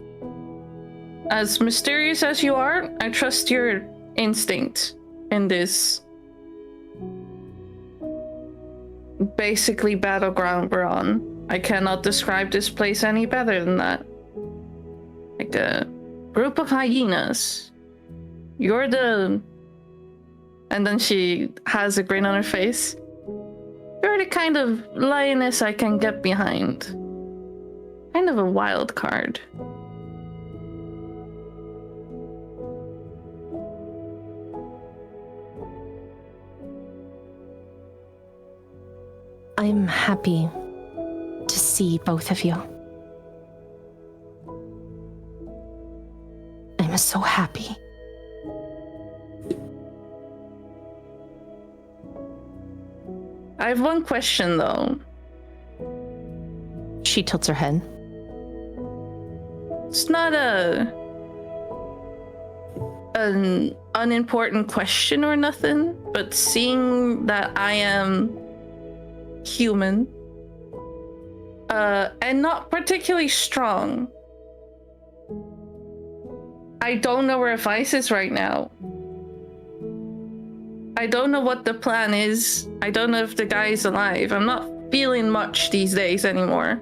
As mysterious as you are, I trust your instinct in this basically battleground we're on. I cannot describe this place any better than that. Like a group of hyenas. You're the... And then she has a grin on her face. You're the kind of lioness I can get behind. Kind of a wild card. I'm happy to see both of you. I'm so happy. I have one question, though. She tilts her head. It's not an unimportant question or nothing, but seeing that I am human and not particularly strong, I don't know where Vice is right now. I don't know what the plan is. I don't know if the guy is alive. I'm not feeling much these days anymore.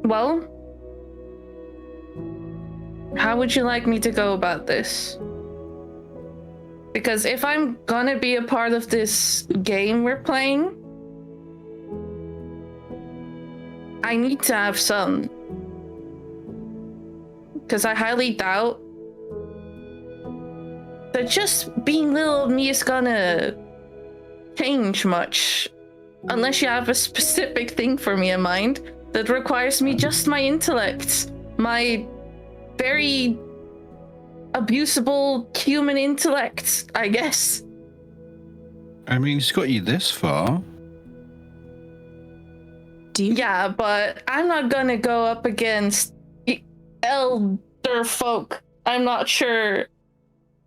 Well, how would you like me to go about this? Because if I'm gonna be a part of this game we're playing, I need to have some. Because I highly doubt that just being little me is gonna change much. Unless you have a specific thing for me in mind that requires me just my intellect. My very abusable human intellect, I guess. I mean, it's got you this far. Yeah, but I'm not gonna go up against elder folk. I'm not sure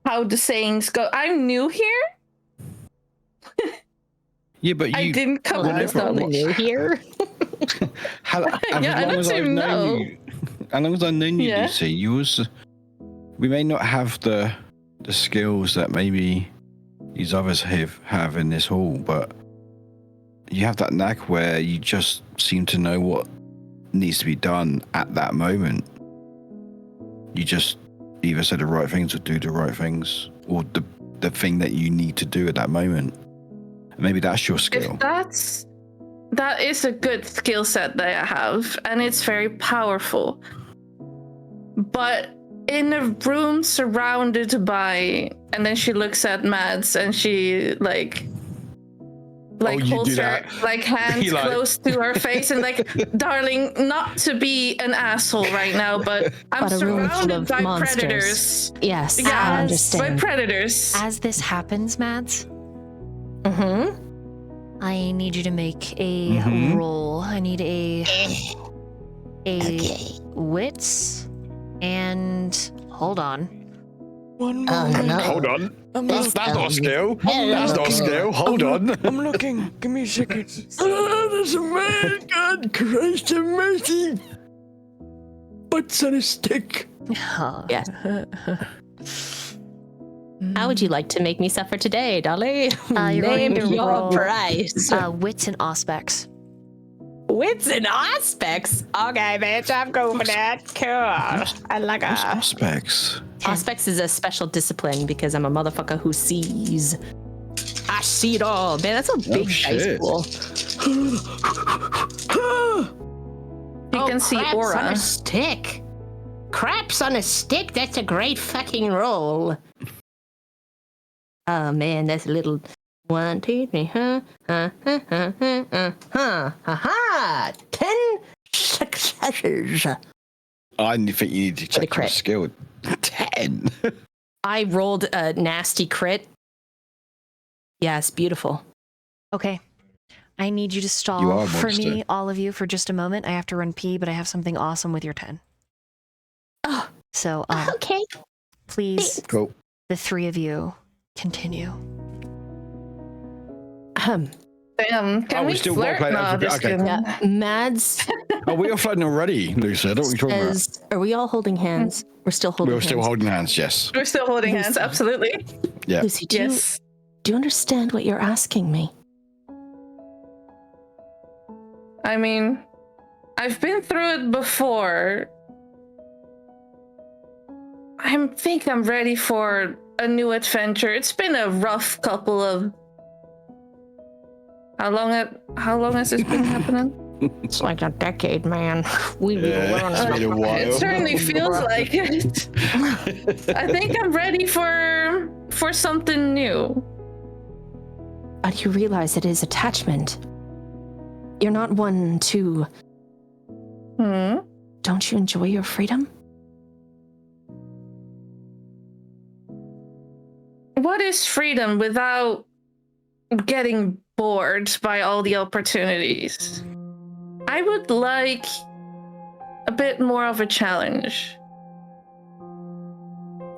how the sayings go. I'm new here. Yeah, but I didn't come with this knowledge. New here. How I don't even know. As long as I've known you, Yeah. Lucy, we may not have the skills that maybe these others have in this hall, but you have that knack where you just seem to know what needs to be done at that moment. You just either say the right things or do the right things, or the thing that you need to do at that moment. And maybe that's your skill. That is a good skill set that I have, and it's very powerful. But in a room surrounded by, and then she looks at Mads and she holds her hands close to her face and darling, not to be an asshole right now, but I'm surrounded by monsters. Predators. Yes, Yeah, I understand. by predators. As this happens, Mads, I need you to make a roll. I need a wits and hold on. One moment. Hold on. That's not skill. That's not skill. Hold on. I'm looking. Give me a second. There's a man. God Christ have mercy. Butts on a stick. Oh. Yeah. How would you like to make me suffer today, Dolly? You're Name going to your roll price. wits and aspects. Wits and aspects. Okay, bitch, I'm going for that. Cool. I like What's a. aspects? Aspects is a special discipline because I'm a motherfucker who sees. I see it all. Man, that's a big dice shit. pool. You can see craps aura. on a stick. Craps on a stick. That's a great fucking roll. Oh man, that's a little 1, 2, 3, ha 10 successes. I think you need to check your crit. skill. 10. I rolled a nasty crit. Yes, beautiful. Okay. I need you to You stall are a for me, monster. all of you, for just a moment. I have to run pee, but I have something awesome with your 10. Oh, So, okay. please, Cool. the three of you, continue. Damn, can Oh, we we still gotta flirt? play that No, for- just okay. kidding. Yeah, Mads Oh, we are flooding already, Lucy. I don't know what you're talking about. says, are we all holding hands? We're still holding We're hands. still holding hands, yes. We're still holding hands, absolutely. Yeah. Lucy, Yes. do you understand what you're asking me? I mean, I've been through it before. I think I'm ready for a new adventure. It's been a rough couple of. How long has this been happening? It's like a decade, man. We've been Yeah, it's been a while. It certainly feels like it. I think I'm ready for something new. But you realize it is attachment. You're not one to. Don't you enjoy your freedom? What is freedom without getting bored by all the opportunities? I would like a bit more of a challenge.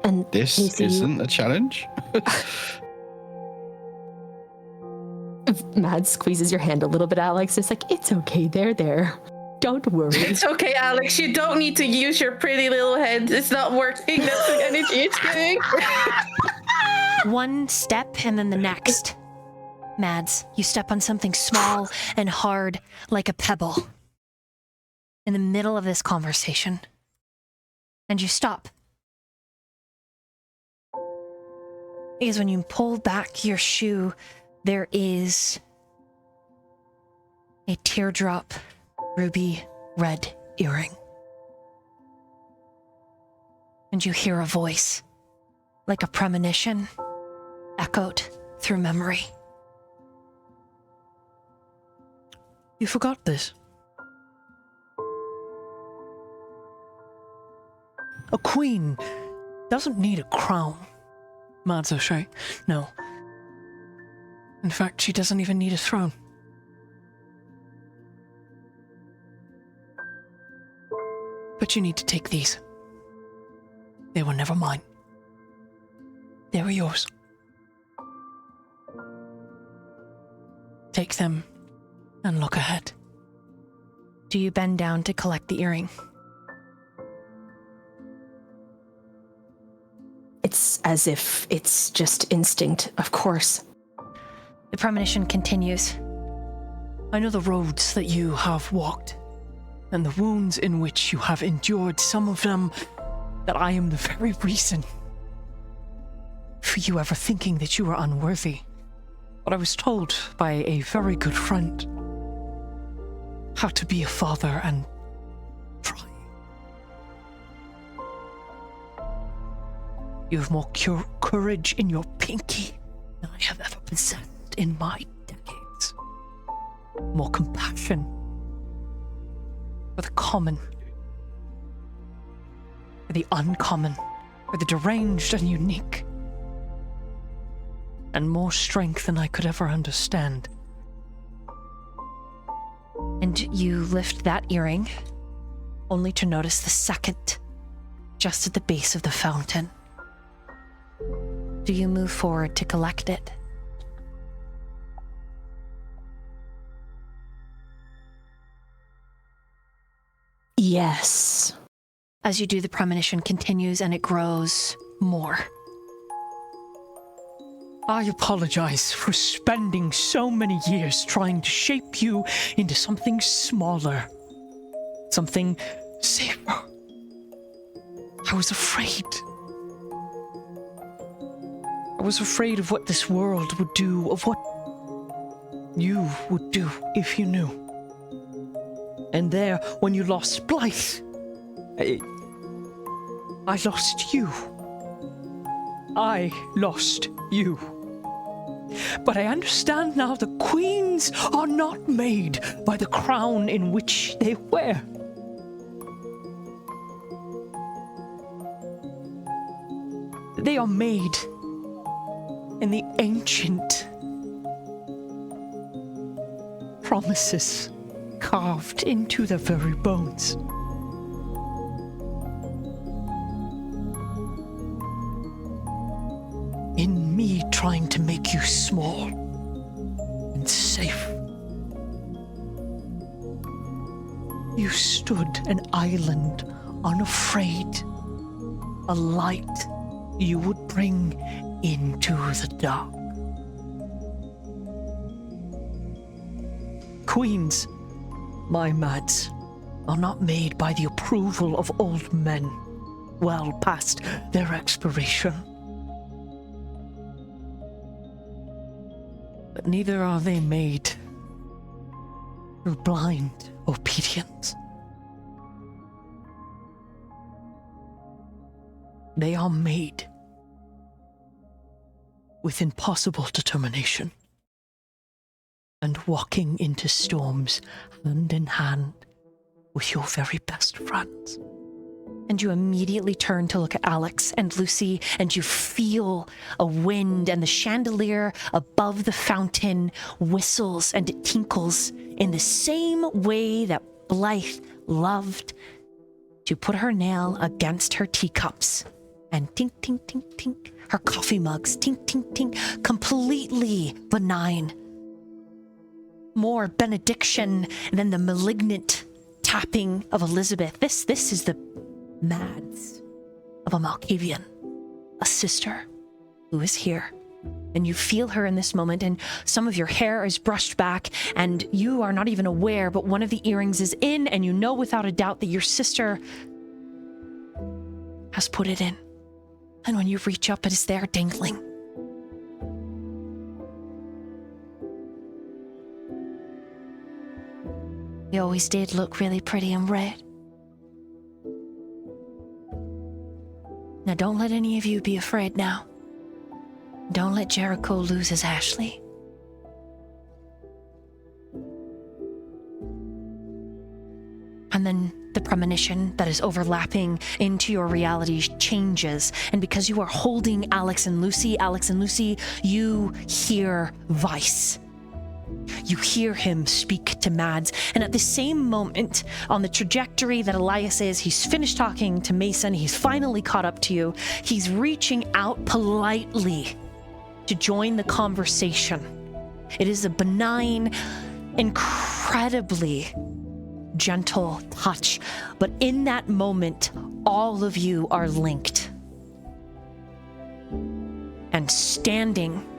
And This Lucy, isn't a challenge. Mad squeezes your hand a little bit, Alex. It's like, it's okay, there. Don't worry. It's okay, Alex. You don't need to use your pretty little head. It's not working. That's the energy it's getting. One step and then the next. Mads, you step on something small and hard like a pebble in the middle of this conversation. And you stop. Because when you pull back your shoe, there is a teardrop ruby red earring. And you hear a voice, like a premonition, echoed through memory. You forgot this. A queen doesn't need a crown, Mads O'Shea. No. In fact, she doesn't even need a throne. But you need to take these. They were never mine. They were yours. Take them and look ahead. Do you bend down to collect the earring? It's as if it's just instinct, of course. The premonition continues. I know the roads that you have walked, and the wounds in which you have endured, some of them that I am the very reason for you ever thinking that you were unworthy. But I was told by a very good friend how to be a father and try. You have more courage in your pinky than I have ever possessed in my decades. More compassion for the common, for the uncommon, for the deranged and unique, and more strength than I could ever understand. And you lift that earring, only to notice the second, just at the base of the fountain. Do you move forward to collect it? Yes. As you do, the premonition continues and it grows more. I apologize for spending so many years trying to shape you into something smaller, something safer. I was afraid. I was afraid of what this world would do, of what you would do if you knew. And there, when you lost Blythe, I lost you. I lost you. But I understand now the queens are not made by the crown in which they wear. They are made in the ancient promises carved into their very bones. In me trying to make you small and safe. You stood an island unafraid, a light you would bring into the dark. Queens, my mads, are not made by the approval of old men, well past their expiration. But neither are they made through blind obedience. They are made with impossible determination and walking into storms hand in hand with your very best friends. And you immediately turn to look at Alex and Lucy, and you feel a wind, and the chandelier above the fountain whistles and it tinkles in the same way that Blythe loved to put her nail against her teacups. And tink, tink, tink, tink, her coffee mugs, tink, tink, tink, completely benign. More benediction than the malignant tapping of Elizabeth. This is the mads of a Malkavian, a sister who is here. And you feel her in this moment, and some of your hair is brushed back, and you are not even aware, but one of the earrings is in, and you know without a doubt that your sister has put it in. And when you reach up, it is there dangling. You always did look really pretty in red. Now don't let any of you be afraid now. Don't let Jericho lose his Ashley. And then the premonition that is overlapping into your reality changes. And because you are holding Alex and Lucy, you hear Vice. You hear him speak to Mads, and at the same moment, on the trajectory that Elias is, he's finished talking to Mason, he's finally caught up to you, he's reaching out politely to join the conversation. It is a benign, incredibly gentle touch, but in that moment, all of you are linked. And standing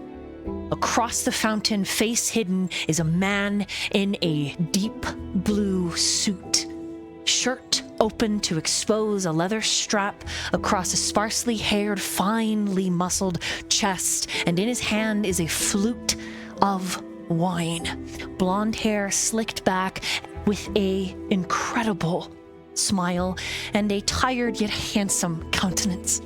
across the fountain, face hidden, is a man in a deep blue suit, shirt open to expose a leather strap across a sparsely haired, finely muscled chest, and in his hand is a flute of wine. Blonde hair slicked back with a incredible smile and a tired yet handsome countenance.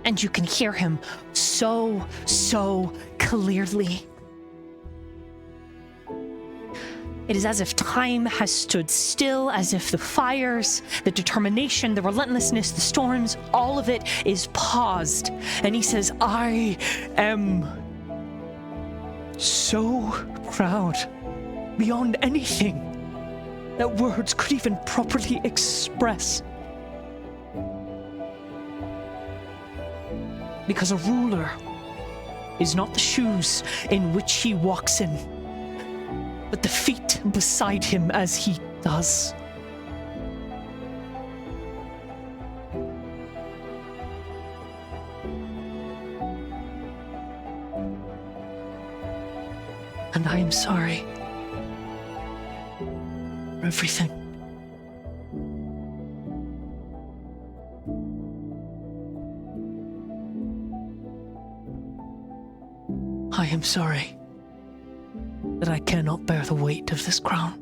And you can hear him so clearly. It is as if time has stood still, as if the fires, the determination, the relentlessness, the storms, all of it is paused. And he says, I am so proud beyond anything that words could even properly express. Because a ruler is not the shoes in which he walks in, but the feet beside him as he does. And I am sorry for everything. I am sorry that I cannot bear the weight of this crown.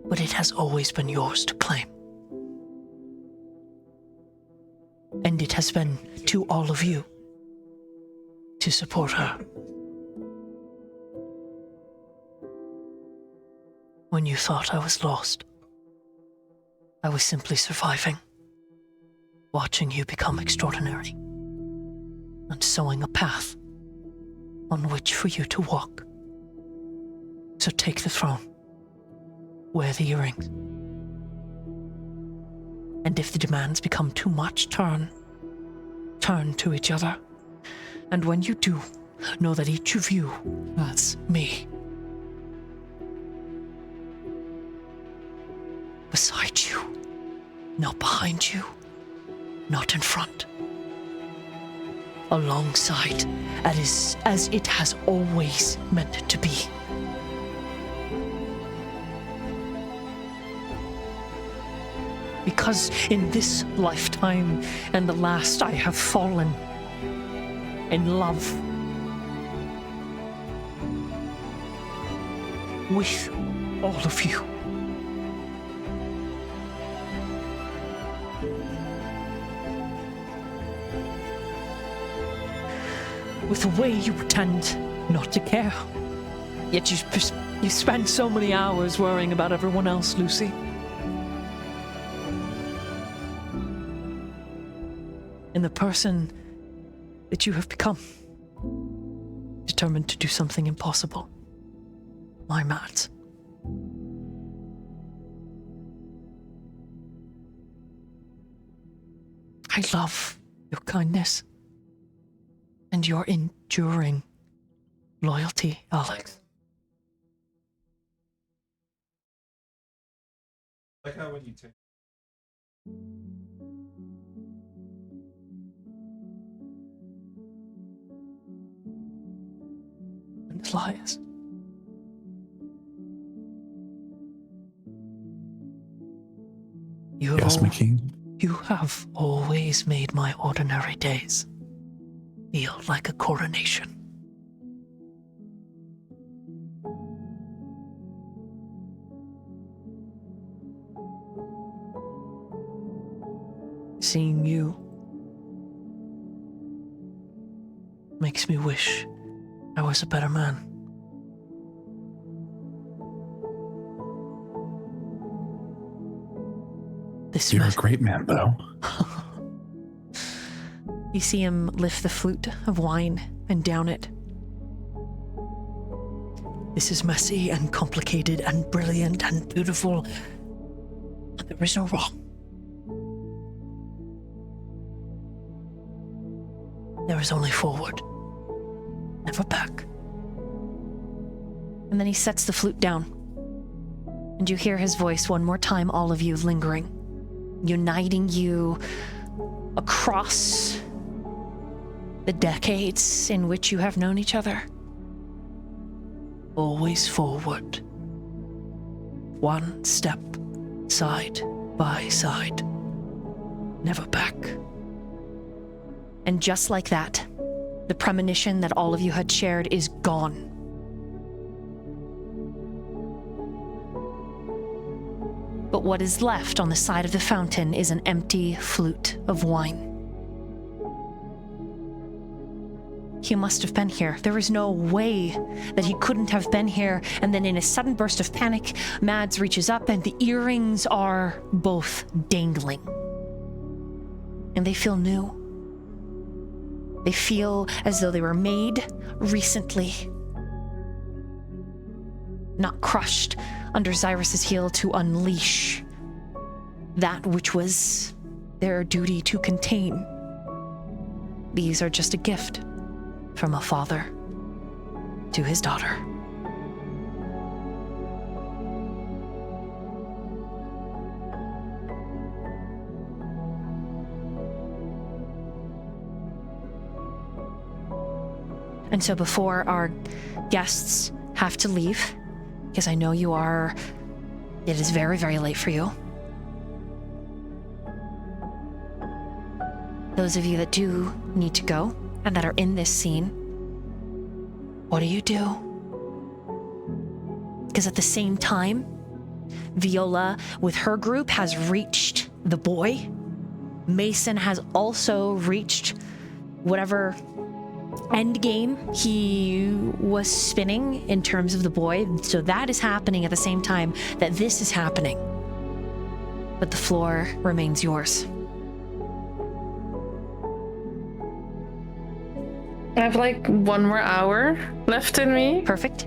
But it has always been yours to claim. And it has been to all of you to support her. When you thought I was lost, I was simply surviving, watching you become extraordinary, and sowing a path on which for you to walk. So take the throne, wear the earrings, and if the demands become too much, turn to each other. And when you do, know that each of you has me beside you, not behind you, not in front, alongside, as it has always meant to be. Because in this lifetime and the last, I have fallen in love with all of you. With the way you pretend not to care. Yet you spend so many hours worrying about everyone else, Lucy. And the person that you have become, determined to do something impossible. My Mads. I love your kindness and your enduring loyalty, Alex. Like how when you take and Elias. Yes, my king. You have always made my ordinary days feel like a coronation. Seeing you makes me wish I was a better man. You're a great man, Bo. You see him lift the flute of wine and down it. This is messy and complicated and brilliant and beautiful, but there is no wrong. There is only forward, never back. And then he sets the flute down. And you hear his voice one more time, all of you lingering, uniting you across the decades in which you have known each other. Always forward. One step, side by side. Never back. And just like that, the premonition that all of you had shared is gone. But what is left on the side of the fountain is an empty flute of wine. He must have been here. There is no way that he couldn't have been here. And then in a sudden burst of panic, Mads reaches up and the earrings are both dangling. And they feel new. They feel as though they were made recently. Not crushed under Xirus's heel to unleash that which was their duty to contain. These are just a gift from a father to his daughter. And so before our guests have to leave, because I know it is very, very late for you. Those of you that do need to go and that are in this scene, what do you do? Because at the same time, Viola with her group has reached the boy. Mason has also reached whatever end game he was spinning in terms of the boy. So that is happening at the same time that this is happening. But the floor remains yours. I have like 1 more hour left in me. Perfect.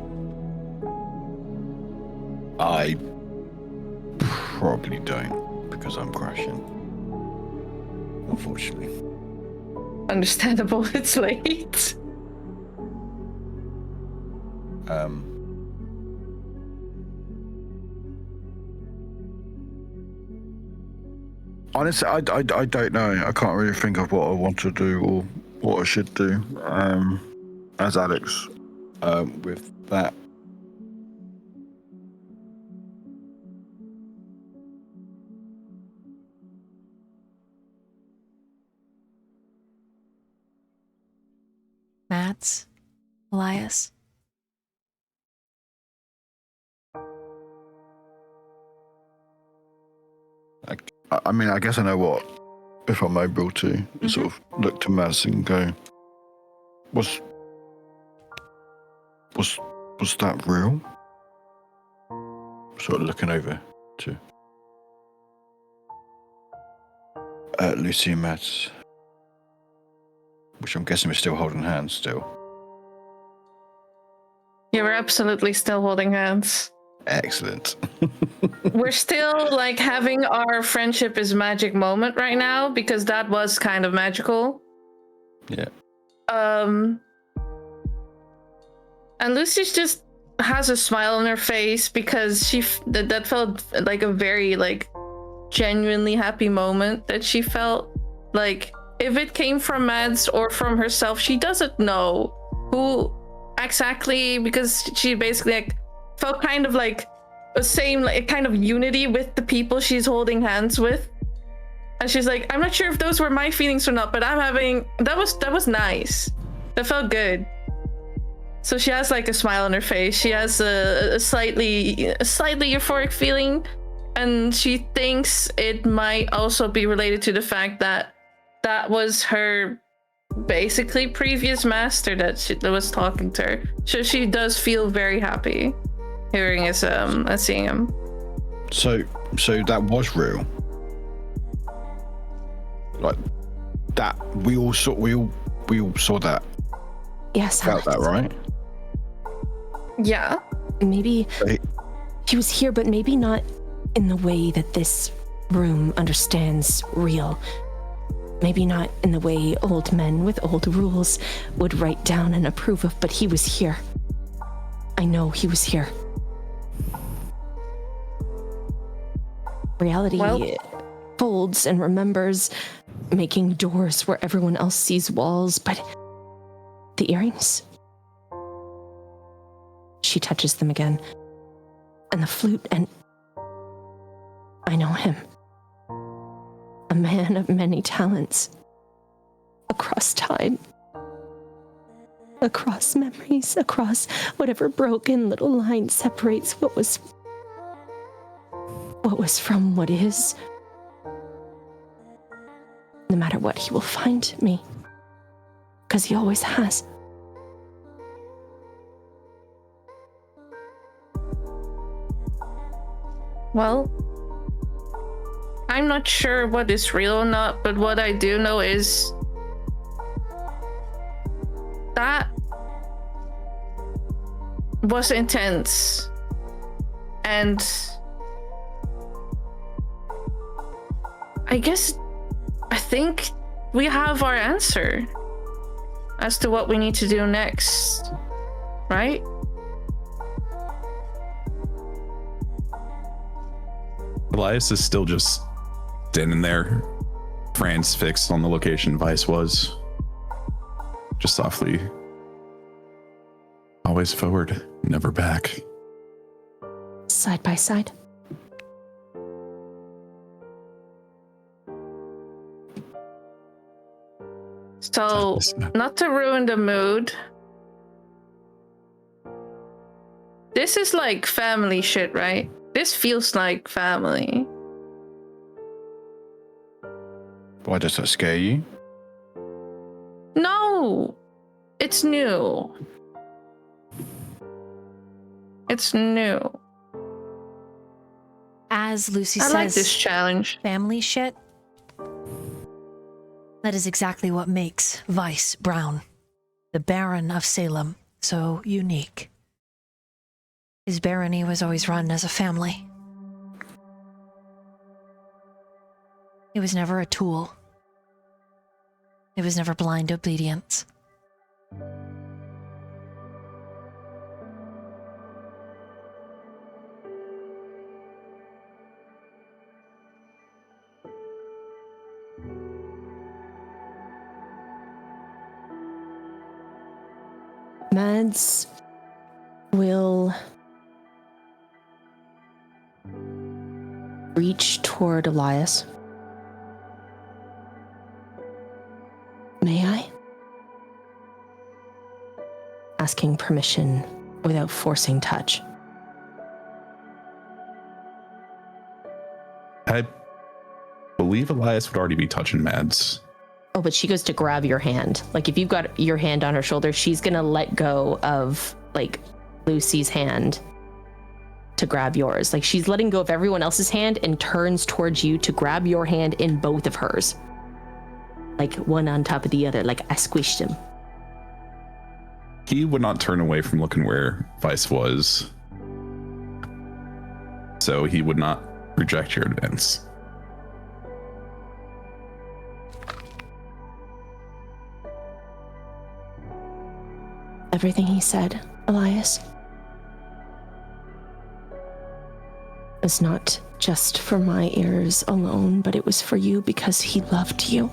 I probably don't because I'm crashing. Unfortunately. Understandable, it's late. Honestly, I don't know. I can't really think of what I want to do or what I should do. As Alex, with that. Mads, Elias. I mean, I guess I know what, if I'm able to, sort of look to Mads and go, was that real? Sort of looking over to Lucy and Mads, which I'm guessing we're still holding hands still. Yeah, we're absolutely still holding hands. Excellent. We're still like having our friendship is magic moment right now because that was kind of magical. Yeah. And Lucy just has a smile on her face because that felt like a very like genuinely happy moment that she felt. Like if it came from Mads or from herself, she doesn't know who exactly, because she basically like felt kind of like the same, like kind of unity with the people she's holding hands with. And she's like, I'm not sure if those were my feelings or not, but I'm having that was nice. That felt good. So she has like a smile on her face. She has a slightly euphoric feeling, and she thinks it might also be related to the fact that that was her basically previous master that was talking to her. So she does feel very happy hearing his seeing him. So that was real. Like that we all saw that. Yes, Felt that, right? Yeah. Maybe he was here, but maybe not in the way that this room understands real. Maybe not in the way old men with old rules would write down and approve of, but he was here. I know he was here. Reality folds and remembers, making doors where everyone else sees walls, but the earrings? She touches them again. And the flute, and I know him. A man of many talents. Across time. Across memories, across whatever broken little line separates what was from what is. No matter what, he will find me. Because he always has. Well, I'm not sure what is real or not, but what I do know is that was intense. And I think we have our answer as to what we need to do next, right? Elias is still just standing there, transfixed on the location Vice was. Just softly Always forward, never back. Side by side. So, not to ruin the mood, this is like family shit, right? This feels like family. Why does that scare you? No! It's new. It's new. As Lucy I says, like this challenge. family shit. That is exactly what makes Vice Brown, the Baron of Salem, so unique. His barony was always run as a family. It was never a tool. It was never blind obedience. Mads will reach toward Elias. May I? Asking permission without forcing touch. I believe Elias would already be touching Mads. Oh, but she goes to grab your hand. Like, if you've got your hand on her shoulder, she's gonna let go of, like, Lucy's hand to grab yours. Like, she's letting go of everyone else's hand and turns towards you to grab your hand in both of hers. Like, one on top of the other, like I squished him. He would not turn away from looking where Vice was. So he would not reject your advance. Everything he said, Elias, was not just for my ears alone, but it was for you because he loved you.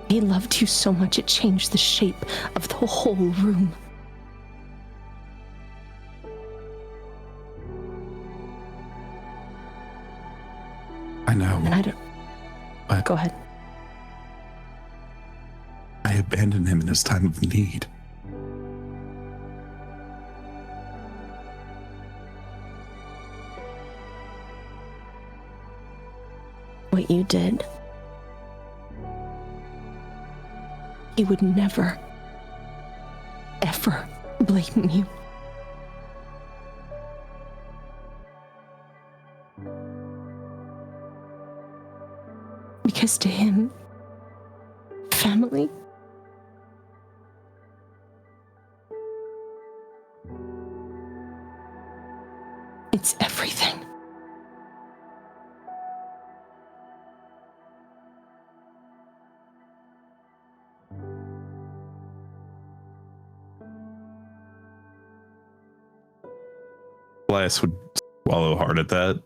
He loved you so much it changed the shape of the whole room. I know. And I don't... But go ahead. I abandoned him in his time of need. What you did, he would never, ever blame you. Because to him, family it's everything. Elias would swallow hard at that.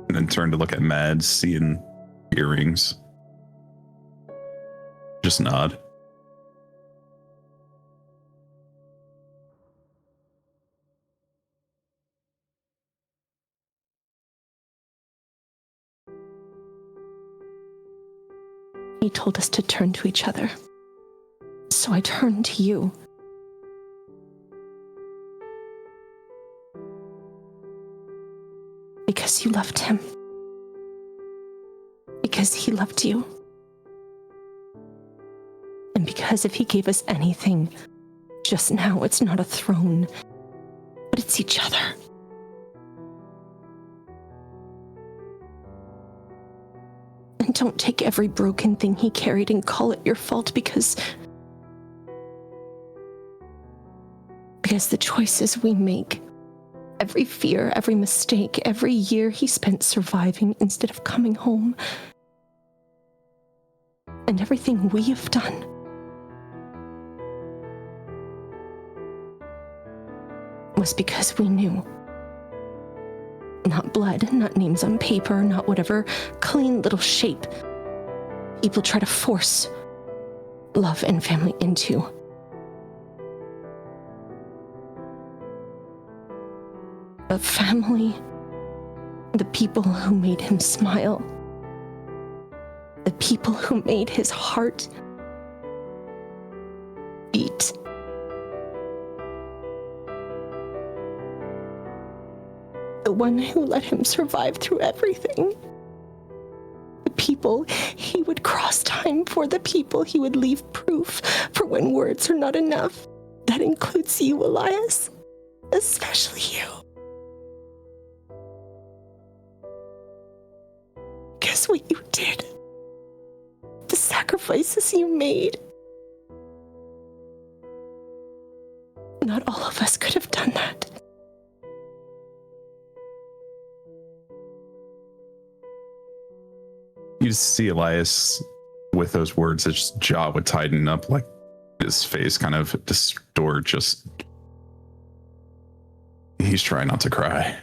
And then turn to look at Mads, seeing earrings. Just nod. He told us to turn to each other. So I turned to you. Because you loved him. Because he loved you. And because if he gave us anything, just now it's not a throne, but it's each other. And don't take every broken thing he carried and call it your fault because the choices we make, every fear, every mistake, every year he spent surviving instead of coming home, and everything we have done, was because we knew. Not blood, not names on paper, not whatever clean little shape people try to force love and family into. But family, the people who made him smile, the people who made his heart beat. The one who let him survive through everything. The people he would cross time for, the people he would leave proof for when words are not enough. That includes you, Elias. Especially you. Because what you did, the sacrifices you made, not all of us could have done that. You see Elias with those words, his jaw would tighten up, like his face kind of distort. He's trying not to cry.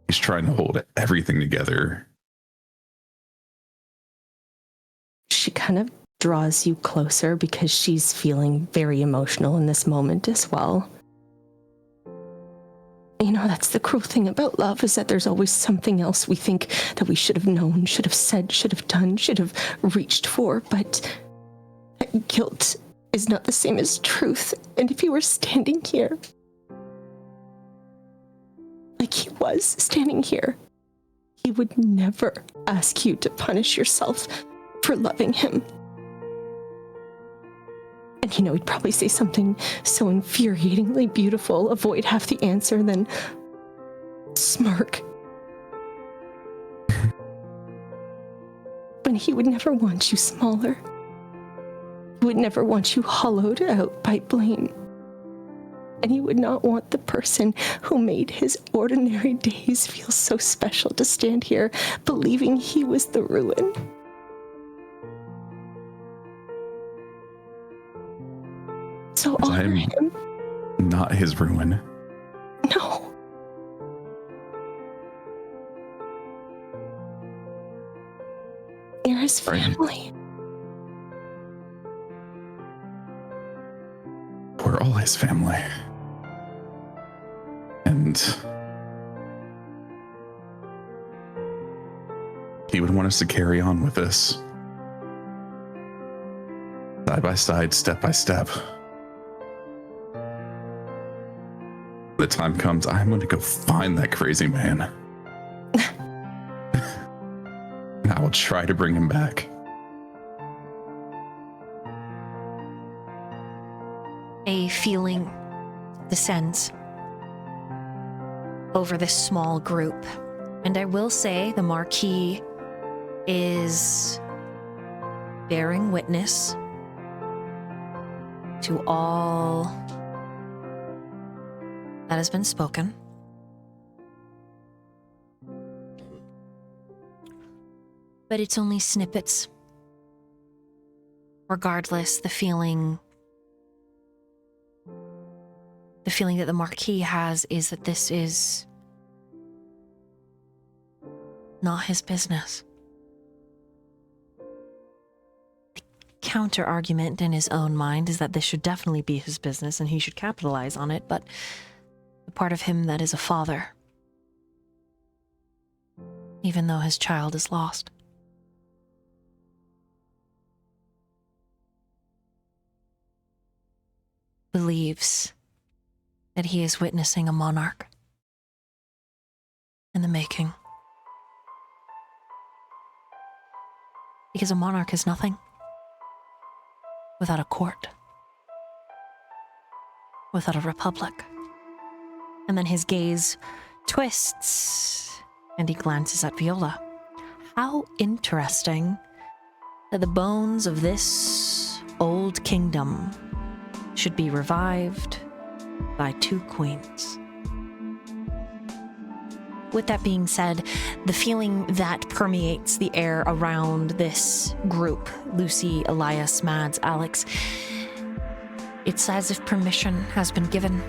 He's trying to hold everything together. She kind of draws you closer because she's feeling very emotional in this moment as well. You know, that's the cruel thing about love, is that there's always something else we think that we should have known, should have said, should have done, should have reached for, but guilt is not the same as truth. And if you were standing here, like he was standing here, he would never ask you to punish yourself for loving him. And you know, he'd probably say something so infuriatingly beautiful, avoid half the answer, then smirk. But he would never want you smaller. He would never want you hollowed out by blame. And he would not want the person who made his ordinary days feel so special to stand here believing he was the ruin. So honor him. Not his ruin. No. You're his family. We're all his family. And he would want us to carry on with this. Side by side, step by step. The time comes, I'm going to go find that crazy man. And I will try to bring him back. A feeling descends over this small group. And I will say the Marquis is bearing witness to all that has been spoken. But it's only snippets. Regardless, the feeling that the Marquis has is that this is not his business. The counter argument in his own mind is that this should definitely be his business and he should capitalize on it, but the part of him that is a father, even though his child is lost, believes that he is witnessing a monarch in the making. Because a monarch is nothing without a court, without a republic. And then his gaze twists and he glances at Viola. How interesting that the bones of this old kingdom should be revived by two queens. With that being said, the feeling that permeates the air around this group, Lucy, Elias, Mads, Alex, it's as if permission has been given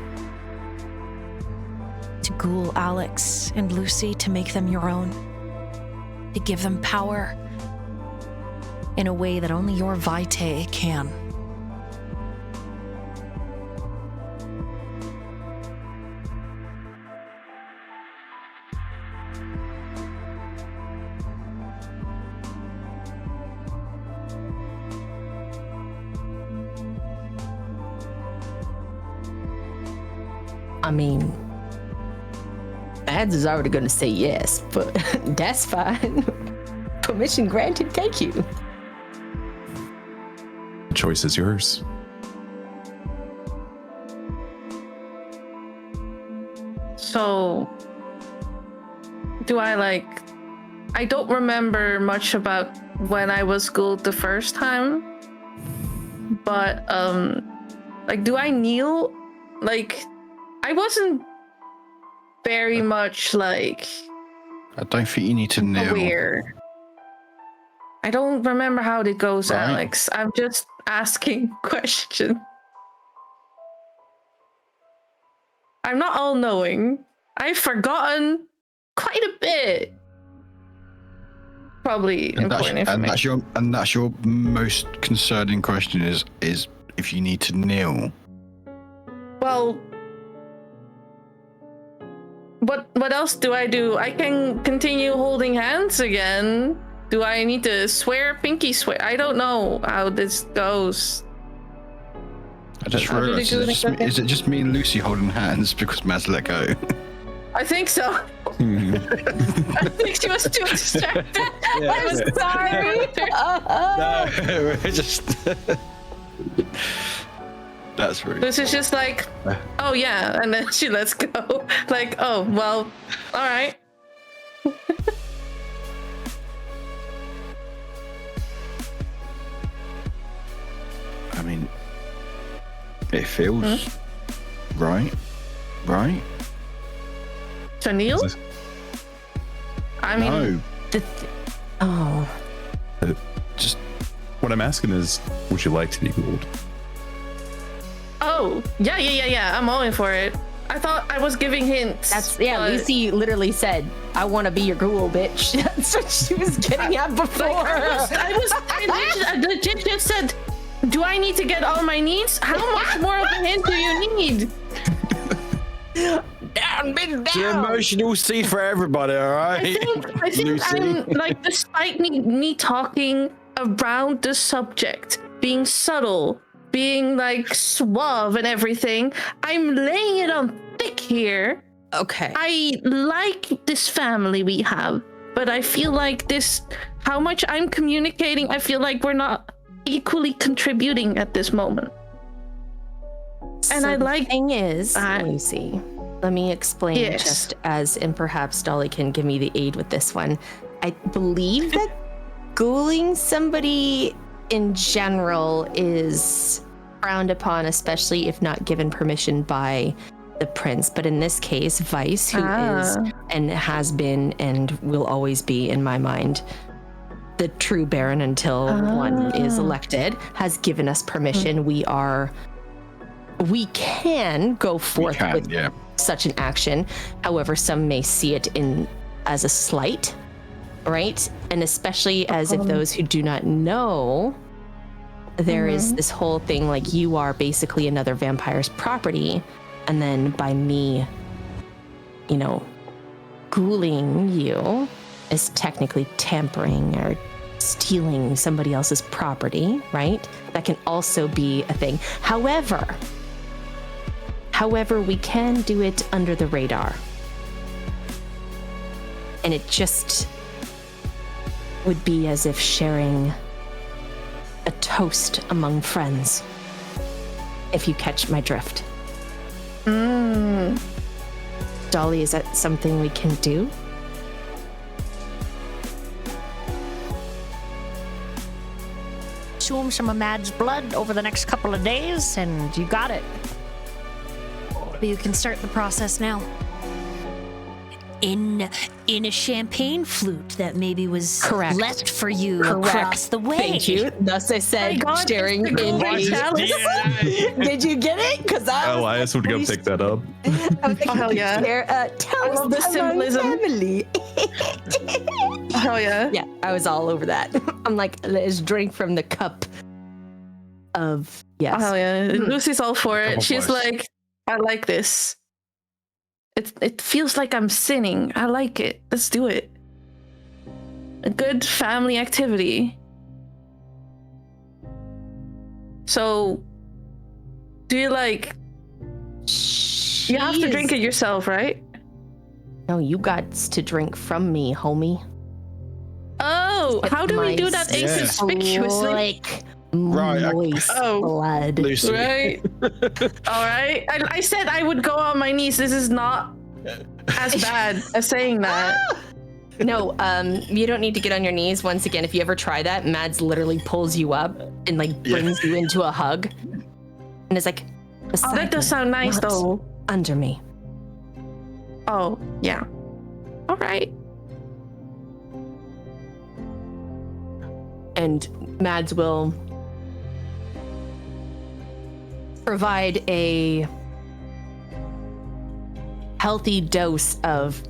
to ghoul Alex and Lucy, to make them your own, to give them power, in a way that only your vitae can. I mean, Mads is already going to say yes, but that's fine. Permission granted, thank you. The choice is yours. So, do I I don't remember much about when I was schooled the first time, but do I kneel? I wasn't very much I don't think you need to kneel. aware. I don't remember how it goes, Right. Alex. I'm just asking questions. I'm not all knowing. I've forgotten quite a bit. Probably important information. And that's your most concerning question is if you need to kneel. Well, what else do I do? I can continue holding hands again. Do I need to swear, pinky swear? I don't know how this goes. I just realised, is it just me and Lucy holding hands because Mads let go? I think so. I think she was too distracted. I'm sorry. No, we're just... That's rude. This is just oh yeah, and then she lets go. Oh, well, all right. I mean, it feels right? To kneel? I mean, no. Just what I'm asking is, would you like to be ruled? Oh, yeah. I'm all in for it. I thought I was giving hints. Lucy literally said, I want to be your ghoul, bitch. That's what she was getting at before. I legit just said, do I need to get all my needs? How much more of a hint do you need? Down, big down. It's an emotional seed for everybody, all right? I think I'm despite me talking around the subject, being subtle, being suave and everything, I'm laying it on thick here. Okay. I like this family we have, but I feel like how much I'm communicating, I feel like we're not equally contributing at this moment. And the thing is, Lucy, let me explain just and perhaps Dolly can give me the aid with this one. I believe that ghouling somebody in general is frowned upon, especially if not given permission by the prince. But in this case, Vice, who is and has been and will always be, in my mind, the true Baron until one is elected, has given us permission. We can go forth with such an action. However, some may see it as a slight, right? And especially as if those who do not know, there is this whole thing you are basically another vampire's property, and then by me, ghouling you is technically tampering or stealing somebody else's property, right? That can also be a thing. However, we can do it under the radar. And it just would be as if sharing a toast among friends, if you catch my drift. Dolly, is that something we can do? Consume some of Mad's blood over the next couple of days, and you got it. But you can start the process now. In a champagne flute that maybe was left for you across the way. Thank you. Thus I said, staring in the Did you get it? Because Elias would go pick that up. Hell yeah. Tell us the symbolism. Family. Hell yeah. Yeah, I was all over that. I'm like, let's drink from the cup of yes. Oh yeah, Lucy's all for it. Couple She's boys. like, I like this. It feels like I'm sinning. I like it. Let's do it. A good family activity. So, do you like? You have to drink it yourself, right? No, you got to drink from me, homie. Oh, Sip how do we do my that Yeah. inconspicuously? Like Right, moist Oh. blood. Lucy. Right. All right. I said I would go on my knees. This is not as bad as saying that. No, you don't need to get on your knees. Once again, if you ever try that, Mads literally pulls you up and like brings you into a hug, and is like, Oh, beside that does me, sound nice, not though. under me. Oh, yeah. All right. And Mads will provide a healthy dose of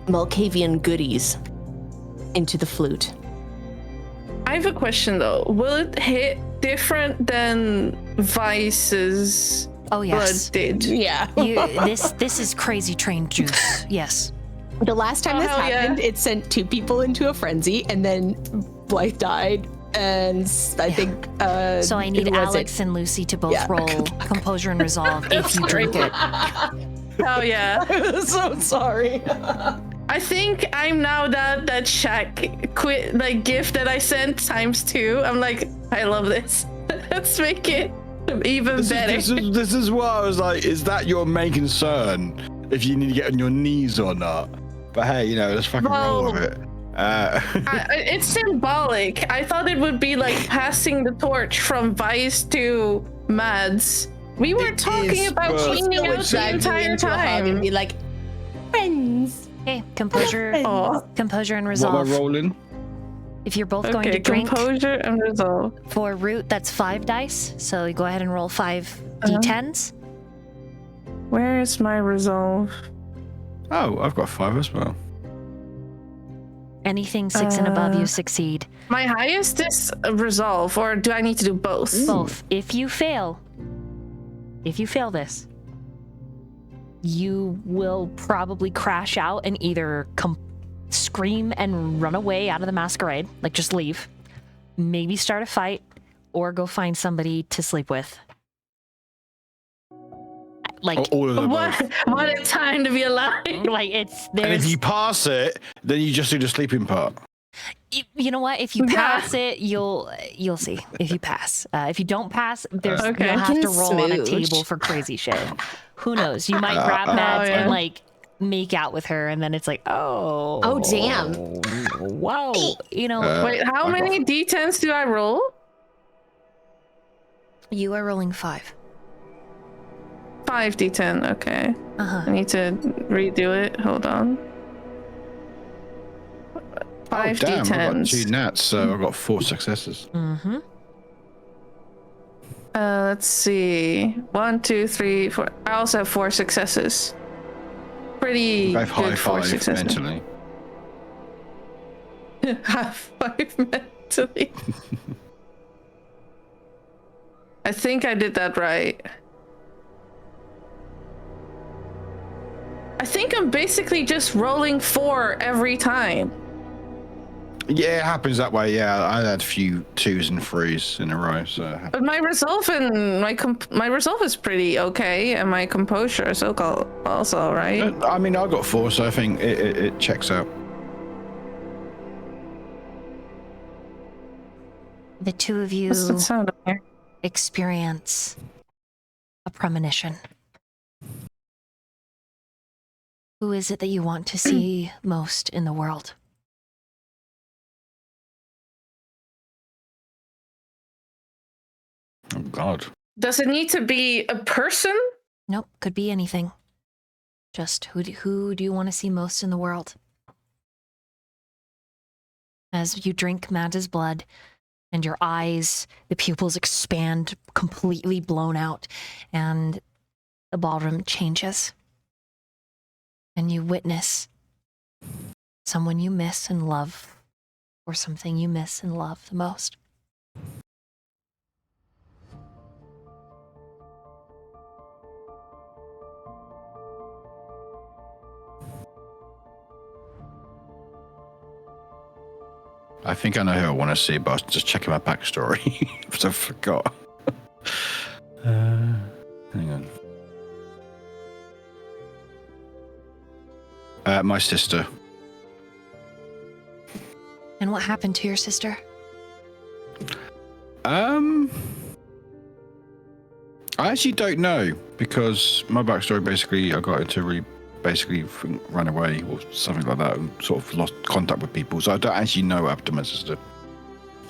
Malkavian goodies into the flute. I have a question though. Will it hit different than Vice's Oh yes. blood did? Yeah. This is crazy train juice. Yes. The last time Oh, this hell yeah. happened, it sent 2 people into a frenzy, and then Blythe died, and I think. So I need who was Alex and Lucy to both Yeah. roll composure and resolve if you drink it. Oh yeah. I'm so sorry. I think I'm now that Shaq quit like gift that I sent ×2. I'm like, I love this. Let's make it even better. This is what I was like. Is that your main concern? If you need to get on your knees or not? But hey, you know, let's fucking roll with it. It's symbolic. I thought it would be like passing the torch from Vice to Mads. We were It talking is, about but- cleaning out the Drag you entire into a hug and time. be like, friends. Okay, composure, Aw. composure and what resolve. am I rolling? If you're both going Okay, to drink composure and resolve. for root, that's 5 dice. So you go ahead and roll 5 d10s. Where is my resolve? Oh, I've got 5 as well. Anything 6 and above, you succeed. My highest is resolve, or do I need to do both? Both. If you fail this, you will probably crash out and either scream and run away out of the masquerade, like just leave, maybe start a fight, or go find somebody to sleep with. Like, All of them. What a time to be alive. like it's And if there's. you pass it, then you just do the sleeping part. You know what? If you Yeah. pass it, you'll see. If you pass, if you don't pass, there's Okay. you'll have to Can roll on a smooch. table for crazy shit. Who knows? You might grab Mads yeah. and like make out with her, and then it's like, oh, damn. whoa, you know. Wait, how many d10s do I roll? You are rolling 5. 5 d10. Okay. I need to redo it. Hold on. 5 oh, damn, I've got d10s. 2 nats, so I've got 4 successes. Mm-hmm. Let's see. 1, 2, 3, 4. I also have 4 successes. Pretty Both high good 4 five successes. mentally. High 5 mentally. I think I did that right. I think I'm basically just rolling 4 every time. Yeah, it happens that way. Yeah, I had a few 2s and 3s in a row, so. But my resolve and my resolve is pretty okay, and my composure is also right. I mean, I got 4, so I think it checks out. The two of you What's that sound up here? experience a premonition. Who is it that you want to see most in the world? Oh, God. Does it need to be a person? Nope, could be anything. Just who do you want to see most in the world? As you drink Manta's blood and your eyes, the pupils expand, completely blown out, and the ballroom changes. And you witness someone you miss and love or something you miss and love the most? I think I know who I want to see, but I was just checking my backstory because I forgot. Hang on. My sister. And what happened to your sister? I actually don't know, because my backstory, basically I got into basically ran away or something like that and sort of lost contact with people, so I don't actually know what happened to my sister,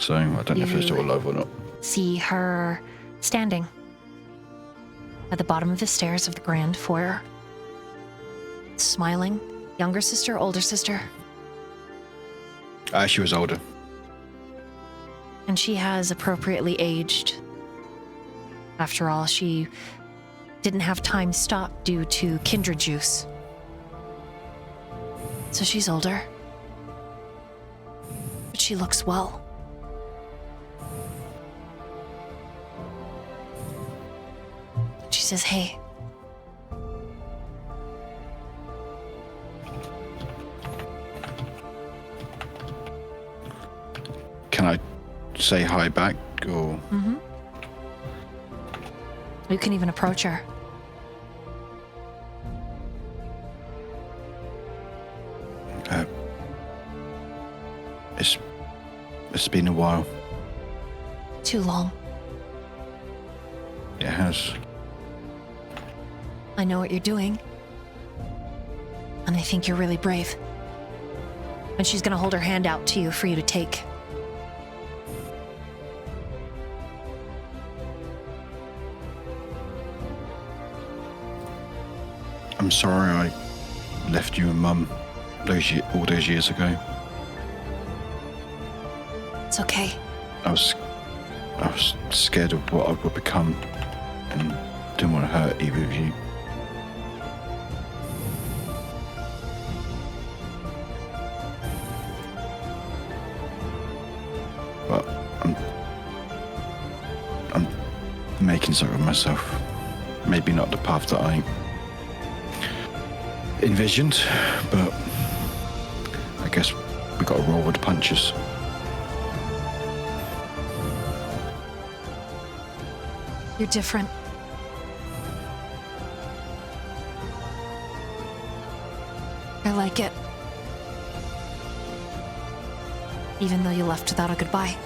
so I don't know if they're still alive or not. See her standing at the bottom of the stairs of the grand foyer, smiling. Younger sister, older sister? She was older. And she has appropriately aged. After all, she didn't have time stopped due to kindred juice. So she's older. But she looks well. She says, hey. Can I say hi back, or? Mm-hmm. You can even approach her. It's been a while. Too long. It has. I know what you're doing. And I think you're really brave. And she's gonna hold her hand out to you for you to take. I'm sorry I left you and Mum all those years ago. It's okay. I was scared of what I would become and didn't want to hurt either of you. But I'm making something of myself. Maybe not the path that I envisioned, but I guess we got to roll with the punches. You're different. I like it. Even though you left without a goodbye.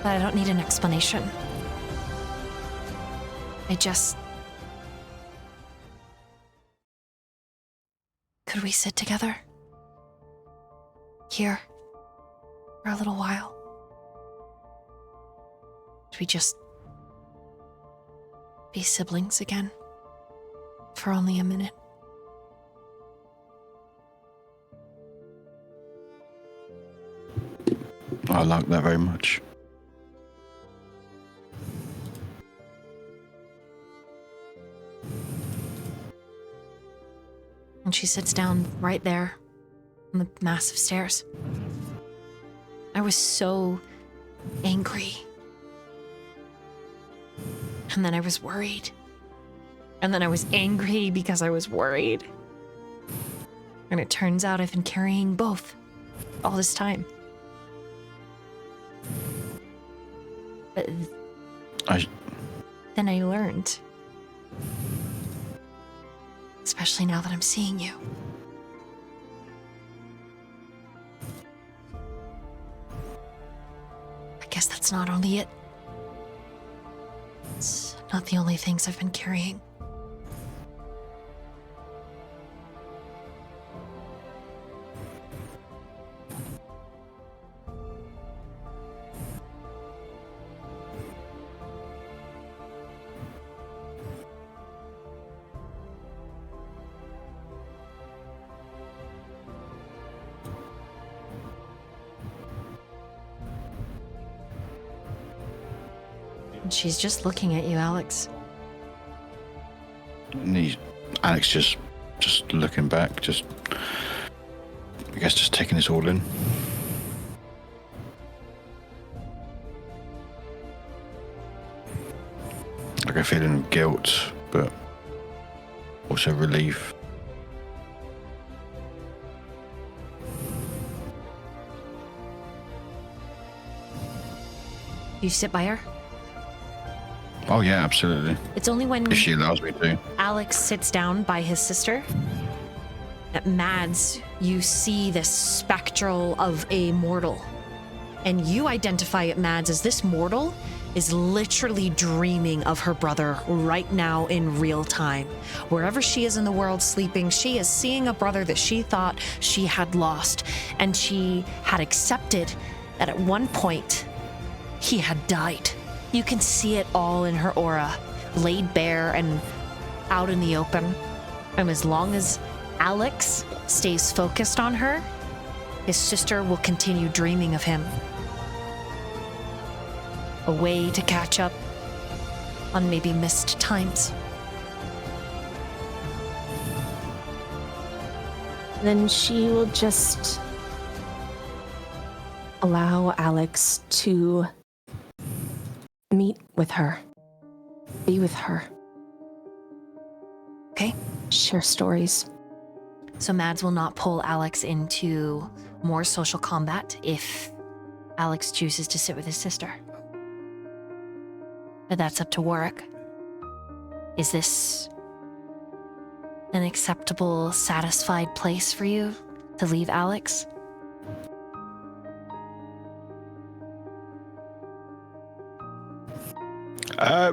But I don't need an explanation. Could we sit together? Here? For a little while? Could we just be siblings again? For only a minute? I like that very much. And she sits down right there on the massive stairs. I was so angry. And then I was worried. And then I was angry because I was worried. And it turns out I've been carrying both all this time. But then I learned. Especially now that I'm seeing you. I guess that's not only it. It's not the only things I've been carrying. She's just looking at you, Alex. And Alex just looking back, just guess just taking this all in. Like a feeling of guilt, but also relief. You sit by her? Oh yeah, absolutely. It's only when If she allows me to. Alex sits down by his sister that Mads, you see this spectral of a mortal. And you identify it, Mads, as this mortal is literally dreaming of her brother right now in real time. Wherever she is in the world sleeping, she is seeing a brother that she thought she had lost. And she had accepted that at one point he had died. You can see it all in her aura, laid bare and out in the open. And as long as Alex stays focused on her, his sister will continue dreaming of him. A way to catch up on maybe missed times. Then she will just allow Alex to meet with her, be with her. Okay. Share stories. So Mads will not pull Alex into more social combat if Alex chooses to sit with his sister. But that's up to Warwick. Is this an acceptable, satisfied place for you to leave Alex?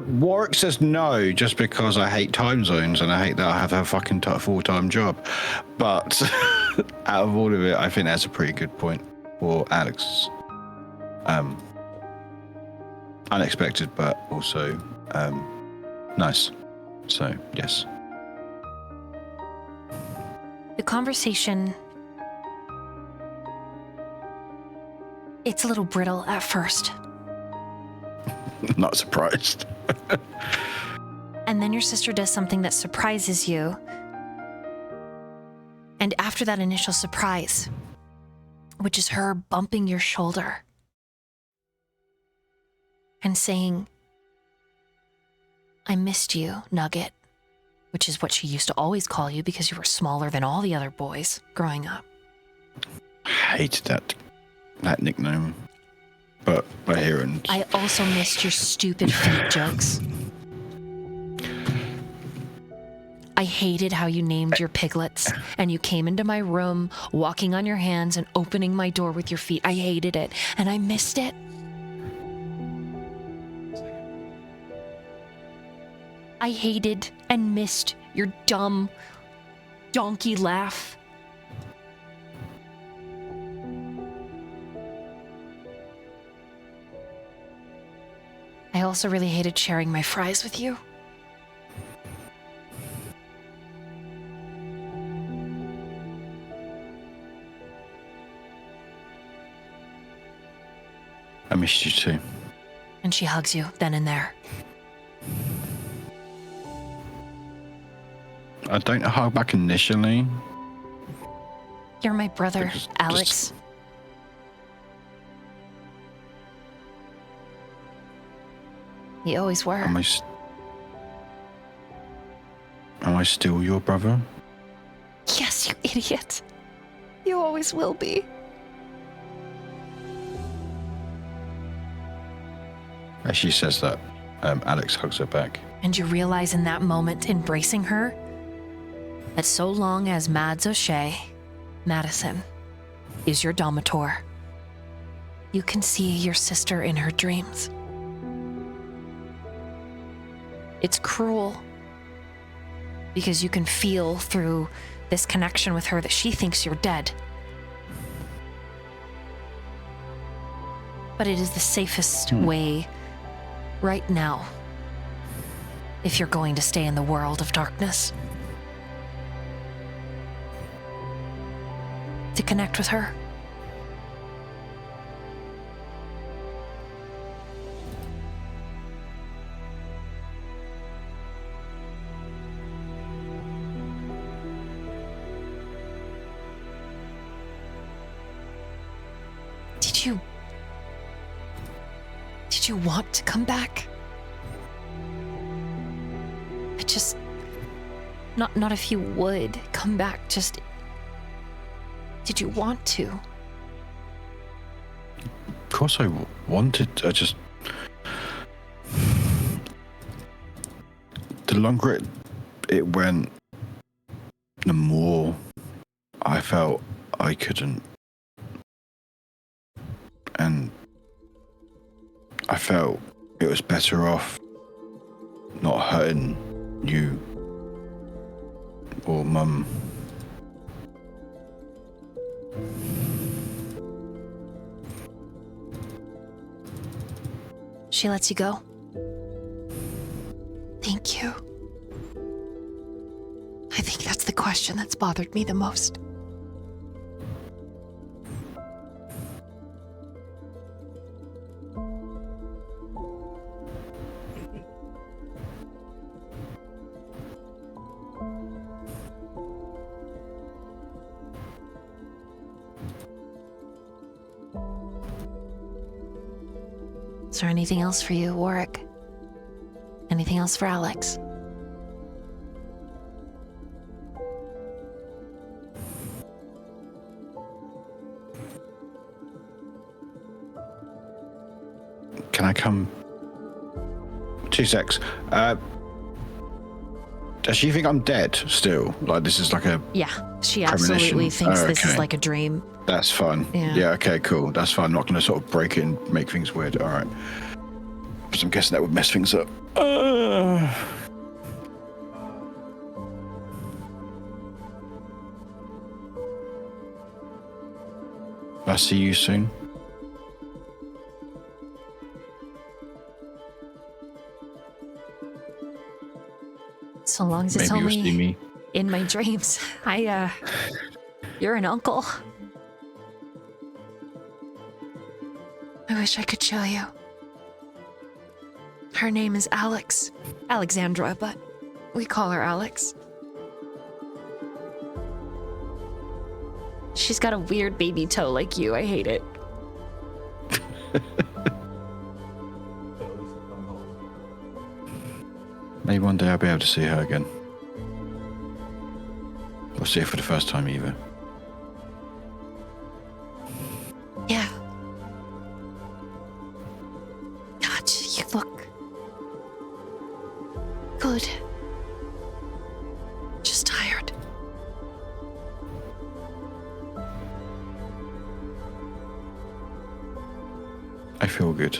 Warwick says no, just because I hate time zones and I hate that I have a fucking full-time job. But out of all of it, I think that's a pretty good point for Alex. Unexpected, but also nice. So, yes. The conversation, it's a little brittle at first. Not surprised. And then your sister does something that surprises you. And after that initial surprise, which is her bumping your shoulder and saying, "I missed you, Nugget," which is what she used to always call you because you were smaller than all the other boys growing up. Hated that nickname. But I hear it. I also missed your stupid feet jokes. I hated how you named your piglets and you came into my room walking on your hands and opening my door with your feet. I hated it and I missed it. I hated and missed your dumb donkey laugh. I also really hated sharing my fries with you. I missed you too. And she hugs you then and there. I don't hug back initially. You're my brother, Alex. You always were. Am I still your brother? Yes, you idiot. You always will be. As she says that, Alex hugs her back. And you realize in that moment, embracing her, that so long as Mads O'Shea, Madison, is your domator, you can see your sister in her dreams. It's cruel because you can feel through this connection with her that she thinks you're dead. But it is the safest way right now if you're going to stay in the world of darkness. To connect with her. Did you want to come back? I just... Not if you would come back, just... Did you want to? Of course I wanted. I just... The longer it went, the more I felt I couldn't. And I felt it was better off not hurting you or Mum. She lets you go? Thank you. I think that's the question that's bothered me the most. Is there anything else for you, Warwick? Anything else for Alex? Can I come? 2 secs. Does she think I'm dead still? Like this is like a... Yeah, she absolutely thinks this is like a dream. That's fine. Yeah, okay, cool. That's fine. I'm not going to sort of break it and make things weird. All right. Because I'm guessing that would mess things up. I'll see you soon. So long as it's Maybe you'll see only me. in my dreams. You're an uncle. I wish I could show you. Her name is Alex. Alexandra, but we call her Alex. She's got a weird baby toe like you. I hate it. Maybe one day I'll be able to see her again. Or see her for the first time either. Yeah. God, you look good. Just tired. I feel good.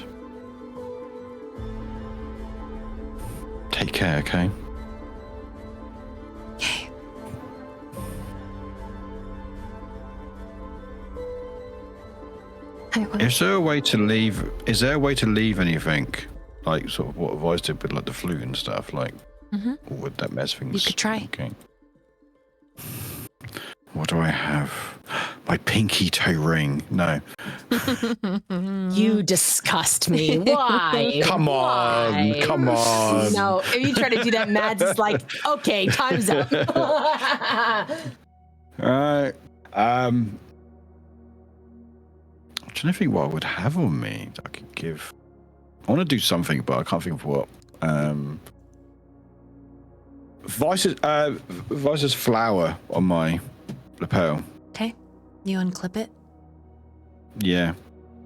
Take care, okay? Okay. Is there a way to leave? Is there a way to leave anything, like sort of what Vice did with like the flute and stuff? Like, or would that mess things? You could try. Okay. What do I have? My pinky toe ring. No. You disgust me. Why? Come on. Why? Come on. No, if you try to do that, Mads is like, okay, time's up. Alright. I'm trying to think what I would have on me that I could give. I want to do something, but I can't think of what. Vice's flower on my lapel. Okay. You unclip it. Yeah.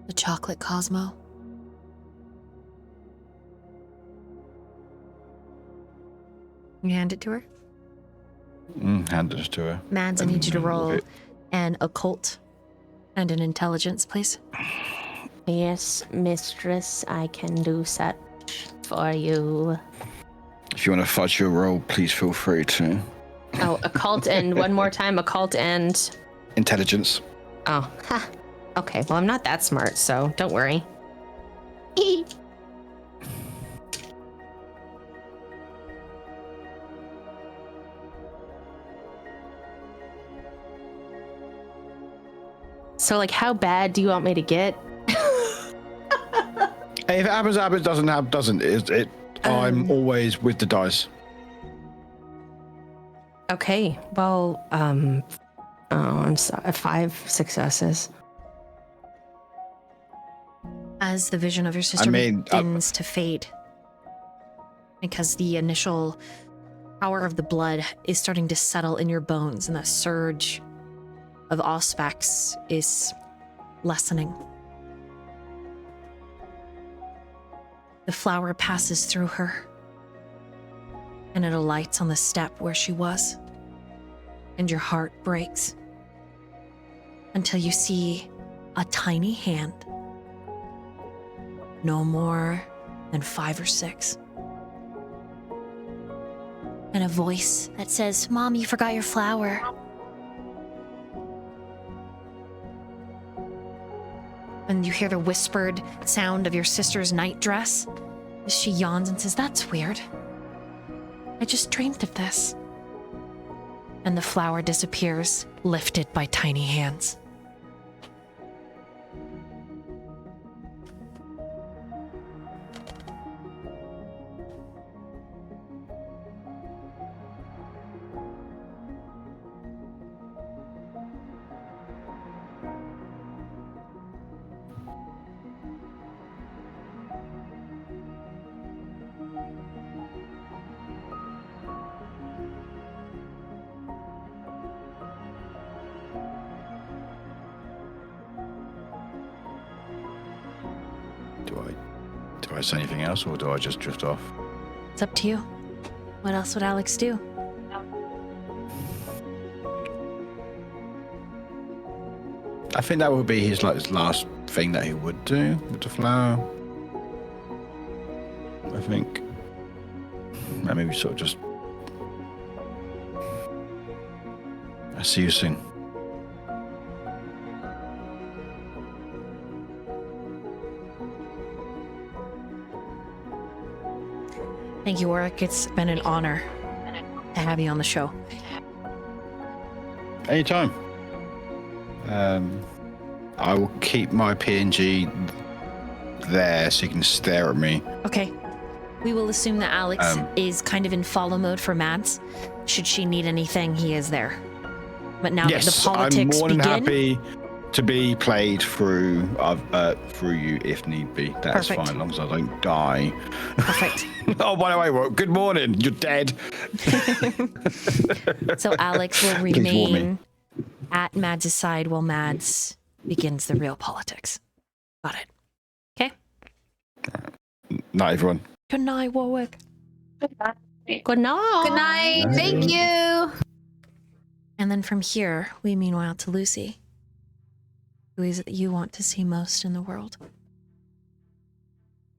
The chocolate Cosmo. You hand it to her? Hand it to her. Mads, I need you to roll an occult and an intelligence, please. Yes, mistress, I can do such for you. If you want to fudge your roll, please feel free to. Oh, occult and one more time, occult and... Intelligence. Oh, ha. Okay, well, I'm not that smart, so don't worry. So, like, how bad do you want me to get? Hey, if it happens, happens. Doesn't happen, doesn't. I'm always with the dice. Okay, well, I'm sorry, 5 successes. as the vision of your sister begins to fade, because the initial power of the blood is starting to settle in your bones, and the surge of Auspex is lessening. The flower passes through her, and it alights on the step where she was, and your heart breaks until you see a tiny hand, no more than 5 or 6, and a voice that says, "Mom, you forgot your flower." And you hear the whispered sound of your sister's nightdress as she yawns and says, "That's weird. I just dreamed of this." And the flower disappears, lifted by tiny hands. Do I say anything else, or do I just drift off? It's up to you. What else would Alex do? I think that would be his last thing that he would do with the flower. I think. And maybe sort of just. I see you soon. Thank you, Warwick. It's been an honor to have you on the show. Anytime. I will keep my PNG there so you can stare at me. Okay. We will assume that Alex is kind of in follow mode for Mads. Should she need anything, he is there. But now that the politics I'm more than begin, happy to be played through you if need be. That's Perfect. fine, as long as I don't die. Perfect. Oh, by the way, well, good morning. You're dead. So Alex will Please warn me. remain at Mads' side while Mads begins the real politics. Got it. Okay? Night, everyone. Good night, Warwick. Good night. Good night. Thank you. And then from here, we meanwhile to Lucy. Who is it that you want to see most in the world?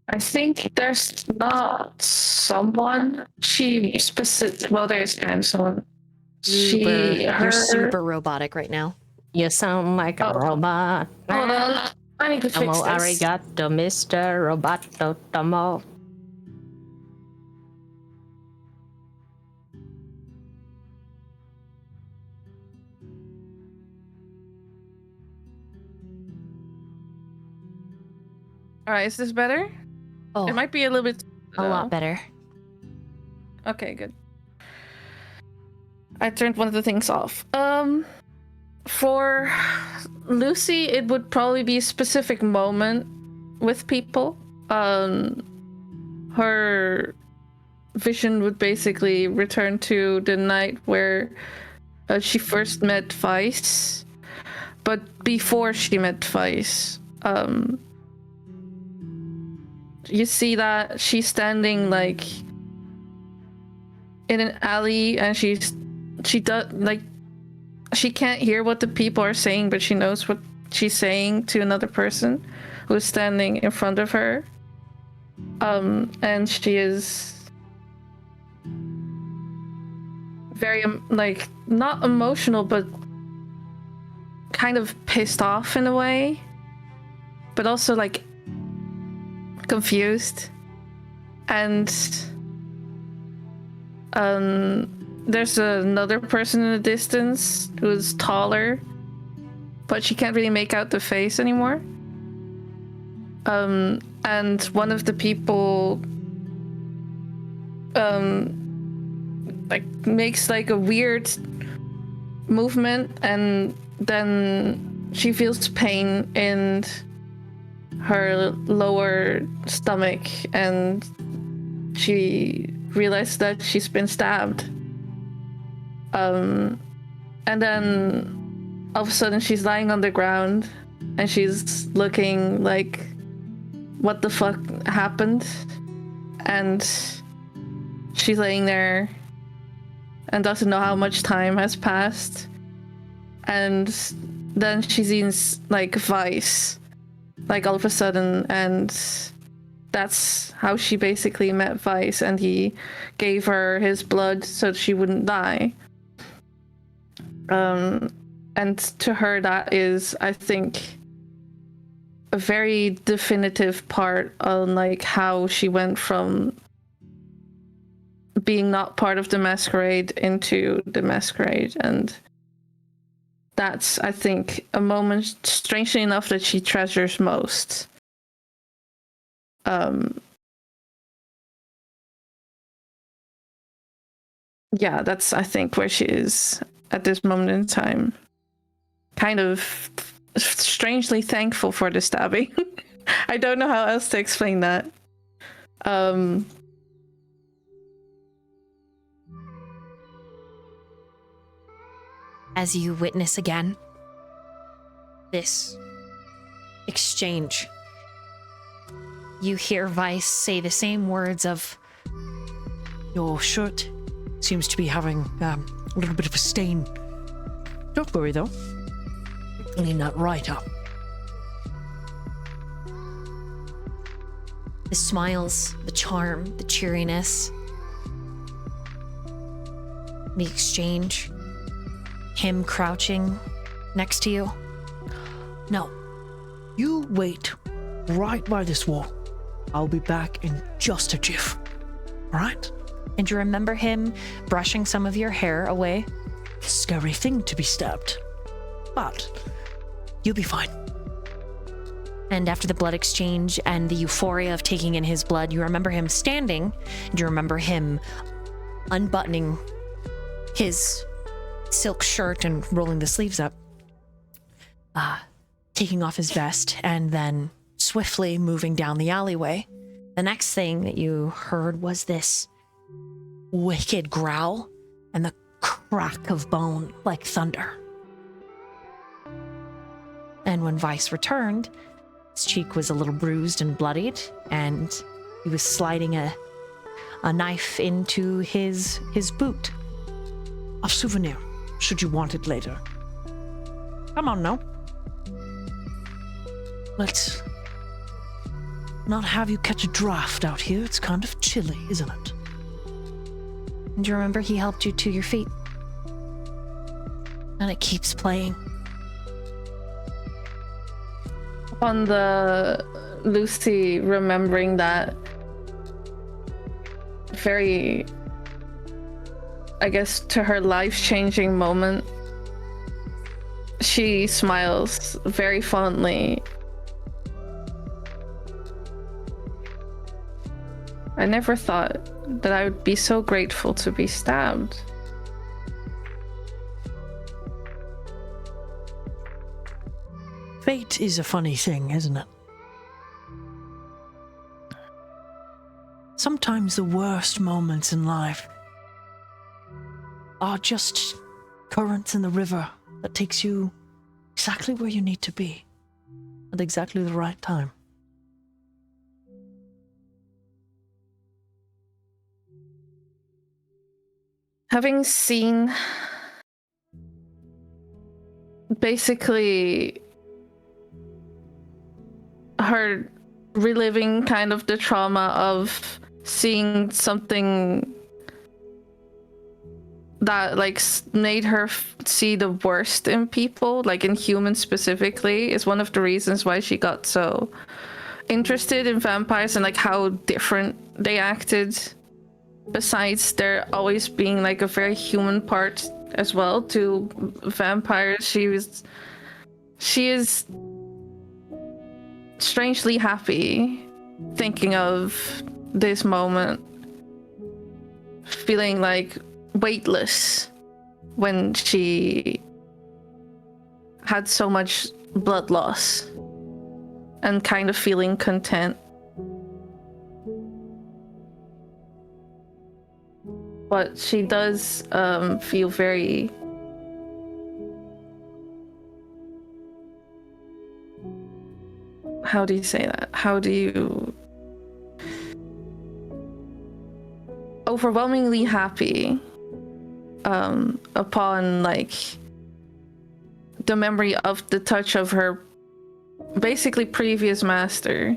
I think there's not someone she specific. Well, there's kind of someone. You're super robotic right now. You sound like a robot. Hold on. I need to fix Tomo this. arigato, Mr. Roboto Tomo. All right, is this better? Oh, It might be a little bit. a lot better. Okay, good. I turned one of the things off. For Lucy, it would probably be a specific moment with people. Her vision would basically return to the night where she first met Vice, but before she met Vice, you see that she's standing like in an alley, and she does like she can't hear what the people are saying, but she knows what she's saying to another person who's standing in front of her. And she is very like not emotional, but kind of pissed off in a way, but also like confused. And there's another person in the distance who's taller, but she can't really make out the face anymore. And one of the people like makes like a weird movement, and then she feels pain in her lower stomach, and she realized that she's been stabbed. And then all of a sudden she's lying on the ground and she's looking like, what the fuck happened? And she's laying there and doesn't know how much time has passed. And then she sees like Vice, like all of a sudden, and that's how she basically met Vice, and he gave her his blood so she wouldn't die. And to her, that is, I think, a very definitive part on like how she went from being not part of the Masquerade into the Masquerade. And that's, I think, a moment, strangely enough, that she treasures most. Yeah, that's, I think, where she is at this moment in time. Kind of strangely thankful for the stabbing. I don't know how else to explain that. As you witness again this exchange, you hear Vice say the same words of, Your shirt seems to be having a little bit of a stain. Don't worry, though. Clean that right up. the smiles, the charm, the cheeriness, the exchange, him crouching next to you. Now, you wait right by this wall. I'll be back in just a jiff. All right? And you remember him brushing some of your hair away? Scary thing to be stabbed. But you'll be fine. And after the blood exchange and the euphoria of taking in his blood, you remember him standing, and you remember him unbuttoning his silk shirt and rolling the sleeves up, taking off his vest, and then swiftly moving down the alleyway. The next thing that you heard was this wicked growl and the crack of bone like thunder. And when Vice returned, his cheek was a little bruised and bloodied, and he was sliding a knife into his boot. A souvenir, should you want it later. Come on now. Let's not have you catch a draft out here. It's kind of chilly, isn't it? And you remember he helped you to your feet. And it keeps playing. On the Lucy remembering that very, I guess, to her life-changing moment, she smiles very fondly. I never thought that I would be so grateful to be stabbed. Fate is a funny thing, isn't it? Sometimes the worst moments in life are just currents in the river that takes you exactly where you need to be at exactly the right time. Having seen basically her reliving kind of the trauma of seeing something that like made her see the worst in people, like in humans specifically, is one of the reasons why she got so interested in vampires and like how different they acted, besides there always being like a very human part as well to vampires. She is strangely happy thinking of this moment, feeling like weightless when she had so much blood loss and kind of feeling content. But she does feel very... How do you say that? How do you... Overwhelmingly happy upon, like, the memory of the touch of her basically previous master.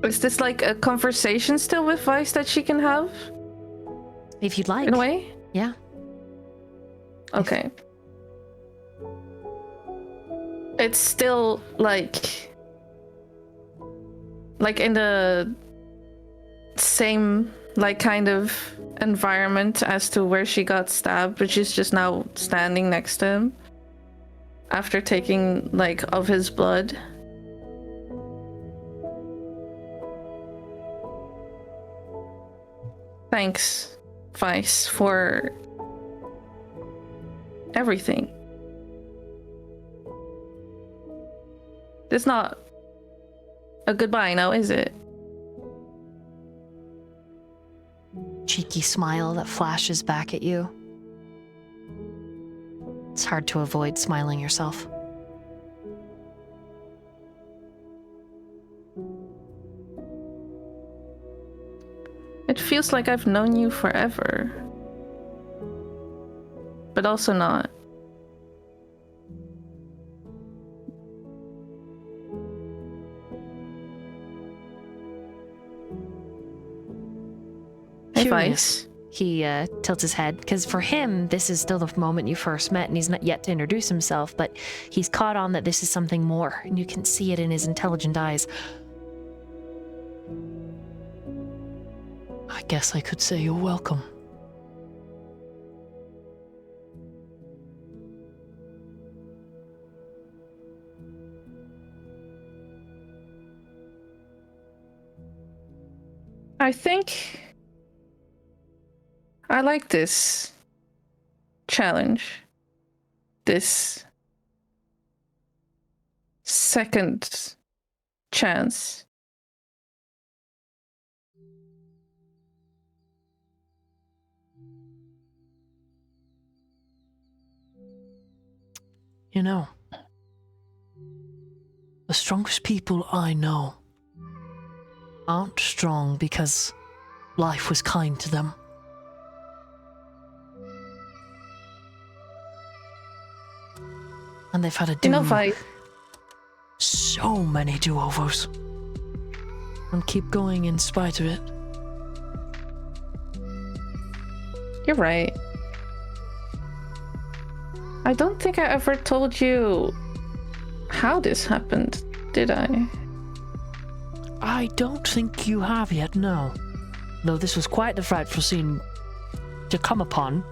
Is this like a conversation still with Vice that she can have? If you'd like. In a way? Yeah. Okay. It's still like in the same like kind of environment as to where she got stabbed, but she's just now standing next to him after taking like of his blood. Thanks, Vice, for everything. It's not a goodbye now, is it? Cheeky smile that flashes back at you. It's hard to avoid smiling yourself. It feels like I've known you forever. But also not. Hey, Vice. He tilts his head, because for him, this is still the moment you first met, and he's not yet to introduce himself, but he's caught on that this is something more, and you can see it in his intelligent eyes. I guess I could say you're welcome. I think I like this challenge. This second chance. You know, the strongest people I know aren't strong because life was kind to them. And they've had to do so many do-overs and keep going in spite of it. You're right. I don't think I ever told you how this happened, did I? I don't think you have yet, no. Though this was quite the frightful scene to come upon.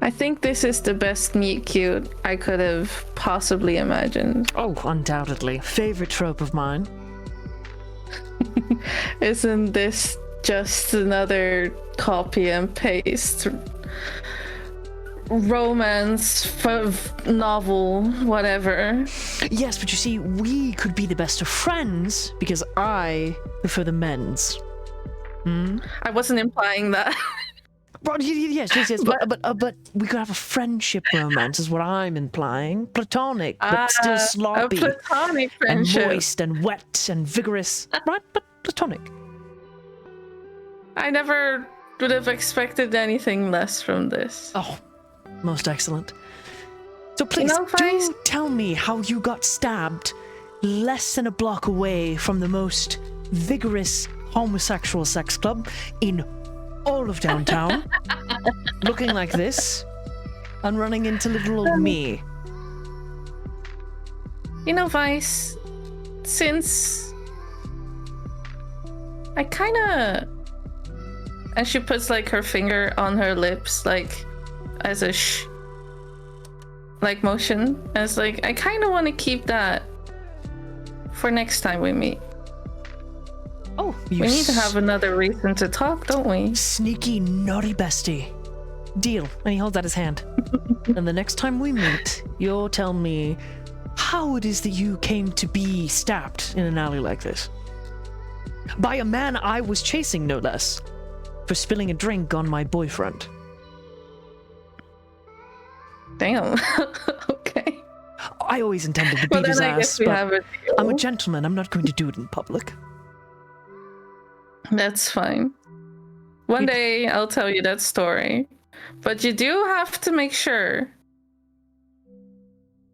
I think this is the best meet cute I could have possibly imagined. Oh, undoubtedly. Favorite trope of mine. Isn't this just another copy and paste romance novel, whatever? Yes, but you see, we could be the best of friends because I prefer the men's. I wasn't implying that. Well, yes, but we could have a friendship romance, is what I'm implying. Platonic, but still sloppy. A platonic friendship. And moist and wet and vigorous, right? But platonic. I never would have expected anything less from this. Oh, most excellent. So please, do tell me how you got stabbed less than a block away from the most vigorous homosexual sex club in all of downtown, looking like this, and running into little old me. You know, Vice, since I kinda... And she puts like her finger on her lips, like as a like motion. As like, I kinda wanna keep that for next time we meet. Oh, we need to have another reason to talk, don't we? Sneaky, naughty bestie. Deal. And he holds out his hand. And the next time we meet, you'll tell me how it is that you came to be stabbed in an alley like this. By a man I was chasing, no less, for spilling a drink on my boyfriend. Damn. Okay. I always intended to beat his ass, but I'm a gentleman. I'm not going to do it in public. That's fine. One day I'll tell you that story. But you do have to make sure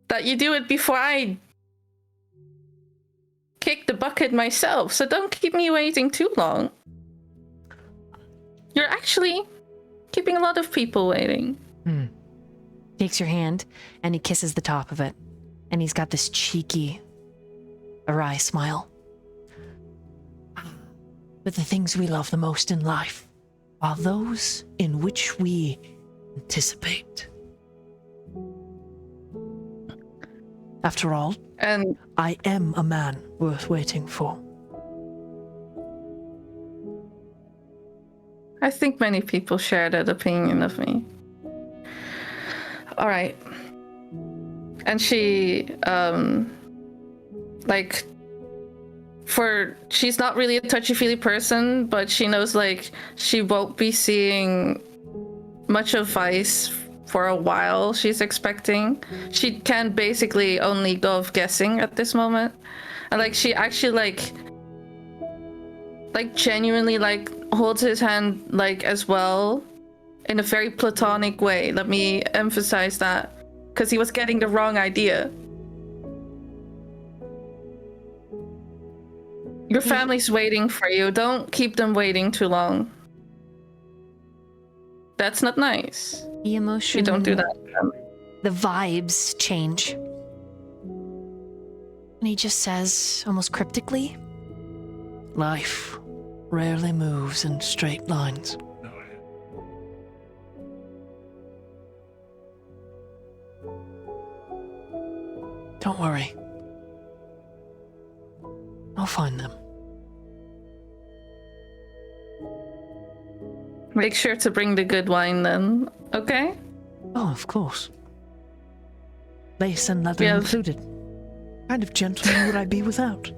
that you do it before I kick the bucket myself. So don't keep me waiting too long. You're actually keeping a lot of people waiting. Takes your hand and he kisses the top of it. And he's got this cheeky, awry smile. But the things we love the most in life are those in which we anticipate. After all, And I am a man worth waiting for. I think many people share that opinion of me. All right. And she, like, she's not really a touchy-feely person, but she knows, like, she won't be seeing much of Vice for a while, she's expecting. She can basically only go of guessing at this moment. And, like, she actually, like genuinely, like, holds his hand, like, as well, in a very platonic way. Let me emphasize that. Because he was getting the wrong idea. Your family's waiting for you. Don't keep them waiting too long. That's not nice. The emotion. You don't do that. The vibes change. And he just says, almost cryptically, Life rarely moves in straight lines. Don't worry. I'll find them. Make sure to bring the good wine then, okay? Oh, of course. Lace and leather included. What kind of gentleman would I be without?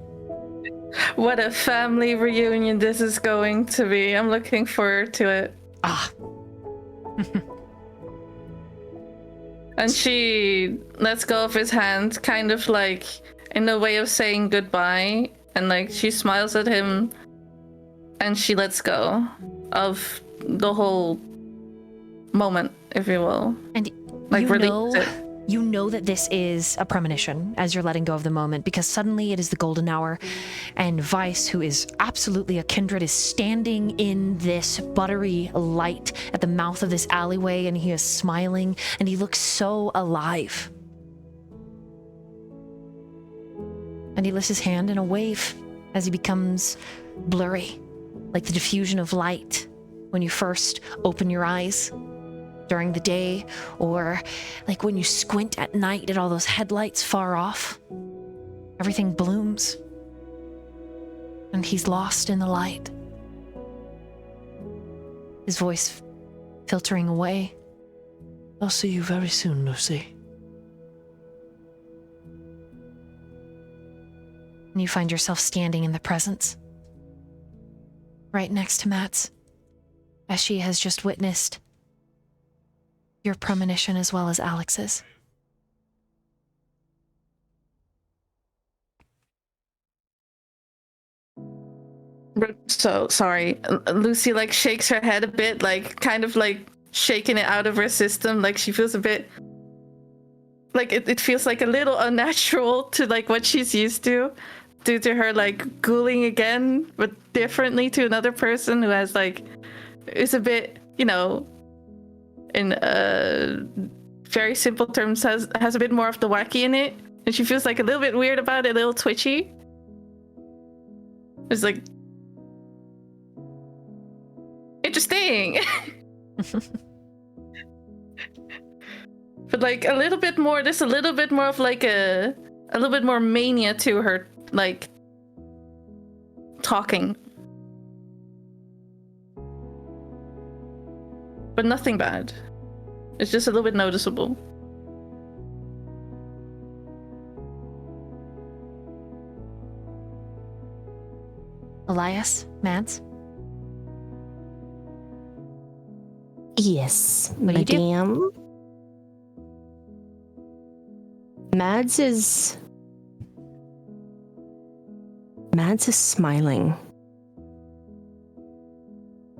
What a family reunion this is going to be. I'm looking forward to it. Ah. And she lets go of his hand, kind of like in a way of saying goodbye. And like she smiles at him and she lets go of the whole moment, if you will. And like you know that this is a premonition as you're letting go of the moment, because suddenly it is the golden hour and Vice, who is absolutely a kindred, is standing in this buttery light at the mouth of this alleyway, and he is smiling and he looks so alive. And he lifts his hand in a wave as he becomes blurry, like the diffusion of light when you first open your eyes during the day, or like when you squint at night at all those headlights far off. Everything blooms, and he's lost in the light. His voice filtering away. I'll see you very soon, Lucy. And you find yourself standing in the presence, right next to Matt's, as she has just witnessed your premonition as well as Alex's. So sorry. Lucy like shakes her head a bit, like kind of like shaking it out of her system. Like she feels a bit like it feels like a little unnatural to like what she's used to, due to her like ghouling again, but differently to another person who has like is a bit, you know, in very simple terms, has a bit more of the wacky in it, and she feels like a little bit weird about it, a little twitchy. It's like interesting. But like a little bit more, there's a little bit more of like a little bit more mania to her, like talking, but nothing bad. It's just a little bit noticeable. Elias, Mads? Yes, What do you do? madame. Mads is smiling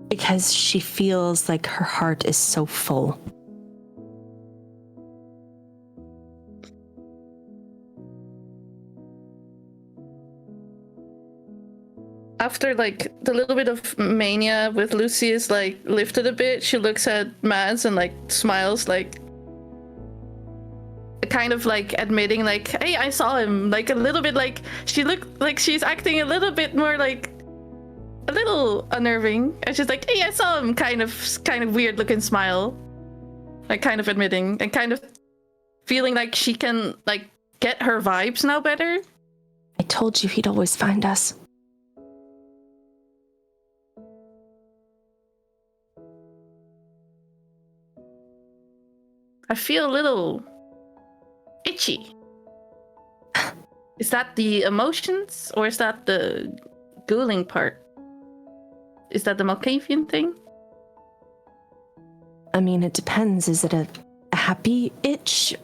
because she feels like her heart is so full. After like the little bit of mania with Lucy is like lifted a bit, she looks at Mads and like smiles, like kind of like admitting like, hey, I saw him, like a little bit, like she looked like she's acting a little bit more like a little unnerving, and she's like, hey, I saw him, kind of weird looking smile, like kind of admitting and kind of feeling like she can like get her vibes now better. I told you he'd always find us. I feel a little itchy. Is that the emotions, or is that the ghouling part? Is that the Malkavian thing? I mean, it depends. Is it a happy itch?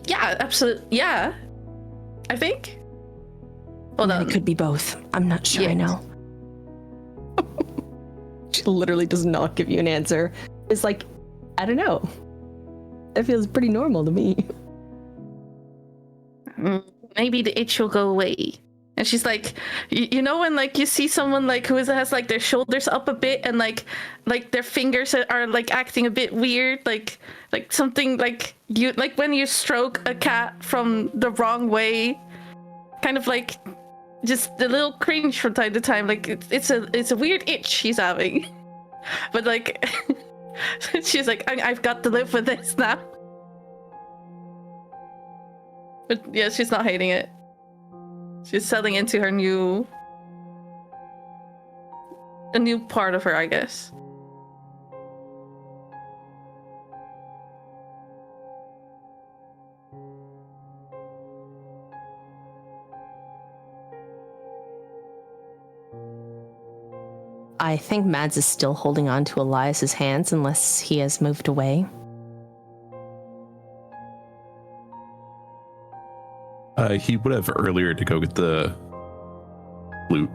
Yeah, absolutely. Yeah, I think. Hold on. It could be both. I'm not sure. Yeah. I know. She literally does not give you an answer. It's like, I don't know. That feels pretty normal to me. Maybe the itch will go away. And she's like, you know when like you see someone like who has like their shoulders up a bit and like their fingers are like acting a bit weird, like something like you like when you stroke a cat from the wrong way, kind of like just a little cringe from time to time. Like it's a weird itch she's having, but like she's like, I've got to live with this now. But yeah, she's not hating it. She's settling into her new part of her, I guess. I think Mads is still holding on to Elias's hands unless he has moved away. He would have earlier to go get the flute.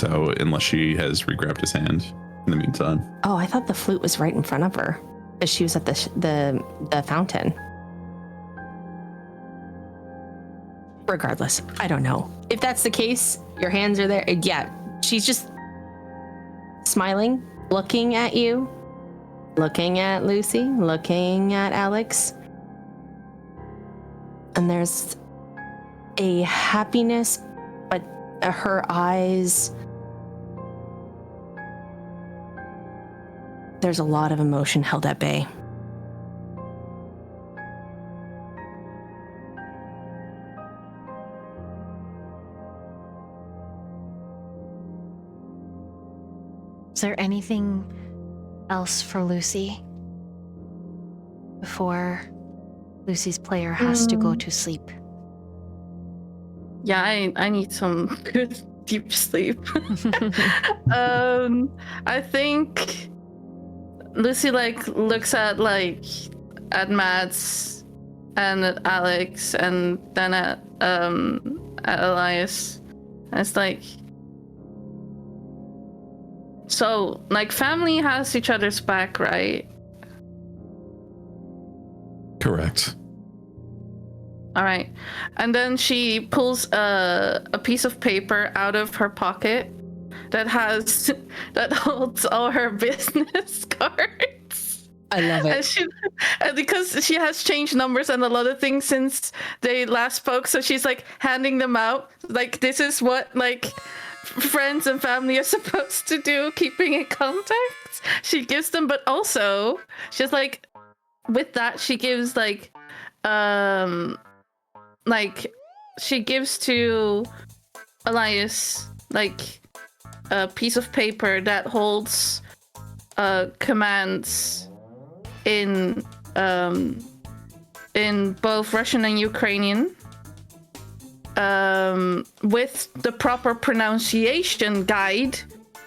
So unless she has re-grabbed his hand in the meantime. Oh, I thought the flute was right in front of her, as she was at the fountain. Regardless, I don't know. If that's the case, your hands are there. Yeah, she's just smiling, looking at you, looking at Lucy, looking at Alex. And there's a happiness, but her eyes, there's a lot of emotion held at bay. Is there anything else for Lucy before Lucy's player has to go to sleep? Yeah, I need some good deep sleep. I think Lucy like looks at Mads and at Alex and then at Elias, and it's like, so like family has each other's back, right? Correct. All right. And then she pulls a piece of paper out of her pocket that holds all her business cards. I love it. And because she has changed numbers and a lot of things since they last spoke, so she's like handing them out. Like, this is what like friends and family are supposed to do, keeping in contact. She gives them, but also she's like, with that she gives she gives to Elias like a piece of paper that holds commands in both Russian and Ukrainian, with the proper pronunciation guide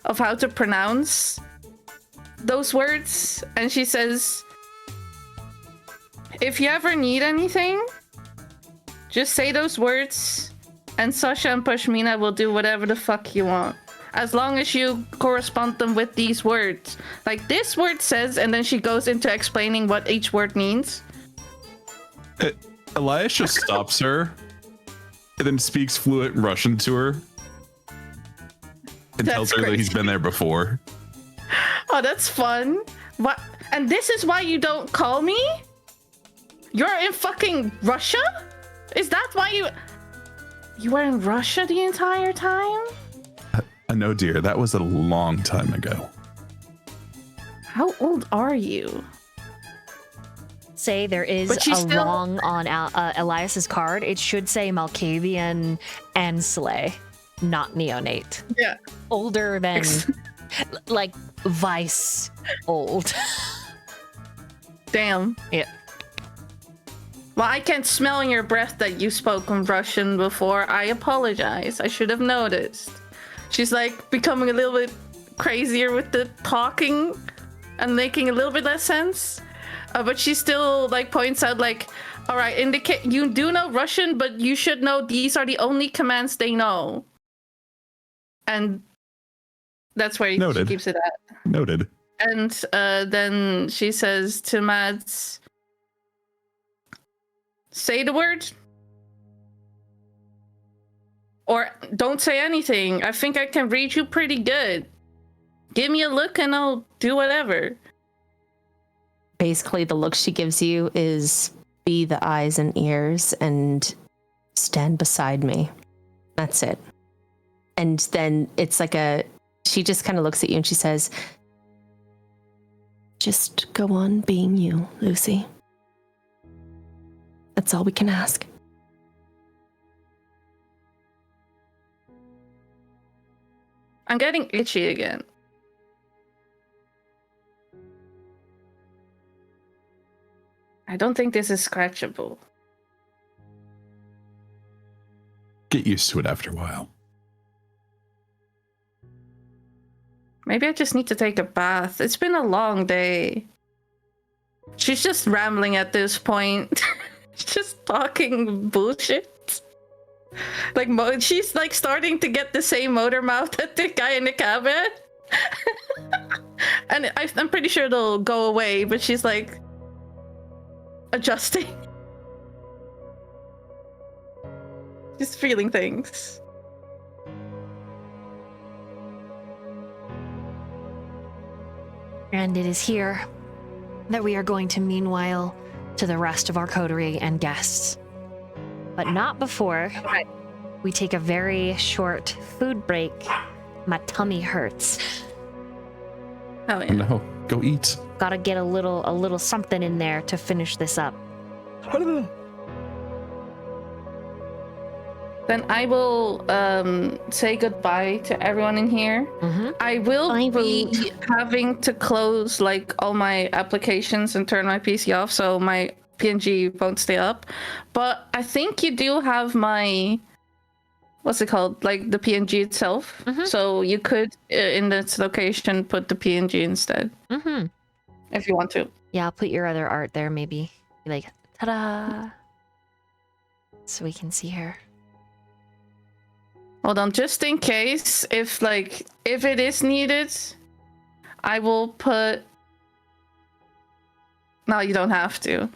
of how to pronounce those words. And she says, if you ever need anything, just say those words, and Sasha and Pashmina will do whatever the fuck you want, as long as you correspond them with these words. Like, this word says, and then she goes into explaining what each word means. Elias just stops her and then speaks fluent Russian to her and tells her that he's been there before. Oh, that's fun. What? And this is why you don't call me? You're in fucking Russia? Is that why you were in Russia the entire time? No, dear, that was a long time ago. How old are you? Say there is wrong on Elias's card. It should say Malkavian and Slay, not neonate. Yeah. Older than, like, Vice old. Damn. Yeah. Well, I can smell in your breath that you spoke in Russian before. I apologize. I should have noticed. She's like becoming a little bit crazier with the talking and making a little bit less sense. But she still like points out like, all right, indicate you do know Russian, but you should know these are the only commands they know. And that's where she keeps it at. Noted. And then she says to Mads, say the word. Or don't say anything. I think I can read you pretty good. Give me a look and I'll do whatever. Basically, the look she gives you is be the eyes and ears and stand beside me. That's it. And then it's like she just kind of looks at you and she says, just go on being you, Lucy. That's all we can ask. I'm getting itchy again. I don't think this is scratchable. Get used to it after a while. Maybe I just need to take a bath. It's been a long day. She's just rambling at this point. Just talking bullshit. Like, she's like starting to get the same motor mouth that the guy in the cabin. And I'm pretty sure it'll go away, but she's like adjusting. Just feeling things. And it is here that we are going to meanwhile to the rest of our coterie and guests. But not before we take a very short food break. My tummy hurts. Oh yeah. No, go eat. Gotta get a little something in there to finish this up. Then I will say goodbye to everyone in here. Mm-hmm. I will be having to close like all my applications and turn my PC off, so my PNG won't stay up. But I think you do have my, what's it called? Like the PNG itself. Mm-hmm. So you could, in this location, put the PNG instead. Mm-hmm. If you want to. Yeah, I'll put your other art there, maybe. Be like, ta-da! So we can see her. Hold on, just in case, if it is needed, I will put... No, you don't have to.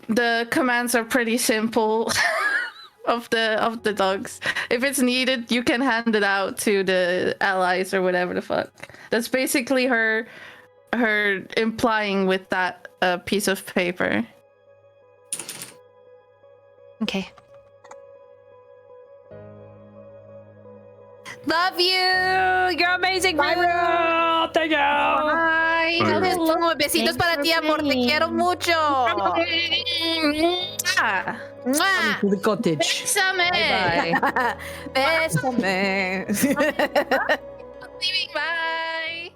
The commands are pretty simple of the dogs. If it's needed, you can hand it out to the allies or whatever the fuck. That's basically her implying with that piece of paper. Okay. Love you. You're amazing. Bye, Rook. Thank you. Bye. Hello. Besitos para ti, amor. Te quiero mucho. Come to the cottage. Bésame. Bye. Bésame. Bye.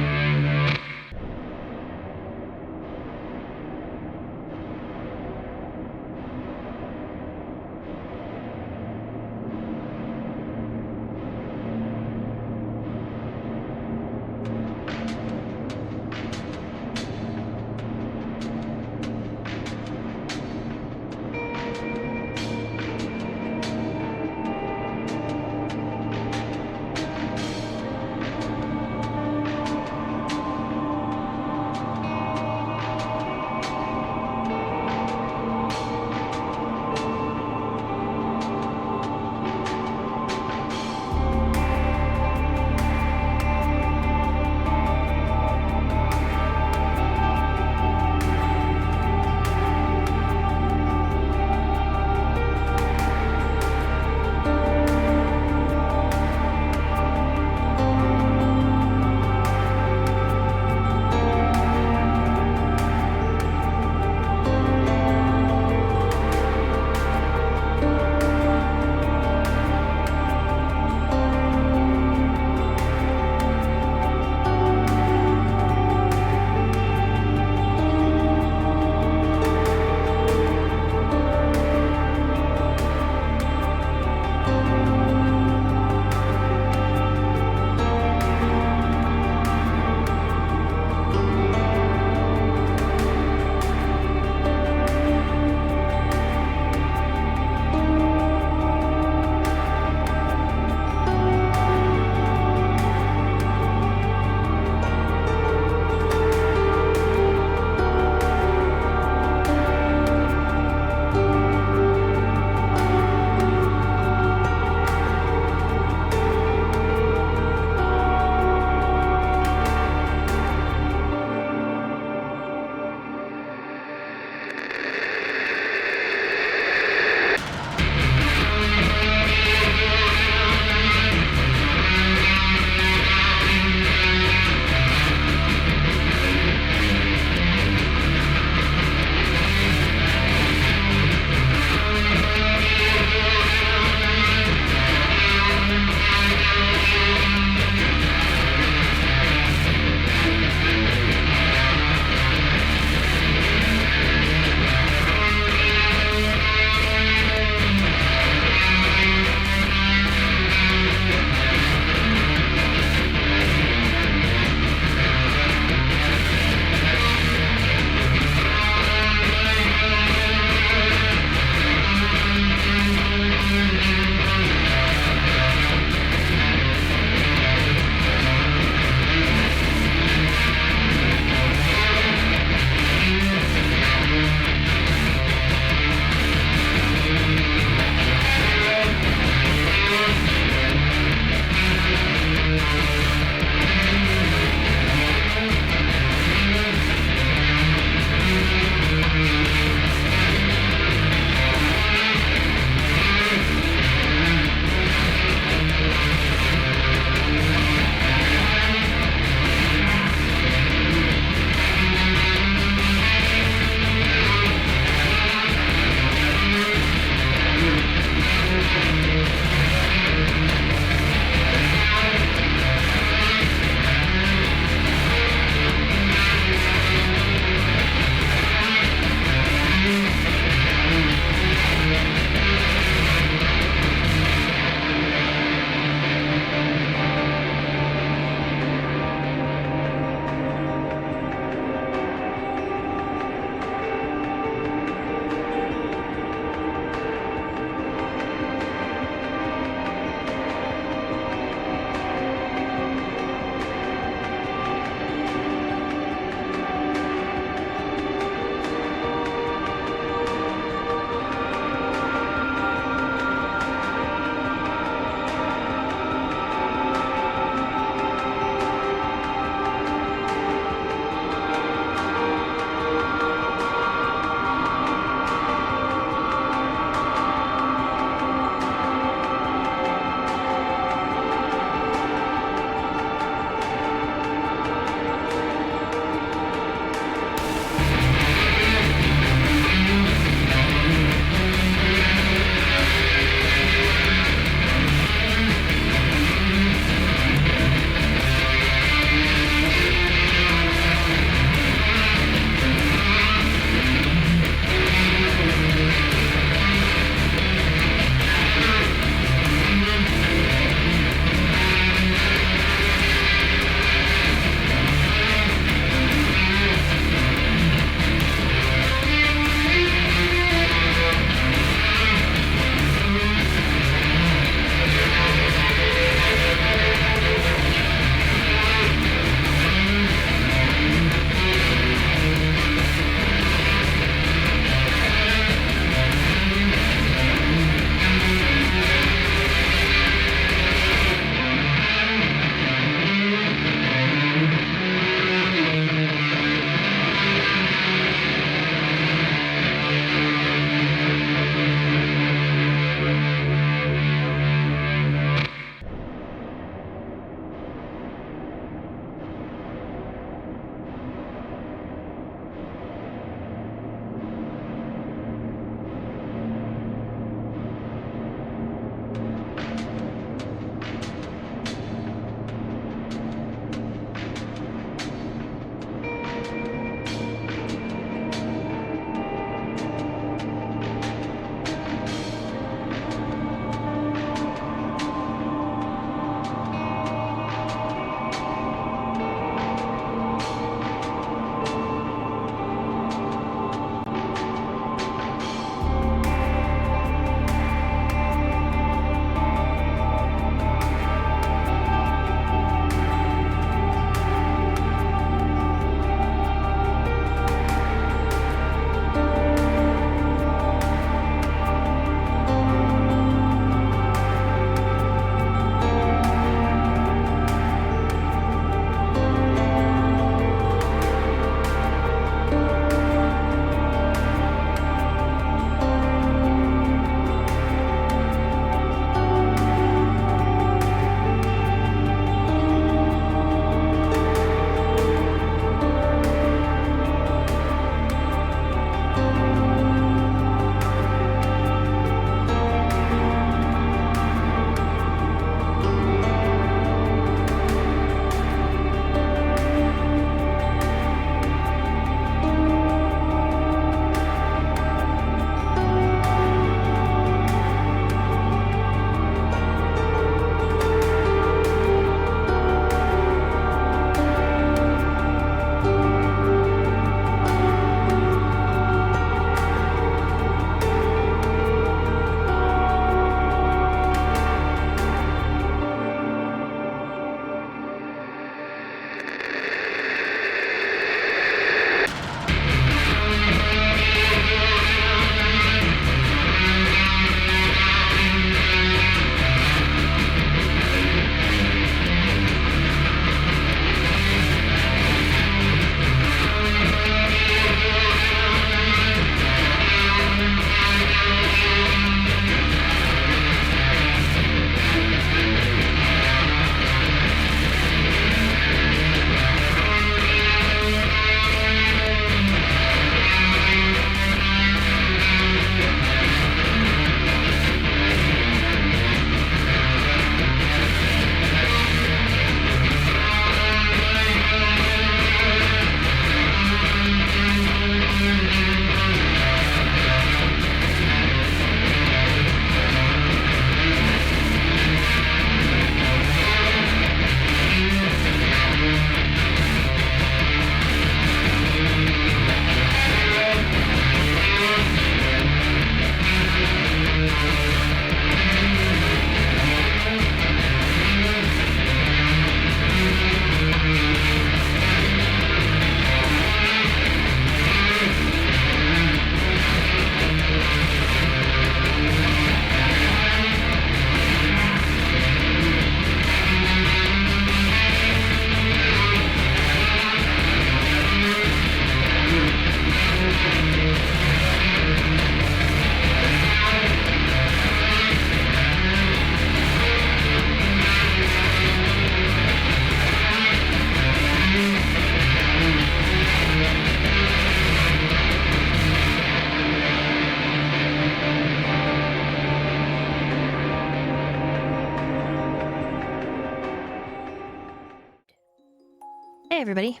Hey everybody,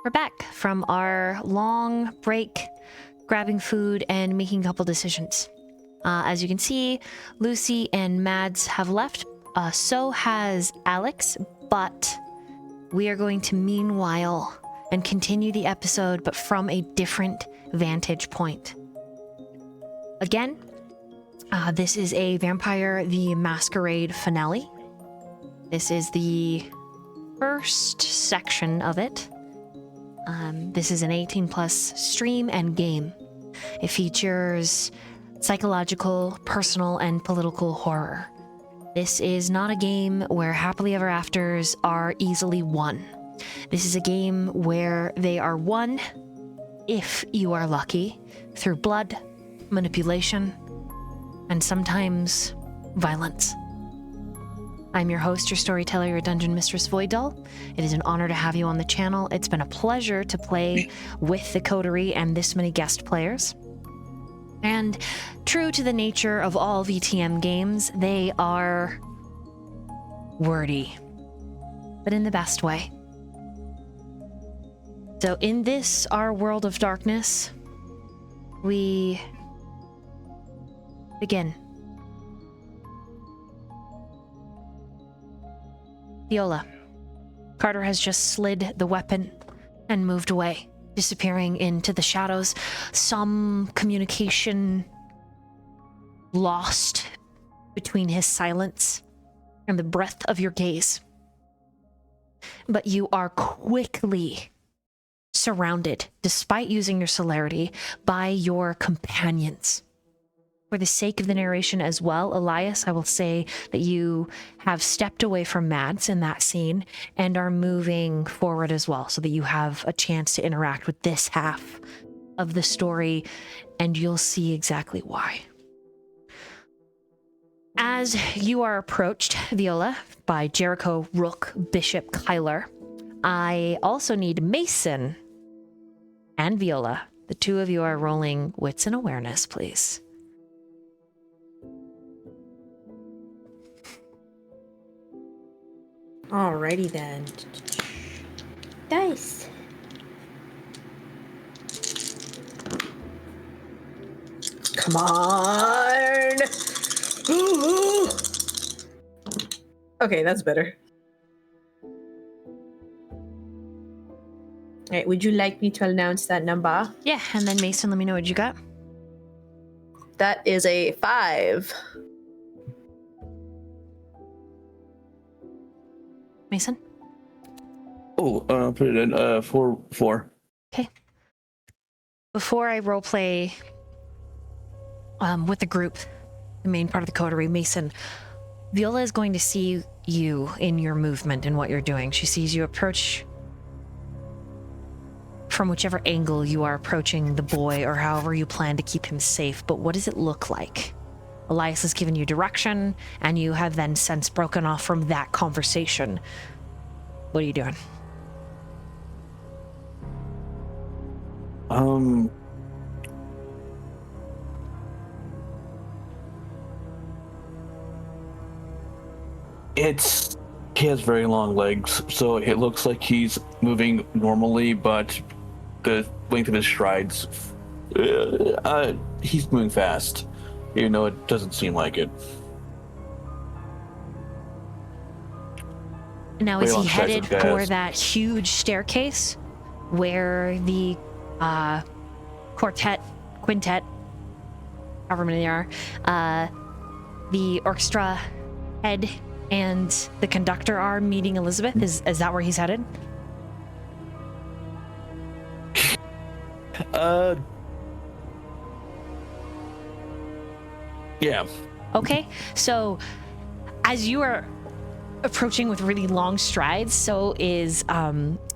we're back from our long break, grabbing food and making a couple decisions. As you can see, Lucy and Mads have left, so has Alex, but we are going to meanwhile and continue the episode, but from a different vantage point. Again, this is a Vampire the Masquerade finale. This is the first section of it. This is an 18+ stream and game. It features psychological, personal, and political horror. This is not a game where happily ever afters are easily won. This is a game where they are won, if you are lucky, through blood, manipulation, and sometimes violence. I'm your host, your storyteller, your dungeon mistress, 𝓲𝓪𝓵𝓮. It is an honor to have you on the channel. It's been a pleasure to play with the coterie and this many guest players. And true to the nature of all VTM games, they are wordy, but in the best way. So in this, our world of darkness, we begin. Viola. Carter has just slid the weapon and moved away, disappearing into the shadows. Some communication lost between his silence and the breadth of your gaze. But you are quickly surrounded, despite using your celerity, by your companions. For the sake of the narration as well, Elias, I will say that you have stepped away from Mads in that scene and are moving forward as well, so that you have a chance to interact with this half of the story, and you'll see exactly why. As you are approached, Viola, by Jericho, Rook, Bishop, Kyler, I also need Mason and Viola. The two of you are rolling wits and awareness, please. Alrighty then. Dice. Come on. Okay, that's better. Alright, would you like me to announce that number? Yeah, and then Mason, let me know what you got. That is a 5. Mason? Oh, put it in 4. Okay. Before I roleplay with the group, the main part of the coterie, Mason, Viola is going to see you in your movement and what you're doing. She sees you approach from whichever angle you are approaching the boy, or however you plan to keep him safe. But what does it look like? Elias has given you direction, and you have then since broken off from that conversation. What are you doing? He has very long legs, so it looks like he's moving normally, but the length of his strides, he's moving fast, even though it doesn't seem like it. Now, is he headed for that huge staircase where the quintet, however many there are, the orchestra head and the conductor are meeting Elizabeth? Is that where he's headed? Yeah. Okay, so as you are approaching with really long strides, so is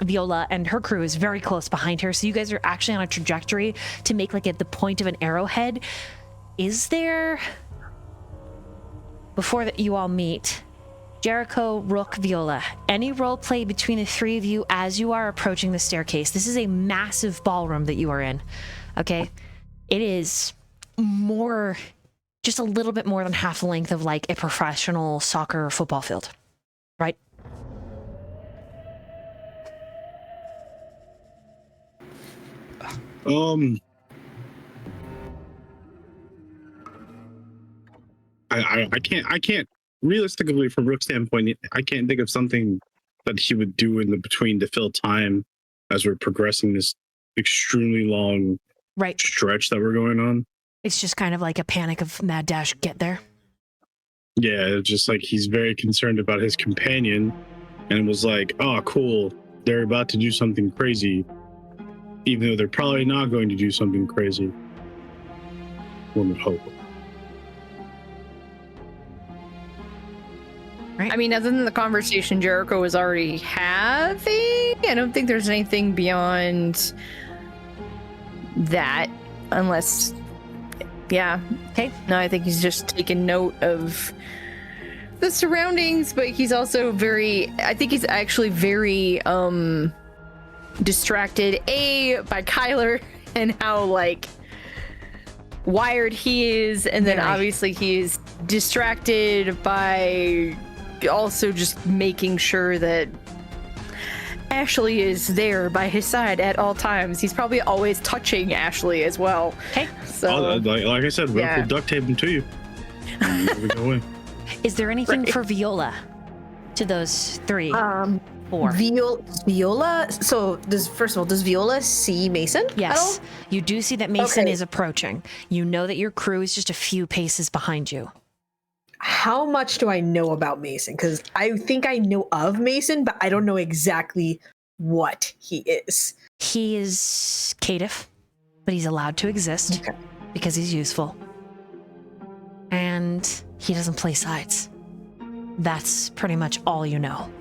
Viola, and her crew is very close behind her, so you guys are actually on a trajectory to make like at the point of an arrowhead. Is there, before that you all meet, Jericho, Rook, Viola, any role play between the three of you as you are approaching the staircase? This is a massive ballroom that you are in, okay? It is more, just a little bit more than half the length of like a professional soccer or football field, right? I can't realistically from Rook's standpoint, I can't think of something that he would do in the between to fill time as we're progressing this extremely long stretch that we're going on. It's just kind of like a panic of mad dash get there. Yeah, it's just like he's very concerned about his companion and was like, oh, cool, they're about to do something crazy, even though they're probably not going to do something crazy. One would hope. I mean, other than the conversation Jericho was already having, I don't think there's anything beyond that, unless, yeah. Okay. No, I think he's just taking note of the surroundings, but he's also I think he's actually very distracted, by Kyler and how, like, wired he is, and then obviously he's distracted by also just making sure that Ashley is there by his side at all times. He's probably always touching Ashley as well. Okay. So, like I said, we'll duct tape him to you. There we go in. Is there anything for Viola to those three? Four. Viola. So does Viola see Mason? Yes. At all? You do see that Mason is approaching. You know that your crew is just a few paces behind you. How much do I know about Mason? Because I think I know of Mason, but I don't know exactly what he is. He is caitiff, but he's allowed to exist because he's useful. And he doesn't play sides. That's pretty much all you know.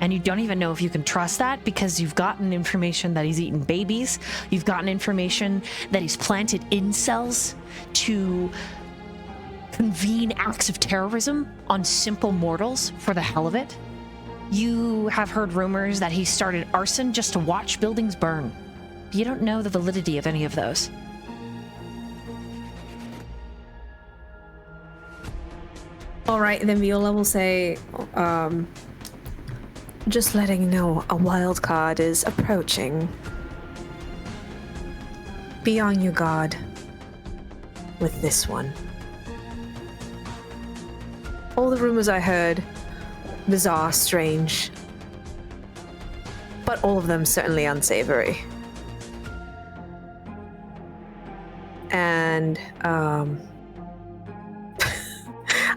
And you don't even know if you can trust that because you've gotten information that he's eaten babies. You've gotten information that he's planted incels to convene acts of terrorism on simple mortals for the hell of it. You have heard rumors that he started arson just to watch buildings burn. You don't know the validity of any of those. All right, then Viola will say, just letting you know, a wild card is approaching. Be on your guard with this one. All the rumors I heard, bizarre, strange, but all of them certainly unsavory. And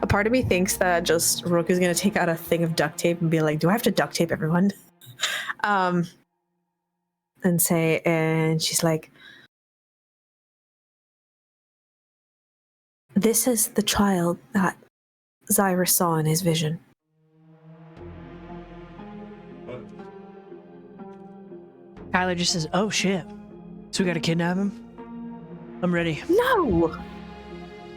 a part of me thinks that just Rook is going to take out a thing of duct tape and be like, do I have to duct tape everyone? And she's like, this is the child that Xirus saw in his vision. Kyler just says, oh shit. So we gotta kidnap him? I'm ready. No!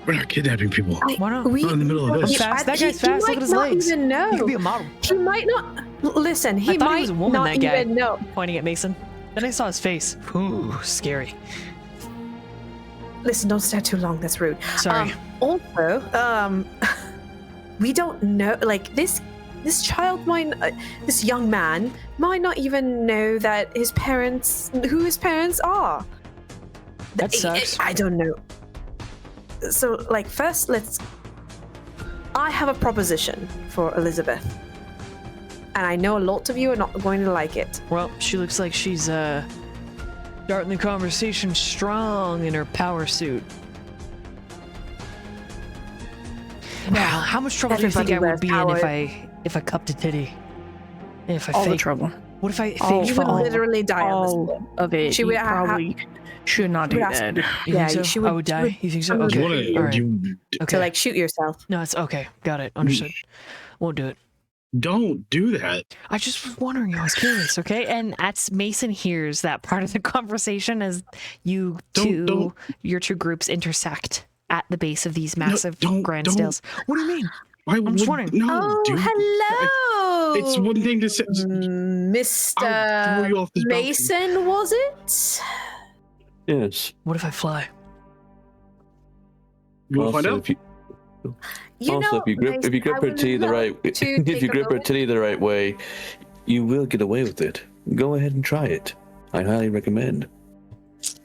We're not kidnapping people. Why not? We're in the middle of this. Fast. That guy's fast. Look at his legs. Even know. He could be a model. He might not. Listen, I thought he was a woman, not that guy. even know. Pointing at Mason. Then I saw his face. Ooh, scary. Listen, don't stare too long. That's rude. Sorry. Also, we don't know. Like this child might, this young man might not even know that who his parents are. That sucks. I don't know. So, like, first, I have a proposition for Elizabeth. And I know a lot of you are not going to like it. Well, she looks like she's, starting the conversation strong in her power suit. Well, how much trouble do you think I would be in if I cupped a titty? If I All the faked trouble. What if I You faked would fall? literally die on this All floor. of it. She would probably should not do that. You Yeah, think so? she would- I would die. You think so? I would- Okay. All right. Okay. To, like, shoot yourself. No, it's okay. Got it. Understood. Won't do it. Don't do that. I just was wondering. I was curious. Okay. And as Mason hears that part of the conversation as your two groups intersect at the base of these massive grand stairs. What do you mean? I'm just wondering. No, dude. Hello. It's one thing to say. Mr. throw you off this balcony. Mason, was it? Yes. What if I fly? You want to find out? If you grip her titty the right if you grip her titty the right way, you will get away with it. Go ahead and try it. I highly recommend.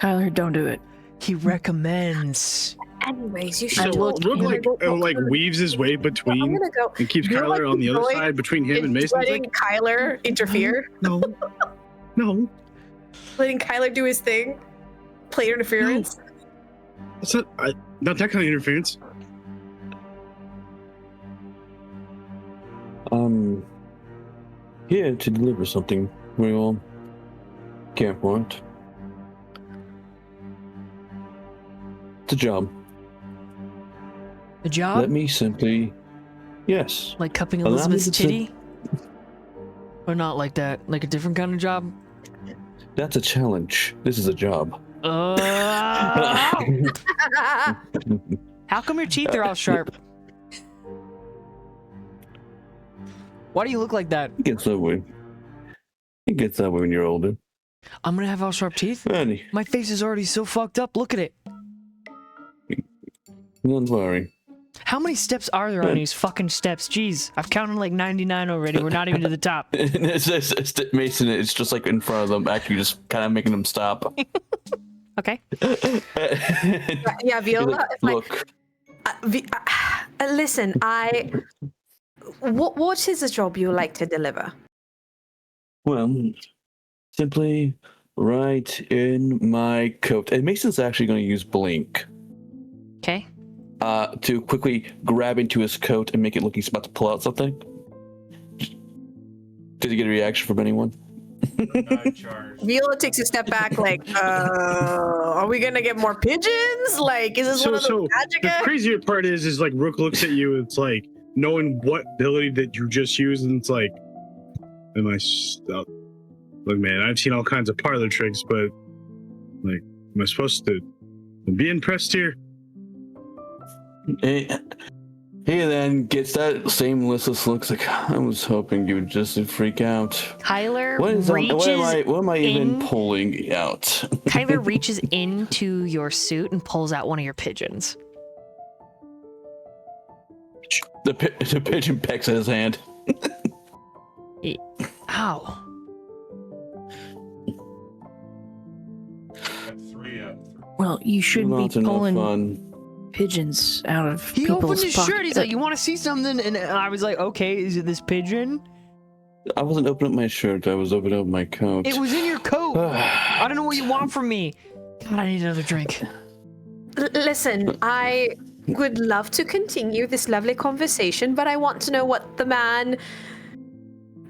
Tyler, don't do it. He recommends. Anyways, you So should. Rook weaves his way I'm between gonna go. and keeps You're, Kyler like, on the other enjoying side between him and Mason. Letting Kyler interfere. No. No. Letting Kyler do his thing. Player interference. That's not that kind of interference. Here to deliver something we all care for it. It's a job. A job? Let me simply, yes. Like cupping Allow me Elizabeth's to titty? Or not like that? Like a different kind of job? That's a challenge. This is a job. How come your teeth are all sharp? Why do you look like that? It gets that way. It gets that way when you're older. I'm gonna have all sharp teeth? Annie, My face is already so fucked up. Look at it. don't worry. How many steps are there on these fucking steps? Jeez, I've counted like 99 already. We're not even to the top. It's Mason, it's just like in front of them, actually just kind of making them stop. Okay. Yeah, Viola. Look. Listen, what is the job you would like to deliver? Well, simply right in my coat. And Mason's actually going to use Blink Okay. to quickly grab into his coat and make it look he's about to pull out something. Did he get a reaction from anyone? Viola takes a step back, like, are we gonna get more pigeons? Like, is this one of those magic? The crazier part is like Rook looks at you. It's like knowing what ability that you just used, and it's like, am I stuck? Look, man, I've seen all kinds of parlor tricks, but like, am I supposed to be impressed here? He then gets that same listless looks like, I was hoping you would just freak out. Kyler What am I even pulling out? Kyler reaches into your suit and pulls out one of your pigeons. The pigeon pecks at his hand. Ow. Well, you shouldn't Not be enough pulling fun. pigeons out of He people's opened his pockets. shirt. He's like, "You want to see something?" And I was like, "Okay, is it this pigeon?" I wasn't opening up my shirt. I was opening up my coat. It was in your coat. I don't know what you want from me. God, I need another drink. Listen, I would love to continue this lovely conversation, but I want to know what the man,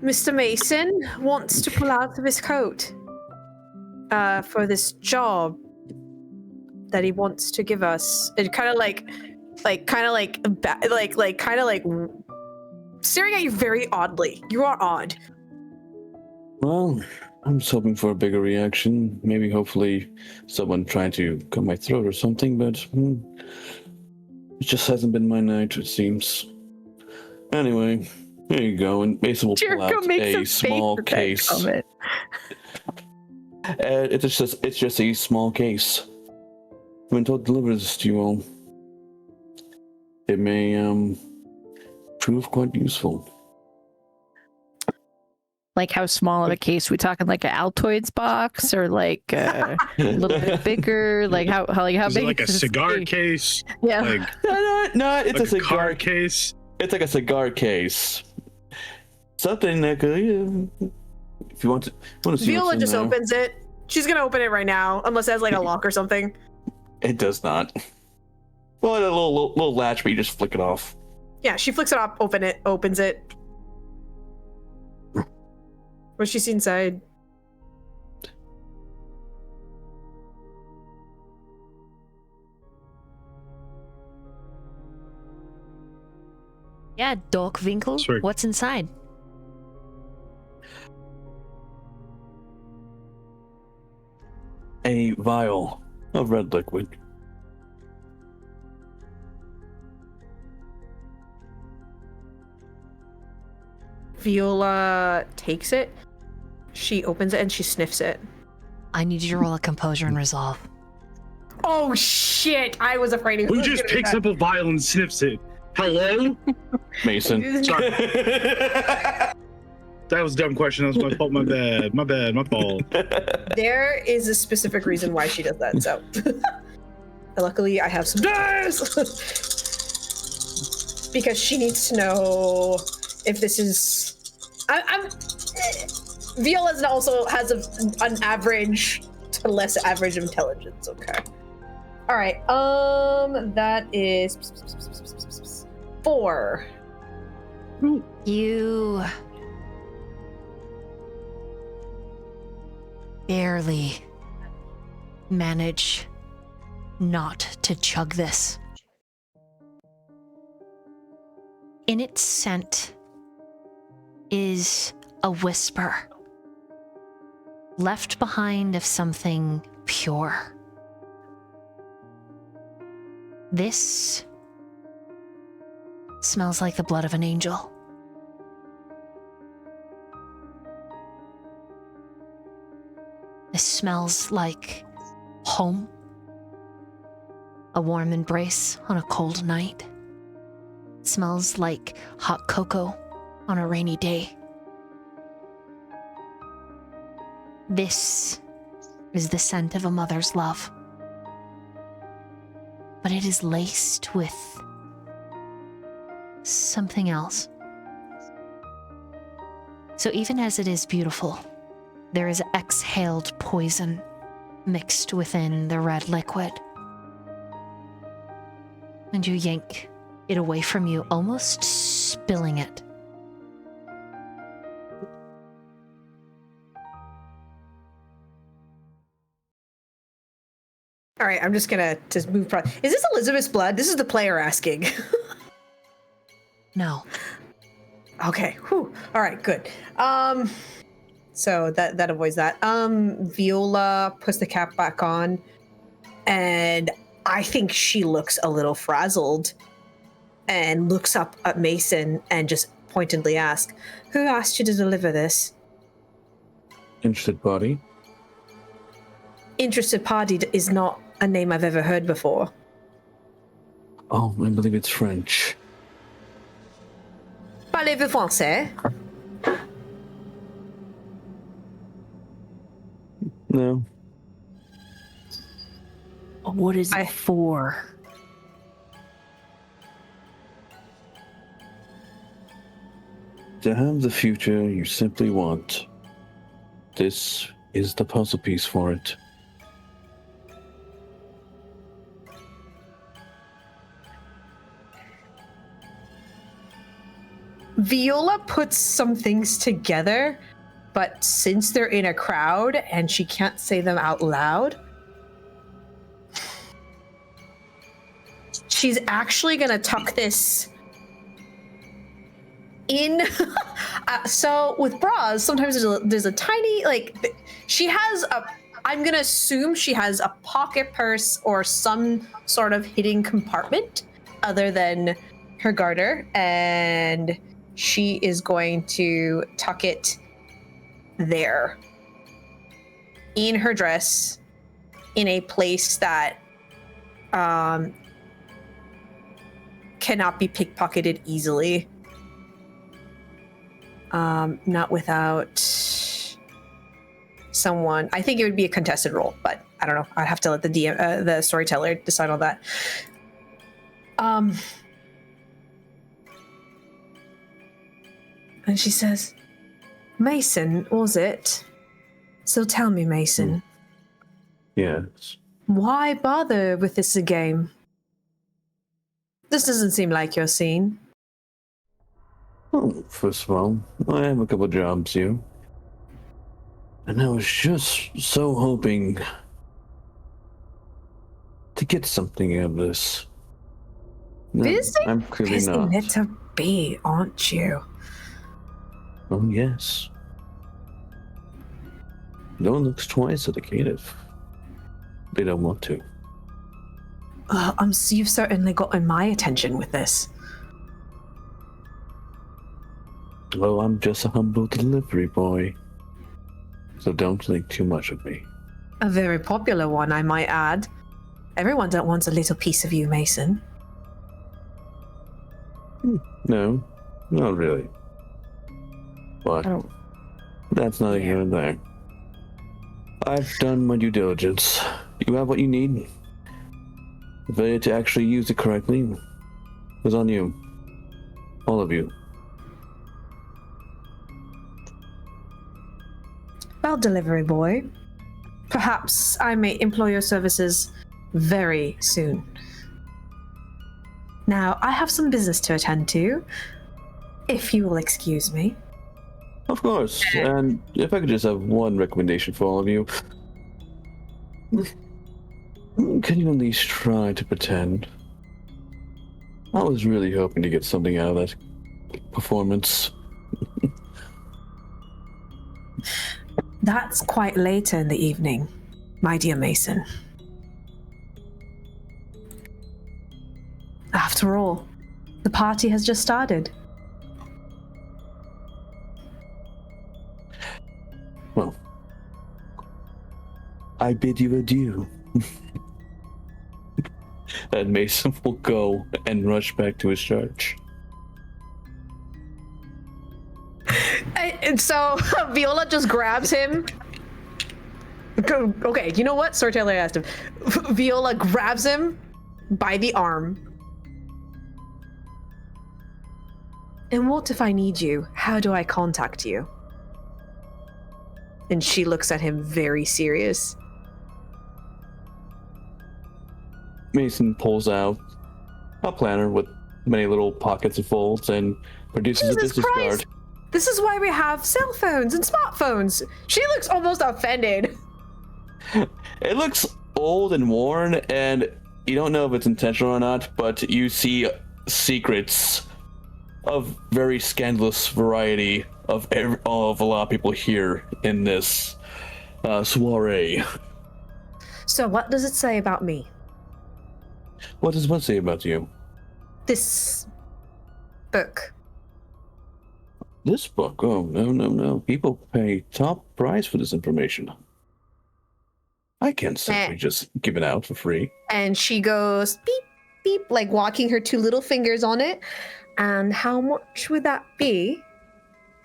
Mr. Mason, wants to pull out of his coat for this job that he wants to give us. It kind of like staring at you very oddly. You are odd. Well, I'm just hoping for a bigger reaction. Maybe, hopefully, someone trying to cut my throat or something, but it just hasn't been my night, it seems. Anyway, there you go. And Mason will pull out a small case. It's just a small case. When Todd delivers this to you all, it may prove quite useful. Like how small of a case? We talking like an Altoids box, or like a little bit bigger? Like how Is big? it like a is this cigar thing? case? Yeah. Like, No, it's like a cigar car case. It's like a cigar case. Something that could, if you want to see Viola what's in just there. opens it. She's gonna open it right now, unless it has like a lock or something. It does not. Well, a little latch, but you just flick it off. Yeah, she flicks it off, opens it. What's she see inside? Yeah, 𝓲𝓫𝓮𝓶. Sweet. What's inside? A vial of red liquid. Viola takes it. She opens it and she sniffs it. I need you to roll a composure and resolve. Oh shit! I was afraid he was Who just gonna do picks that. up a vial and sniffs it? Hello? Mason. Sorry. That was a dumb question. That was my fault. My bad. My fault. There is a specific reason why she does that. So, luckily, I have some dice because she needs to know if this is. Viola also has an average to less average of intelligence. Okay. All right. That is 4. You barely manage not to chug this. In its scent is a whisper left behind of something pure. This smells like the blood of an angel. This smells like home, a warm embrace on a cold night. It smells like hot cocoa on a rainy day. This is the scent of a mother's love, but it is laced with something else. So even as it is beautiful, there is exhaled poison mixed within the red liquid. And you yank it away from you, almost spilling it. All right, I'm just gonna move. Is this Elizabeth's blood? This is the player asking. No. Okay. Whew. All right. Good. So that avoids that. Viola puts the cap back on, and I think she looks a little frazzled, and looks up at Mason and just pointedly asks, "Who asked you to deliver this?" Interested party. Interested party is not a name I've ever heard before. Oh, I believe it's French. Parlez-vous français? No. What is it for? To have the future you simply want. This is the puzzle piece for it. Viola puts some things together, but since they're in a crowd and she can't say them out loud, she's actually gonna tuck this in. So with bras, sometimes there's a tiny, she has I'm gonna assume she has a pocket purse or some sort of hidden compartment other than her garter, and she is going to tuck it there in her dress in a place that cannot be pickpocketed easily. Not without someone. I think it would be a contested role, but I don't know. I'd have to let the DM, the storyteller decide on that. And she says, "Mason, was it? So tell me, Mason. Yes. Why bother with this game? This doesn't seem like your scene." Oh, first of all, I have a couple jobs here. And I was just so hoping to get something out of this. No, I'm clearly not. Little bee, aren't you? Oh, yes. No one looks twice at the kid if they don't want to. You've certainly gotten my attention with this. Well, I'm just a humble delivery boy. So don't think too much of me. A very popular one, I might add. Everyone that wants a little piece of you, Mason. No, not really. But I don't. that's neither here nor there. I've done my due diligence. You have what you need. The failure to actually use it correctly was on you. All of you. Well, delivery boy. Perhaps I may employ your services very soon. Now, I have some business to attend to, if you will excuse me. Of course. And if I could just have one recommendation for all of you. Can you at least try to pretend? I was really hoping to get something out of that performance. That's quite later in the evening, my dear Mason. After all, the party has just started. Well, I bid you adieu. And Mason will go and rush back to his charge. And so Viola just grabs him. Okay, you know what? Storyteller asked him. Viola grabs him by the arm. And what if I need you? How do I contact you? And she looks at him very serious. Mason pulls out a planner with many little pockets and folds and produces a business card. This is why we have cell phones and smartphones. She looks almost offended. It looks old and worn, and you don't know if it's intentional or not, but you see secrets of very scandalous variety of a lot of people here in this soiree. So what does it say about me? What does one say about you? This book. This book? Oh, no. People pay top price for this information. I can't simply just give it out for free. And she goes beep, beep, like walking her two little fingers on it. And how much would that be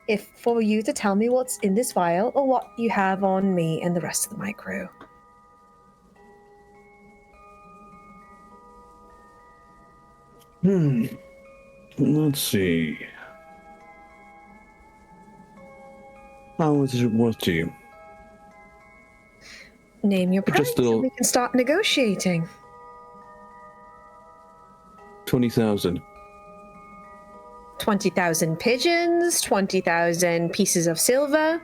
if for you to tell me what's in this vial or what you have on me and the rest of my crew? Let's see. How much is it worth to you? Name your price Just a little- and we can start negotiating. 20,000. 20,000 pigeons, 20,000 pieces of silver.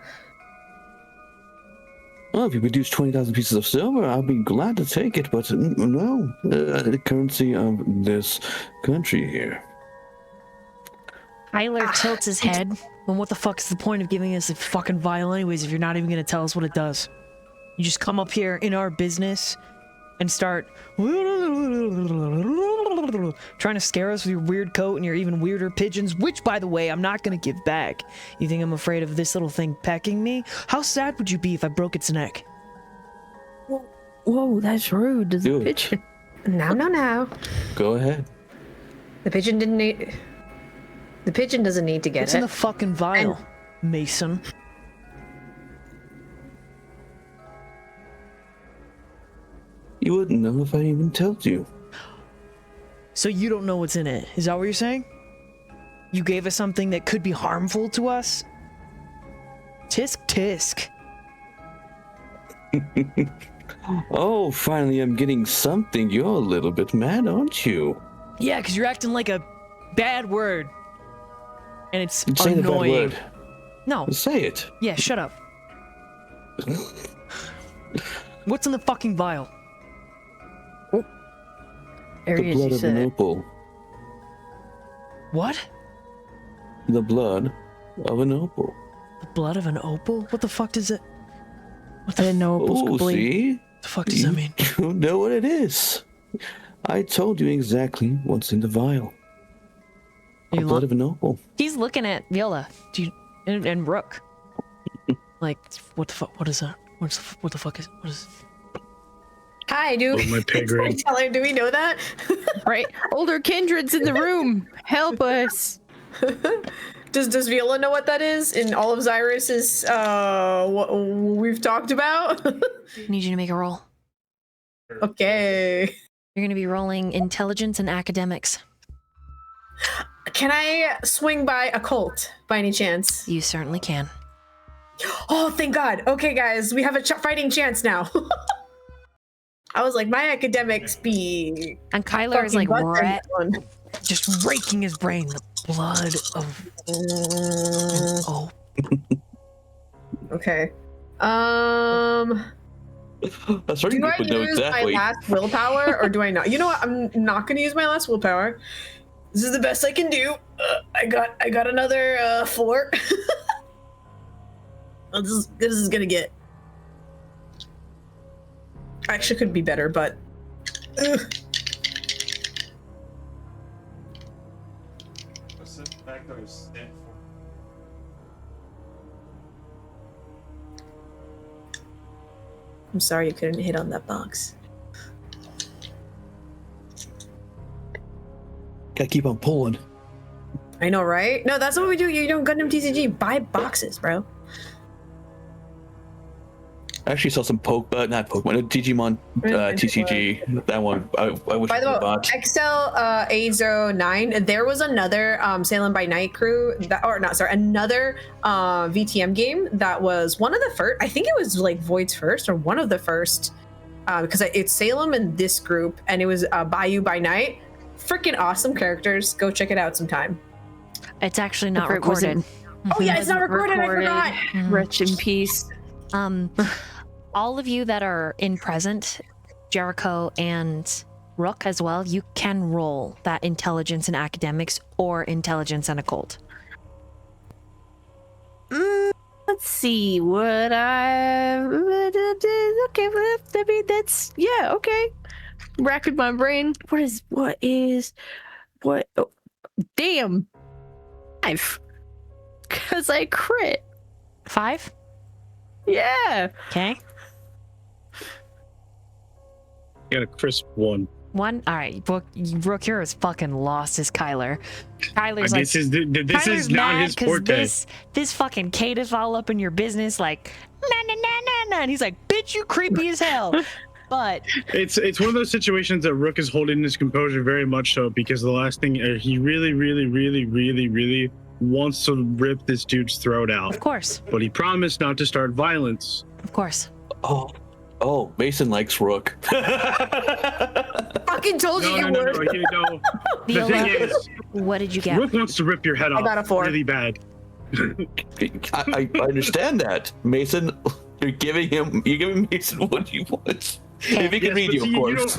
Well, if you produce 20,000 pieces of silver, I'll be glad to take it, but no, the currency of this country here. Tyler tilts his head. Then what the fuck is the point of giving us a fucking vial anyways if you're not even gonna tell us what it does? You just come up here in our business and start trying to scare us with your weird coat and your even weirder pigeons, which, by the way, I'm not gonna give back. You think I'm afraid of this little thing pecking me? How sad would you be if I broke its neck? Whoa, that's rude to the Do it. pigeon. No. Go ahead. The pigeon didn't need... The pigeon doesn't need to get It's it. in the fucking vial, Mason. You wouldn't know if I even told you. So you don't know what's in it. Is that what you're saying? You gave us something that could be harmful to us? Tisk tisk. Oh, finally I'm getting something. You're a little bit mad, aren't you? Yeah, because you're acting like a bad word. And it's Say the bad annoying. word. No. Say it. Yeah, shut up. What's in the fucking vial? There The he is, blood he of said an it. opal. What? The blood of an opal. The blood of an opal? What the fuck does it? What I the, didn't know opals Oh, could bleed. see? the fuck does that mean? You know what it is. I told you exactly what's in the vial. The You blood look- of an opal. He's looking at Viola. Do you, and Rook. Like, what the fuck? What is that? What the fuck is? What is? Hi, do Oh, my pay grade. Storyteller, do we know that? Right? Older kindred's in the room. Help us. Does Viola know what that is in all of Xirus's what we've talked about? Need you to make a roll. Okay. You're going to be rolling intelligence and academics. Can I swing by occult by any chance? You certainly can. Oh, thank God. Okay, guys, we have a fighting chance now. I was like, my academics be. And Kyler is like just raking his brain. The blood of. Oh. Okay. That's right. Do I People know use exactly. my last willpower or do I not? You know what? I'm not going to use my last willpower. This is the best I can do. I got another 4. This is gonna get. Actually, could be better, but. I'm sorry you couldn't hit on that box. Gotta keep on pulling. I know, right? No, that's what we do. You don't Gundam TCG. Buy boxes, bro. I actually saw some not Pokemon, Digimon TCG. That one, I wish By the I way, bought. 𝓲𝓷𝓪𝓵, there was another Salem by Night crew, another VTM game that was one of the first, I think it was like Void's first or one of the first, because it's Salem and this group, and it was Bayou by Night. Freaking awesome characters. Go check it out sometime. It's actually not If it wasn't- recorded. Oh yeah, it's not recorded. I forgot. Rest in peace. All of you that are in present, Jericho and Rook as well, you can roll that intelligence and academics or intelligence and occult. Let's see what I. Okay, I mean that's okay. Racking my brain. What? Oh, damn. 5. Cause I crit. 5? Yeah. Okay. You got a crisp 1. 1? All right. Rook here has fucking lost his Kyler. Kyler's This is Kyler's not mad his 'cause forte. This fucking Kate is all up in your business, like na, and he's like, bitch, you creepy as hell. But It's one of those situations that Rook is holding his composure very much so, because the last thing he really wants to rip this dude's throat out. of course, But he promised not to start violence. of course. Oh, Mason likes Rook. Fucking told you No, you no, would. no, no. The Viola, thing is, what did you get? Rook wants to rip your head off. got a 4. Really bad. I understand that, Mason. You're giving Mason what he wants. If he can read you, of course.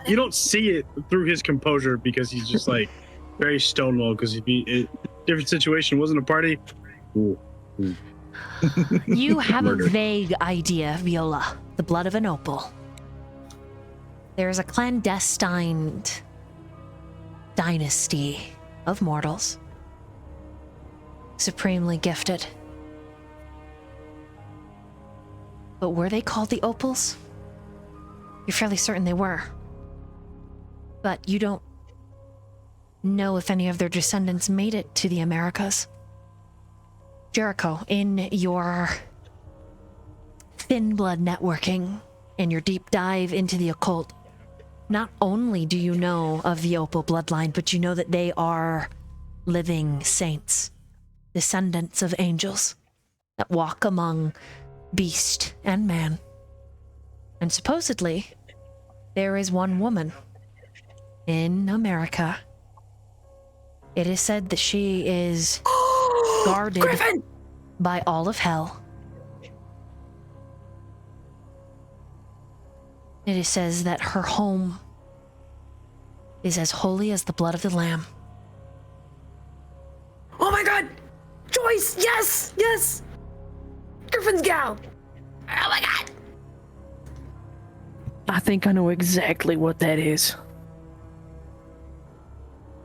You don't see it through his composure because he's just like very stonewall. Because if different situation, wasn't a party. Ooh. You have Murder. a vague idea, Viola. The blood of an opal. There is a clandestine dynasty of mortals, supremely gifted. But were they called the opals? You're fairly certain they were. But you don't know if any of their descendants made it to the Americas. Jericho, in your thin blood networking, in your deep dive into the occult, not only do you know of the opal bloodline, but you know that they are living saints, descendants of angels that walk among beast and man. And supposedly, there is one woman in America. It is said that she is guarded by all of hell. It is says that her home is as holy as the blood of the Lamb. Oh my God, Joyce! Yes. Griffin's gal. Oh my God. I think I know exactly what that is.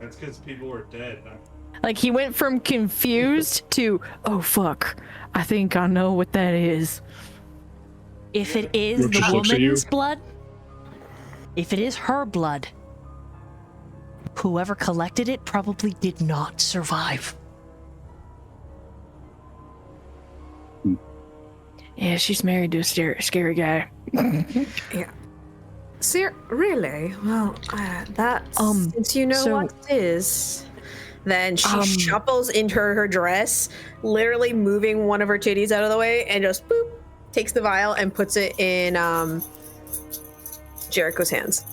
That's because people were dead. Like he went from confused to, oh fuck, I think I know what that is. If it is Rook the just looks at you. woman's blood, if it is her blood, whoever collected it probably did not survive. Yeah, she's married to a scary guy. Yeah. Really? Well, since you know so- what it is, then she shuffles into her dress, literally moving one of her titties out of the way, and just boop, takes the vial and puts it in Jericho's hands.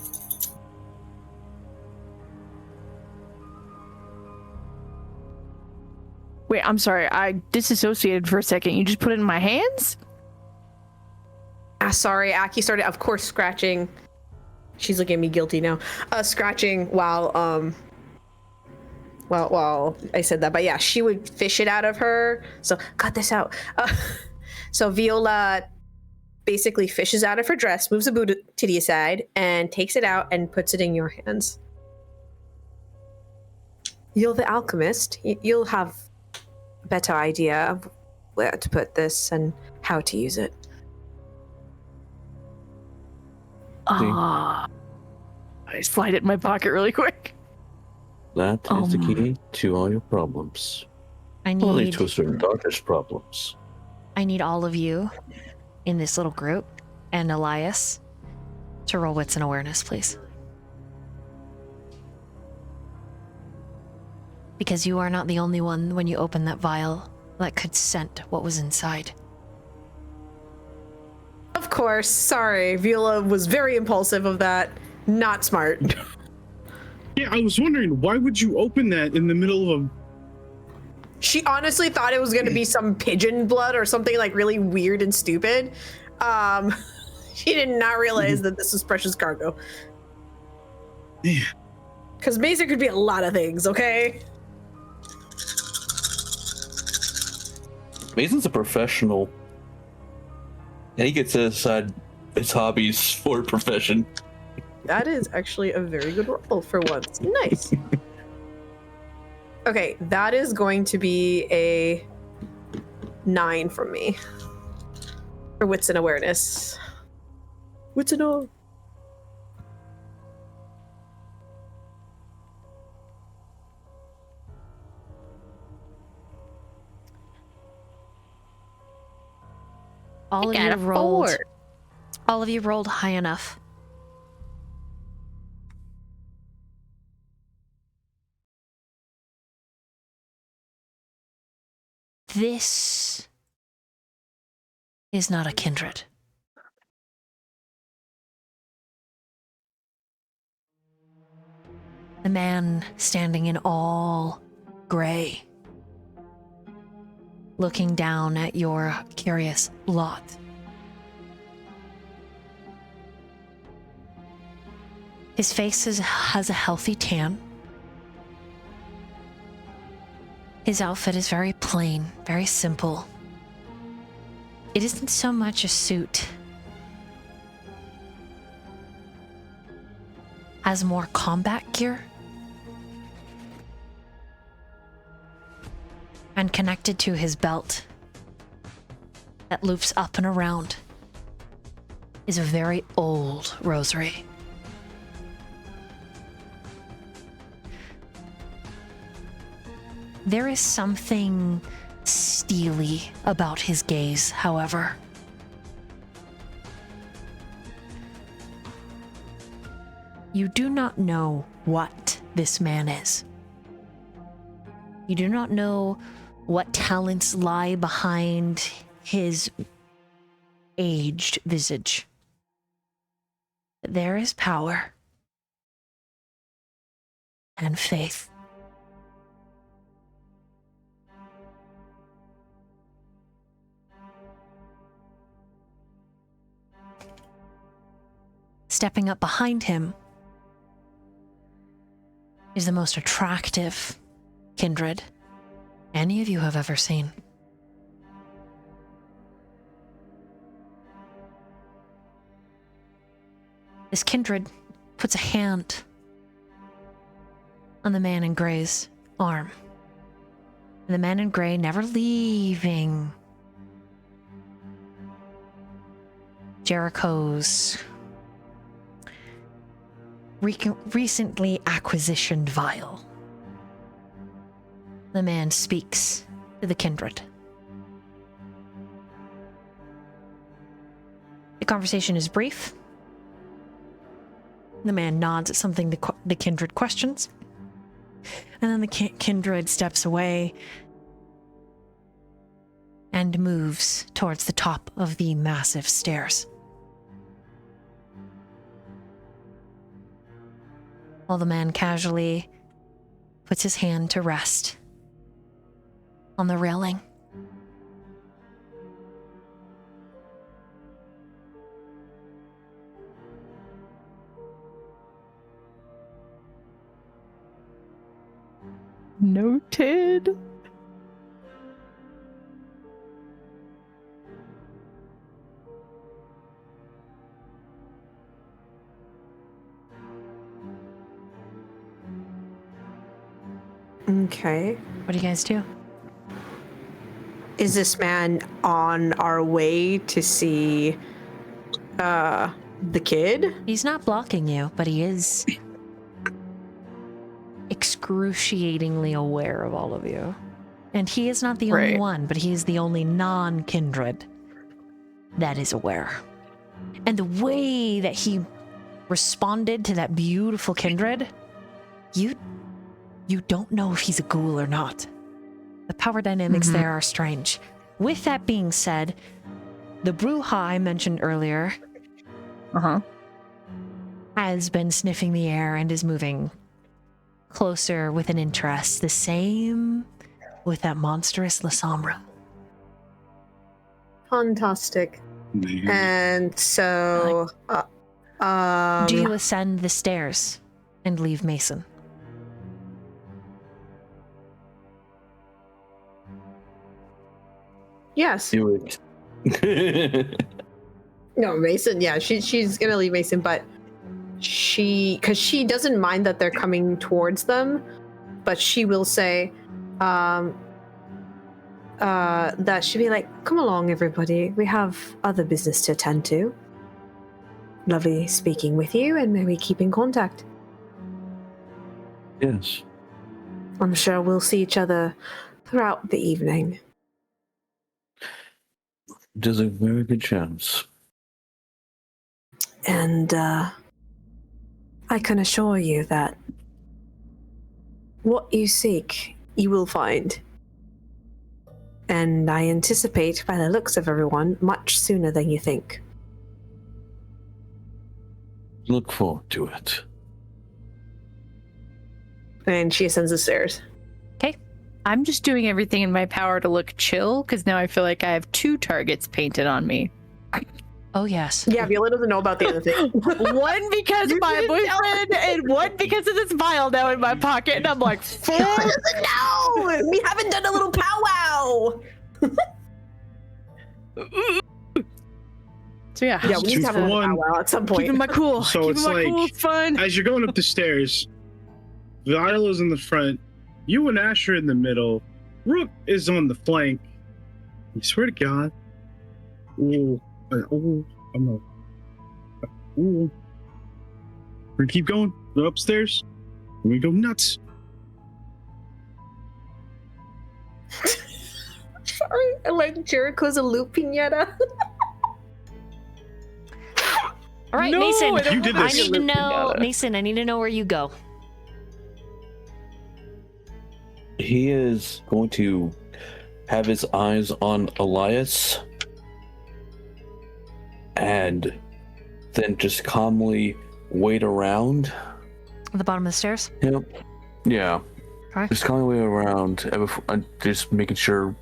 Wait, I'm sorry. I disassociated for a second. You just put it in my hands? Sorry, Aki started, of course, scratching. She's looking at me guilty now. Scratching while I said that. But yeah, she would fish it out of her. So cut this out. So Viola basically fishes out of her dress, moves the booty titty aside, and takes it out and puts it in your hands. You're the alchemist. You'll have a better idea of where to put this and how to use it. I slide it in my pocket really quick. That is the key to all your problems. Only to a certain darkness problems. I need all of you in this little group and Elias to roll wits and awareness, please. Because you are not the only one when you open that vial that could scent what was inside. Of course, sorry. Viola was very impulsive of that. Not smart. Yeah, I was wondering, why would you open that in the middle of a... She honestly thought it was going to be some pigeon blood or something like really weird and stupid. She did not realize that this was precious cargo. Yeah. Because Mason could be a lot of things, okay? Mason's a professional. And he gets to decide his hobbies for a profession. That is actually a very good roll for once. Nice. Okay, that is going to be a 9 from me. For wits and awareness. Wits and all. All of you rolled high enough. This is not a kindred. The man standing in all gray, looking down at your curious lot. His face has a healthy tan. His outfit is very plain, very simple. It isn't so much a suit as more combat gear. And connected to his belt that loops up and around is a very old rosary. There is something steely about his gaze, however. You do not know what this man is. You do not know what talents lie behind his aged visage. But there is power and faith. Stepping up behind him is the most attractive kindred any of you have ever seen. This kindred puts a hand on the man in gray's arm. And the man in gray, never leaving Jericho's recently acquisitioned vial. The man speaks to the kindred. The conversation is brief. The man nods at something the kindred questions. And then the kindred steps away and moves towards the top of the massive stairs. While the man casually puts his hand to rest on the railing. Noted. Okay. What do you guys do? Is this man on our way to see the kid? He's not blocking you, but he is excruciatingly aware of all of you. And he is not the only Right. one, but he is the only non-kindred that is aware. And the way that he responded to that beautiful kindred, you don't know if he's a ghoul or not. The power dynamics there are strange. With that being said, the 𝓲𝓪 I mentioned earlier has been sniffing the air and is moving closer with an interest. The same with that monstrous 𝓲𝓪𝓵. Fantastic. And so, Do you ascend the stairs and leave Mason? yes. Do it. No, Mason. Yeah, she's gonna leave Mason, but because she doesn't mind that they're coming towards them, but she will say, that she'll be like, "Come along, everybody. We have other business to attend to. Lovely speaking with you, and may we keep in contact. Yes. I'm sure we'll see each other throughout the evening." There's a very good chance. And I can assure you that what you seek, you will find. And I anticipate, by the looks of everyone, much sooner than you think. Look forward to it. And she ascends the stairs. I'm just doing everything in my power to look chill, because now I feel like I have 2 targets painted on me. Oh, yes. Yeah, Viola doesn't know about the other thing. One because of my boyfriend, and one because of this vial now in my pocket, and I'm like, fuck. No! We haven't done a little powwow! So yeah, Yeah, we need to have a for little one. powwow at some point. keeping my cool. So keeping it's my cool. like- It's fun. As you're going up the stairs, Viola's in the front, you and Ash are in the middle, Rook is on the flank. I swear to God. I'm not. We're gonna keep going. Go upstairs. We go nuts. Sorry, I like Jericho's a loop pinata. All right, No, Mason. I don't You did I this. need to know, Pinata. Mason, I need to know where you go. He is going to have his eyes on Elias and then just calmly wait around. At the bottom of the stairs? Yep. Yeah. Okay. Just calmly wait around, just making sure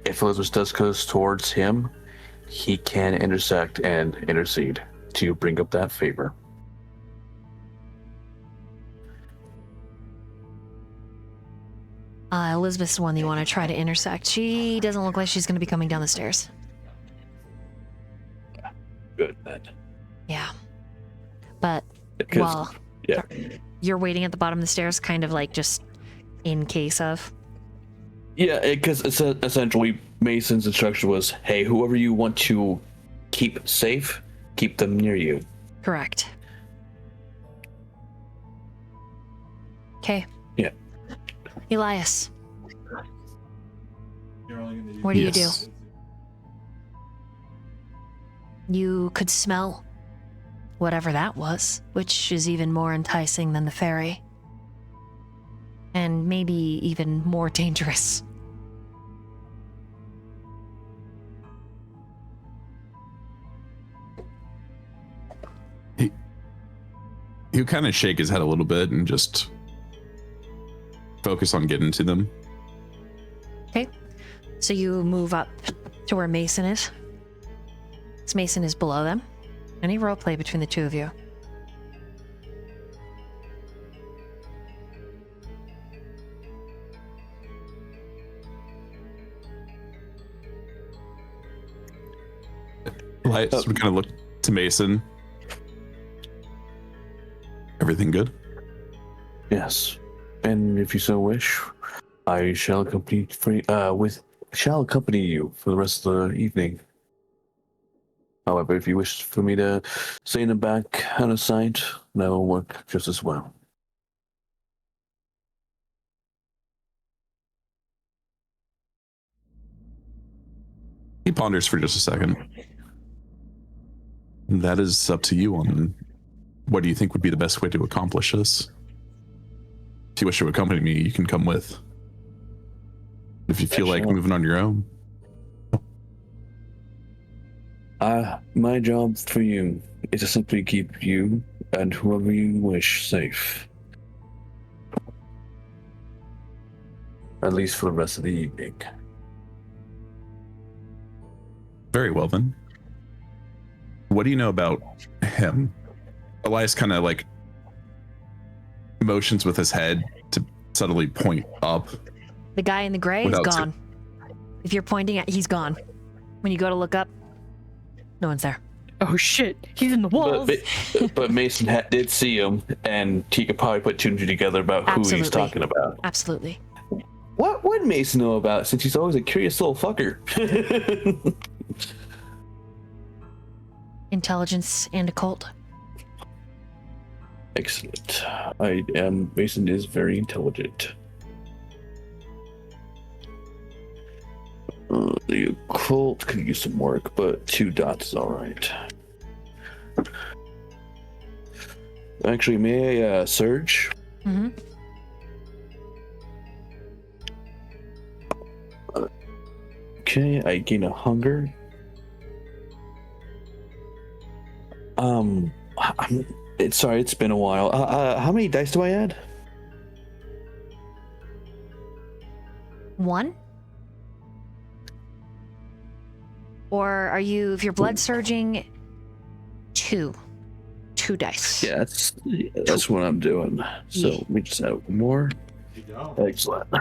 if Elizabeth does goes towards him, he can intersect and intercede to bring up that favor. Elizabeth's the one that you want to try to intersect. She doesn't look like she's going to be coming down the stairs. Good then. Yeah. But, Because- well, yeah. you're waiting at the bottom of the stairs, kind of like just in case of. Yeah, because essentially Mason's instruction was, hey, whoever you want to keep safe, keep them near you. Correct. Okay. Yeah. Elias, You're only gonna use what do you do? Yes. You could smell whatever that was, which is even more enticing than the fairy. And maybe even more dangerous. He'll kind of shake his head a little bit and just focus on getting to them. Okay. So you move up to where Mason is. This Mason is below them. Any role play between the two of you? Lights would kind of look to Mason. Everything good? Yes. And if you so wish, I shall accompany you for the rest of the evening. However, if you wish for me to stay in the back out of sight, that will work just as well. He ponders for just a second. That is up to you on what do you think would be the best way to accomplish this. If you wish to accompany me, you can come with. If you feel like moving on your own. My job for you is to simply keep you and whoever you wish safe. At least for the rest of the evening. Very well then. What do you know about him? Elias kind of like motions with his head to subtly point up. The guy in the gray is gone. If you're pointing at, he's gone. When you go to look up, no one's there. Oh shit, he's in the walls. But Mason did see him, and he could probably put two and two together about who he's talking about. Absolutely. What would Mason know about, since he's always a curious little fucker? Intelligence and occult. Excellent. Mason is very intelligent. The occult could use some work, but 2 dots is alright. Actually, may I surge? Mm-hmm. Okay, I gain a hunger. Sorry, it's been a while. How many dice do I add? 1? Or are you, if you're blood surging, 2 dice? Yeah, that's what I'm doing. So let me just add more. Excellent.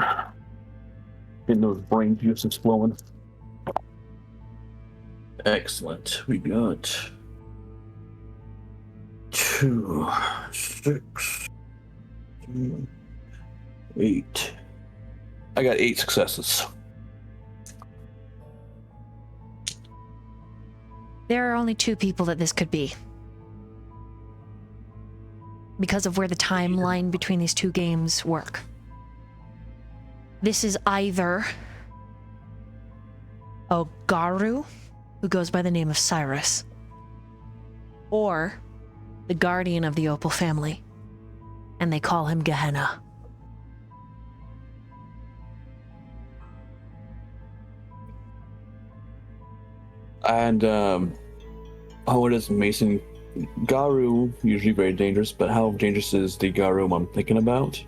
Getting those brain juices flowing. Excellent. We got 2, 6, 8. I got 8 successes. There are only 2 people that this could be. Because of where the timeline between these 2 games work. This is either Ogaru, who goes by the name of Xirus, or the guardian of the Opal family, and they call him Gehenna. And how does Mason Garu usually very dangerous, but how dangerous is the Garu I'm thinking about?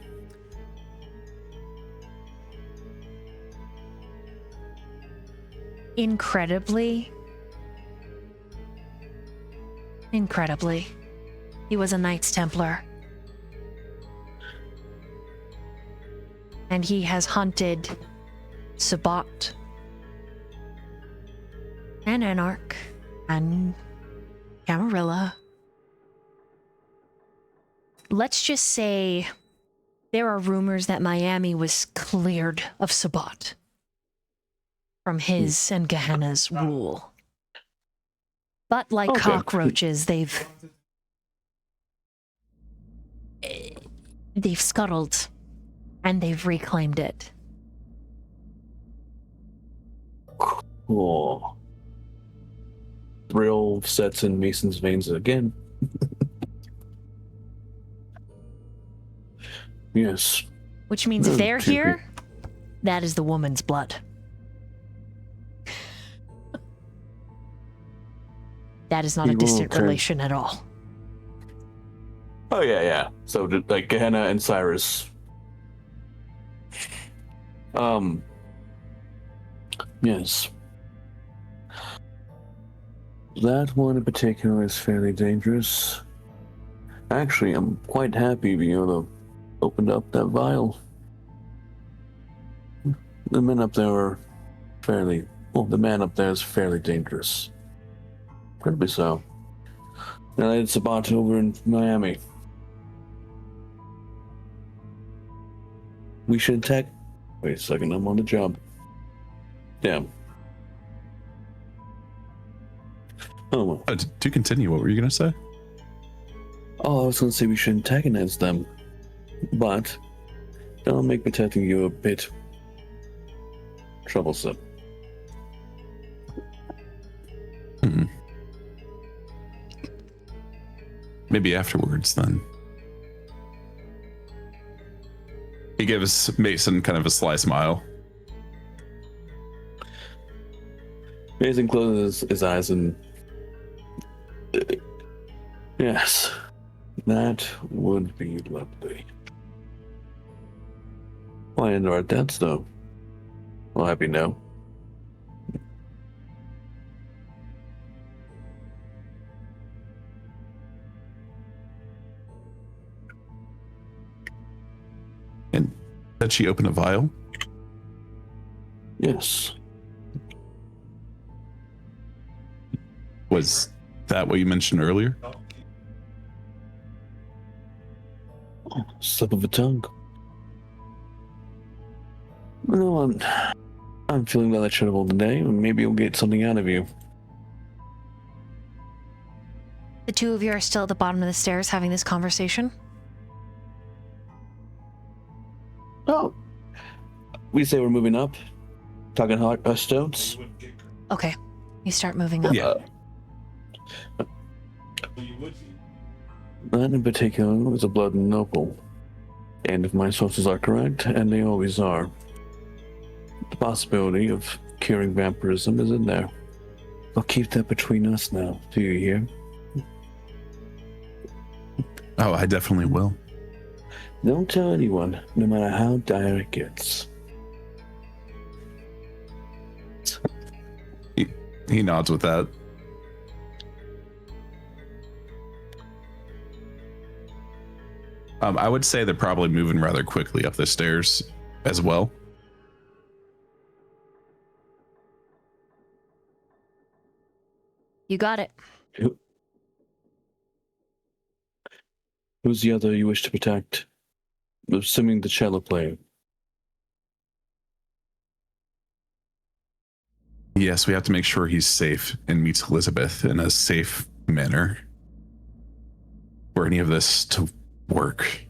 Incredibly. He was a Knights Templar. And he has hunted Sabbat and Anarch and Camarilla. Let's just say there are rumors that Miami was cleared of Sabbat from his and Gehenna's rule. But like cockroaches, they've scuttled and they've reclaimed it. Cool. thrill sets in Mason's veins again. Yes. Which means if Oh, they're creepy. here, that is the woman's blood. That is not a distant Okay. relation at all. Oh yeah. So like Gehenna and Xirus. Yes. That one in particular is fairly dangerous. Actually, I'm quite happy Viola opened up that vial. The men up there are fairly... Well, the man up there is fairly dangerous. Incredibly so. And I had Sabat over in Miami. We should attack... Wait a second, I'm on the job. Damn. Oh, To continue, what were you going to say? I was going to say we should antagonize them, but that'll make protecting you a bit troublesome. Maybe afterwards, then. He gives Mason kind of a sly smile. Mason closes his eyes and... Yes, that would be lovely. Why end our deaths, though? Well, happy no. And did she open a vial? Yes. Was that what you mentioned earlier? Slip of a tongue. No, I'm feeling rather charitable today, and maybe we'll get something out of you. The two of you are still at the bottom of the stairs having this conversation? Oh. We say we're moving up. Talking hot stones. Okay. You start moving up. Yeah. That in particular was a blood noble. And if my sources are correct, and they always are, the possibility of curing vampirism is in there. I'll keep that between us now. Do you hear? Oh, I definitely will. Don't tell anyone, no matter how dire it gets. He nods with that. I would say they're probably moving rather quickly up the stairs as well. You got it. Who's the other you wish to protect? Assuming the cello player. Yes, we have to make sure he's safe and meets Elizabeth in a safe manner for any of this to work.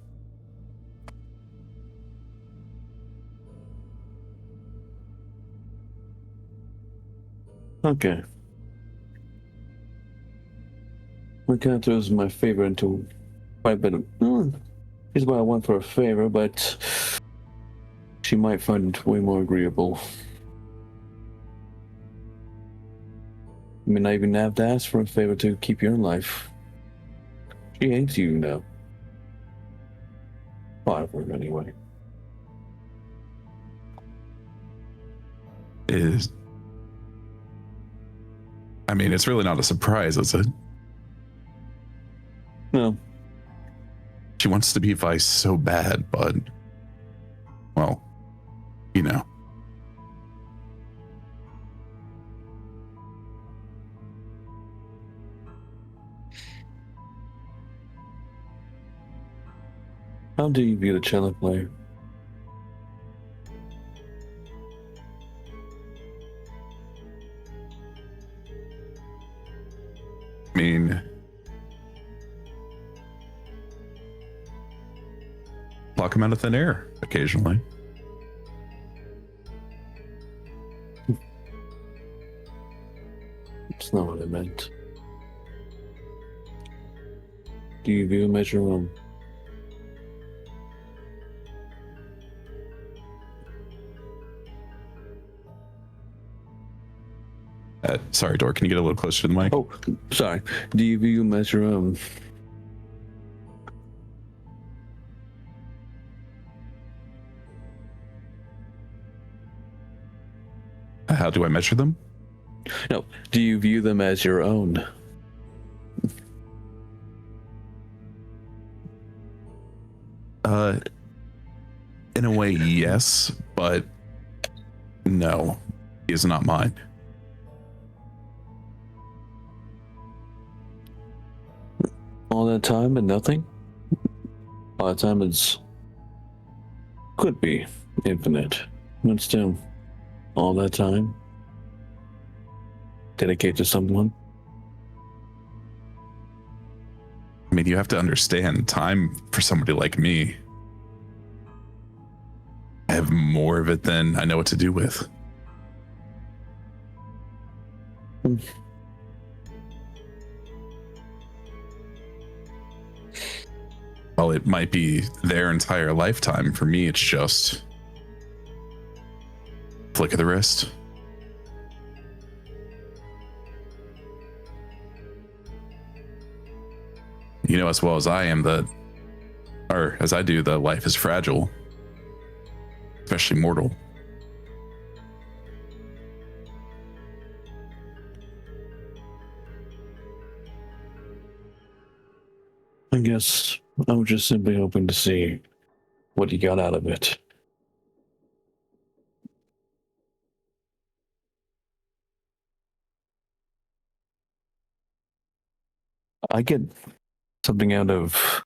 Okay. Mercato is my favorite until quite a bit of... Here's what I want for a favor, but she might find it way more agreeable. I mean, I even have to ask for a favor to keep your life. She hates you now. Part of her, anyway. I mean, it's really not a surprise, is it? No. She wants to be Vice so bad, but... Well, you know. How do you view the cello player? I mean... Pluck him out of thin air, occasionally. That's not what I meant. Do you view him as your own? Sorry, Dor, can you get a little closer to the mic? Oh, sorry. Do you view him as your own? How do I measure them? No. Do you view them as your own? In a way, yes, but no, he is not mine. All that time and nothing? All that time could be infinite, but still, all that time dedicated to someone. I mean, you have to understand, time for somebody like me, I have more of it than I know what to do with. Well, it might be their entire lifetime. For me, it's just flick of the wrist. You know as well as I am that, or as I do, that life is fragile, especially mortal. I guess I was just simply hoping to see what you got out of it. I get something out of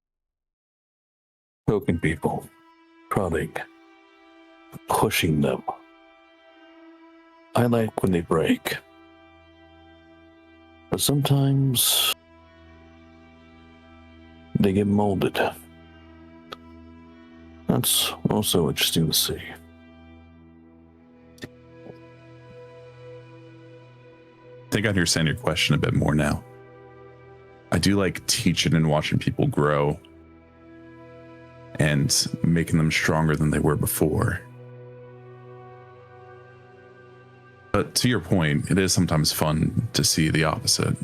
poking people, prodding, pushing them. I like when they break. But sometimes they get molded. That's also interesting to see. I think I understand your question a bit more now. I do like teaching and watching people grow and making them stronger than they were before. But to your point, it is sometimes fun to see the opposite.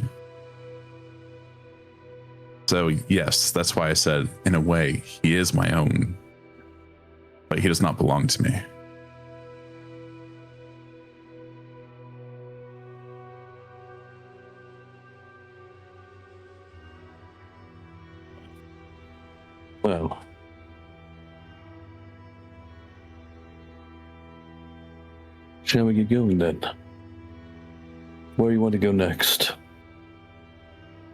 So yes, that's why I said, in a way, he is my own, but he does not belong to me. Well, shall we get going then? Where do you want to go next?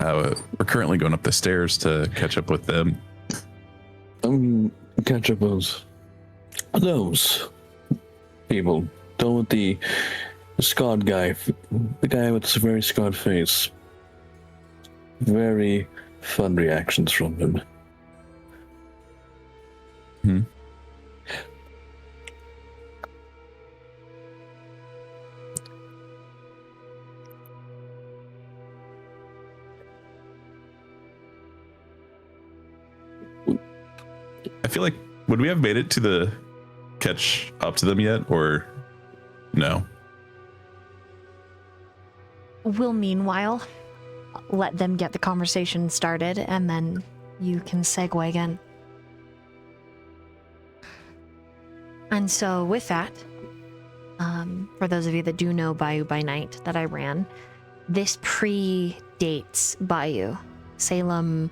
We're currently going up the stairs to catch up with them. Catch up those people. Don't with the scarred guy, the guy with the very scarred face. Very fun reactions from him. I feel like, would we have made it to the catch up to them yet, or no? We'll meanwhile let them get the conversation started, and then you can segue again. And so with that, for those of you that do know Bayou by Night that I ran, this predates Bayou. Salem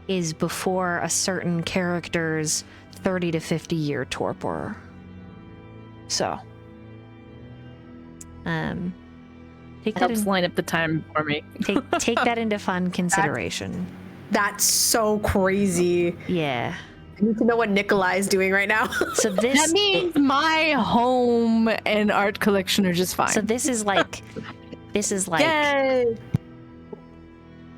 is before a certain character's 30 to 50 year torpor. So, take that Helps line up the time for me. take that into fun consideration. That's so crazy. Yeah. I need to know what Nikolai's doing right now. So this That means my home and art collection are just fine. So this is like Yay!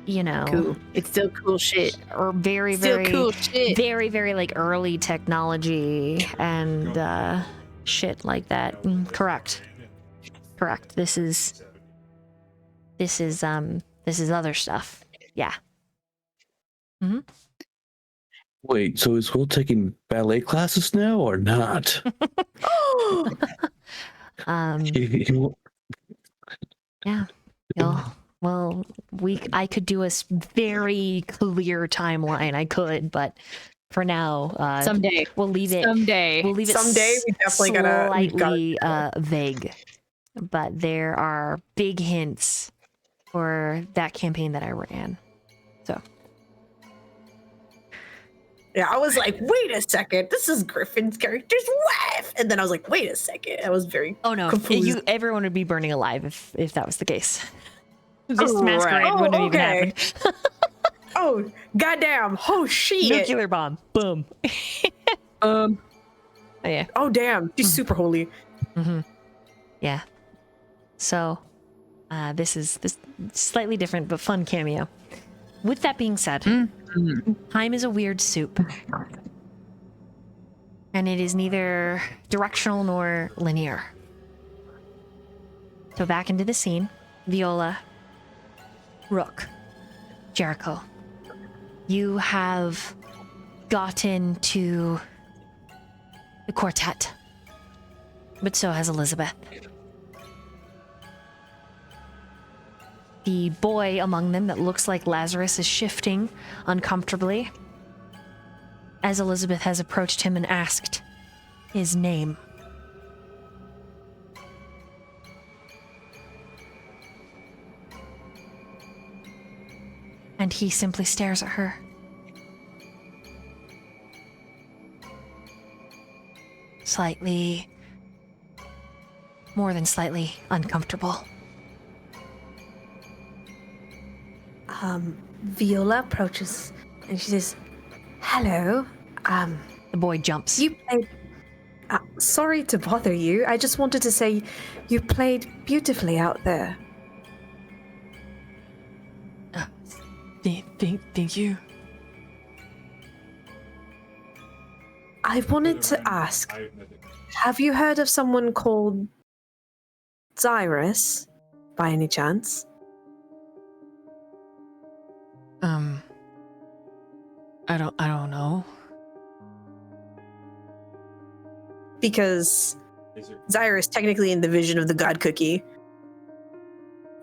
You know, cool. It's still cool shit. Or very Cool shit. very like early technology and shit like that. Correct. This is This is other stuff. Yeah. Mm-hmm. Wait, so is Will taking ballet classes now or not? Yeah. Well, I could do a very clear timeline. I could, but for now, Someday. we'll leave it. Someday. We'll leave it Someday we definitely slightly vague. But there are big hints for that campaign that I ran. So. Yeah, I was like, wait a second, this is Griffin's character's wife, and then I was like, wait a second, I was very confused. Everyone would be burning alive if that was the case. This masquerade wouldn't have even happened. Oh, goddamn! Oh shit! Nuclear bomb. Boom. Yeah. Oh damn! She's super holy. Mm-hmm. Yeah. So, this is slightly different but fun cameo. With that being said, time is a weird soup. And it is neither directional nor linear. So back into the scene. Viola, Rook, Jericho. You have gotten to the quartet. But so has Elizabeth. The boy among them that looks like Lazarus is shifting uncomfortably as Elizabeth has approached him and asked his name. And he simply stares at her. Slightly, more than slightly uncomfortable. Viola approaches and she says, "Hello. The boy jumps. You played. Sorry to bother you. I just wanted to say you played beautifully out there." Thank you. I wanted to ask, have you heard of someone called Xirus, by any chance? I don't know. Because Xirus, technically in the vision of the God Cookie,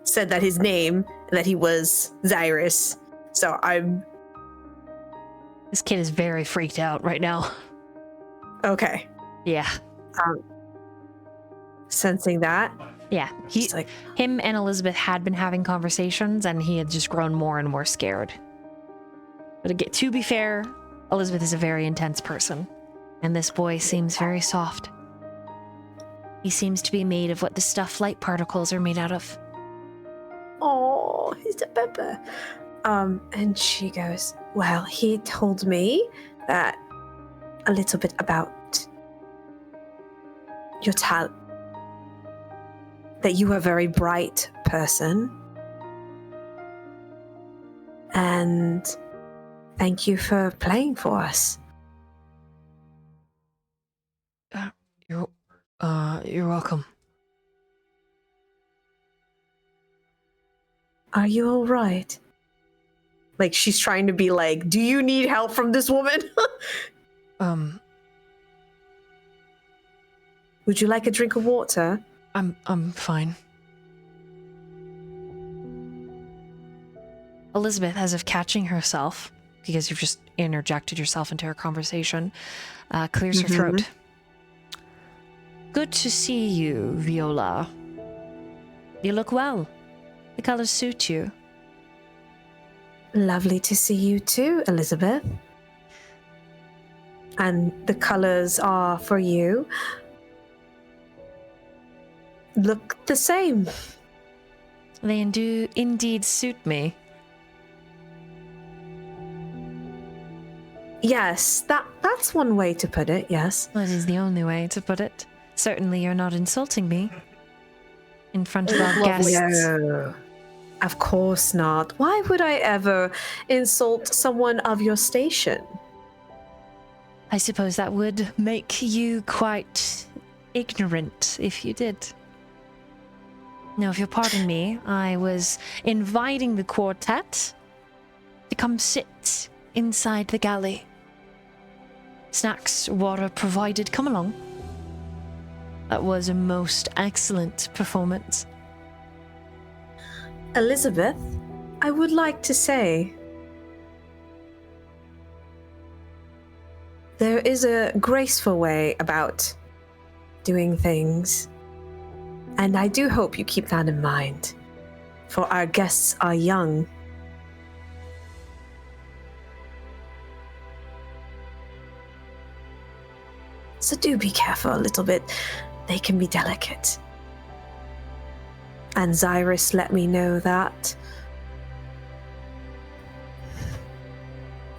said that his name, that he was Xirus. So This kid is very freaked out right now. Okay. Yeah. Sensing that. Yeah. Him and Elizabeth had been having conversations and he had just grown more and more scared. But to be fair, Elizabeth is a very intense person. And this boy seems very soft. He seems to be made of what the stuff light particles are made out of. Oh, he's a pepper. And she goes, well, he told me that a little bit about your talent. That you are a very bright person. And thank you for playing for us. You're welcome. Are you all right? Like, she's trying to be like, do you need help from this woman? Would you like a drink of water? I'm fine. Elizabeth, as if catching herself, because you've just interjected yourself into her conversation, clears her throat. Good to see you, Viola. You look well. The colors suit you. Lovely to see you too, Elizabeth. And the colors are for you. Look the same. They do indeed suit me. Yes, that's one way to put it, yes. That is the only way to put it. Certainly you're not insulting me. In front of our guests. No, of course not. Why would I ever insult someone of your station? I suppose that would make you quite ignorant if you did. Now, if you'll pardon me, I was inviting the quartet to come sit inside the galley. Snacks, water provided. Come along. That was a most excellent performance. Elizabeth, I would like to say there is a graceful way about doing things, and I do hope you keep that in mind, for our guests are young. So do be careful a little bit. They can be delicate. And Xirus let me know that.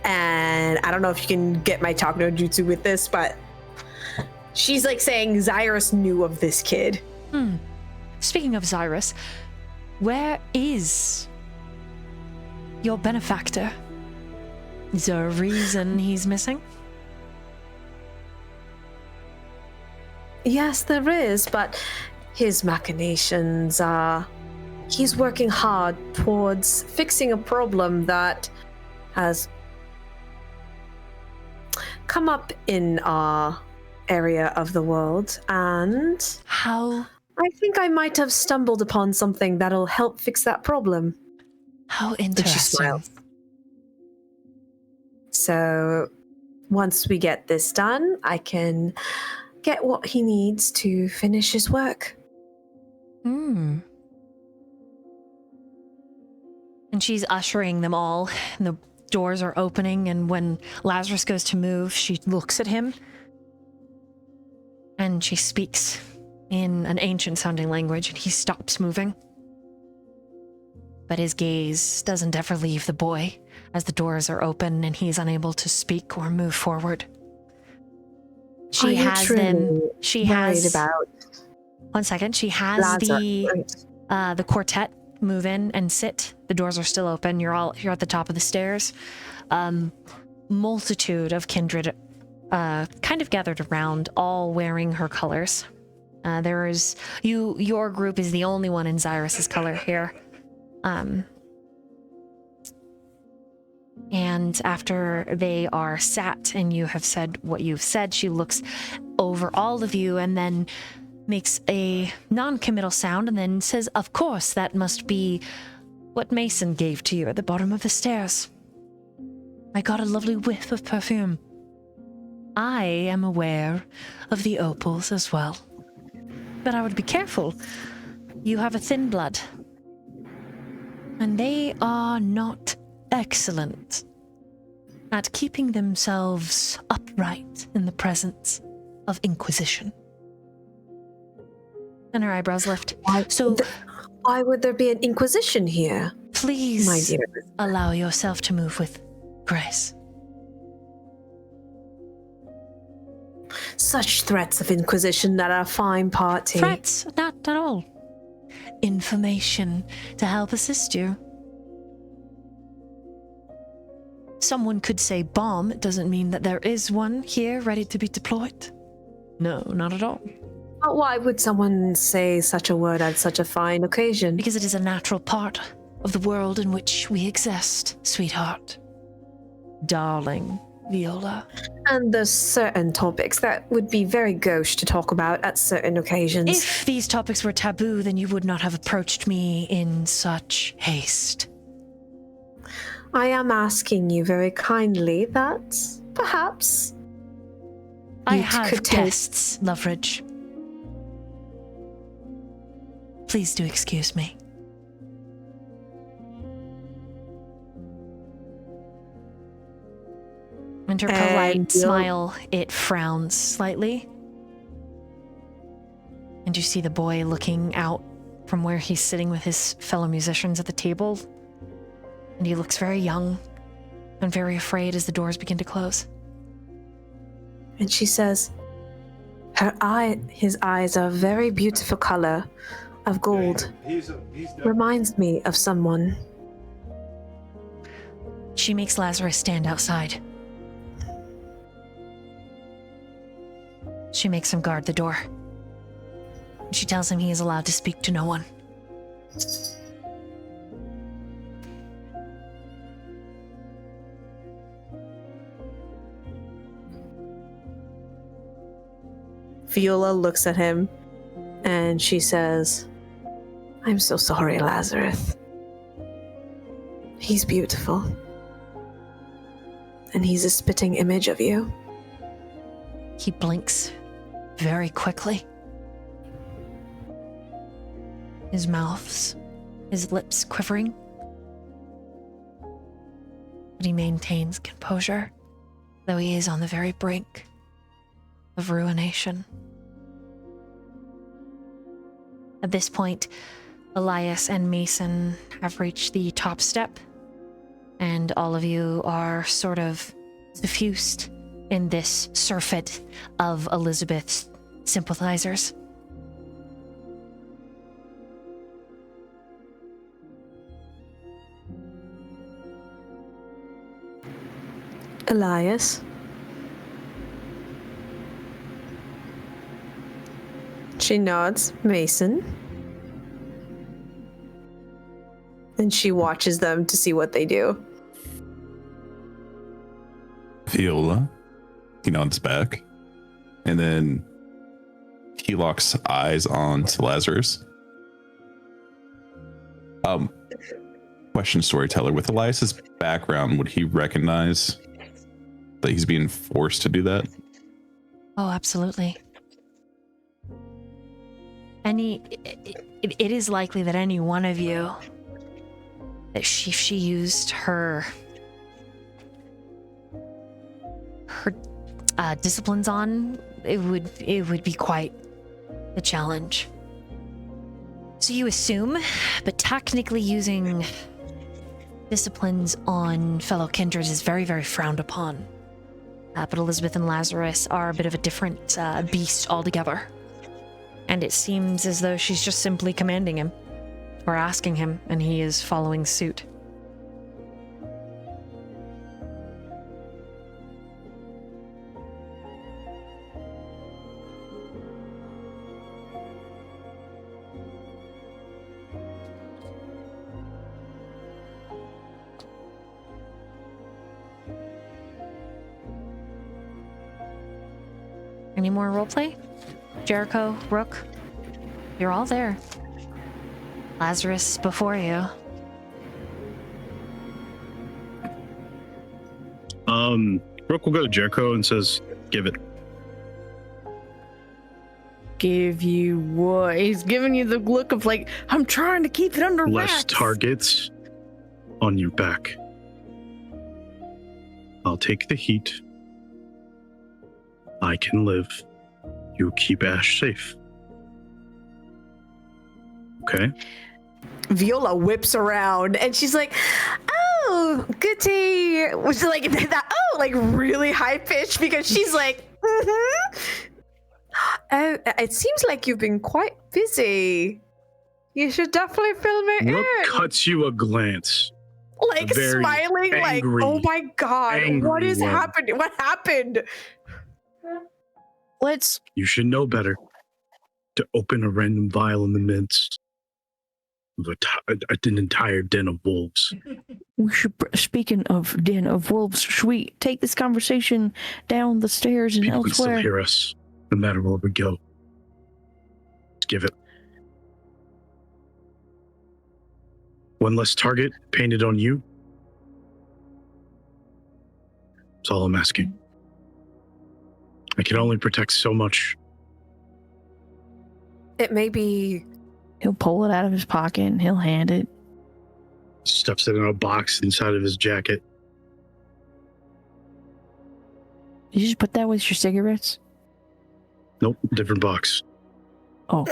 And I don't know if you can get my talk no jutsu with this, but she's like saying Xirus knew of this kid. Speaking of Xirus, where is your benefactor? Is there a reason he's missing? Yes, there is, but his machinations are... He's working hard towards fixing a problem that has come up in our area of the world, and... How? I think I might have stumbled upon something that'll help fix that problem. How And she interesting. smiles. So, once we get this done, I can get what he needs to finish his work. And she's ushering them all, and the doors are opening, and when Lazarus goes to move, she looks at him, and she speaks in an ancient-sounding language, and he stops moving. But his gaze doesn't ever leave the boy as the doors are open, and he's unable to speak or move forward. She has them. She has about 1 second. She has the quartet move in and sit. The doors are still open. You're at the top of the stairs. Multitude of kindred kind of gathered around, all wearing her colors. There is your group is the only one in Xirus's color here. And after they are sat and you have said what you've said, she looks over all of you and then makes a non-committal sound and then says, "Of course, that must be what Mason gave to you at the bottom of the stairs. I got a lovely whiff of perfume. I am aware of the opals as well. But I would be careful. You have a thin blood. And they are not excellent at keeping themselves upright in the presence of Inquisition." And her eyebrows lift. Why would there be an Inquisition here? Please, my dear. allow yourself to move with grace. Such threats of Inquisition at our fine party. Threats? Not at all. Information to help assist you. Someone could say bomb. It doesn't mean that there is one here ready to be deployed. No, not at all. But why would someone say such a word at such a fine occasion? Because it is a natural part of the world in which we exist, sweetheart. Darling Viola. And there's certain topics that would be very gauche to talk about at certain occasions. If these topics were taboo, then you would not have approached me in such haste. I am asking you very kindly that perhaps I have tests, Loveridge. Please do excuse me. And her polite smile, it frowns slightly. And you see the boy looking out from where he's sitting with his fellow musicians at the table. And he looks very young and very afraid as the doors begin to close. And she says, his eyes are a very beautiful color of gold. Reminds me of someone. She makes Lazarus stand outside. She makes him guard the door. She tells him he is allowed to speak to no one. Viola looks at him and she says, I'm so sorry, Lazarus. He's beautiful. And he's a spitting image of you. He blinks very quickly. His lips quivering. But he maintains composure, though he is on the very brink of ruination. At this point, Elias and Mason have reached the top step, and all of you are sort of suffused in this surfeit of Elizabeth's sympathizers. Elias? She nods. Mason? And she watches them to see what they do. Viola. He nods back. And then he locks eyes on to Lazarus. Question, storyteller. With Elias's background, would he recognize that he's being forced to do that? Oh, absolutely. It is likely that any one of you, that she used her disciplines on, it would be quite a challenge. So you assume, but technically using disciplines on fellow kindred is very, very frowned upon. But Elizabeth and Lazarus are a bit of a different beast altogether. And it seems as though she's just simply commanding him, or asking him, and he is following suit. Any more roleplay? Jericho, Rook, you're all there. Lazarus before you. Rook will go to Jericho and says, give it. Give you what? He's giving you the look of like, I'm trying to keep it under wraps. Less targets on your back. I'll take the heat. I can live. You keep Ash safe. Okay? Viola whips around and she's like, oh, goody. Which is like that, oh, like really high pitched because she's like, it seems like you've been quite busy. You should definitely fill me Rook in. cuts you a glance. Like very smiling, angry, like, oh my god, what is one. happening? What happened? You should know better to open a random vial in the midst of an entire den of wolves. We should, speaking of den of wolves, should we take this conversation down the stairs and People can still elsewhere? hear us no matter where we go. Let's give it. One less target painted on you. That's all I'm asking. I can only protect so much. It may be. He'll pull it out of his pocket and he'll hand it. Stuffs it in a box inside of his jacket. You just put that with your cigarettes? Nope, different box. Oh.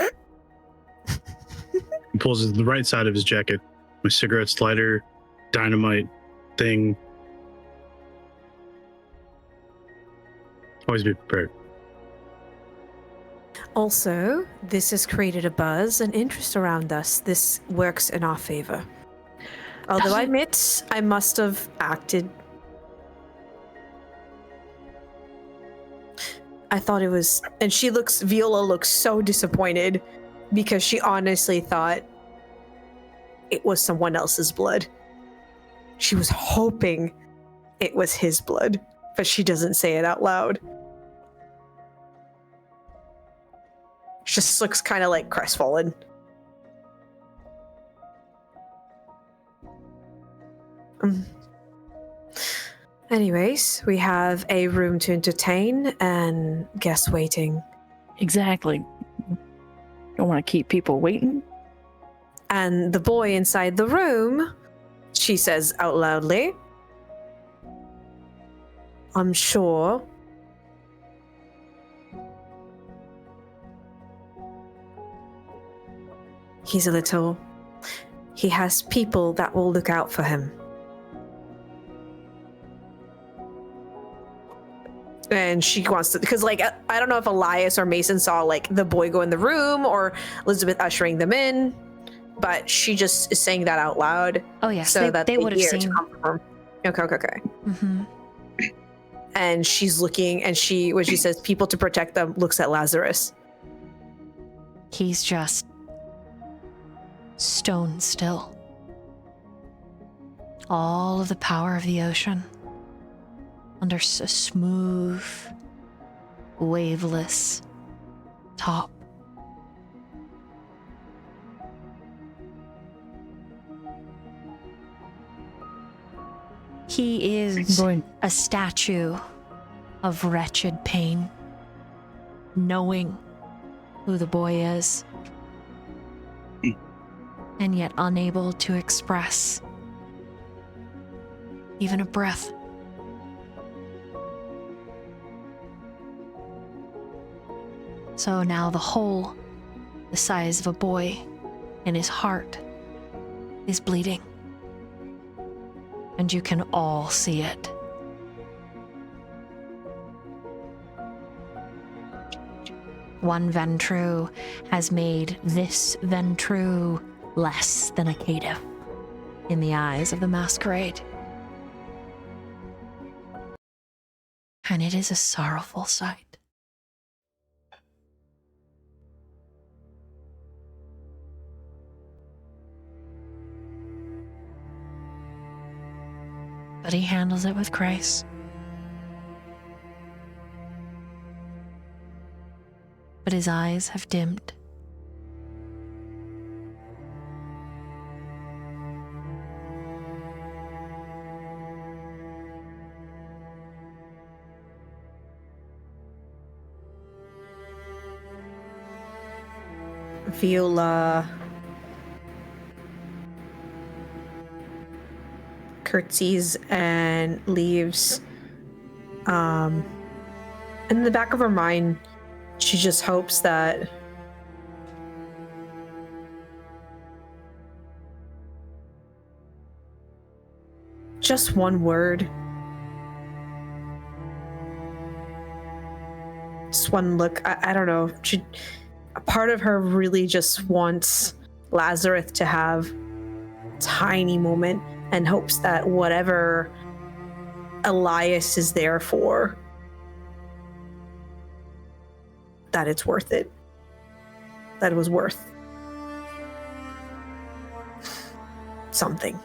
He pulls the right side of his jacket. My cigarette lighter, dynamite thing. Always be prepared. Also, this has created a buzz and interest around us. This works in our favor. Although I admit I must have acted. I thought it was, and Viola looks so disappointed because she honestly thought it was someone else's blood. She was hoping it was his blood, but she doesn't say it out loud. She just looks kind of like crestfallen. Anyways, we have a room to entertain and guests waiting. Exactly. Don't want to keep people waiting. And the boy inside the room, she says out loudly, I'm sure he has people that will look out for him. And she wants to, because like, I don't know if Elias or Mason saw like the boy go in the room or Elizabeth ushering them in, but she just is saying that out loud. Oh yes, so that they would have hear seen. to come from her. Okay. Mm-hmm. And she's looking, and when she says people to protect them, looks at Lazarus. He's just stone still. All of the power of the ocean under a smooth, waveless top. He is a statue of wretched pain, knowing who the boy is, and yet unable to express even a breath. So now the hole, the size of a boy, in his heart is bleeding. And you can all see it. One 𝓲𝓪𝓵 has made this 𝓲𝓲 less than a caitiff in the eyes of the Masquerade. And it is a sorrowful sight. But he handles it with grace. But his eyes have dimmed. Viola curtsies and leaves. In the back of her mind, she just hopes that just one word, just one look. I don't know. A part of her really just wants Lazarus to have a tiny moment and hopes that whatever Elias is there for, that it's worth it. That it was worth something.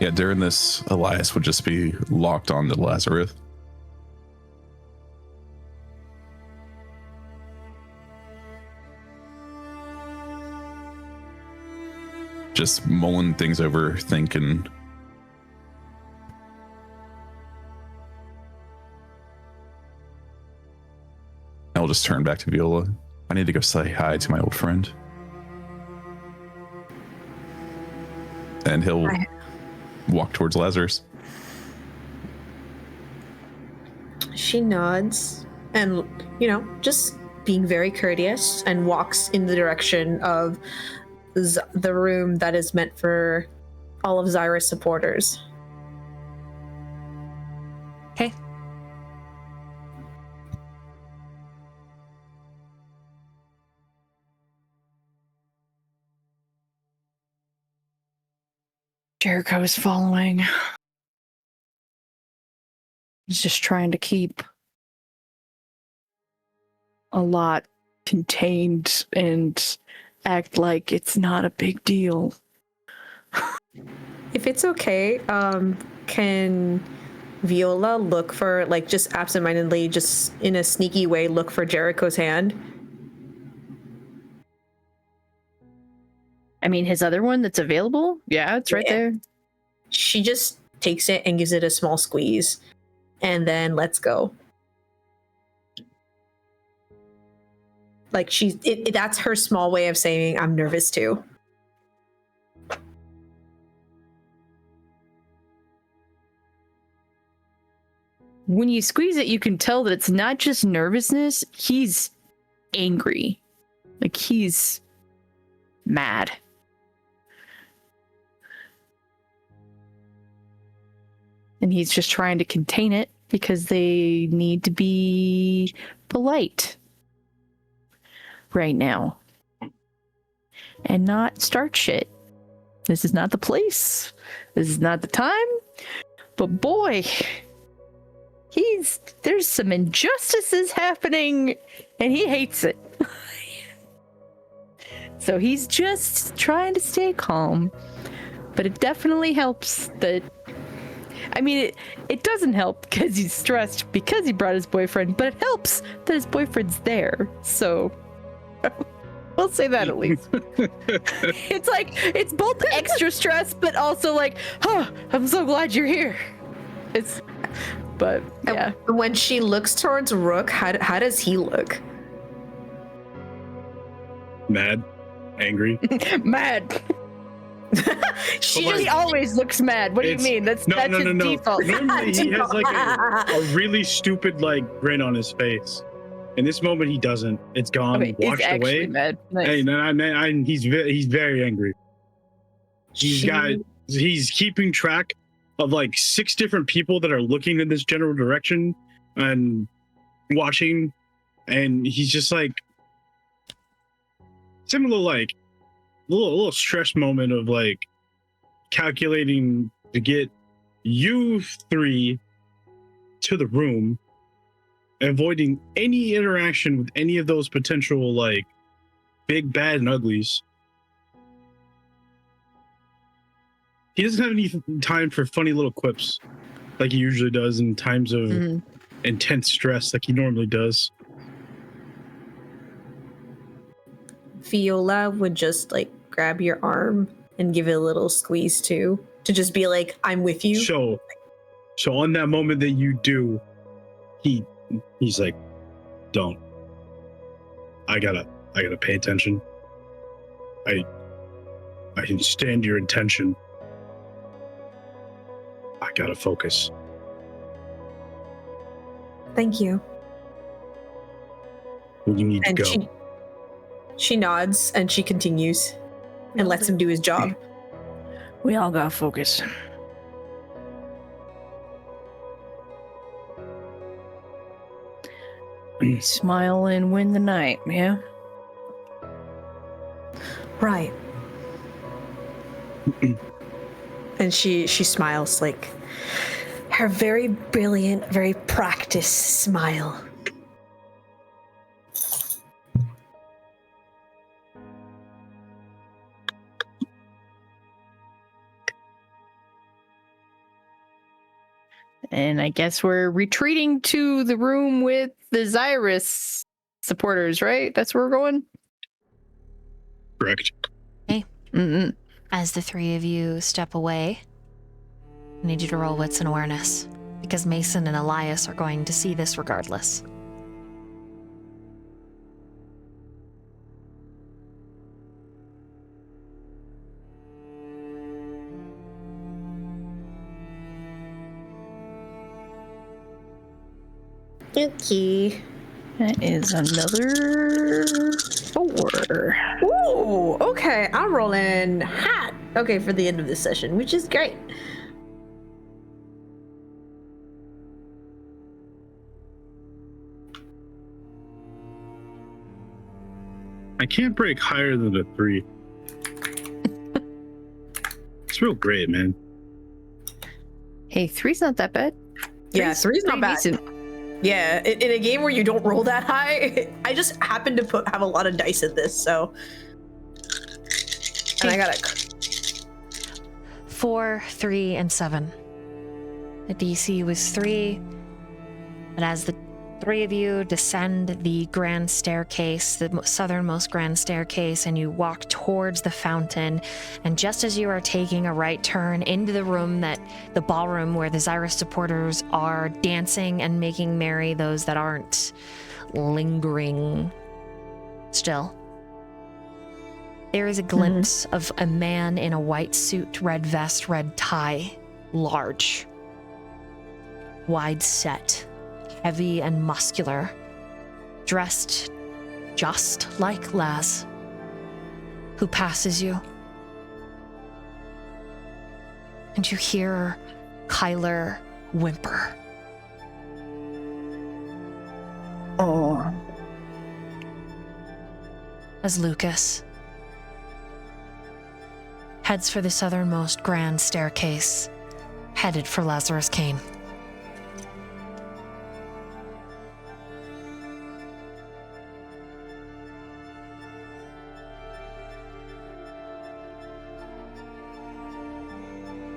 Yeah, during this, Elias would just be locked on to Lazarus. Just mulling things over, thinking. I'll just turn back to Viola. I need to go say hi to my old friend. And he'll walk towards Lazarus. She nods and, just being very courteous, and walks in the direction of the room that is meant for all of Xirus supporters. Okay. Jericho is following. He's just trying to keep a lot contained and act like it's not a big deal. If it's okay, can Viola look for, like, just absentmindedly, just in a sneaky way, look for Jericho's hand? I mean, his other one that's available? Yeah, it's right there. She just takes it and gives it a small squeeze, and then lets go. Like, that's her small way of saying, I'm nervous too. When you squeeze it, you can tell that it's not just nervousness, he's angry. Like, he's mad. And he's just trying to contain it because they need to be polite right now and not start shit. This is not the place. This is not the time. But boy, there's some injustices happening and he hates it. So he's just trying to stay calm. But it definitely helps that, I mean, it doesn't help because he's stressed because he brought his boyfriend, but it helps that his boyfriend's there. So we'll say that at least. It's like, it's both extra stress, but also like, oh, I'm so glad you're here. But yeah. And when she looks towards Rook, how does he look? Mad, angry, mad. She always looks mad. What do you mean? That's his default. Normally he has like a really stupid like grin on his face. In this moment, he doesn't. It's gone, Okay, washed away. Mad. Nice. Hey, he's very angry. He's keeping track of like 6 different people that are looking in this general direction and watching, and he's just like similar, like a little stress moment of like calculating to get you 3 to the room, avoiding any interaction with any of those potential like big bad and uglies. He doesn't have any time for funny little quips like he usually does in times of intense stress like he normally does. Viola would just like grab your arm and give it a little squeeze too, to just be like, I'm with you. So on that moment that you do, he's like, don't. I gotta pay attention. I can stand your intention. I gotta focus. Thank you. You need to And go. she nods and she continues and lets him do his job. We all gotta focus. Smile and win the night, yeah? Right. And she smiles, like her very brilliant, very practiced smile. And I guess we're retreating to the room with the Xirus supporters, right? That's where we're going? Correct. Okay. Mm-mm. As the 3 of you step away, I need you to roll wits and awareness, because Mason and Elias are going to see this regardless. Okay. That is another 4. Ooh, okay. I'm rolling hot. Okay, for the end of this session, which is great. I can't break higher than a 3. It's real great, man. Hey, 3's not that bad. Yeah, 3's not pretty bad. decent. Yeah, in a game where you don't roll that high, I just happen to have a lot of dice in this, so. And I got it. 4, 3, and 7. The DC was 3, but as the 3 of you descend the grand staircase, the southernmost grand staircase, and you walk towards the fountain, and just as you are taking a right turn into the room the ballroom where the Xirus supporters are dancing and making merry, those that aren't lingering still, there is a glimpse of a man in a white suit, red vest, red tie, large, wide set, heavy and muscular, dressed just like Laz, who passes you. And you hear Kyler whimper. Oh. As Lucas heads for the southernmost grand staircase, headed for Lazarus Kane.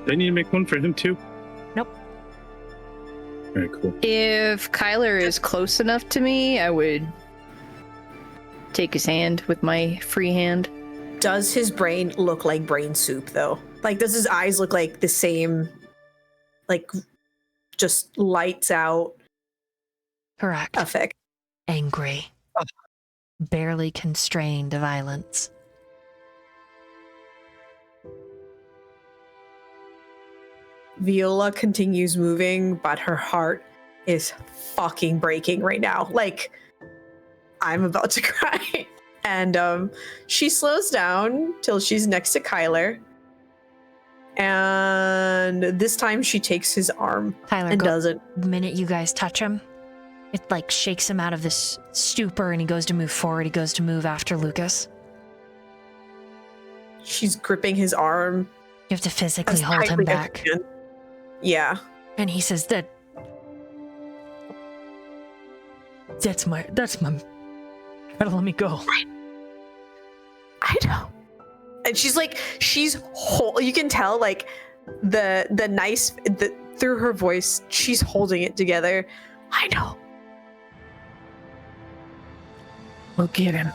Do I need to make one for him too? Nope. Very cool. If Kyler is close enough to me, I would take his hand with my free hand. Does his brain look like brain soup, though? Like, does his eyes look like the same, like, just lights out Correct. effect? Angry. Barely constrained to violence. Viola continues moving, but her heart is fucking breaking right now. Like, I'm about to cry. And she slows down till she's next to Kyler. And this time she takes his arm Kyler, and doesn't. The minute you guys touch him, it like shakes him out of this stupor and he goes to move forward. He goes to move after Lucas. She's gripping his arm. You have to physically as hold him tightly as back. you can. Yeah. And he says that's my, gotta let me go. I know. And she's like, you can tell like through her voice, she's holding it together. I know. We'll get him.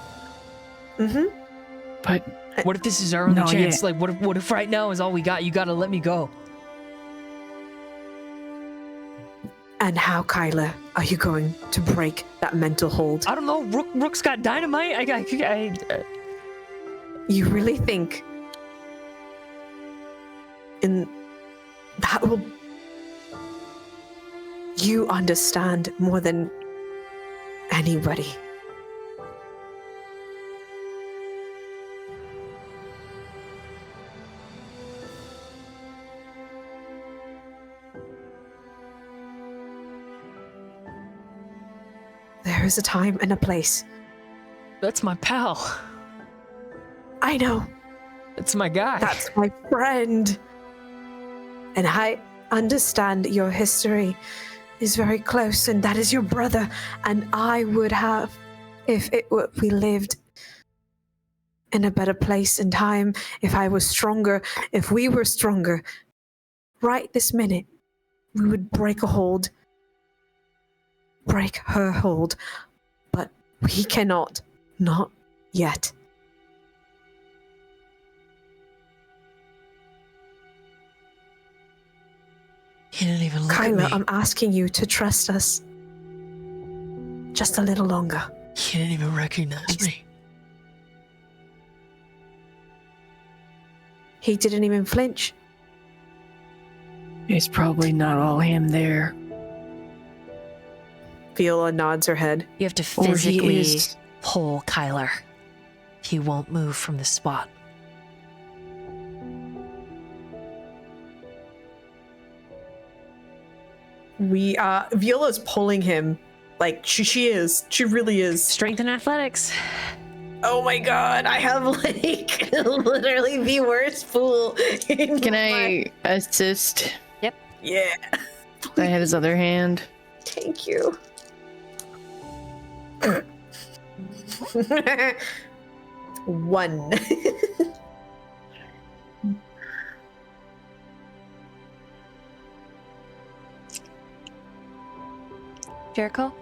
Mm-hmm. But What if this is our only No, chance? yeah. Like, what if right now is all we got? You gotta let me go. And how, Kyler, are you going to break that mental hold? I don't know. Rook's got dynamite. You really think that will... You understand more than anybody. There is a time and a place. That's my pal. I know. That's my guy. That's my friend. And I understand your history is very close, and that is your brother. And I would have, if we lived in a better place and time, if I was stronger, if we were stronger, right this minute, we would break her hold. But we cannot. Not yet. He didn't even look Kyler, at me. I'm asking you to trust us. Just a little longer. He didn't even recognize me. He didn't even flinch. it's probably not all him there. Viola nods her head. You have to Or he physically is- pull Kyler. He won't move from the spot. Viola's pulling him. Like, she is. She really is. Strength and athletics. Oh my god, I have like literally the worst pool. Can I assist? Yeah. I had his other hand. Thank you. One. Jericho?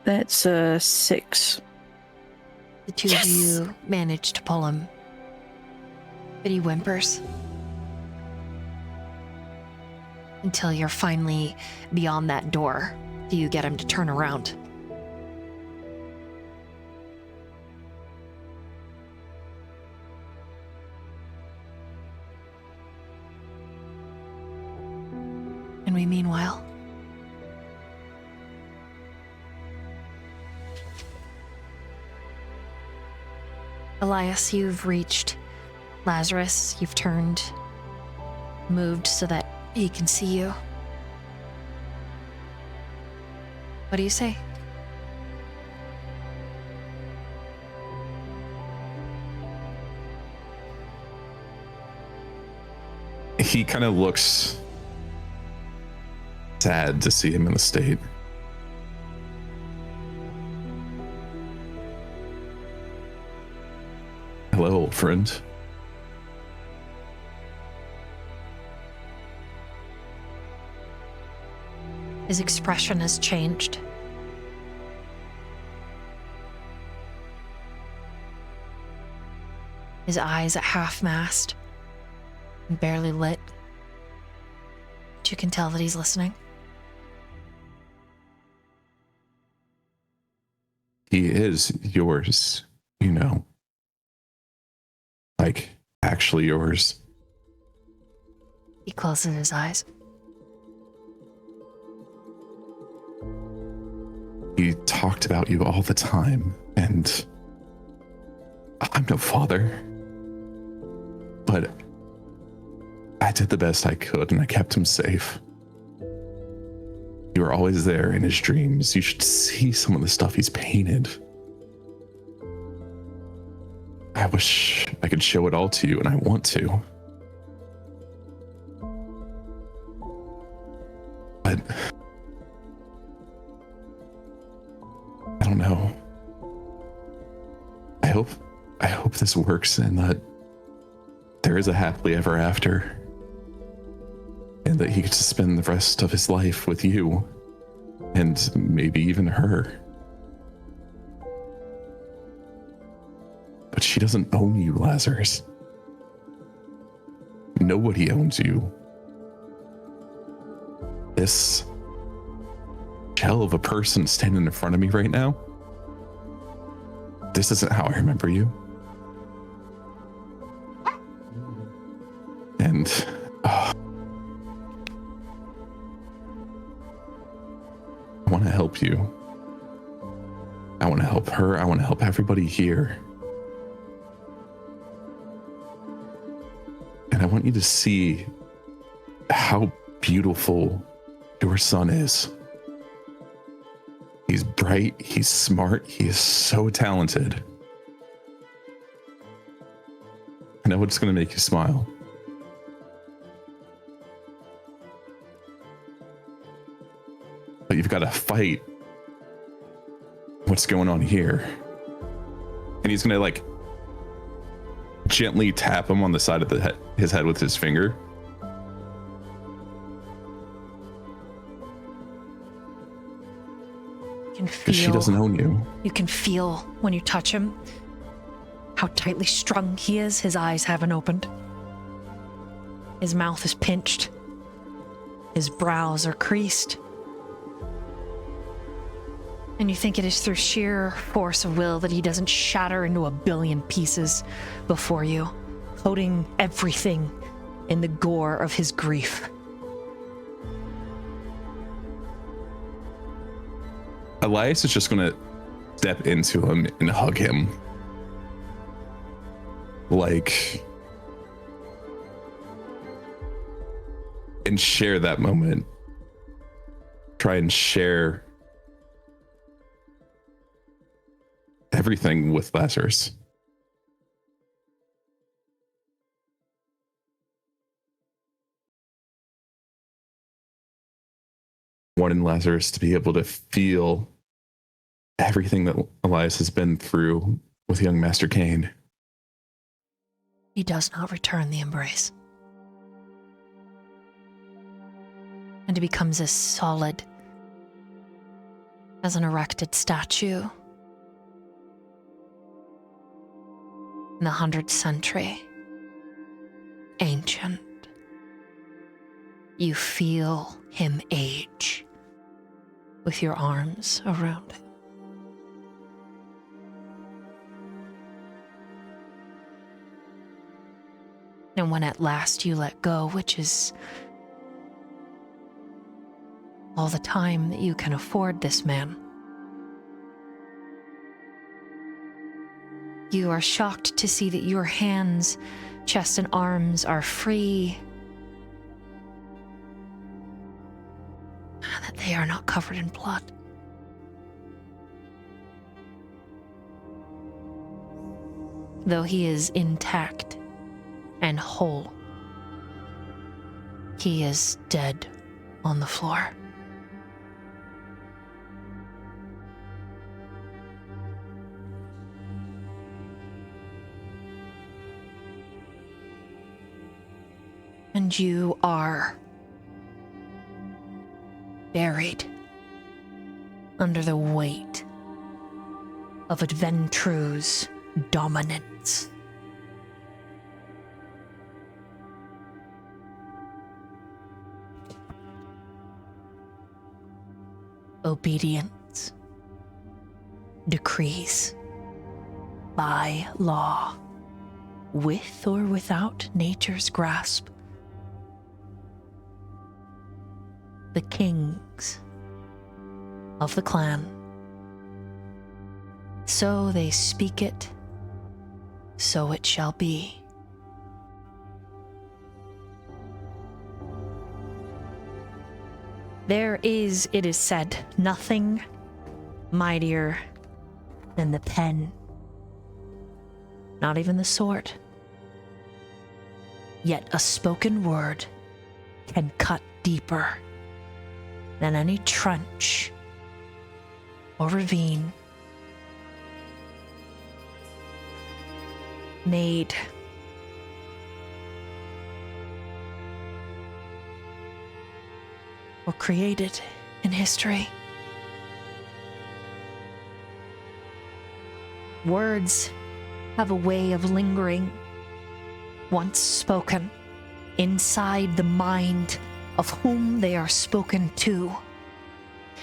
That's 6. The two of you manage to pull him. But he whimpers. Until you're finally beyond that door. Do you get him to turn around? And we meanwhile. Elias, you've reached Lazarus. You've turned, moved so that he can see you. What do you say? He kind of looks sad to see him in the state. Hello, old friend. His expression has changed. His eyes at half-mast and barely lit. But you can tell that he's listening. He is yours, you know. Like, actually yours. He closes his eyes. He talked about you all the time, and I'm no father. But I did the best I could, and I kept him safe. You were always there in his dreams. You should see some of the stuff he's painted. I wish I could show it all to you, and I want to. But I don't know. I hope this works and that there is a happily ever after. And that he gets to spend the rest of his life with you. And maybe even her. But she doesn't own you, Lazarus. Nobody owns you. This shell of a person standing in front of me right now, this isn't how I remember you. And I want to help you. I want to help her. I want to help everybody here. And I want you to see how beautiful your son is. He's bright, he's smart, he is so talented. I know it's going to make you smile. But you've got to fight what's going on here. And he's going to like gently tap him on the side of his head with his finger. Because she doesn't own you. You can feel when you touch him how tightly strung he is. His eyes haven't opened. His mouth is pinched. His brows are creased. And you think it is through sheer force of will that he doesn't shatter into a billion pieces before you, coating everything in the gore of his grief. Elias is just going to step into him and hug him. Like, and share that moment. Try and share everything with Lazarus. Wanting Lazarus to be able to feel everything that Elias has been through with young Master Kane. He does not return the embrace. And he becomes as solid as an erected statue in the 100th century. Ancient. You feel him age with your arms around him. And when at last you let go, which is all the time that you can afford this man, you are shocked to see that your hands, chest, and arms are free, that they are not covered in blood. Though he is intact and whole, he is dead on the floor. And you are buried under the weight of Adventru's dominance. Obedience decrees by law, with or without nature's grasp. The kings of the clan, so they speak it, so it shall be. There is, it is said, nothing mightier than the pen, not even the sword. Yet a spoken word can cut deeper than any trench or ravine made or created in history. Words have a way of lingering, once spoken, inside the mind of whom they are spoken to.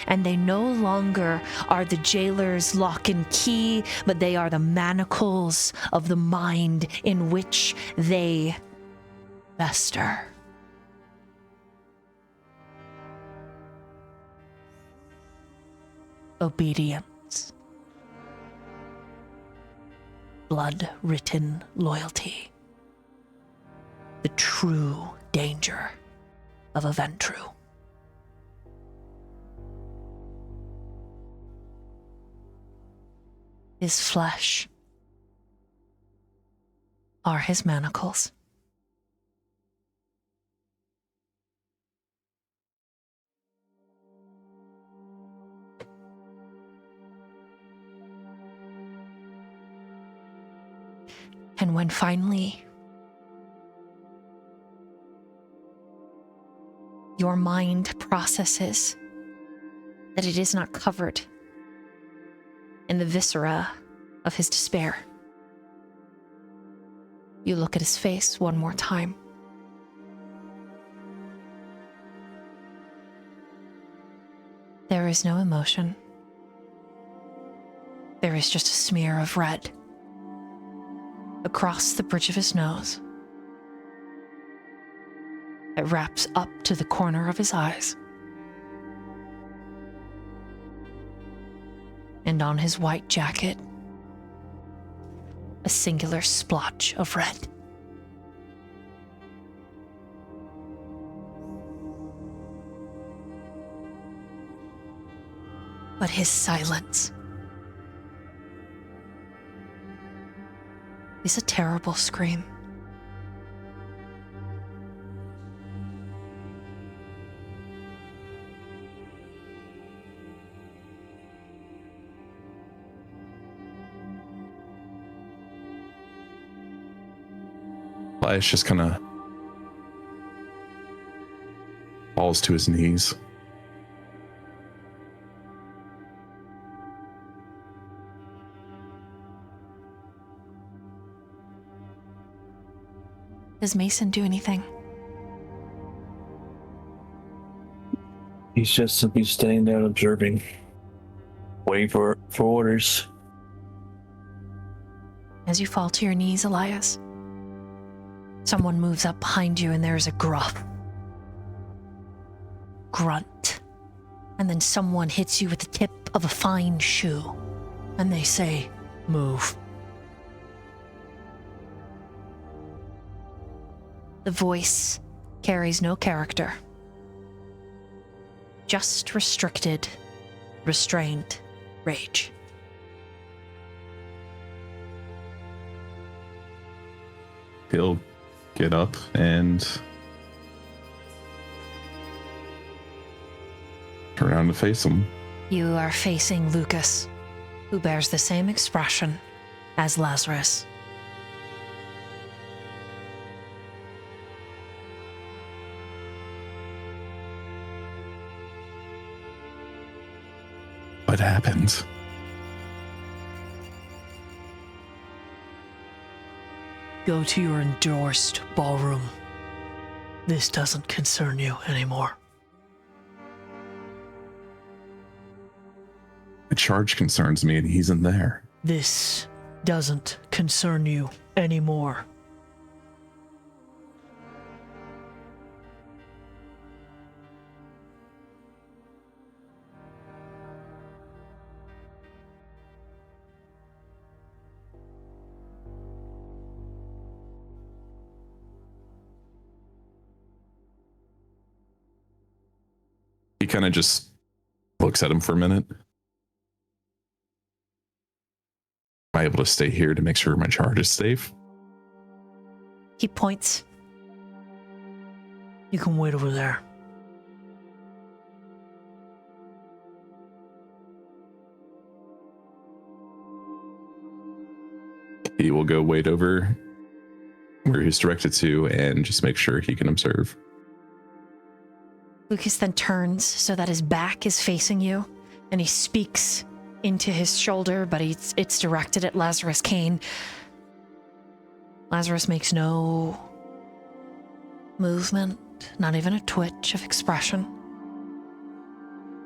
And they no longer are the jailer's lock and key, but they are the manacles of the mind in which they fester. Obedience. Blood-written loyalty. The true danger of Aventru. His flesh are his manacles. And when finally your mind processes that it is not covered in the viscera of his despair, you look at his face one more time. There is no emotion. There is just a smear of red across the bridge of his nose. It wraps up to the corner of his eyes. And on his white jacket, a singular splotch of red. But his silence is a terrible scream. Elias just kind of falls to his knees. Does Mason do anything? He's just simply standing there observing, waiting for orders. As you fall to your knees, Elias, someone moves up behind you and there's a gruff grunt. And then someone hits you with the tip of a fine shoe and they say, "Move." The voice carries no character. Just restricted, restrained rage. He'll get up and turn around to face him. You are facing Lucas, who bears the same expression as Lazarus. What happened? Go to your endorsed ballroom. This doesn't concern you anymore. The charge concerns me and he's in there. This doesn't concern you anymore. He kind of just looks at him for a minute. Am I able to stay here to make sure my charge is safe? He points. You can wait over there. He will go wait over where he's directed to and just make sure he can observe. Lucas then turns so that his back is facing you, and he speaks into his shoulder, but it's directed at Lazarus Kane. Lazarus makes no movement, not even a twitch of expression.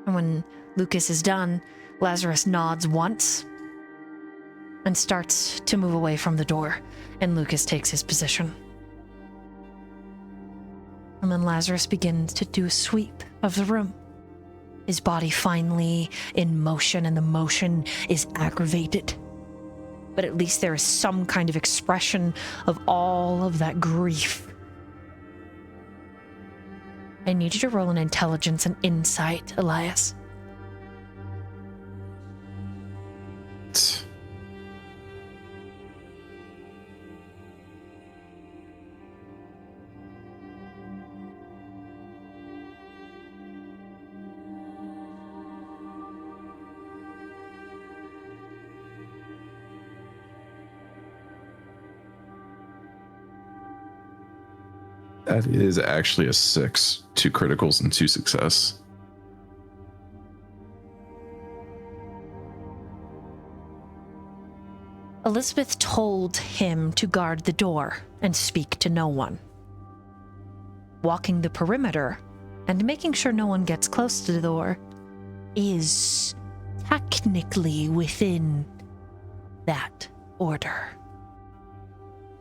And when Lucas is done, Lazarus nods once and starts to move away from the door, and Lucas takes his position. And then Lazarus begins to do a sweep of the room. His body finally in motion, and the motion is aggravated. But at least there is some kind of expression of all of that grief. I need you to roll an intelligence and insight, Elias. That is actually a 6, 2 criticals and 2 success. Elizabeth told him to guard the door and speak to no one. Walking the perimeter and making sure no one gets close to the door is technically within that order.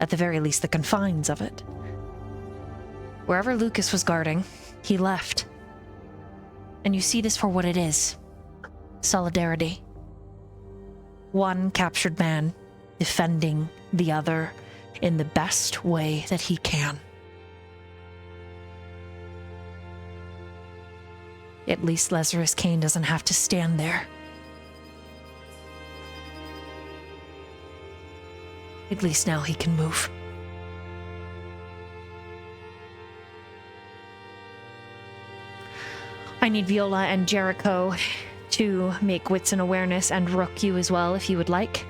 At the very least, the confines of it. Wherever Lucas was guarding, he left. And you see this for what it is. Solidarity. One captured man defending the other in the best way that he can. At least Lazarus Kane doesn't have to stand there. At least now he can move. I need Viola and Jericho to make wits and awareness, and Rook you as well if you would like.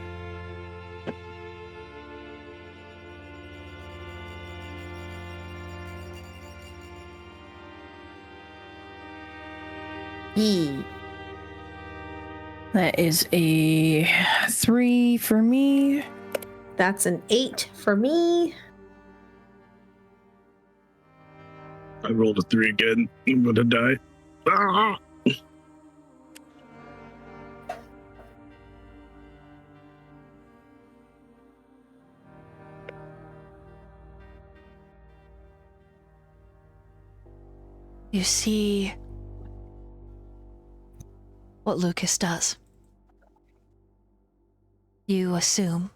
That is a 3 for me. That's an 8 for me. I rolled a 3 again. I'm gonna die. Ah! You see what Lucas does. You assume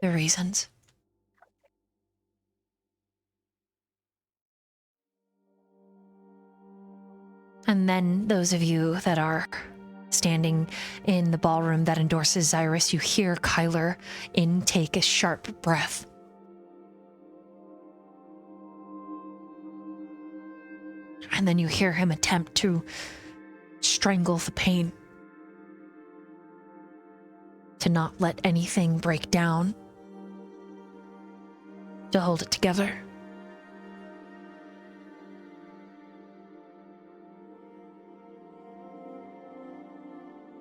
the reasons. And then those of you that are standing in the ballroom that endorses Xirus, you hear Kyler intake a sharp breath. And then you hear him attempt to strangle the pain, to not let anything break down, to hold it together.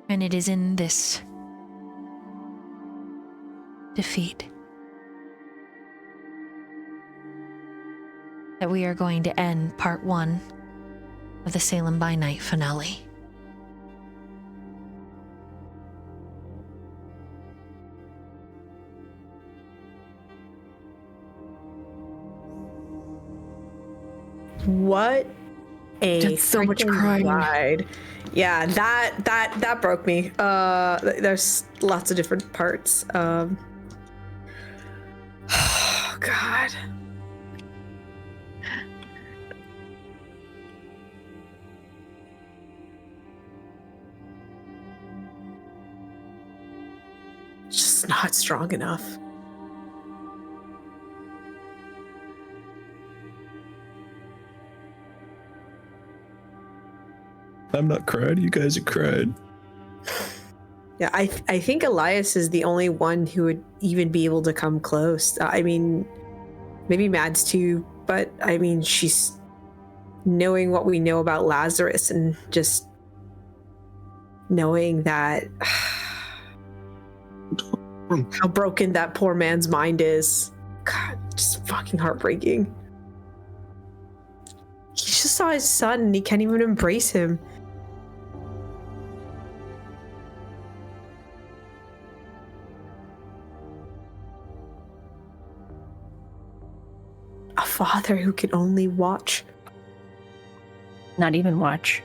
And it is in this defeat that we are going to end part 1 of the Salem by Night finale. What a Did so much freaking crying. ride. Yeah, that broke me. There's lots of different parts. Oh God. Just not strong enough. I'm not crying. You guys are crying. Yeah, I think Elias is the only one who would even be able to come close. I mean, maybe Mads too, but I mean, she's knowing what we know about Lazarus and just knowing that how broken that poor man's mind is. God, just fucking heartbreaking. He just saw his son and he can't even embrace him. A father who can only watch. Not even watch.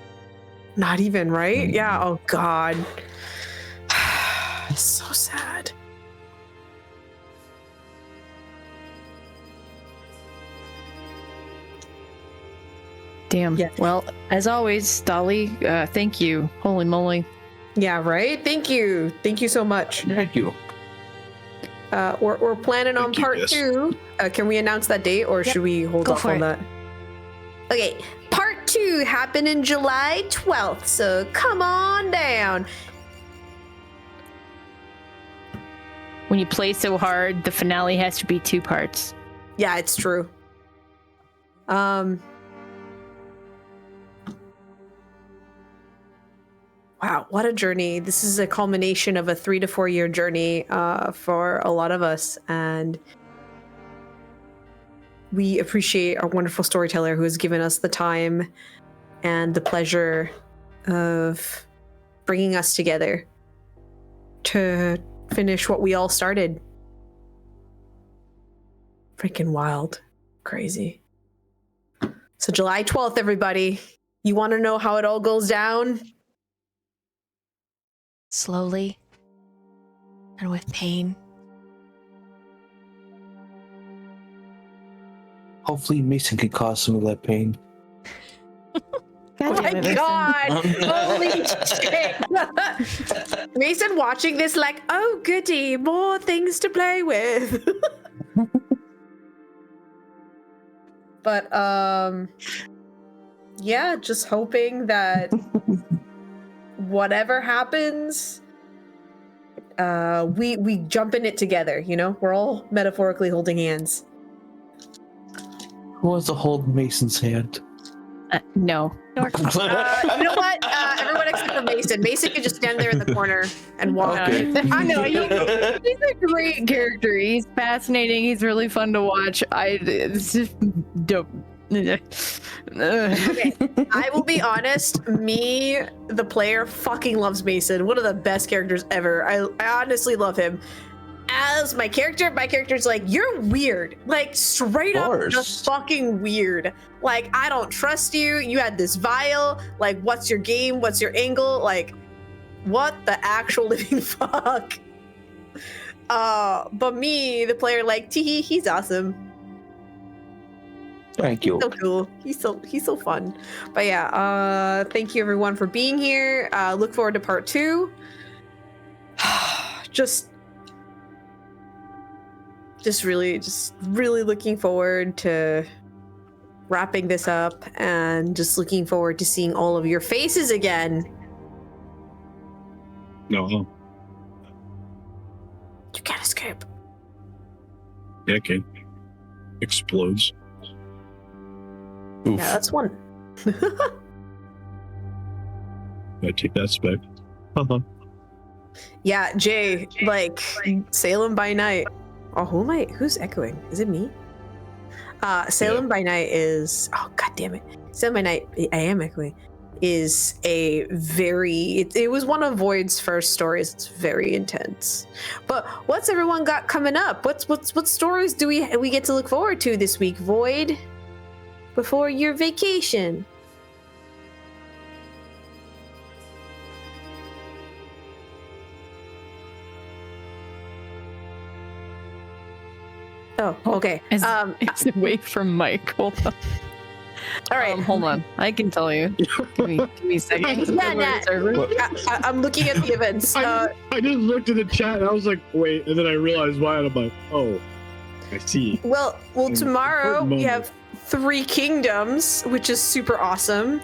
Not even, right? Yeah, oh God. So sad. Damn. Yeah. Well, as always, Dolly, thank you. Holy moly. Yeah, right? Thank you. Thank you so much. Thank you. We're planning on Thank you, part yes. 2. Can we announce that date or should we hold Go off for on it. that? Okay, part 2 happened in July 12th, so come on down. When you play so hard, the finale has to be 2 parts. Yeah, it's true. Wow, what a journey. This is a culmination of a 3 to 4 year journey for a lot of us. And we appreciate our wonderful storyteller who has given us the time and the pleasure of bringing us together to finish what we all started. Freaking wild. Crazy. So July 12th, everybody. You want to know how it all goes down? Slowly and with pain. Hopefully Mason can cause some of that pain. God Oh damn my it, Mason. god! Holy shit! Mason watching this like, oh goody, more things to play with. But yeah, just hoping that whatever happens, we jump in it together. You know, we're all metaphorically holding hands. Who wants to hold Mason's hand? No. You know what? Everyone except for Mason. Mason can just stand there in the corner and walk. Okay. I know he's a great character. He's fascinating. He's really fun to watch. It's just dope. Okay, I will be honest. Me, the player, fucking loves Mason. One of the best characters ever. I honestly love him. As my character's like, you're weird. Like, straight up just fucking weird. Like, I don't trust you. You had this vial. Like, what's your game? What's your angle? Like, what the actual living fuck? But me, the player, like, teehee, he's awesome. Thank you. So cool. He's so fun. But yeah, thank you everyone for being here. Look forward to part 2. just really looking forward to wrapping this up and just looking forward to seeing all of your faces again. No. You can't escape. Yeah, okay. Explodes. Oof. Yeah, that's one. I take that spec. Uh-huh. Yeah, Jay, like Salem by Night. Oh, who's echoing? Is it me? Salem by Night is, oh god damn it. Salem by Night, I am echoing, is a very, it was one of Void's first stories. It's very intense. But what's everyone got coming up? What stories do we get to look forward to this week, Void? Before your vacation? Oh, okay. It's away from Mike. Hold on. All right. Hold on. I can tell you. Give me a second. I'm looking at the events. I just looked at the chat and I was like, wait, and then I realized why, and I'm like, oh, I see. Well, tomorrow we have 3 Kingdoms, which is super awesome.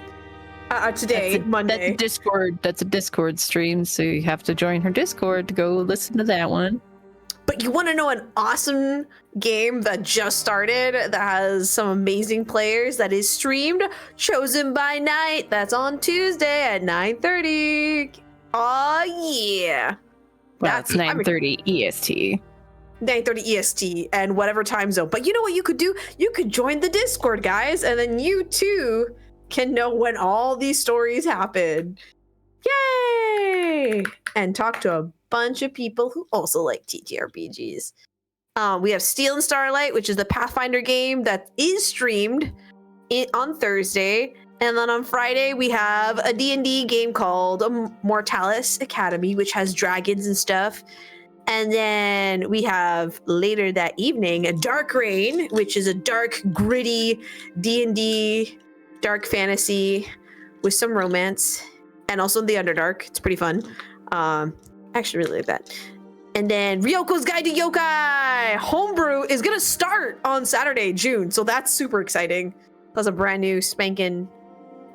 Today, Monday. That's a Discord stream, so you have to join her Discord to go listen to that one. But you want to know an awesome game that just started that has some amazing players that is streamed? Chosen by Night. That's on Tuesday at 9:30. Oh yeah. Well, that's 9:30 EST. 9:30 EST and whatever time zone. But you know what you could do? You could join the Discord, guys, and then you too can know when all these stories happen. Yay! And talk to a bunch of people who also like TTRPGs. We have Steel and Starlight, which is the Pathfinder game that is streamed on Thursday. And then on Friday, we have a D&D game called Mortalis Academy, which has dragons and stuff. And then we have later that evening a Dark Reign, which is a dark, gritty D&D dark fantasy with some romance and also the Underdark. It's pretty fun. Actually really like that. And then Ryoko's Guide to Yokai Homebrew is gonna start on Saturday, June. So that's super exciting. That's a brand new spanking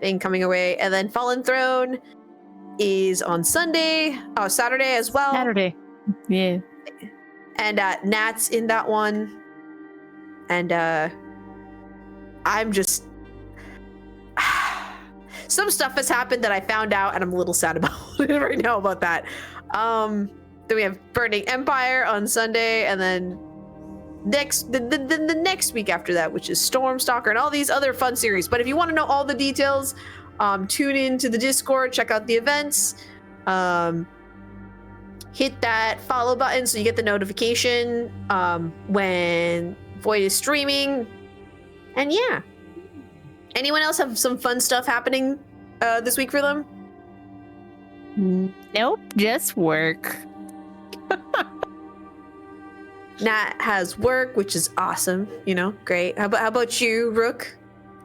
thing coming away. And then Fallen Throne is on Saturday as well. Saturday. Yeah. And Nat's in that one. And I'm just some stuff has happened that I found out and I'm a little sad about it right now about that. Then we have Burning Empire on Sunday, and then the next week after that, which is Stormstalker and all these other fun series. But if you want to know all the details, tune into the Discord, check out the events, hit that follow button so you get the notification when Void is streaming. And yeah. Anyone else have some fun stuff happening this week for them? Nope, just work. Nat has work, which is awesome. You know, great. How about you, Rook?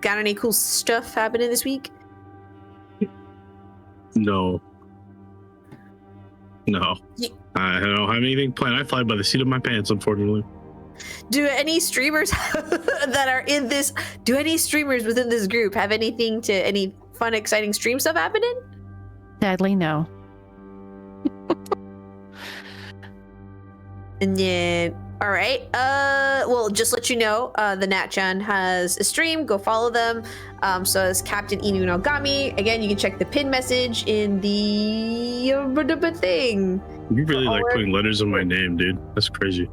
Got any cool stuff happening this week? No. I don't have anything planned. I fly by the seat of my pants, unfortunately. Do any streamers that are in this? Do any streamers within this group have any fun, exciting stream stuff happening? Sadly, no. And then, all right. Well, just let you know, the Natchan has a stream. Go follow them. So is Captain Inu Nogami. Again, you can check the pin message in the thing. You really like putting letters in my name, dude. That's crazy.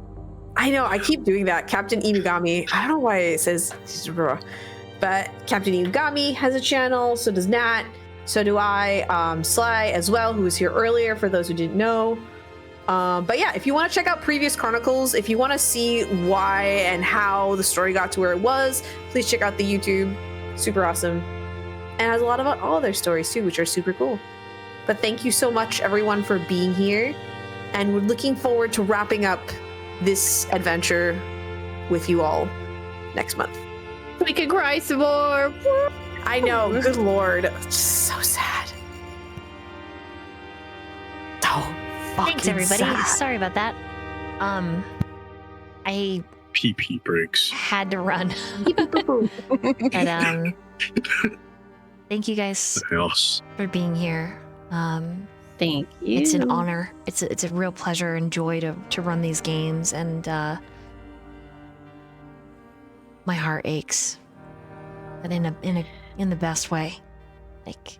I know. I keep doing that. Captain Inugami. I don't know why it says, but Captain Inugami has a channel. So does Nat. So do I. Sly as well, who was here earlier. For those who didn't know. But yeah, if you want to check out previous Chronicles, if you want to see why and how the story got to where it was, please check out the YouTube. Super awesome. And has a lot about all their stories too, which are super cool. But thank you so much, everyone, for being here. And we're looking forward to wrapping up this adventure with you all next month. We can cry some more. I know. Good Lord. So sad. Oh. Thanks, everybody. Sad. Sorry about that. I PP breaks. had to run. But thank you guys for being here. Thank you. It's an honor. It's a real pleasure and joy to run these games, and my heart aches, but in the best way. Like,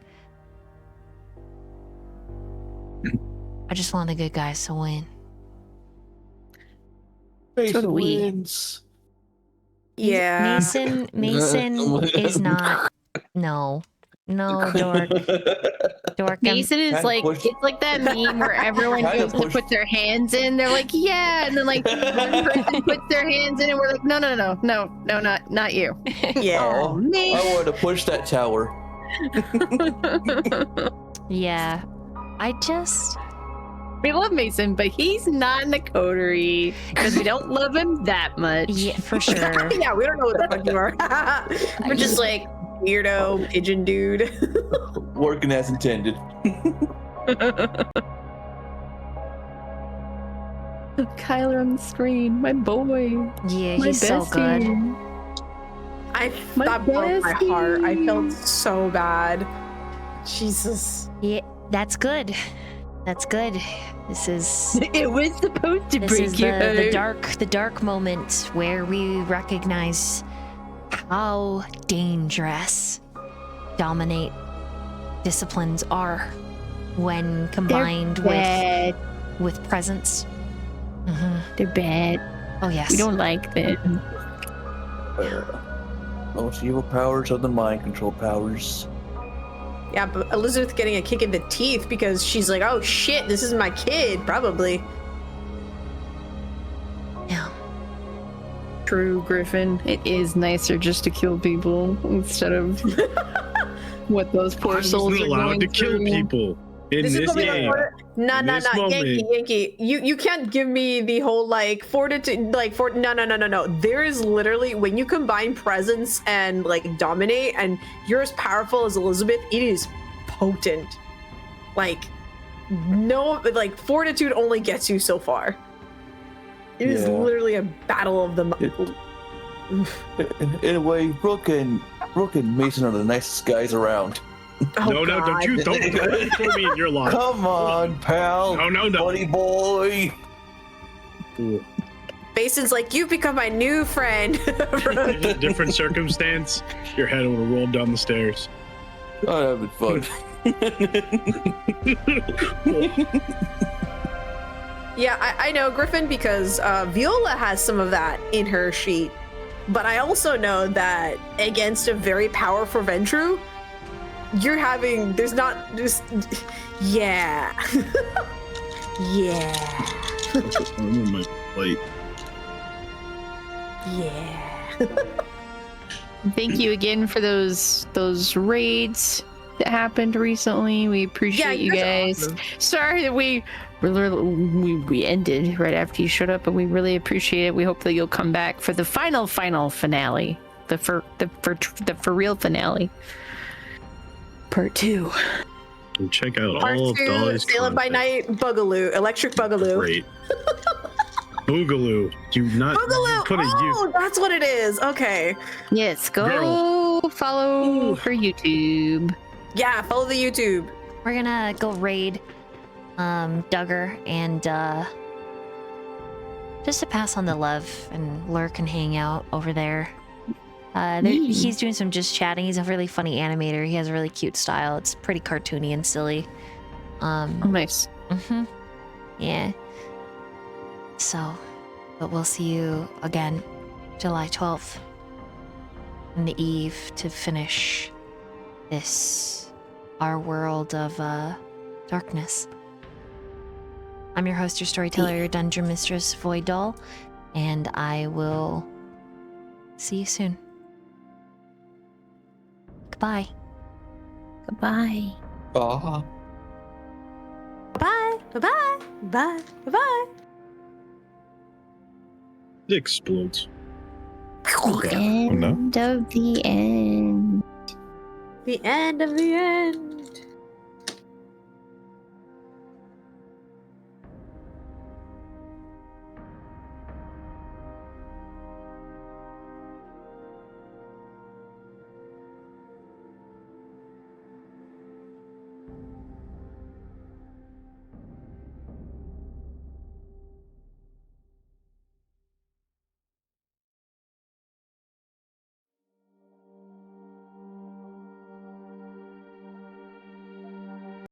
I just want the good guys to win. Mason do we. wins. Yeah. Mason is not. No, Dork. Mason is Kinda like, push- it's like that meme where everyone Kinda goes to push- put their hands in. They're like, yeah, and then like one person puts their hands in, and we're like, no, not you. Yeah. Oh, Me. I wanted to push that tower. Yeah, We love Mason, but he's not in the coterie because we don't love him that much. yeah, for sure. Yeah, we don't know what the fuck you are. We're just like weirdo pigeon dude. Working as intended. Kyler on the screen, my boy. Yeah, My he's so good. bestie. That broke my heart. I felt so bad. Jesus. Yeah, that's good. That's good. This is It was supposed to this break is your the heart. dark moment where we recognize how dangerous dominate disciplines are when combined with presence. They're bad. Oh yes. We don't like them. Most evil powers are the mind control powers. Yeah, but Elizabeth getting a kick in the teeth because she's like, oh shit, this is my kid, probably. Yeah. True, Griffin. It is nicer just to kill people instead of what those poor I souls wasn't are allowed going to kill through. people in this is game. No, In this moment. Yankee. You can't give me the whole like fortitude, no. There is literally, when you combine presence and like dominate, and you're as powerful as Elizabeth, it is potent. Like, no, like fortitude only gets you so far. It is Yeah. literally a battle of the. In a way, Rook and Mason are the nicest guys around. Oh, No, God. don't put me in your line. Come on, pal. No. Buddy boy. Mason's like, you've become my new friend. Different circumstance, your head would have rolled down the stairs. I'm having fun. Yeah, I know, Griffin, because Viola has some of that in her sheet. But I also know that against a very powerful Ventru, you're having, there's not just, yeah. Yeah. I'm on my plate. Yeah. Thank you again for those raids that happened recently. We appreciate you guys. awesome. Sorry that we ended right after you showed up, but we really appreciate it. We hope that you'll come back for the final finale, the for real finale, part 2. And check out Part all of 2, Dolly's Sailor by content. Night, Boogaloo, Electric Boogaloo. Great. Boogaloo. You Boogaloo! put a Oh, that's what it is. Okay. Yes, go Girl. follow her YouTube. Yeah, follow the YouTube. We're gonna go raid Duggar and just to pass on the love and lurk and hang out over there. He's doing some just chatting. He's a really funny animator. He has a really cute style. It's pretty cartoony and silly. Oh, nice. Yeah. So, but we'll see you again July 12th in the eve to finish this, our world of darkness. I'm your host, your storyteller, your dungeon mistress, 𝓲𝓪𝓵𝓮, and I will see you soon. Goodbye. Goodbye. Bye. Bye. Bye-bye. Bye. Bye-bye. It explodes. Oh, no. End of the end. The end of the end.